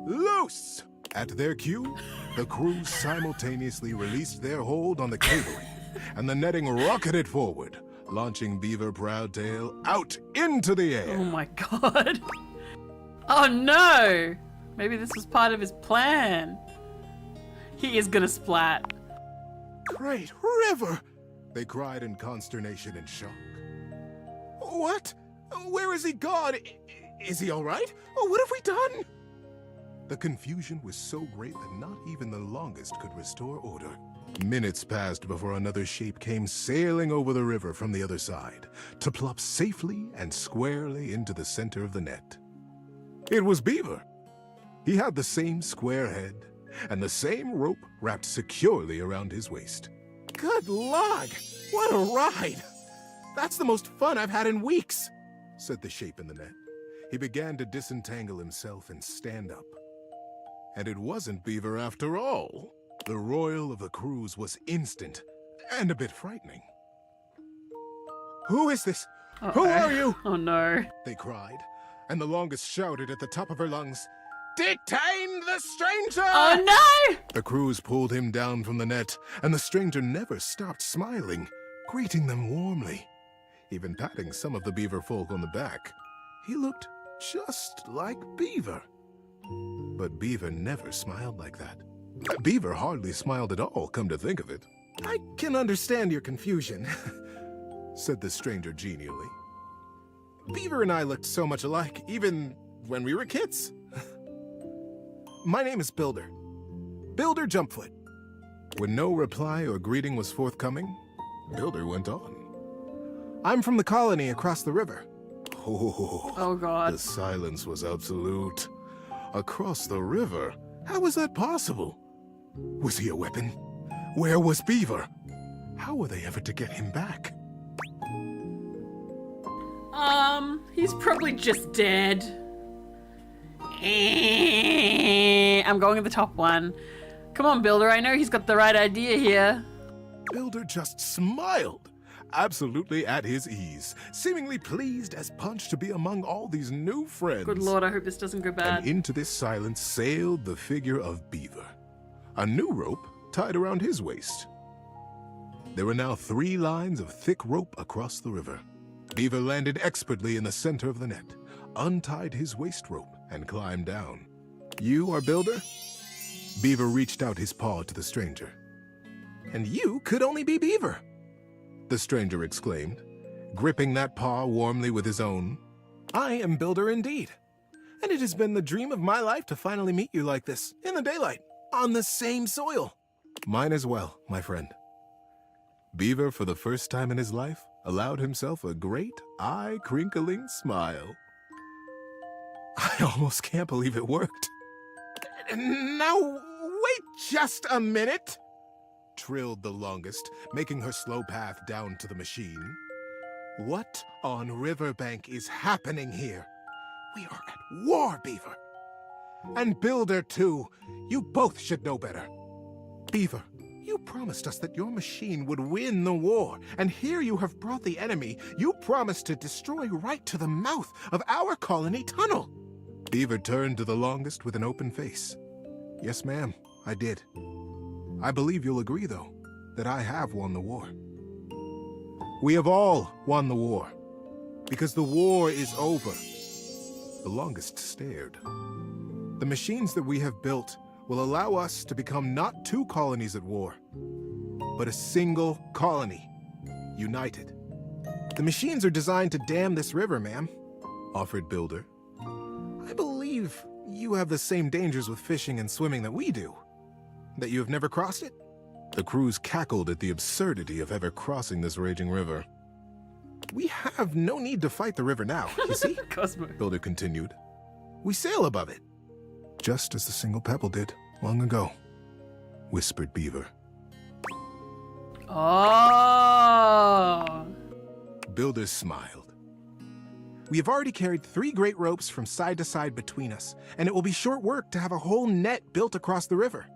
loose! At their cue, the crews simultaneously released their hold on the cabling, and the netting rocketed forward, launching Beaver Proudtail out into the air. Oh my god. Oh no! Maybe this was part of his plan. He is gonna splat. Great river! They cried in consternation and shock. What? Where is he gone? Is he all right? What have we done? The confusion was so great that not even the longest could restore order. Minutes passed before another shape came sailing over the river from the other side to plop safely and squarely into the center of the net. It was Beaver. He had the same square head and the same rope wrapped securely around his waist. Good log! What a ride! That's the most fun I've had in weeks, said the shape in the net. He began to disentangle himself and stand up. And it wasn't Beaver after all. The royal of the cruise was instant and a bit frightening. Who is this? Who are you? Oh no. They cried, and the longest shouted at the top of her lungs, Detain the stranger! Oh no! The crews pulled him down from the net, and the stranger never stopped smiling, greeting them warmly, even patting some of the beaver folk on the back. He looked just like Beaver. But Beaver never smiled like that. Beaver hardly smiled at all, come to think of it. I can understand your confusion, said the stranger genially. Beaver and I looked so much alike, even when we were kids. My name is Builder. Builder Jumpfoot. When no reply or greeting was forthcoming, Builder went on. I'm from the colony across the river. Oh God. The silence was absolute. Across the river? How was that possible? Was he a weapon? Where was Beaver? How were they ever to get him back? He's probably just dead. I'm going with the top one. Come on, Builder, I know he's got the right idea here. Builder just smiled, absolutely at his ease, seemingly pleased as punch to be among all these new friends. Good Lord, I hope this doesn't go bad. And into this silence sailed the figure of Beaver, a new rope tied around his waist. There were now 3 lines of thick rope across the river. Beaver landed expertly in the center of the net, untied his waist rope, and climbed down. You are Builder? Beaver reached out his paw to the stranger. And you could only be Beaver, the stranger exclaimed, gripping that paw warmly with his own. I am Builder indeed, and it has been the dream of my life to finally meet you like this, in the daylight, on the same soil. Mine as well, my friend. Beaver, for the first time in his life, allowed himself a great, eye-crinkling smile. I almost can't believe it worked. Now, wait just a minute, trilled the longest, making her slow path down to the machine. What on Riverbank is happening here? We are at war, Beaver. And Builder, too. You both should know better. Beaver, you promised us that your machine would win the war, and here you have brought the enemy you promised to destroy right to the mouth of our colony tunnel. Beaver turned to the longest with an open face. Yes, ma'am, I did. I believe you'll agree, though, that I have won the war. We have all won the war, because the war is over. The longest stared. The machines that we have built will allow us to become not 2 colonies at war, but a single colony, united. The machines are designed to dam this river, ma'am, offered Builder. I believe you have the same dangers with fishing and swimming that we do. That you have never crossed it? The crews cackled at the absurdity of ever crossing this raging river. We have no need to fight the river now, you see? Cosmo. Builder continued. We sail above it. Just as the single pebble did long ago, whispered Beaver. Oh. Builder smiled. We have already carried 3 great ropes from side to side between us, and it will be short work to have a whole net built across the river.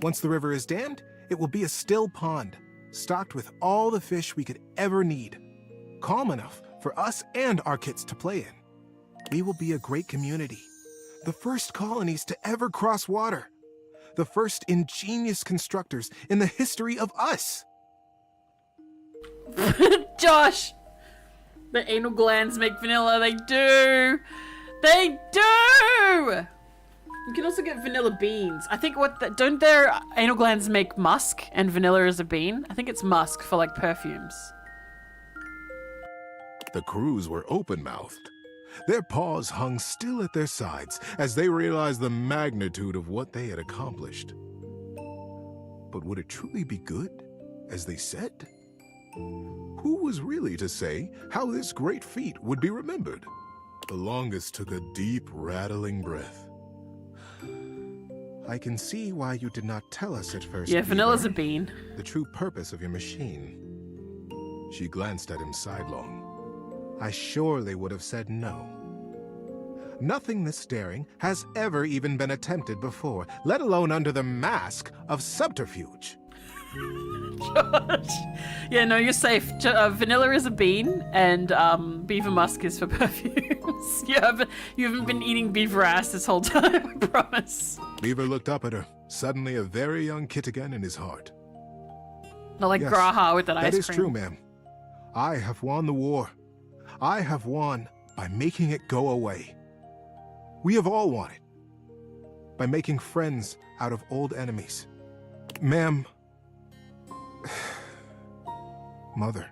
Once the river is dammed, it will be a still pond, stocked with all the fish we could ever need, calm enough for us and our kits to play in. We will be a great community, the first colonies to ever cross water, the first ingenious constructors in the history of us. Josh! The anal glands make vanilla, they do! They do! You can also get vanilla beans. I think don't their anal glands make musk and vanilla is a bean? I think it's musk for like perfumes. The crews were open-mouthed. Their paws hung still at their sides as they realized the magnitude of what they had accomplished. But would it truly be good, as they said? Who was really to say how this great feat would be remembered? The longest took a deep, rattling breath. I can see why you did not tell us at first. Yeah, Beaver, Vanilla's a bean. the true purpose of your machine. She glanced at him sidelong. I surely would have said no. Nothing this daring has ever even been attempted before, let alone under the mask of subterfuge. Josh. Yeah, no, you're safe. Vanilla is a bean, and beaver musk is for perfumes. You haven't been eating beaver ass this whole time, I promise. Beaver looked up at her, suddenly a very young kid again in his heart. Not like Yes, Graha with that ice cream. That is true, ma'am. I have won the war. I have won by making it go away. We have all won it. By making friends out of old enemies. Ma'am. Mother.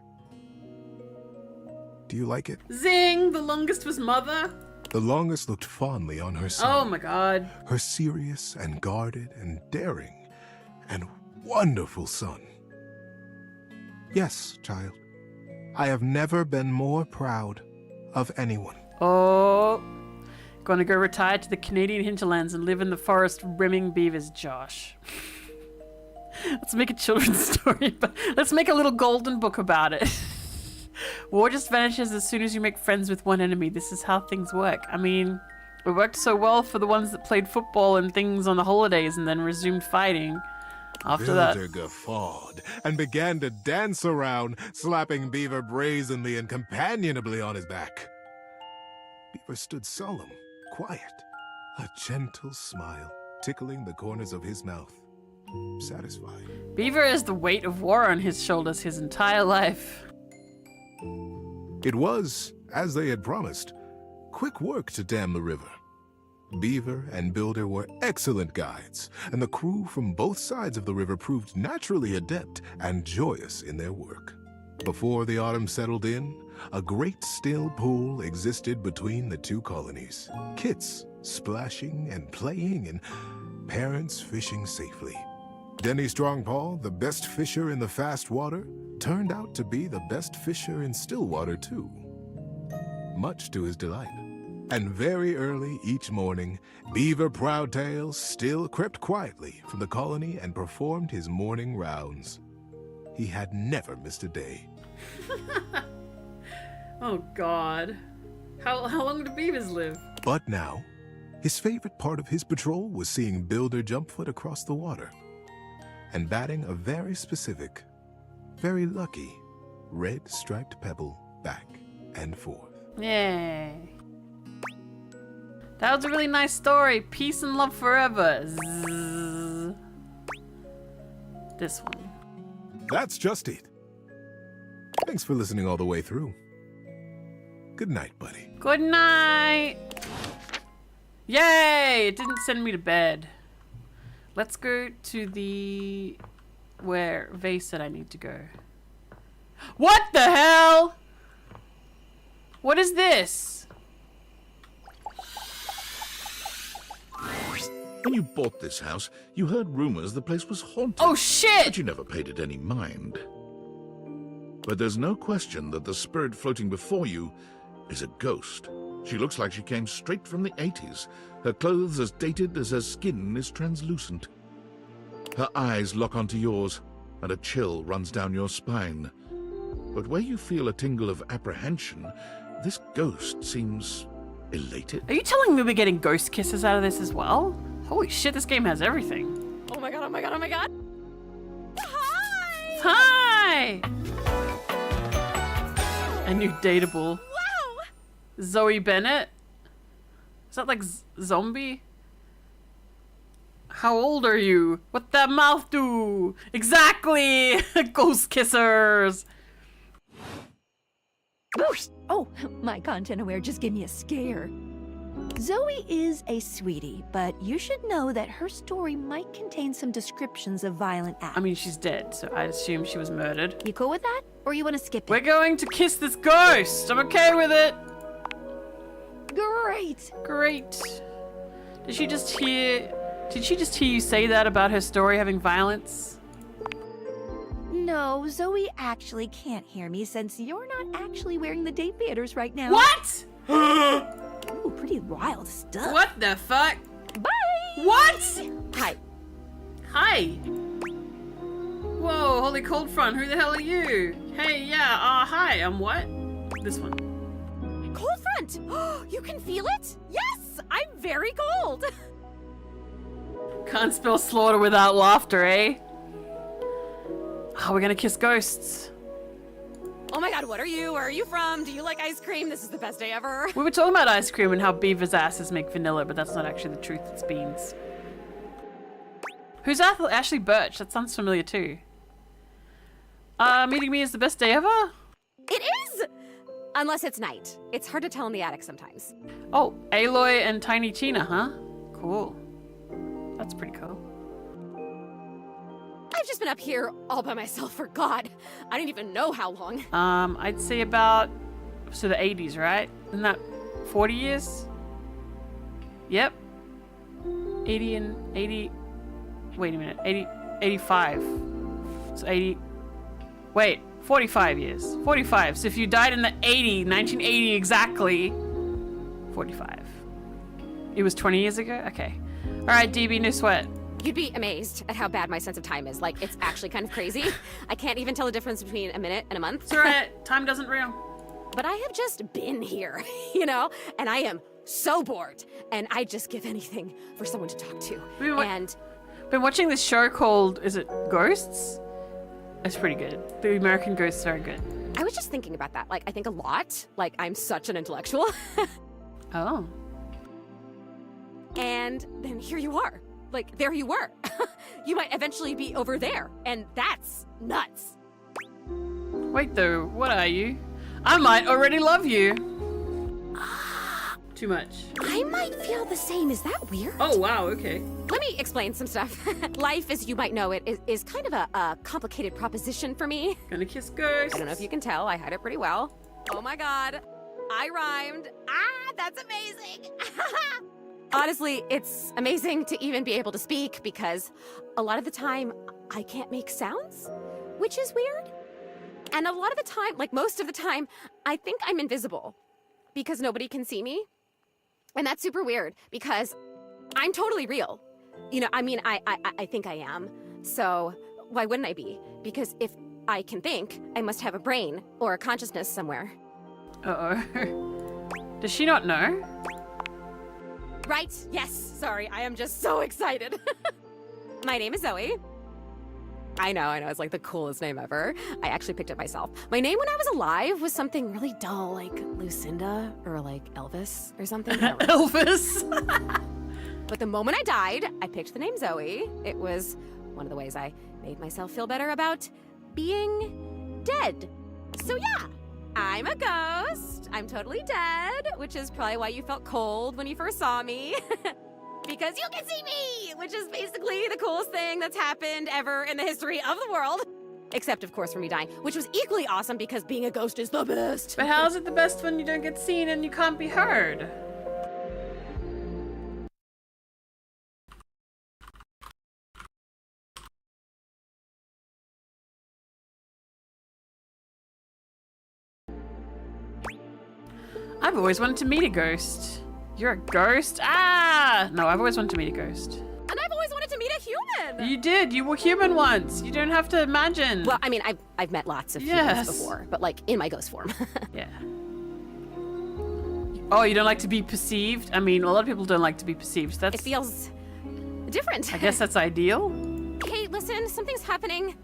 Do you like it? Zing! The longest was mother. The longest looked fondly on her son. Oh my god. Her serious and guarded and daring and wonderful son. Yes, child. I have never been more proud of anyone. Oh. Gonna go retire to the Canadian hinterlands and live in the forest rimming beavers, Josh. Let's make a children's story, but let's make a little golden book about it. War just vanishes as soon as you make friends with one enemy. This is how things work. I mean, it worked so well for the ones that played football and things on the holidays and then resumed fighting. After that, Builder guffawed and began to dance around, slapping Beaver brazenly and companionably on his back. Beaver stood solemn, quiet, a gentle smile tickling the corners of his mouth, satisfied. Beaver has the weight of war on his shoulders his entire life. It was, as they had promised, quick work to dam the river. Beaver and Builder were excellent guides, and the crew from both sides of the river proved naturally adept and joyous in their work. Before the autumn settled in, a great still pool existed between the two colonies. Kits splashing and playing and parents fishing safely. Denny Strongpaw, the best fisher in the fast water, turned out to be the best fisher in still water too, much to his delight. And very early each morning, Beaver Proudtail still crept quietly from the colony and performed his morning rounds. He had never missed a day. Oh god. How long do beavers live? But now, his favorite part of his patrol was seeing Builder Jumpfoot across the water and batting a very specific, very lucky, red striped pebble back and forth. Yay. That was a really nice story. Peace and love forever. Zzz. This one. That's just it. Thanks for listening all the way through. Good night, buddy. Good night. Yay! It didn't send me to bed. Let's go to the... where Vay said I need to go. What the hell? What is this? When you bought this house, you heard rumors the place was haunted. Oh shit! But you never paid it any mind. But there's no question that the spirit floating before you is a ghost. She looks like she came straight from the 80s. Her clothes as dated as her skin is translucent. Her eyes lock onto yours, and a chill runs down your spine. But where you feel a tingle of apprehension, this ghost seems elated. Are you telling me we're getting ghost kisses out of this as well? Holy shit, this game has everything. Oh my god, oh my god, oh my god. Hi! A new dateable. Wow! Zoe Bennett? Is that like zombie? How old are you? What that mouth do? Exactly! Ghost kissers! Oh, my content aware just gave me a scare. Zoe is a sweetie, but you should know that her story might contain some descriptions of violent acts. I mean, she's dead, so I assume she was murdered. You cool with that? Or you want to skip it? We're going to kiss this ghost! I'm okay with it! Great. Great. Did she just hear you say that about her story having violence? No, Zoe actually can't hear me since you're not actually wearing the day theaters right now. What? Ooh, pretty wild stuff. What the fuck? Bye. What? Hi. Hi. Whoa, holy cold front. Who the hell are you? Hey, yeah, hi, I'm what? This one. Cold front! You can feel it? Yes! I'm very cold! Can't spell slaughter without laughter, eh? Oh, we're gonna kiss ghosts. Oh my god, what are you? Where are you from? Do you like ice cream? This is the best day ever. We were talking about ice cream and how beaver's asses make vanilla, but that's not actually the truth, it's beans. Who's Ashley Birch? That sounds familiar too. Meeting me is the best day ever? It is! Unless it's night. It's hard to tell in the attic sometimes. Oh, Aloy and Tiny Tina, huh? Cool. That's pretty cool. I've just been up here all by myself for God. I didn't even know how long. I'd say about, so the 80s, right? Isn't that 40 years? Yep. 80 and 80, wait a minute, 85. So 80, wait, 45 years. 45, so if you died in the 1980 exactly, 45. It was 20 years ago? Okay. All right, DB, no sweat. You'd be amazed at how bad my sense of time is. Like, it's actually kind of crazy. I can't even tell the difference between a minute and a month. It's all right. Time doesn't reel. But I have just been here, you know? And I am so bored. And I'd just give anything for someone to talk to. Been watching this show called, is it Ghosts? It's pretty good. The American Ghosts are good. I was just thinking about that. Like, I think a lot. Like, I'm such an intellectual. Oh. And then here you are. Like, there you were. You might eventually be over there, and that's nuts. Wait though, what are you? I might already love you. Too much. I might feel the same. Is that weird? Oh, wow, okay. Let me explain some stuff. Life, as you might know it, is kind of a complicated proposition for me. Gonna kiss ghosts. I don't know if you can tell, I hide it pretty well. Oh my god, I rhymed. Ah, that's amazing. Honestly, it's amazing to even be able to speak because a lot of the time I can't make sounds, which is weird. And a lot of the time, like most of the time, I think I'm invisible because nobody can see me. And that's super weird because I'm totally real. You know, I mean, I think I am. So why wouldn't I be? Because if I can think, I must have a brain or a consciousness somewhere. Uh-oh. Does she not know? Right, yes, sorry, I am just so excited. My name is Zoe. I know, it's like the coolest name ever. I actually picked it myself. My name when I was alive was something really dull, like Lucinda, or like Elvis, or something. Elvis! But the moment I died, I picked the name Zoe. It was one of the ways I made myself feel better about being dead. So yeah. I'm a ghost. I'm totally dead, which is probably why you felt cold when you first saw me. Because you can see me, which is basically the coolest thing that's happened ever in the history of the world. Except, of course, for me dying, which was equally awesome because being a ghost is the best. But how is it the best when you don't get seen and you can't be heard? I've always wanted to meet a ghost. You're a ghost? Ah! No, I've always wanted to meet a ghost. And I've always wanted to meet a human. You did. You were human once. You don't have to imagine. Well, I mean, I've met lots of humans before, but like in my ghost form. Yeah. Oh, you don't like to be perceived? I mean, a lot of people don't like to be perceived. It feels different. I guess that's ideal. Hey, listen, something's happening.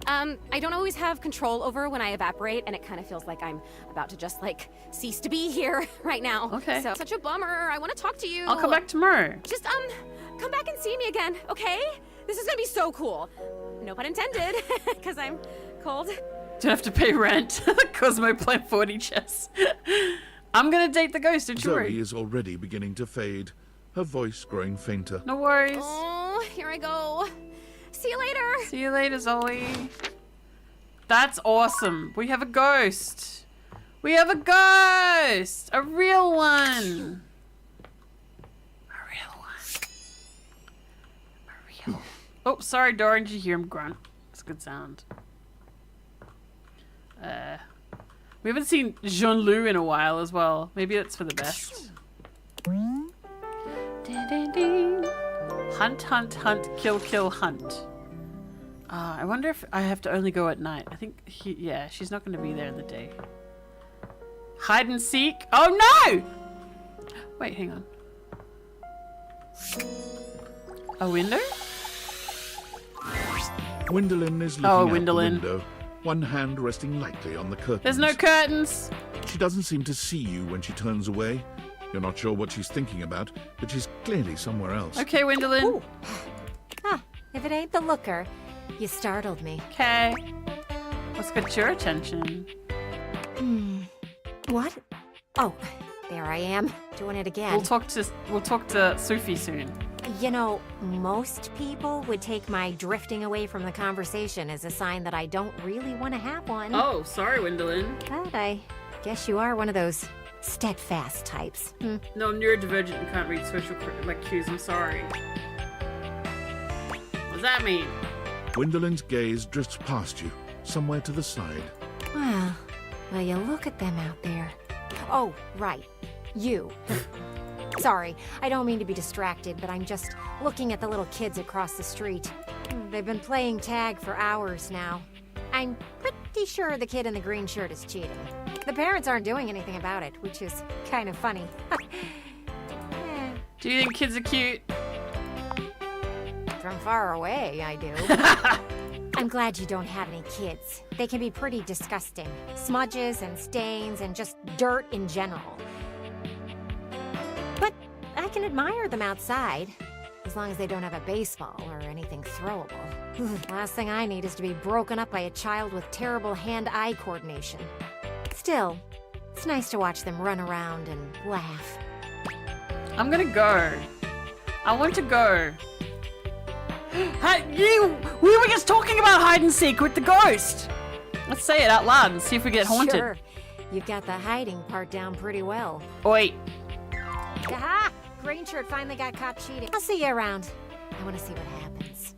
I don't always have control over when I evaporate, and it kind of feels like I'm about to just, like, cease to be here right now. Okay. So, such a bummer. I want to talk to you. I'll come back tomorrow. Just, come back and see me again, okay? This is gonna be so cool. No pun intended, because I'm cold. Don't have to pay rent. Cosmo playing 40 chess. I'm gonna date the ghost, don't you worry. Zoe is already beginning to fade, her voice growing fainter. No worries. Oh, here I go. See you later. See you later, Zoe. That's awesome. We have a ghost. We have a ghost! A real one! A real one. A real... Oh, sorry, Doran. Did you hear him grunt? It's a good sound. We haven't seen Jean-Loup in a while as well. Maybe that's for the best. Hunt, hunt, hunt, kill, kill, hunt. I wonder if I have to only go at night. I think yeah, she's not going to be there in the day. Hide and seek. Oh no! Wait, hang on. A window? Gwendolyn is looking out the window, one hand resting lightly on the curtains. There's no curtains. She doesn't seem to see you when she turns away. You're not sure what she's thinking about, but she's clearly somewhere else. Okay, Gwendolyn. Ah, if it ain't the looker, you startled me. Okay. What's got your attention? What? Oh, there I am, doing it again. We'll talk to Sophie soon. You know, most people would take my drifting away from the conversation as a sign that I don't really want to have one. Oh, sorry, Gwendolyn. But I guess you are one of those steadfast types. No, I'm neurodivergent and can't read social cues. I'm sorry. What does that mean? Gwendolyn's gaze drifts past you, somewhere to the side. Well, you look at them out there. Oh, right. You. Sorry, I don't mean to be distracted, but I'm just looking at the little kids across the street. They've been playing tag for hours now. I'm pretty sure the kid in the green shirt is cheating. The parents aren't doing anything about it, which is kind of funny. Do you think kids are cute? From far away, I do. I'm glad you don't have any kids. They can be pretty disgusting. Smudges and stains and just dirt in general. But I can admire them outside, as long as they don't have a baseball or anything throwable. Last thing I need is to be broken up by a child with terrible hand-eye coordination. Still, it's nice to watch them run around and laugh. I'm gonna go. I want to go. We were just talking about hide and seek with the ghost. Let's say it out loud and see if we get haunted. Sure. You've got the hiding part down pretty well. Oi. Aha! Green shirt finally got caught cheating. I'll see you around. I want to see what happens.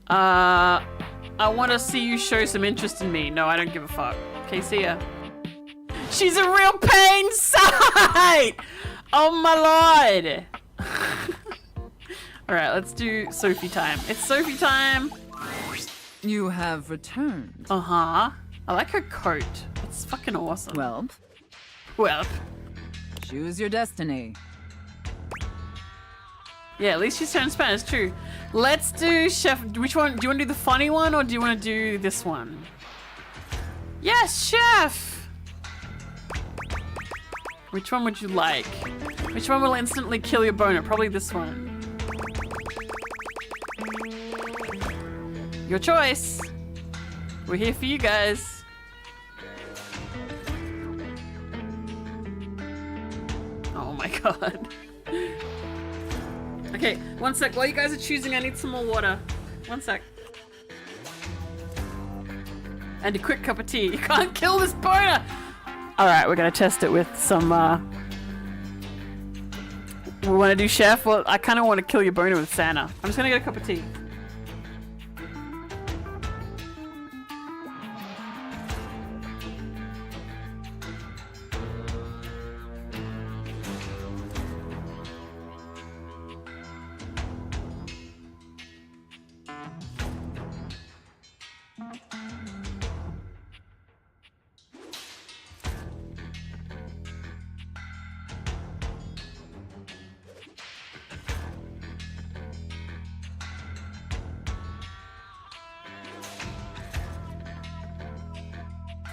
I want to see you show some interest in me. No, I don't give a fuck. Okay, see ya. She's a real pain sight! Oh my lord! Alright, let's do Sophie time. It's Sophie time! You have returned. Uh-huh. I like her coat. It's fucking awesome. Welp. Choose your destiny. Yeah, at least she's transparent, it's true. Let's do Chef. Which one? Do you want to do the funny one or do you want to do this one? Yes, Chef! Which one would you like? Which one will instantly kill your boner? Probably this one. Your choice. We're here for you guys. Oh my god. Okay, one sec. While you guys are choosing, I need some more water. One sec. And a quick cup of tea. You can't kill this boner! Alright, we're gonna test it with some, We wanna do Chef? Well, I kinda wanna kill your boner with Santa. I'm just gonna get a cup of tea.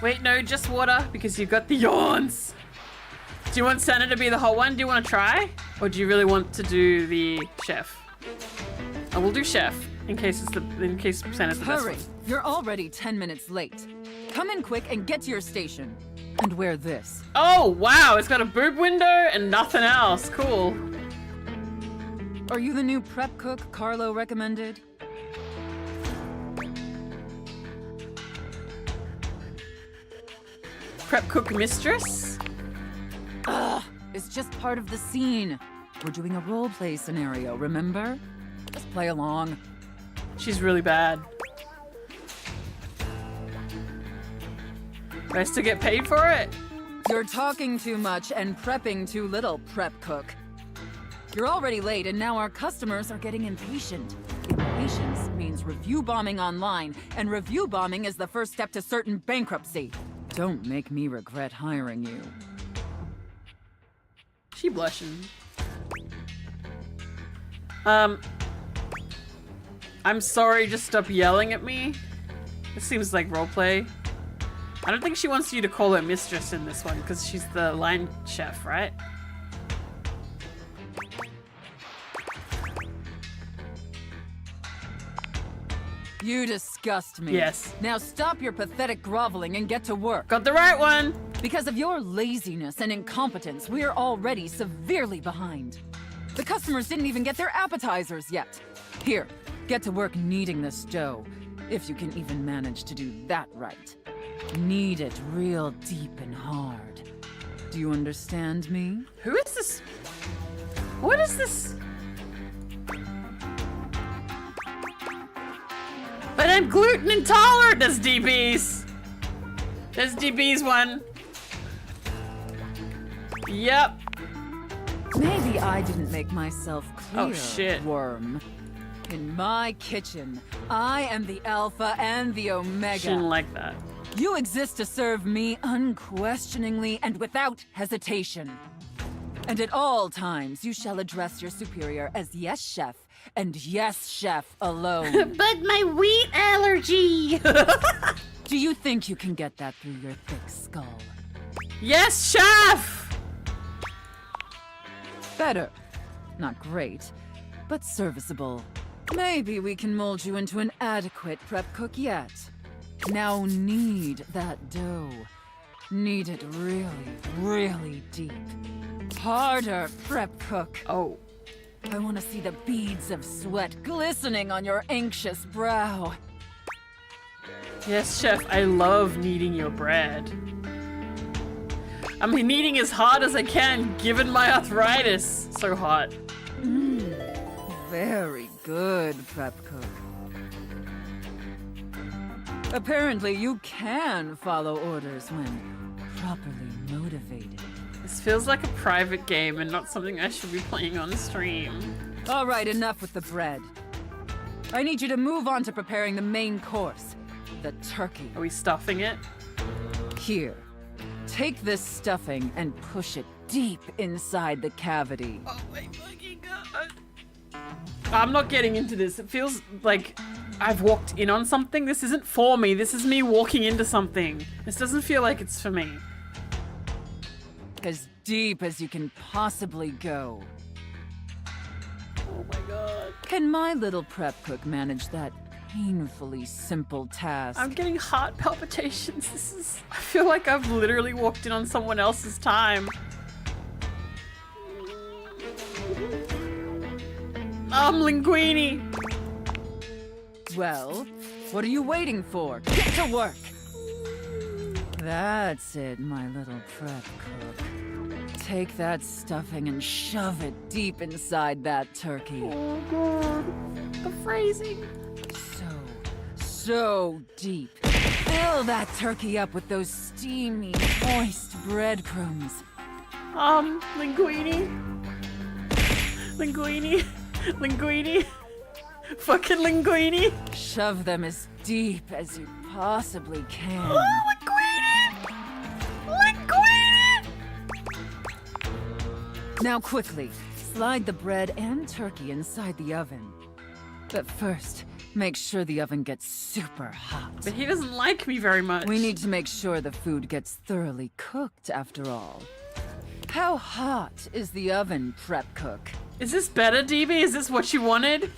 Wait, no, just water, because you've got the yawns. Do you want Santa to be the hot one? Do you want to try? Or do you really want to do the Chef? I will do Chef, in case Santa's the best Hurry! one. You're already 10 minutes late. Come in quick and get to your station. And wear this. Oh, wow, it's got a boob window and nothing else. Cool. Are you the new prep cook Carlo recommended? Prep cook mistress? Ugh, it's just part of the scene. We're doing a roleplay scenario, remember? Just play along. She's really bad. Do I still get paid for it? You're talking too much and prepping too little, prep cook. You're already late, and now our customers are getting impatient. Impatience means review bombing online, and review bombing is the first step to certain bankruptcy. Don't make me regret hiring you. She blushing. I'm sorry, just stop yelling at me. This seems like roleplay. I don't think she wants you to call her mistress in this one, because she's the line chef, right? You disgust me. Yes. Now stop your pathetic groveling and get to work. Got the right one! Because of your laziness and incompetence, we're already severely behind. The customers didn't even get their appetizers yet. Here, get to work kneading this dough, if you can even manage to do that right. Knead it real deep and hard. Do you understand me? Who is this? What is this? But I'm gluten intolerant, there's DB's. There's DB's one. Yep. Maybe I didn't make myself clear, Oh, shit. worm. In my kitchen, I am the Alpha and the Omega. She didn't like that. You exist to serve me unquestioningly and without hesitation. And at all times, you shall address your superior as yes, chef, and yes, chef alone. But my wheat allergy! Do you think you can get that through your thick skull? Yes, chef! Better. Not great, but serviceable. Maybe we can mold you into an adequate prep cook yet. Now knead that dough. Knead it really, really deep. Harder, prep cook. Oh. I want to see the beads of sweat glistening on your anxious brow. Yes, chef, I love kneading your bread. I'm kneading as hard as I can, given my arthritis. So hot. Very good, prep cook. Apparently, you can follow orders when properly motivated. This feels like a private game and not something I should be playing on stream. All right, enough with the bread. I need you to move on to preparing the main course, the turkey. Are we stuffing it? Here, take this stuffing and push it deep inside the cavity. Oh my fucking god. I'm not getting into this. It feels like I've walked in on something. This isn't for me. This is me walking into something. This doesn't feel like it's for me. As deep as you can possibly go. Oh my god. Can my little prep cook manage that painfully simple task? I'm getting heart palpitations. This is... I feel like I've literally walked in on someone else's time. Linguini. Well, what are you waiting for? Get to work! That's it, my little prep cook. Take that stuffing and shove it deep inside that turkey. Oh god. The phrasing. So deep. Fill that turkey up with those steamy, moist breadcrumbs. Linguini. Linguini. Linguini. Fucking linguini. Shove them as deep as you possibly can. Oh, linguini! Linguini! Now quickly, slide the bread and turkey inside the oven. But first, make sure the oven gets super hot. But he doesn't like me very much. We need to make sure the food gets thoroughly cooked after all. How hot is the oven, prep cook? Is this better, DB? Is this what you wanted?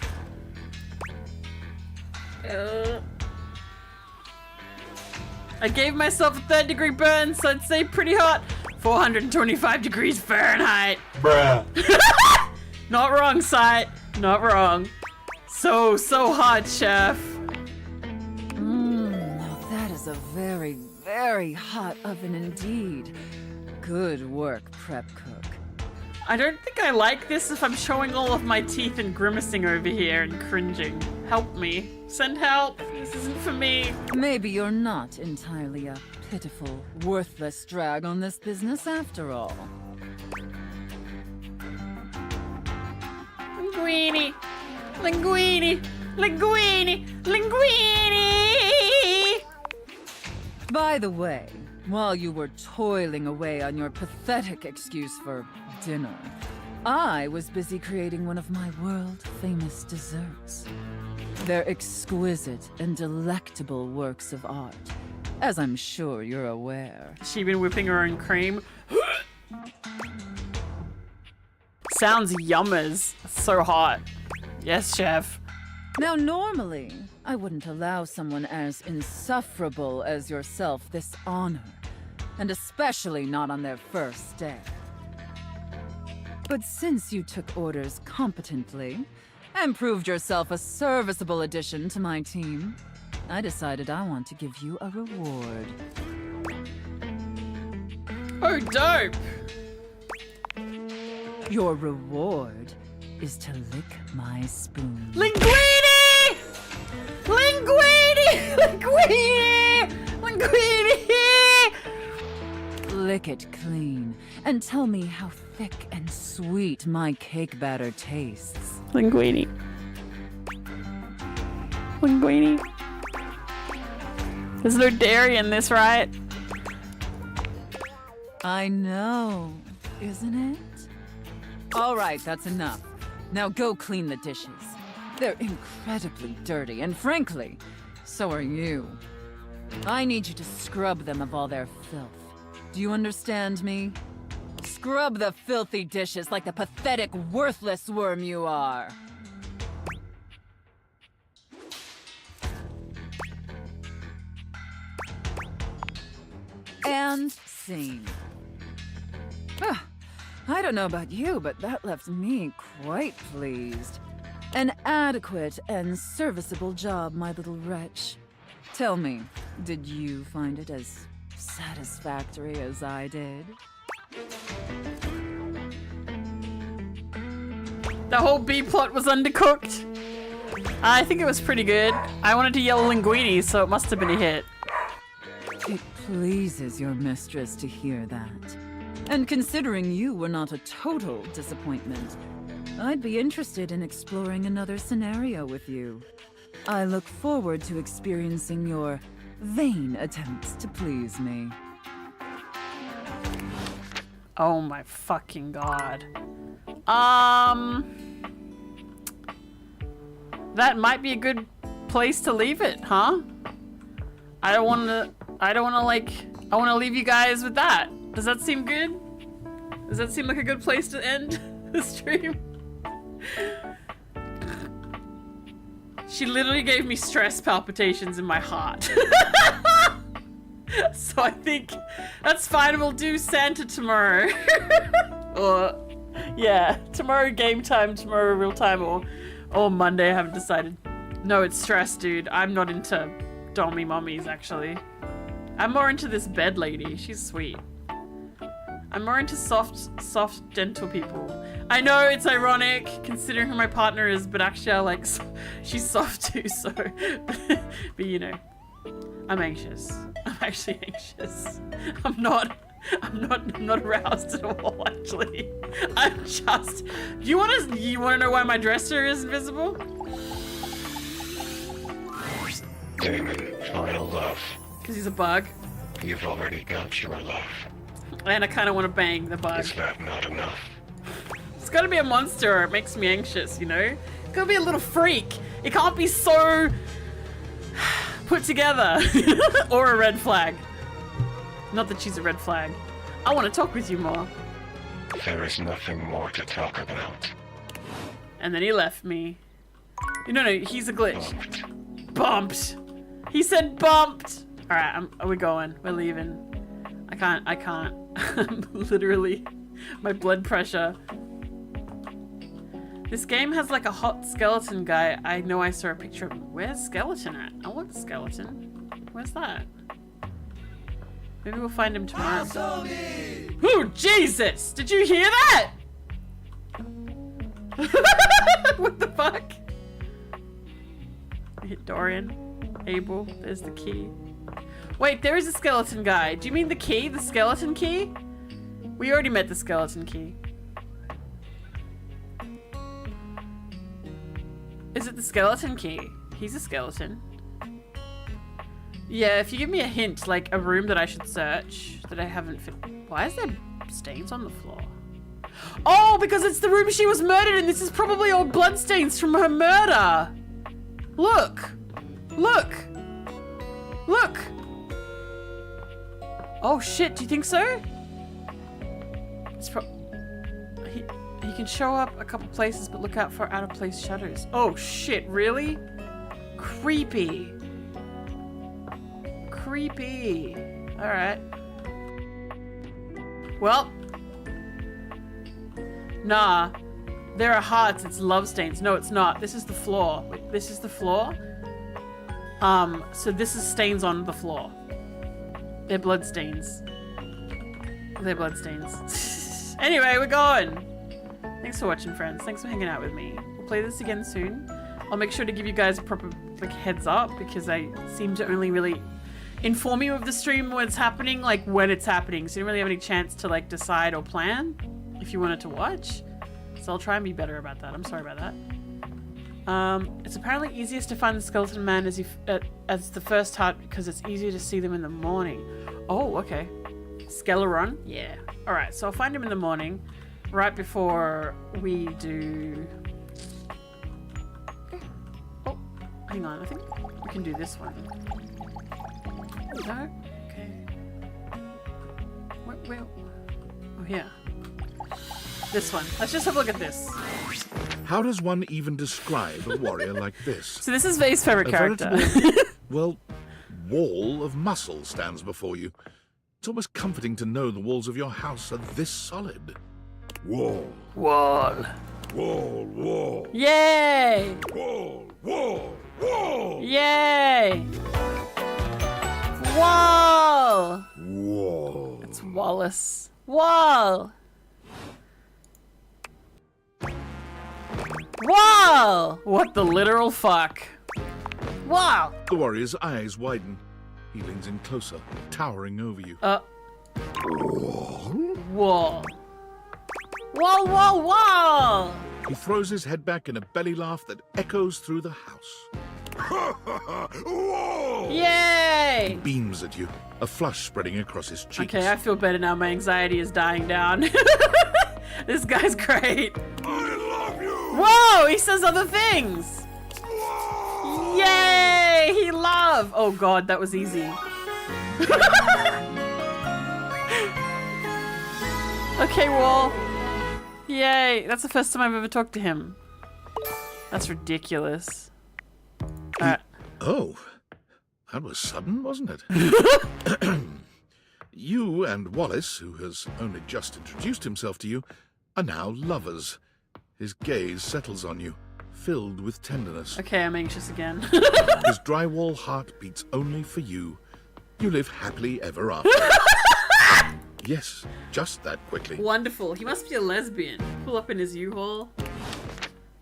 I gave myself a 3rd-degree burn, so I'd say pretty hot. 425 degrees Fahrenheit. Bruh. Not wrong, Sight. Not wrong. So hot, chef. Now that is a very, very hot oven indeed. Good work, prep cook. I don't think I like this if I'm showing all of my teeth and grimacing over here and cringing. Help me. Send help. This isn't for me. Maybe you're not entirely a pitiful, worthless drag on this business after all. Linguini. Linguini. Linguini. Linguini. By the way, while you were toiling away on your pathetic excuse for dinner, I was busy creating one of my world-famous desserts. They're exquisite and delectable works of art, as I'm sure you're aware. She been whipping her own cream. Sounds yummers. So hot. Yes, chef. Now, normally, I wouldn't allow someone as insufferable as yourself this honor, and especially not on their first day. But since you took orders competently and proved yourself a serviceable addition to my team, I decided I want to give you a reward. Oh, dope! Your reward is to lick my spoon. Linguini! Linguini! Linguini! Linguini! Lick it clean and tell me how thick and sweet my cake batter tastes. Linguini. Linguini. There's no dairy in this, right? I know, isn't it? All right, that's enough. Now go clean the dishes. They're incredibly dirty, and frankly, so are you. I need you to scrub them of all their filth. Do you understand me? Scrub the filthy dishes like the pathetic, worthless worm you are. And scene. I don't know about you, but that left me quite pleased. An adequate and serviceable job, my little wretch. Tell me, did you find it as satisfactory as I did? The whole B-plot was undercooked. I think it was pretty good. I wanted to yell linguini, so it must have been a hit. It pleases your mistress to hear that. And considering you were not a total disappointment, I'd be interested in exploring another scenario with you. I look forward to experiencing your vain attempts to please me. Oh my fucking god. That might be a good place to leave it, huh? I wanna leave you guys with that. Does that seem good? Does that seem like a good place to end the stream? She literally gave me stress palpitations in my heart. So I think that's fine. We'll do Santa tomorrow. Or, yeah, tomorrow game time, tomorrow real time, or Monday. I haven't decided. No, it's stress, dude. I'm not into dommy mummies, actually. I'm more into this bed lady. She's sweet. I'm more into soft, gentle people. I know it's ironic considering who my partner is, but actually I like, she's soft too, so, but you know, I'm anxious. I'm actually anxious. I'm not aroused at all, actually. I'm just, you wanna know why my dresser is invisible? Damon, final love. Cause he's a bug. You've already got your love. And I kind of want to bang the bug. Is that not enough? It's got to be a monster or it makes me anxious, you know? It's got to be a little freak. It can't be so put together. Or a red flag. Not that she's a red flag. I want to talk with you more. There is nothing more to talk about. And then he left me. No, he's a glitch. Bumped. He said bumped. All right, are we going? We're leaving. I can't. I'm literally, my blood pressure. This game has like a hot skeleton guy. I know I saw a picture of him. Where's Skeleton at? I want Skeleton. Where's that? Maybe we'll find him tomorrow. Oh, Jesus! Did you hear that? What the fuck? I hit Dorian. Abel. There's the key. Wait, there is a skeleton guy. Do you mean the key? The skeleton key? We already met the skeleton key. Is it the skeleton key? He's a skeleton. Yeah, if you give me a hint, like a room that I should search that I haven't Why is there stains on the floor? Oh, because it's the room she was murdered in. This is probably all bloodstains from her murder. Look. Look. Look. Oh shit, do you think so? It's he can show up a couple places, but look out for out of place shadows. Oh shit, really? Creepy. Creepy. Alright. Well. Nah. There are hearts, it's love stains. No, it's not. This is the floor. Wait, this is the floor? So this is stains on the floor. They're blood stains. They're blood stains. Anyway, we're going. Thanks for watching, friends. Thanks for hanging out with me. We'll play this again soon. I'll make sure to give you guys a proper like heads up because I seem to only really inform you of the stream when it's happening, like when it's happening. So you don't really have any chance to like decide or plan if you wanted to watch. So I'll try and be better about that. I'm sorry about that. It's apparently easiest to find the skeleton man as the first heart because it's easier to see them in the morning. Oh, okay. Skeleron? Yeah. Alright, so I'll find him in the morning, right before we do... Oh, hang on, I think we can do this one. No? Okay. Where? Oh, yeah. This one. Let's just have a look at this. How does one even describe a warrior like this? So this is Vay's favorite character. Well, wall of muscle stands before you. It's almost comforting to know the walls of your house are this solid. Wall. Wall. Wall, wall. Yay! Wall, wall, wall. Yay! Wall! Wall. It's Wallace. Wall! Wall! What the literal fuck? Wow! The warrior's eyes widen. He leans in closer, towering over you. Wall. Wall, wall, wall! He throws his head back in a belly laugh that echoes through the house. Whoa! Yay! He beams at you, a flush spreading across his cheeks. Okay, I feel better now. My anxiety is dying down. This guy's great. I love you! Whoa! He says other things! Whoa! Yay! He love! Oh god, that was easy. Okay, Wall. Yay! That's the first time I've ever talked to him. That's ridiculous. Oh, that was sudden, wasn't it? You and Wallace, who has only just introduced himself to you, are now lovers. His gaze settles on you, filled with tenderness. Okay, I'm anxious again. His drywall heart beats only for you. You live happily ever after. Yes, just that quickly. Wonderful. He must be a lesbian. Pull up in his U-Haul.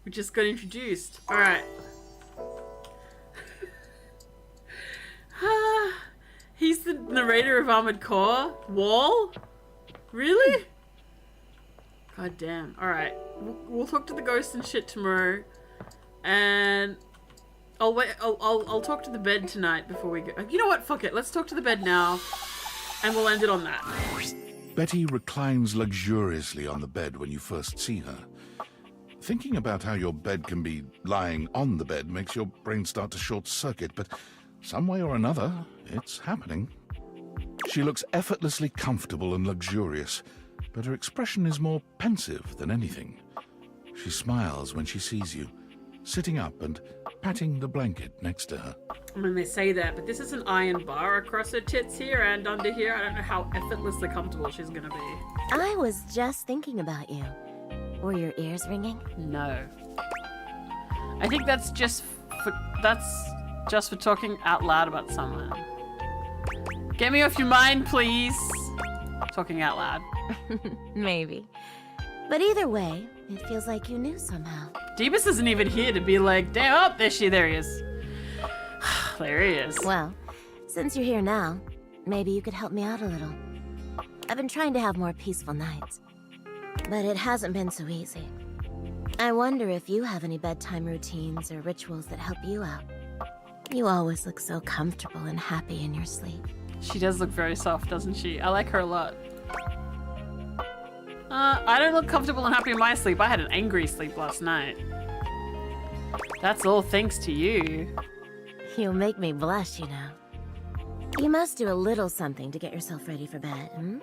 We just got introduced. Alright. He's the narrator of Armored Core? Wall? Really? God damn. Alright. We'll talk to the ghost and shit tomorrow. And I'll wait. I'll talk to the bed tonight before we go. You know what? Fuck it. Let's talk to the bed now. And we'll end it on that. Betty reclines luxuriously on the bed when you first see her. Thinking about how your bed can be lying on the bed makes your brain start to short circuit, but some way or another, it's happening. She looks effortlessly comfortable and luxurious, but her expression is more pensive than anything. She smiles when she sees you, sitting up and patting the blanket next to her. I mean, they say that, but this is an iron bar across her tits here and under here. I don't know how effortlessly comfortable she's gonna be. I was just thinking about you. Were your ears ringing? No. I think that's just for talking out loud about someone. Get me off your mind, please. Talking out loud. Maybe. But either way, it feels like you knew somehow. Deebus isn't even here to be like, damn, oh, there he is. There he is. Well, since you're here now, maybe you could help me out a little. I've been trying to have more peaceful nights, but it hasn't been so easy. I wonder if you have any bedtime routines or rituals that help you out. You always look so comfortable and happy in your sleep. She does look very soft, doesn't she? I like her a lot. I don't look comfortable and happy in my sleep. I had an angry sleep last night. That's all thanks to you. You make me blush, you know. You must do a little something to get yourself ready for bed, hmm?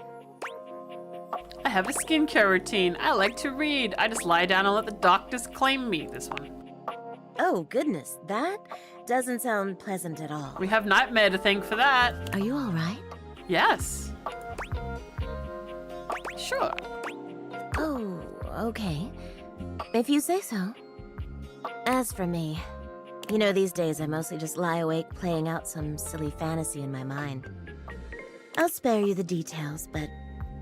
I have a skincare routine. I like to read. I just lie down and let the doctors claim me. This one. Oh, goodness. That doesn't sound pleasant at all. We have Nightmare to thank for that. Are you all right? Yes. Sure. Oh, okay. If you say so. As for me, you know, these days I mostly just lie awake playing out some silly fantasy in my mind. I'll spare you the details, but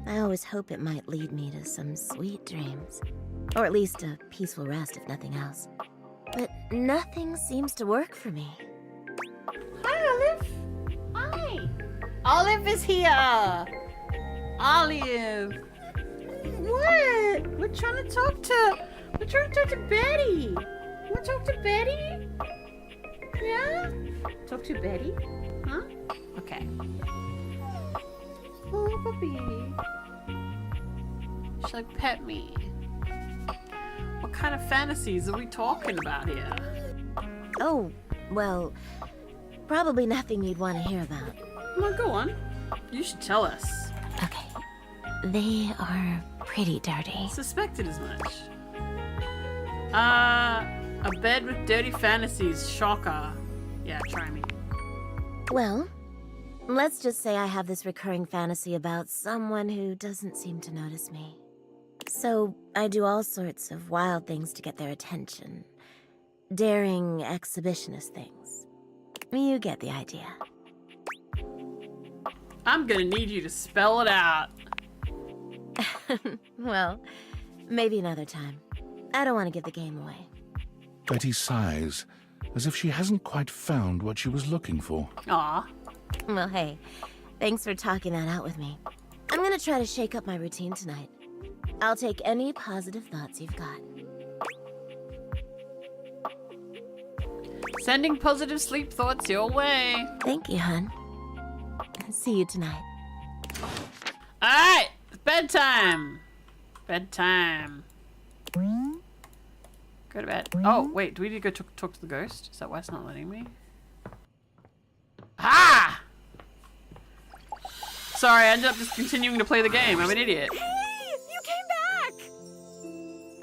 I always hope it might lead me to some sweet dreams. Or at least a peaceful rest, if nothing else. But nothing seems to work for me. Hi, Olive. Hi. Olive is here. Olive. What? We're trying to talk to Betty. Want to talk to Betty? Yeah? Talk to Betty? Huh? Okay. Oh, puppy. She's like, pet me. What kind of fantasies are we talking about here? Oh, well, probably nothing you'd want to hear about. Well, go on. You should tell us. Okay. They are pretty dirty. Suspected as much. A bed with dirty fantasies. Shocker. Yeah, try me. Well, let's just say I have this recurring fantasy about someone who doesn't seem to notice me. So I do all sorts of wild things to get their attention. Daring exhibitionist things. You get the idea. I'm gonna need you to spell it out. Well, maybe another time. I don't want to give the game away. Betty sighs, as if she hasn't quite found what she was looking for. Aw. Well, hey, thanks for talking that out with me. I'm gonna try to shake up my routine tonight. I'll take any positive thoughts you've got. Sending positive sleep thoughts your way. Thank you, hun. See you tonight. Alright, bedtime. Bedtime. Go to bed. Oh, wait, do we need to go talk to the ghost? Is that why it's not letting me? Ha! Sorry, I ended up just continuing to play the game. I'm an idiot. Hey, you came back!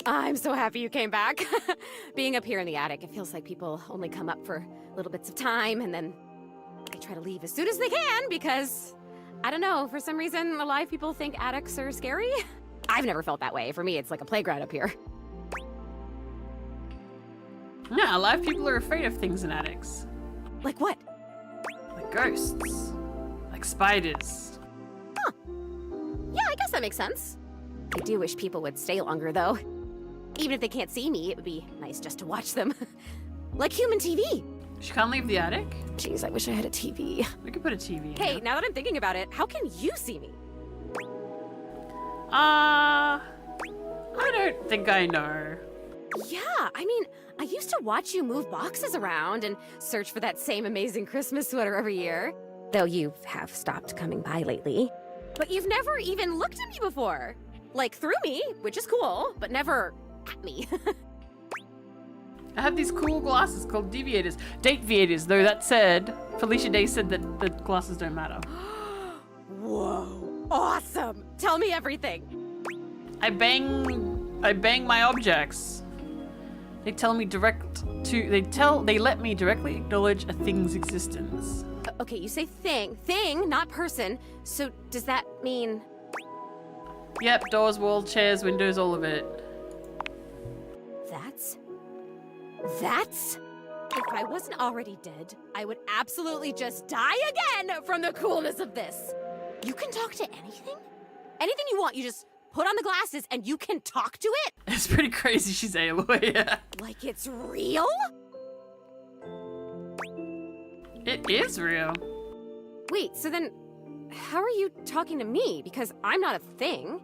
I'm so happy you came back. Being up here in the attic, it feels like people only come up for little bits of time and then they try to leave as soon as they can because, I don't know, for some reason a lot of people think attics are scary. I've never felt that way. For me, it's like a playground up here. Yeah, a lot of people are afraid of things in attics. Like what? Like ghosts. Like spiders. Huh. Yeah, I guess that makes sense. I do wish people would stay longer, though. Even if they can't see me, it would be nice just to watch them. Like human TV. She can't leave the attic? Jeez, I wish I had a TV. We could put a TV in. Hey, now that I'm thinking about it, how can you see me? I don't think I know. Yeah, I mean, I used to watch you move boxes around and search for that same amazing Christmas sweater every year. Though you have stopped coming by lately. But you've never even looked at me before. Like, through me, which is cool, but never at me. I have these cool glasses called deviators. Dateviators, though that said, Felicia Day said that the glasses don't matter. Whoa, awesome. Tell me everything. I bang my objects. They let me directly acknowledge a thing's existence. Okay, you say thing, not person. So does that mean? Yep, doors, walls, chairs, windows, all of it. That's If I wasn't already dead, I would absolutely just die again from the coolness of this. You can talk to anything? Anything you want, you just put on the glasses and you can talk to it? It's pretty crazy she's Aloy. Like it's real? It is real. Wait, so then how are you talking to me? Because I'm not a thing.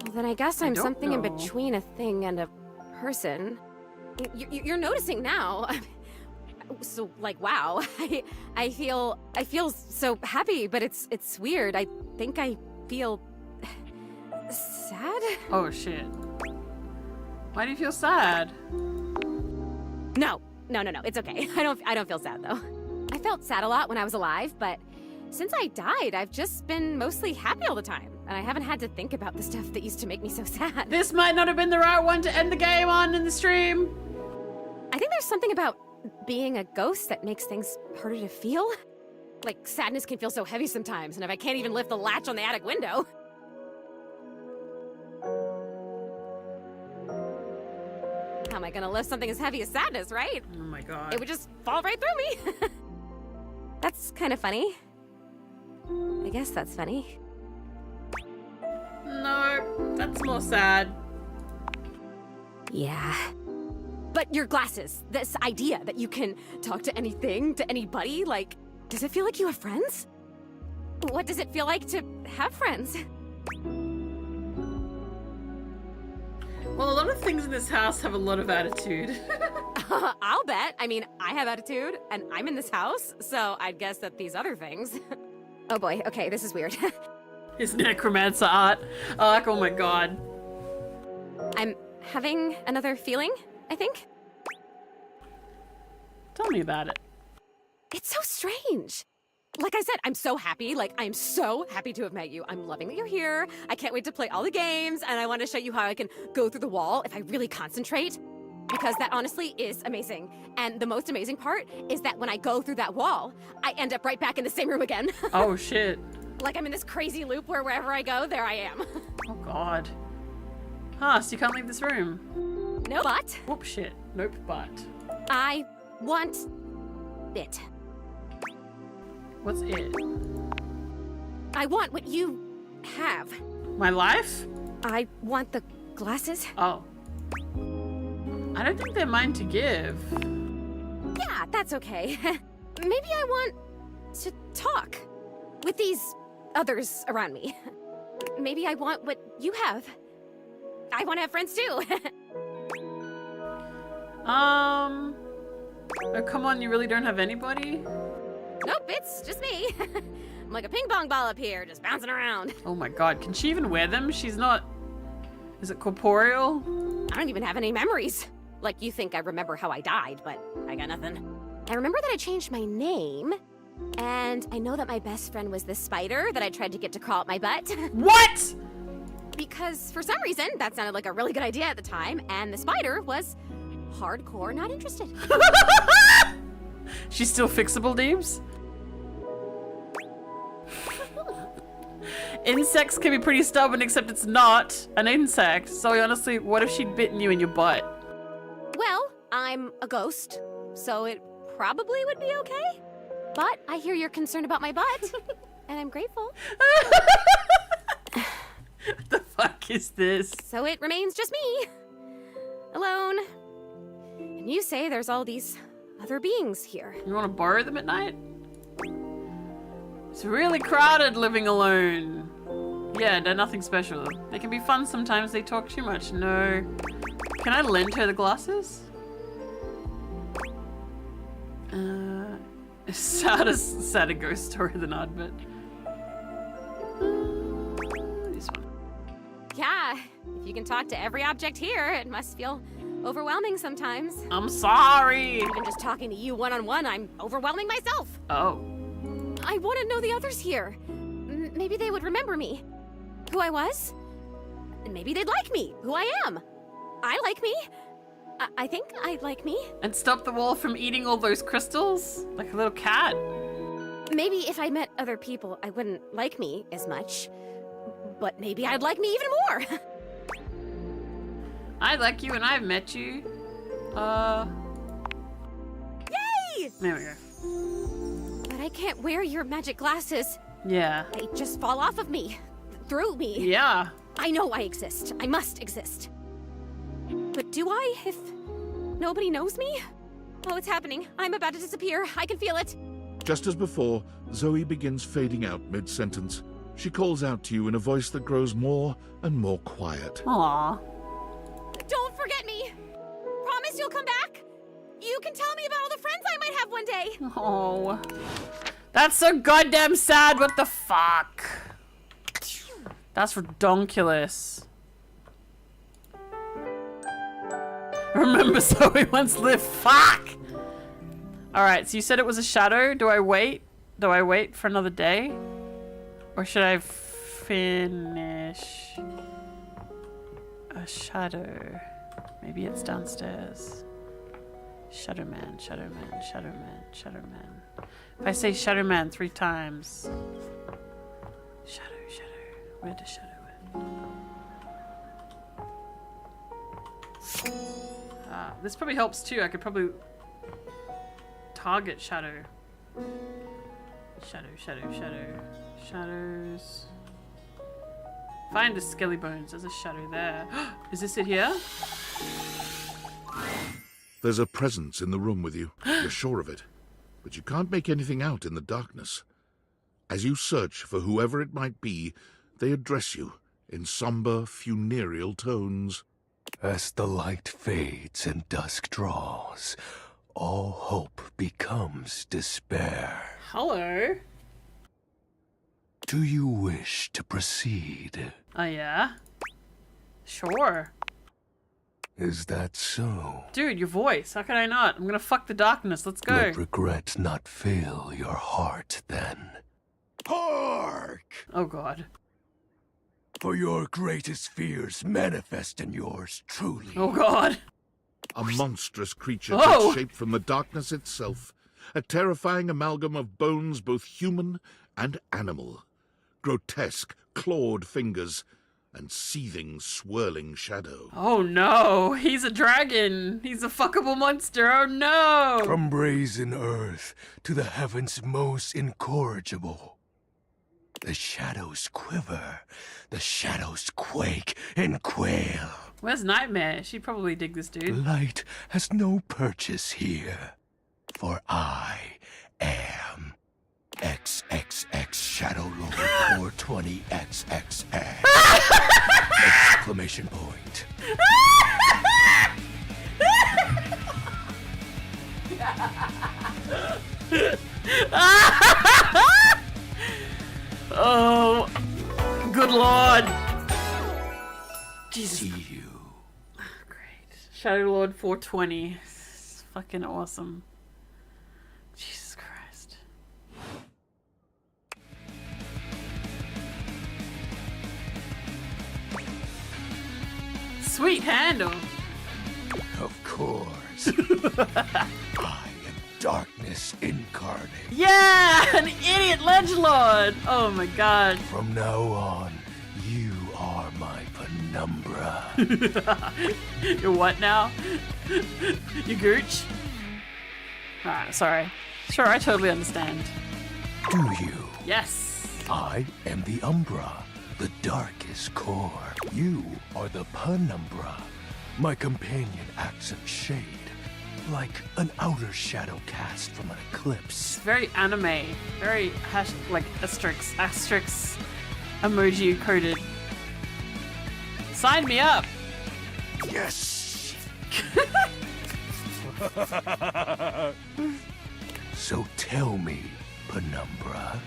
Well, then I guess I'm don't something in know. between a thing and a person. You're noticing now. So like, wow, I feel so happy, but it's weird. I think I feel sad. Oh shit. Why do you feel sad? No, it's okay. I don't feel sad though. I felt sad a lot when I was alive, but since I died, I've just been mostly happy all the time, and I haven't had to think about the stuff that used to make me so sad. This might not have been the right one to end the game on in the stream. I think there's something about being a ghost that makes things harder to feel. Like, sadness can feel so heavy sometimes, and if I can't even lift the latch on the attic window. How am I gonna lift something as heavy as sadness, right? Oh my god. It would just fall right through me. That's kind of funny. I guess that's funny. No, that's more sad. Yeah. But your glasses, this idea that you can talk to anything, to anybody, like, does it feel like you have friends? What does it feel like to have friends? Well, a lot of things in this house have a lot of attitude. I'll bet. I mean, I have attitude, and I'm in this house, so I'd guess that these other things... Oh boy, okay, this is weird. His necromancer art. Oh my god. I'm having another feeling, I think. Tell me about it. It's so strange. Like I said, I'm so happy. Like, I'm so happy to have met you. I'm loving that you're here. I can't wait to play all the games, and I want to show you how I can go through the wall if I really concentrate. Because that honestly is amazing. And the most amazing part is that when I go through that wall, I end up right back in the same room again. Oh shit. Like I'm in this crazy loop where wherever I go, there I am. Oh god. Huh, so you can't leave this room? No, but... Whoop, shit. Nope, but. I want it. What's it? I want what you have. My life? I want the glasses. Oh. I don't think they're mine to give. Yeah, that's okay. Maybe I want to talk with these others around me. Maybe I want what you have. I want to have friends too. Oh, come on, you really don't have anybody? Nope, it's just me. I'm like a ping pong ball up here, just bouncing around. Oh my god, can she even wear them? She's not... Is it corporeal? I don't even have any memories. Like, you think I remember how I died, but I got nothing. I remember that I changed my name, and I know that my best friend was this spider that I tried to get to crawl up my butt. What?! Because for some reason, that sounded like a really good idea at the time, and the spider was hardcore not interested. She's still fixable, Deebs? Insects can be pretty stubborn, except it's not an insect. So honestly, what if she'd bitten you in your butt? Well, I'm a ghost, so it probably would be okay. But I hear you're concerned about my butt, and I'm grateful. What the fuck is this? So it remains just me, alone. And you say there's all these other beings here. You want to borrow them at night? It's really crowded living alone. Yeah, they're nothing special. They can be fun sometimes, they talk too much. No. Can I lend her the glasses? Sadder ghost story than I'd bet. This one. Yeah, if you can talk to every object here, it must feel overwhelming sometimes. I'm sorry. Even just talking to you one-on-one, I'm overwhelming myself. Oh. I want to know the others here. Maybe they would remember me. Who I was. And maybe they'd like me. Who I am. I like me. I think I like me. And stop the wall from eating all those crystals? Like a little cat. Maybe if I met other people, I wouldn't like me as much. But maybe I'd like me even more. I like you and I've met you. Yay! fine. There we go. But I can't wear your magic glasses. Yeah. They just fall off of me. Through me. Yeah. I know I exist. I must exist. But do I if nobody knows me? Oh, it's happening. I'm about to disappear. I can feel it. Just as before, Zoe begins fading out mid-sentence. She calls out to you in a voice that grows more and more quiet. Aww. Don't forget me. Promise you'll come back. You can tell me about all the friends I might have one day. Oh. That's so goddamn sad. What the fuck? That's redonkulous. Remember Zoe once lived. Fuck! Alright, so you said it was a shadow. Do I wait? Do I wait for another day? Or should I finish a shadow? Maybe it's downstairs. Shadow Man, Shadow Man, Shadow Man, Shadow Man. If I say Shadow Man 3 times. Shadow, Shadow. Where does Shadow went? This probably helps too. I could probably target Shadow. Shadow, Shadow, Shadow. Shadows. Find the skelly bones. There's a shadow there. Is this it here? There's a presence in the room with you. You're sure of it. But you can't make anything out in the darkness. As you search for whoever it might be, they address you in somber, funereal tones. As the light fades and dusk draws, all hope becomes despair. Hello. Do you wish to proceed? Oh, yeah? Sure. Is that so? Dude, your voice. How can I not? I'm gonna fuck the darkness. Let's go. Let regret not fill your heart, then. Hark! Oh, God. For your greatest fears manifest in yours truly. Oh, God. A monstrous creature Oh! takes shape from the darkness itself. A terrifying amalgam of bones both human and animal. Grotesque, clawed fingers, and seething, swirling shadow. Oh, no. He's a dragon. He's a fuckable monster. Oh, no. From brazen earth to the heavens most incorrigible. The shadows quiver, the shadows quake and quail. Where's Nightmare? She'd probably dig this dude. Light has no purchase here, for I am XXX Shadow Lord 420 XXX! Exclamation point. Oh, good lord. Jesus. See you. Great. Shadow Lord 420. It's fucking awesome. Jesus Christ. Sweet handle. Of course. I am darkness incarnate. Yeah, an idiot ledgelord. Oh my god. From now on, you are my penumbra. You're what now? You gooch? Alright, sorry. Sure, I totally understand. Do you? Yes. I am the Umbra, the darkest core. You are the penumbra. My companion acts in shade, like an outer shadow cast from an eclipse. Very anime. Very like asterisk emoji coded. Sign me up. Yes. So tell me, Penumbra,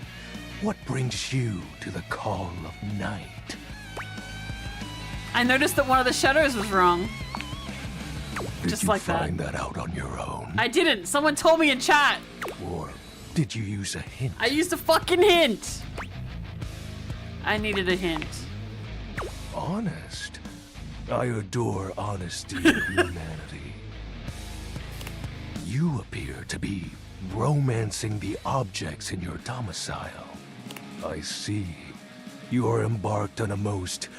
what brings you to the call of night? I noticed that one of the shadows was wrong. Did Just you like find that out on your own? I didn't. Someone told me in chat. Or did you use a hint? I used a fucking hint. I needed a hint. Honest? I adore honesty and humanity. You appear to be romancing the objects in your domicile. I see. You are embarked on a most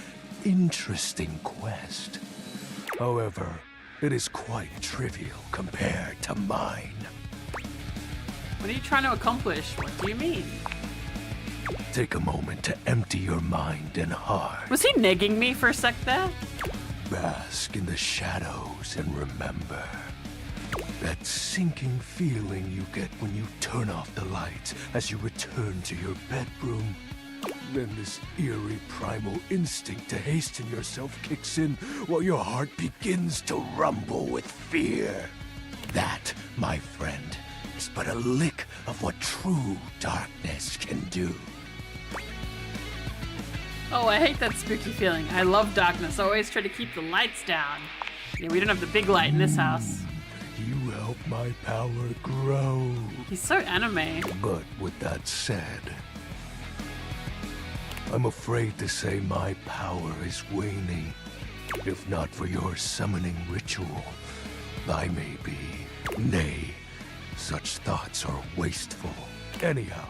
interesting quest. However, it is quite trivial compared to mine. What are you trying to accomplish? What do you mean? Take a moment to empty your mind and heart. Was he negging me for a sec there? Bask in the shadows and remember that sinking feeling you get when you turn off the lights as you return to your bedroom. Then this eerie primal instinct to hasten yourself kicks in while your heart begins to rumble with fear. That, my friend, is but a lick of what true darkness can do. Oh, I hate that spooky feeling. I love darkness. I always try to keep the lights down. Yeah, we don't have the big light in this house. You help my power grow. He's so anime. But with that said, I'm afraid to say my power is waning. If not for your summoning ritual, I may be. Nay, such thoughts are wasteful. Anyhow,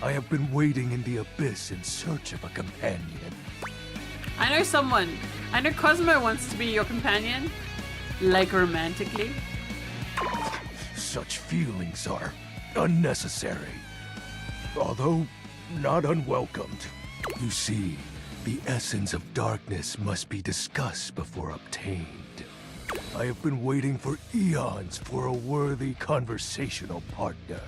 I have been waiting in the abyss in search of a companion. I know someone. I know Cosmo wants to be your companion. Like romantically. Such feelings are unnecessary, although not unwelcomed. You see, the essence of darkness must be discussed before obtained. I have been waiting for eons for a worthy conversational partner.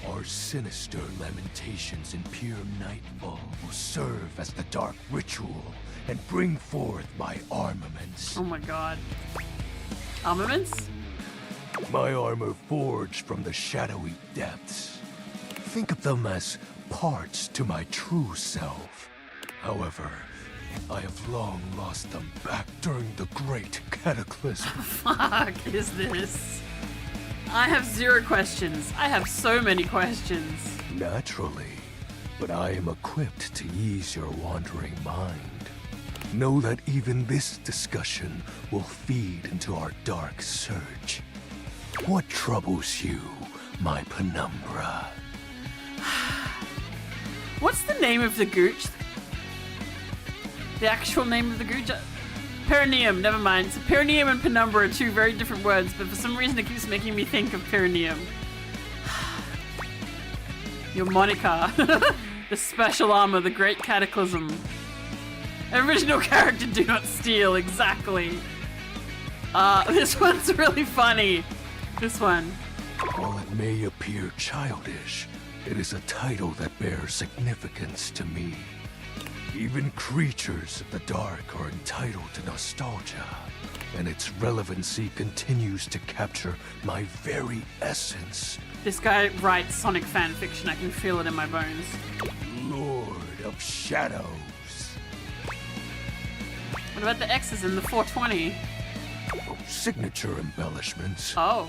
Our sinister lamentations in pure nightfall will serve as the dark ritual and bring forth my armaments. Oh my god. Armaments? My armor forged from the shadowy depths. Think of them as parts to my true self. However, I have long lost them back during the great cataclysm. Fuck is this? I have 0 questions. I have so many questions. Naturally, but I am equipped to ease your wandering mind. Know that even this discussion will feed into our dark search. What troubles you, my penumbra? What's the name of the gooch? The actual name of the gooch? Perineum, never mind. So perineum and penumbra are 2 very different words, but for some reason it keeps making me think of perineum. Your moniker. The special armor, the great cataclysm. Original character, do not steal, exactly. This one's really funny. This one. While it may appear childish, it is a title that bears significance to me. Even creatures of the dark are entitled to nostalgia, and its relevancy continues to capture my very essence. This guy writes Sonic fanfiction, I can feel it in my bones. Lord of Shadows. What about the X's in the 420? Signature embellishments. Oh.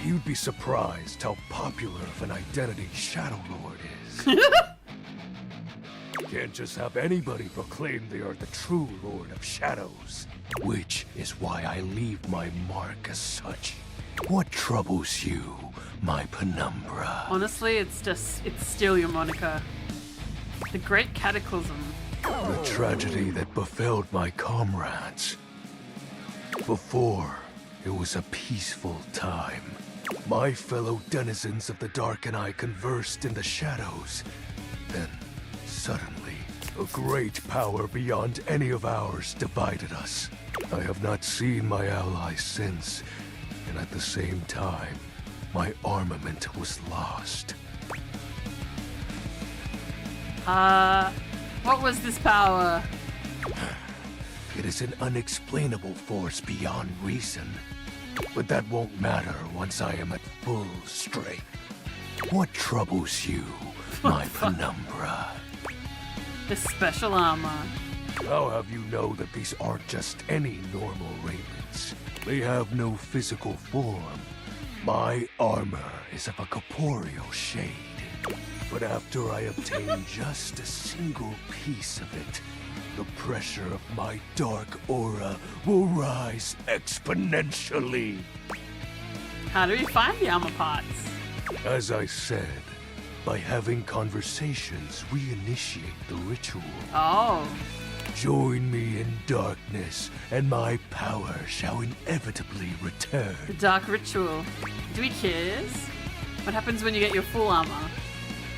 You'd be surprised how popular of an identity Shadow Lord is. Can't just have anybody proclaim they are the true Lord of Shadows. Which is why I leave my mark as such. What troubles you, my penumbra? Honestly, it's still your moniker. The Great Cataclysm. The tragedy that befell my comrades. Before, it was a peaceful time. My fellow denizens of the dark and I conversed in the shadows. Then, suddenly, a great power beyond any of ours divided us. I have not seen my allies since, and at the same time, my armament was lost. What was this power? It is an unexplainable force beyond reason. But that won't matter once I am at full strength. What troubles you, my penumbra? The special armor. I'll have you know that these aren't just any normal ravens. They have no physical form. My armor is of a corporeal shade. But after I obtain just a single piece of it, the pressure of my dark aura will rise exponentially. How do we find the armor parts? As I said, by having conversations, we initiate the ritual. Oh. Join me in darkness, and my power shall inevitably return. The dark ritual. Do we kiss? What happens when you get your full armor?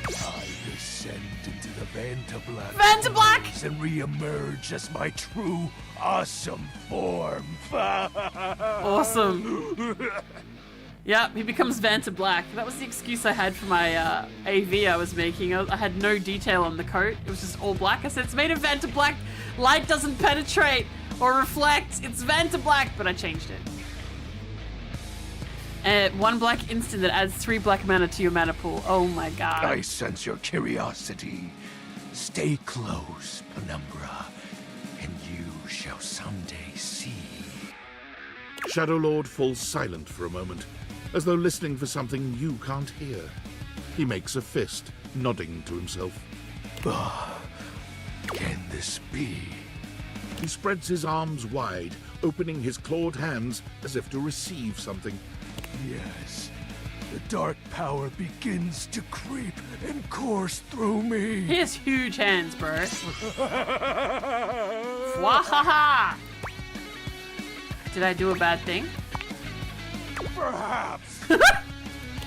I descend into the Vantablack. Vantablack! And re-emerge as my true, awesome form. Awesome. Yep, he becomes Vantablack. That was the excuse I had for my AV I was making. I had no detail on the coat. It was just all black. I said, it's made of Vantablack. Light doesn't penetrate or reflect. It's Vantablack, but I changed it. 1 black instant that adds 3 black mana to your mana pool. Oh my god. I sense your curiosity. Stay close, Penumbra, and you shall someday see. Shadow Lord falls silent for a moment, as though listening for something you can't hear. He makes a fist, nodding to himself. Can this be? He spreads his arms wide, opening his clawed hands as if to receive something. Yes. The dark power begins to creep and course through me. He has huge hands, bro. Wahaha! Did I do a bad thing? Perhaps.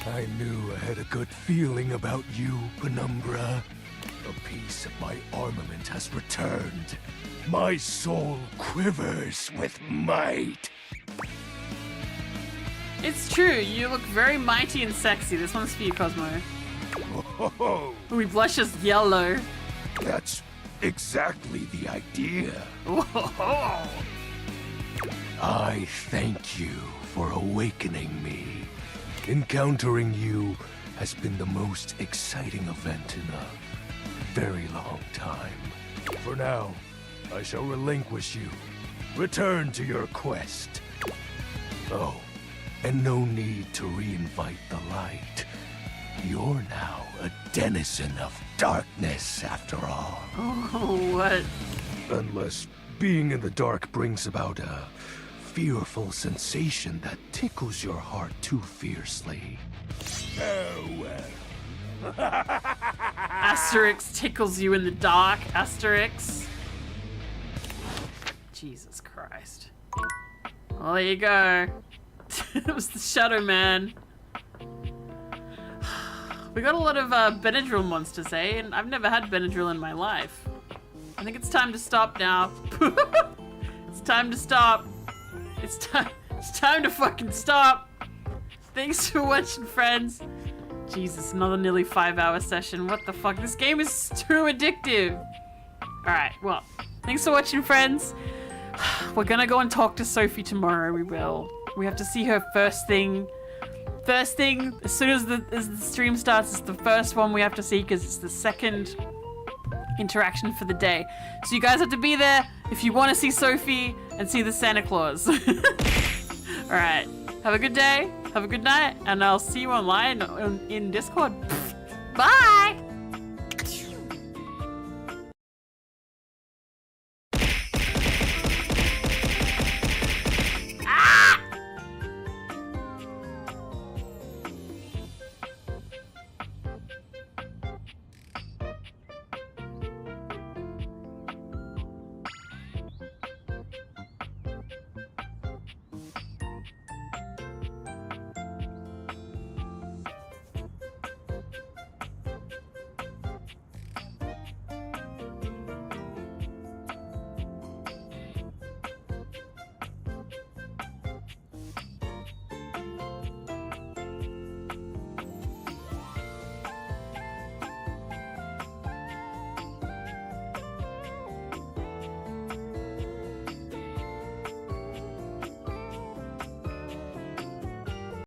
I knew I had a good feeling about you, Penumbra. A piece of my armament has returned. My soul quivers with might. It's true, you look very mighty and sexy. This one's for you, Cosmo. Oh, We blushes yellow. that's exactly the idea. Whoa. I thank you for awakening me. Encountering you has been the most exciting event in a very long time. For now, I shall relinquish you. Return to your quest. Oh, and no need to reinvite the light. You're now a denizen of darkness, after all. Oh, what? Unless being in the dark brings about a fearful sensation that tickles your heart too fiercely. Farewell. Asterix tickles you in the dark. Asterix. Jesus Christ. Well, there you go. It was the Shadow Man. We got a lot of Benadryl monsters, eh? And I've never had Benadryl in my life. I think it's time to stop now. It's time to stop. It's time to fucking stop. Thanks for watching, friends. Jesus, another nearly 5-hour session. What the fuck? This game is too addictive. Alright, well, thanks for watching, friends. We're gonna go and talk to Sophie tomorrow, we will. We have to see her first thing. First thing, as soon as the stream starts, it's the first one we have to see because it's the second interaction for the day. So you guys have to be there if you want to see Sophie and see the Santa Claus. Alright, have a good day, have a good night, and I'll see you online in Discord. Bye!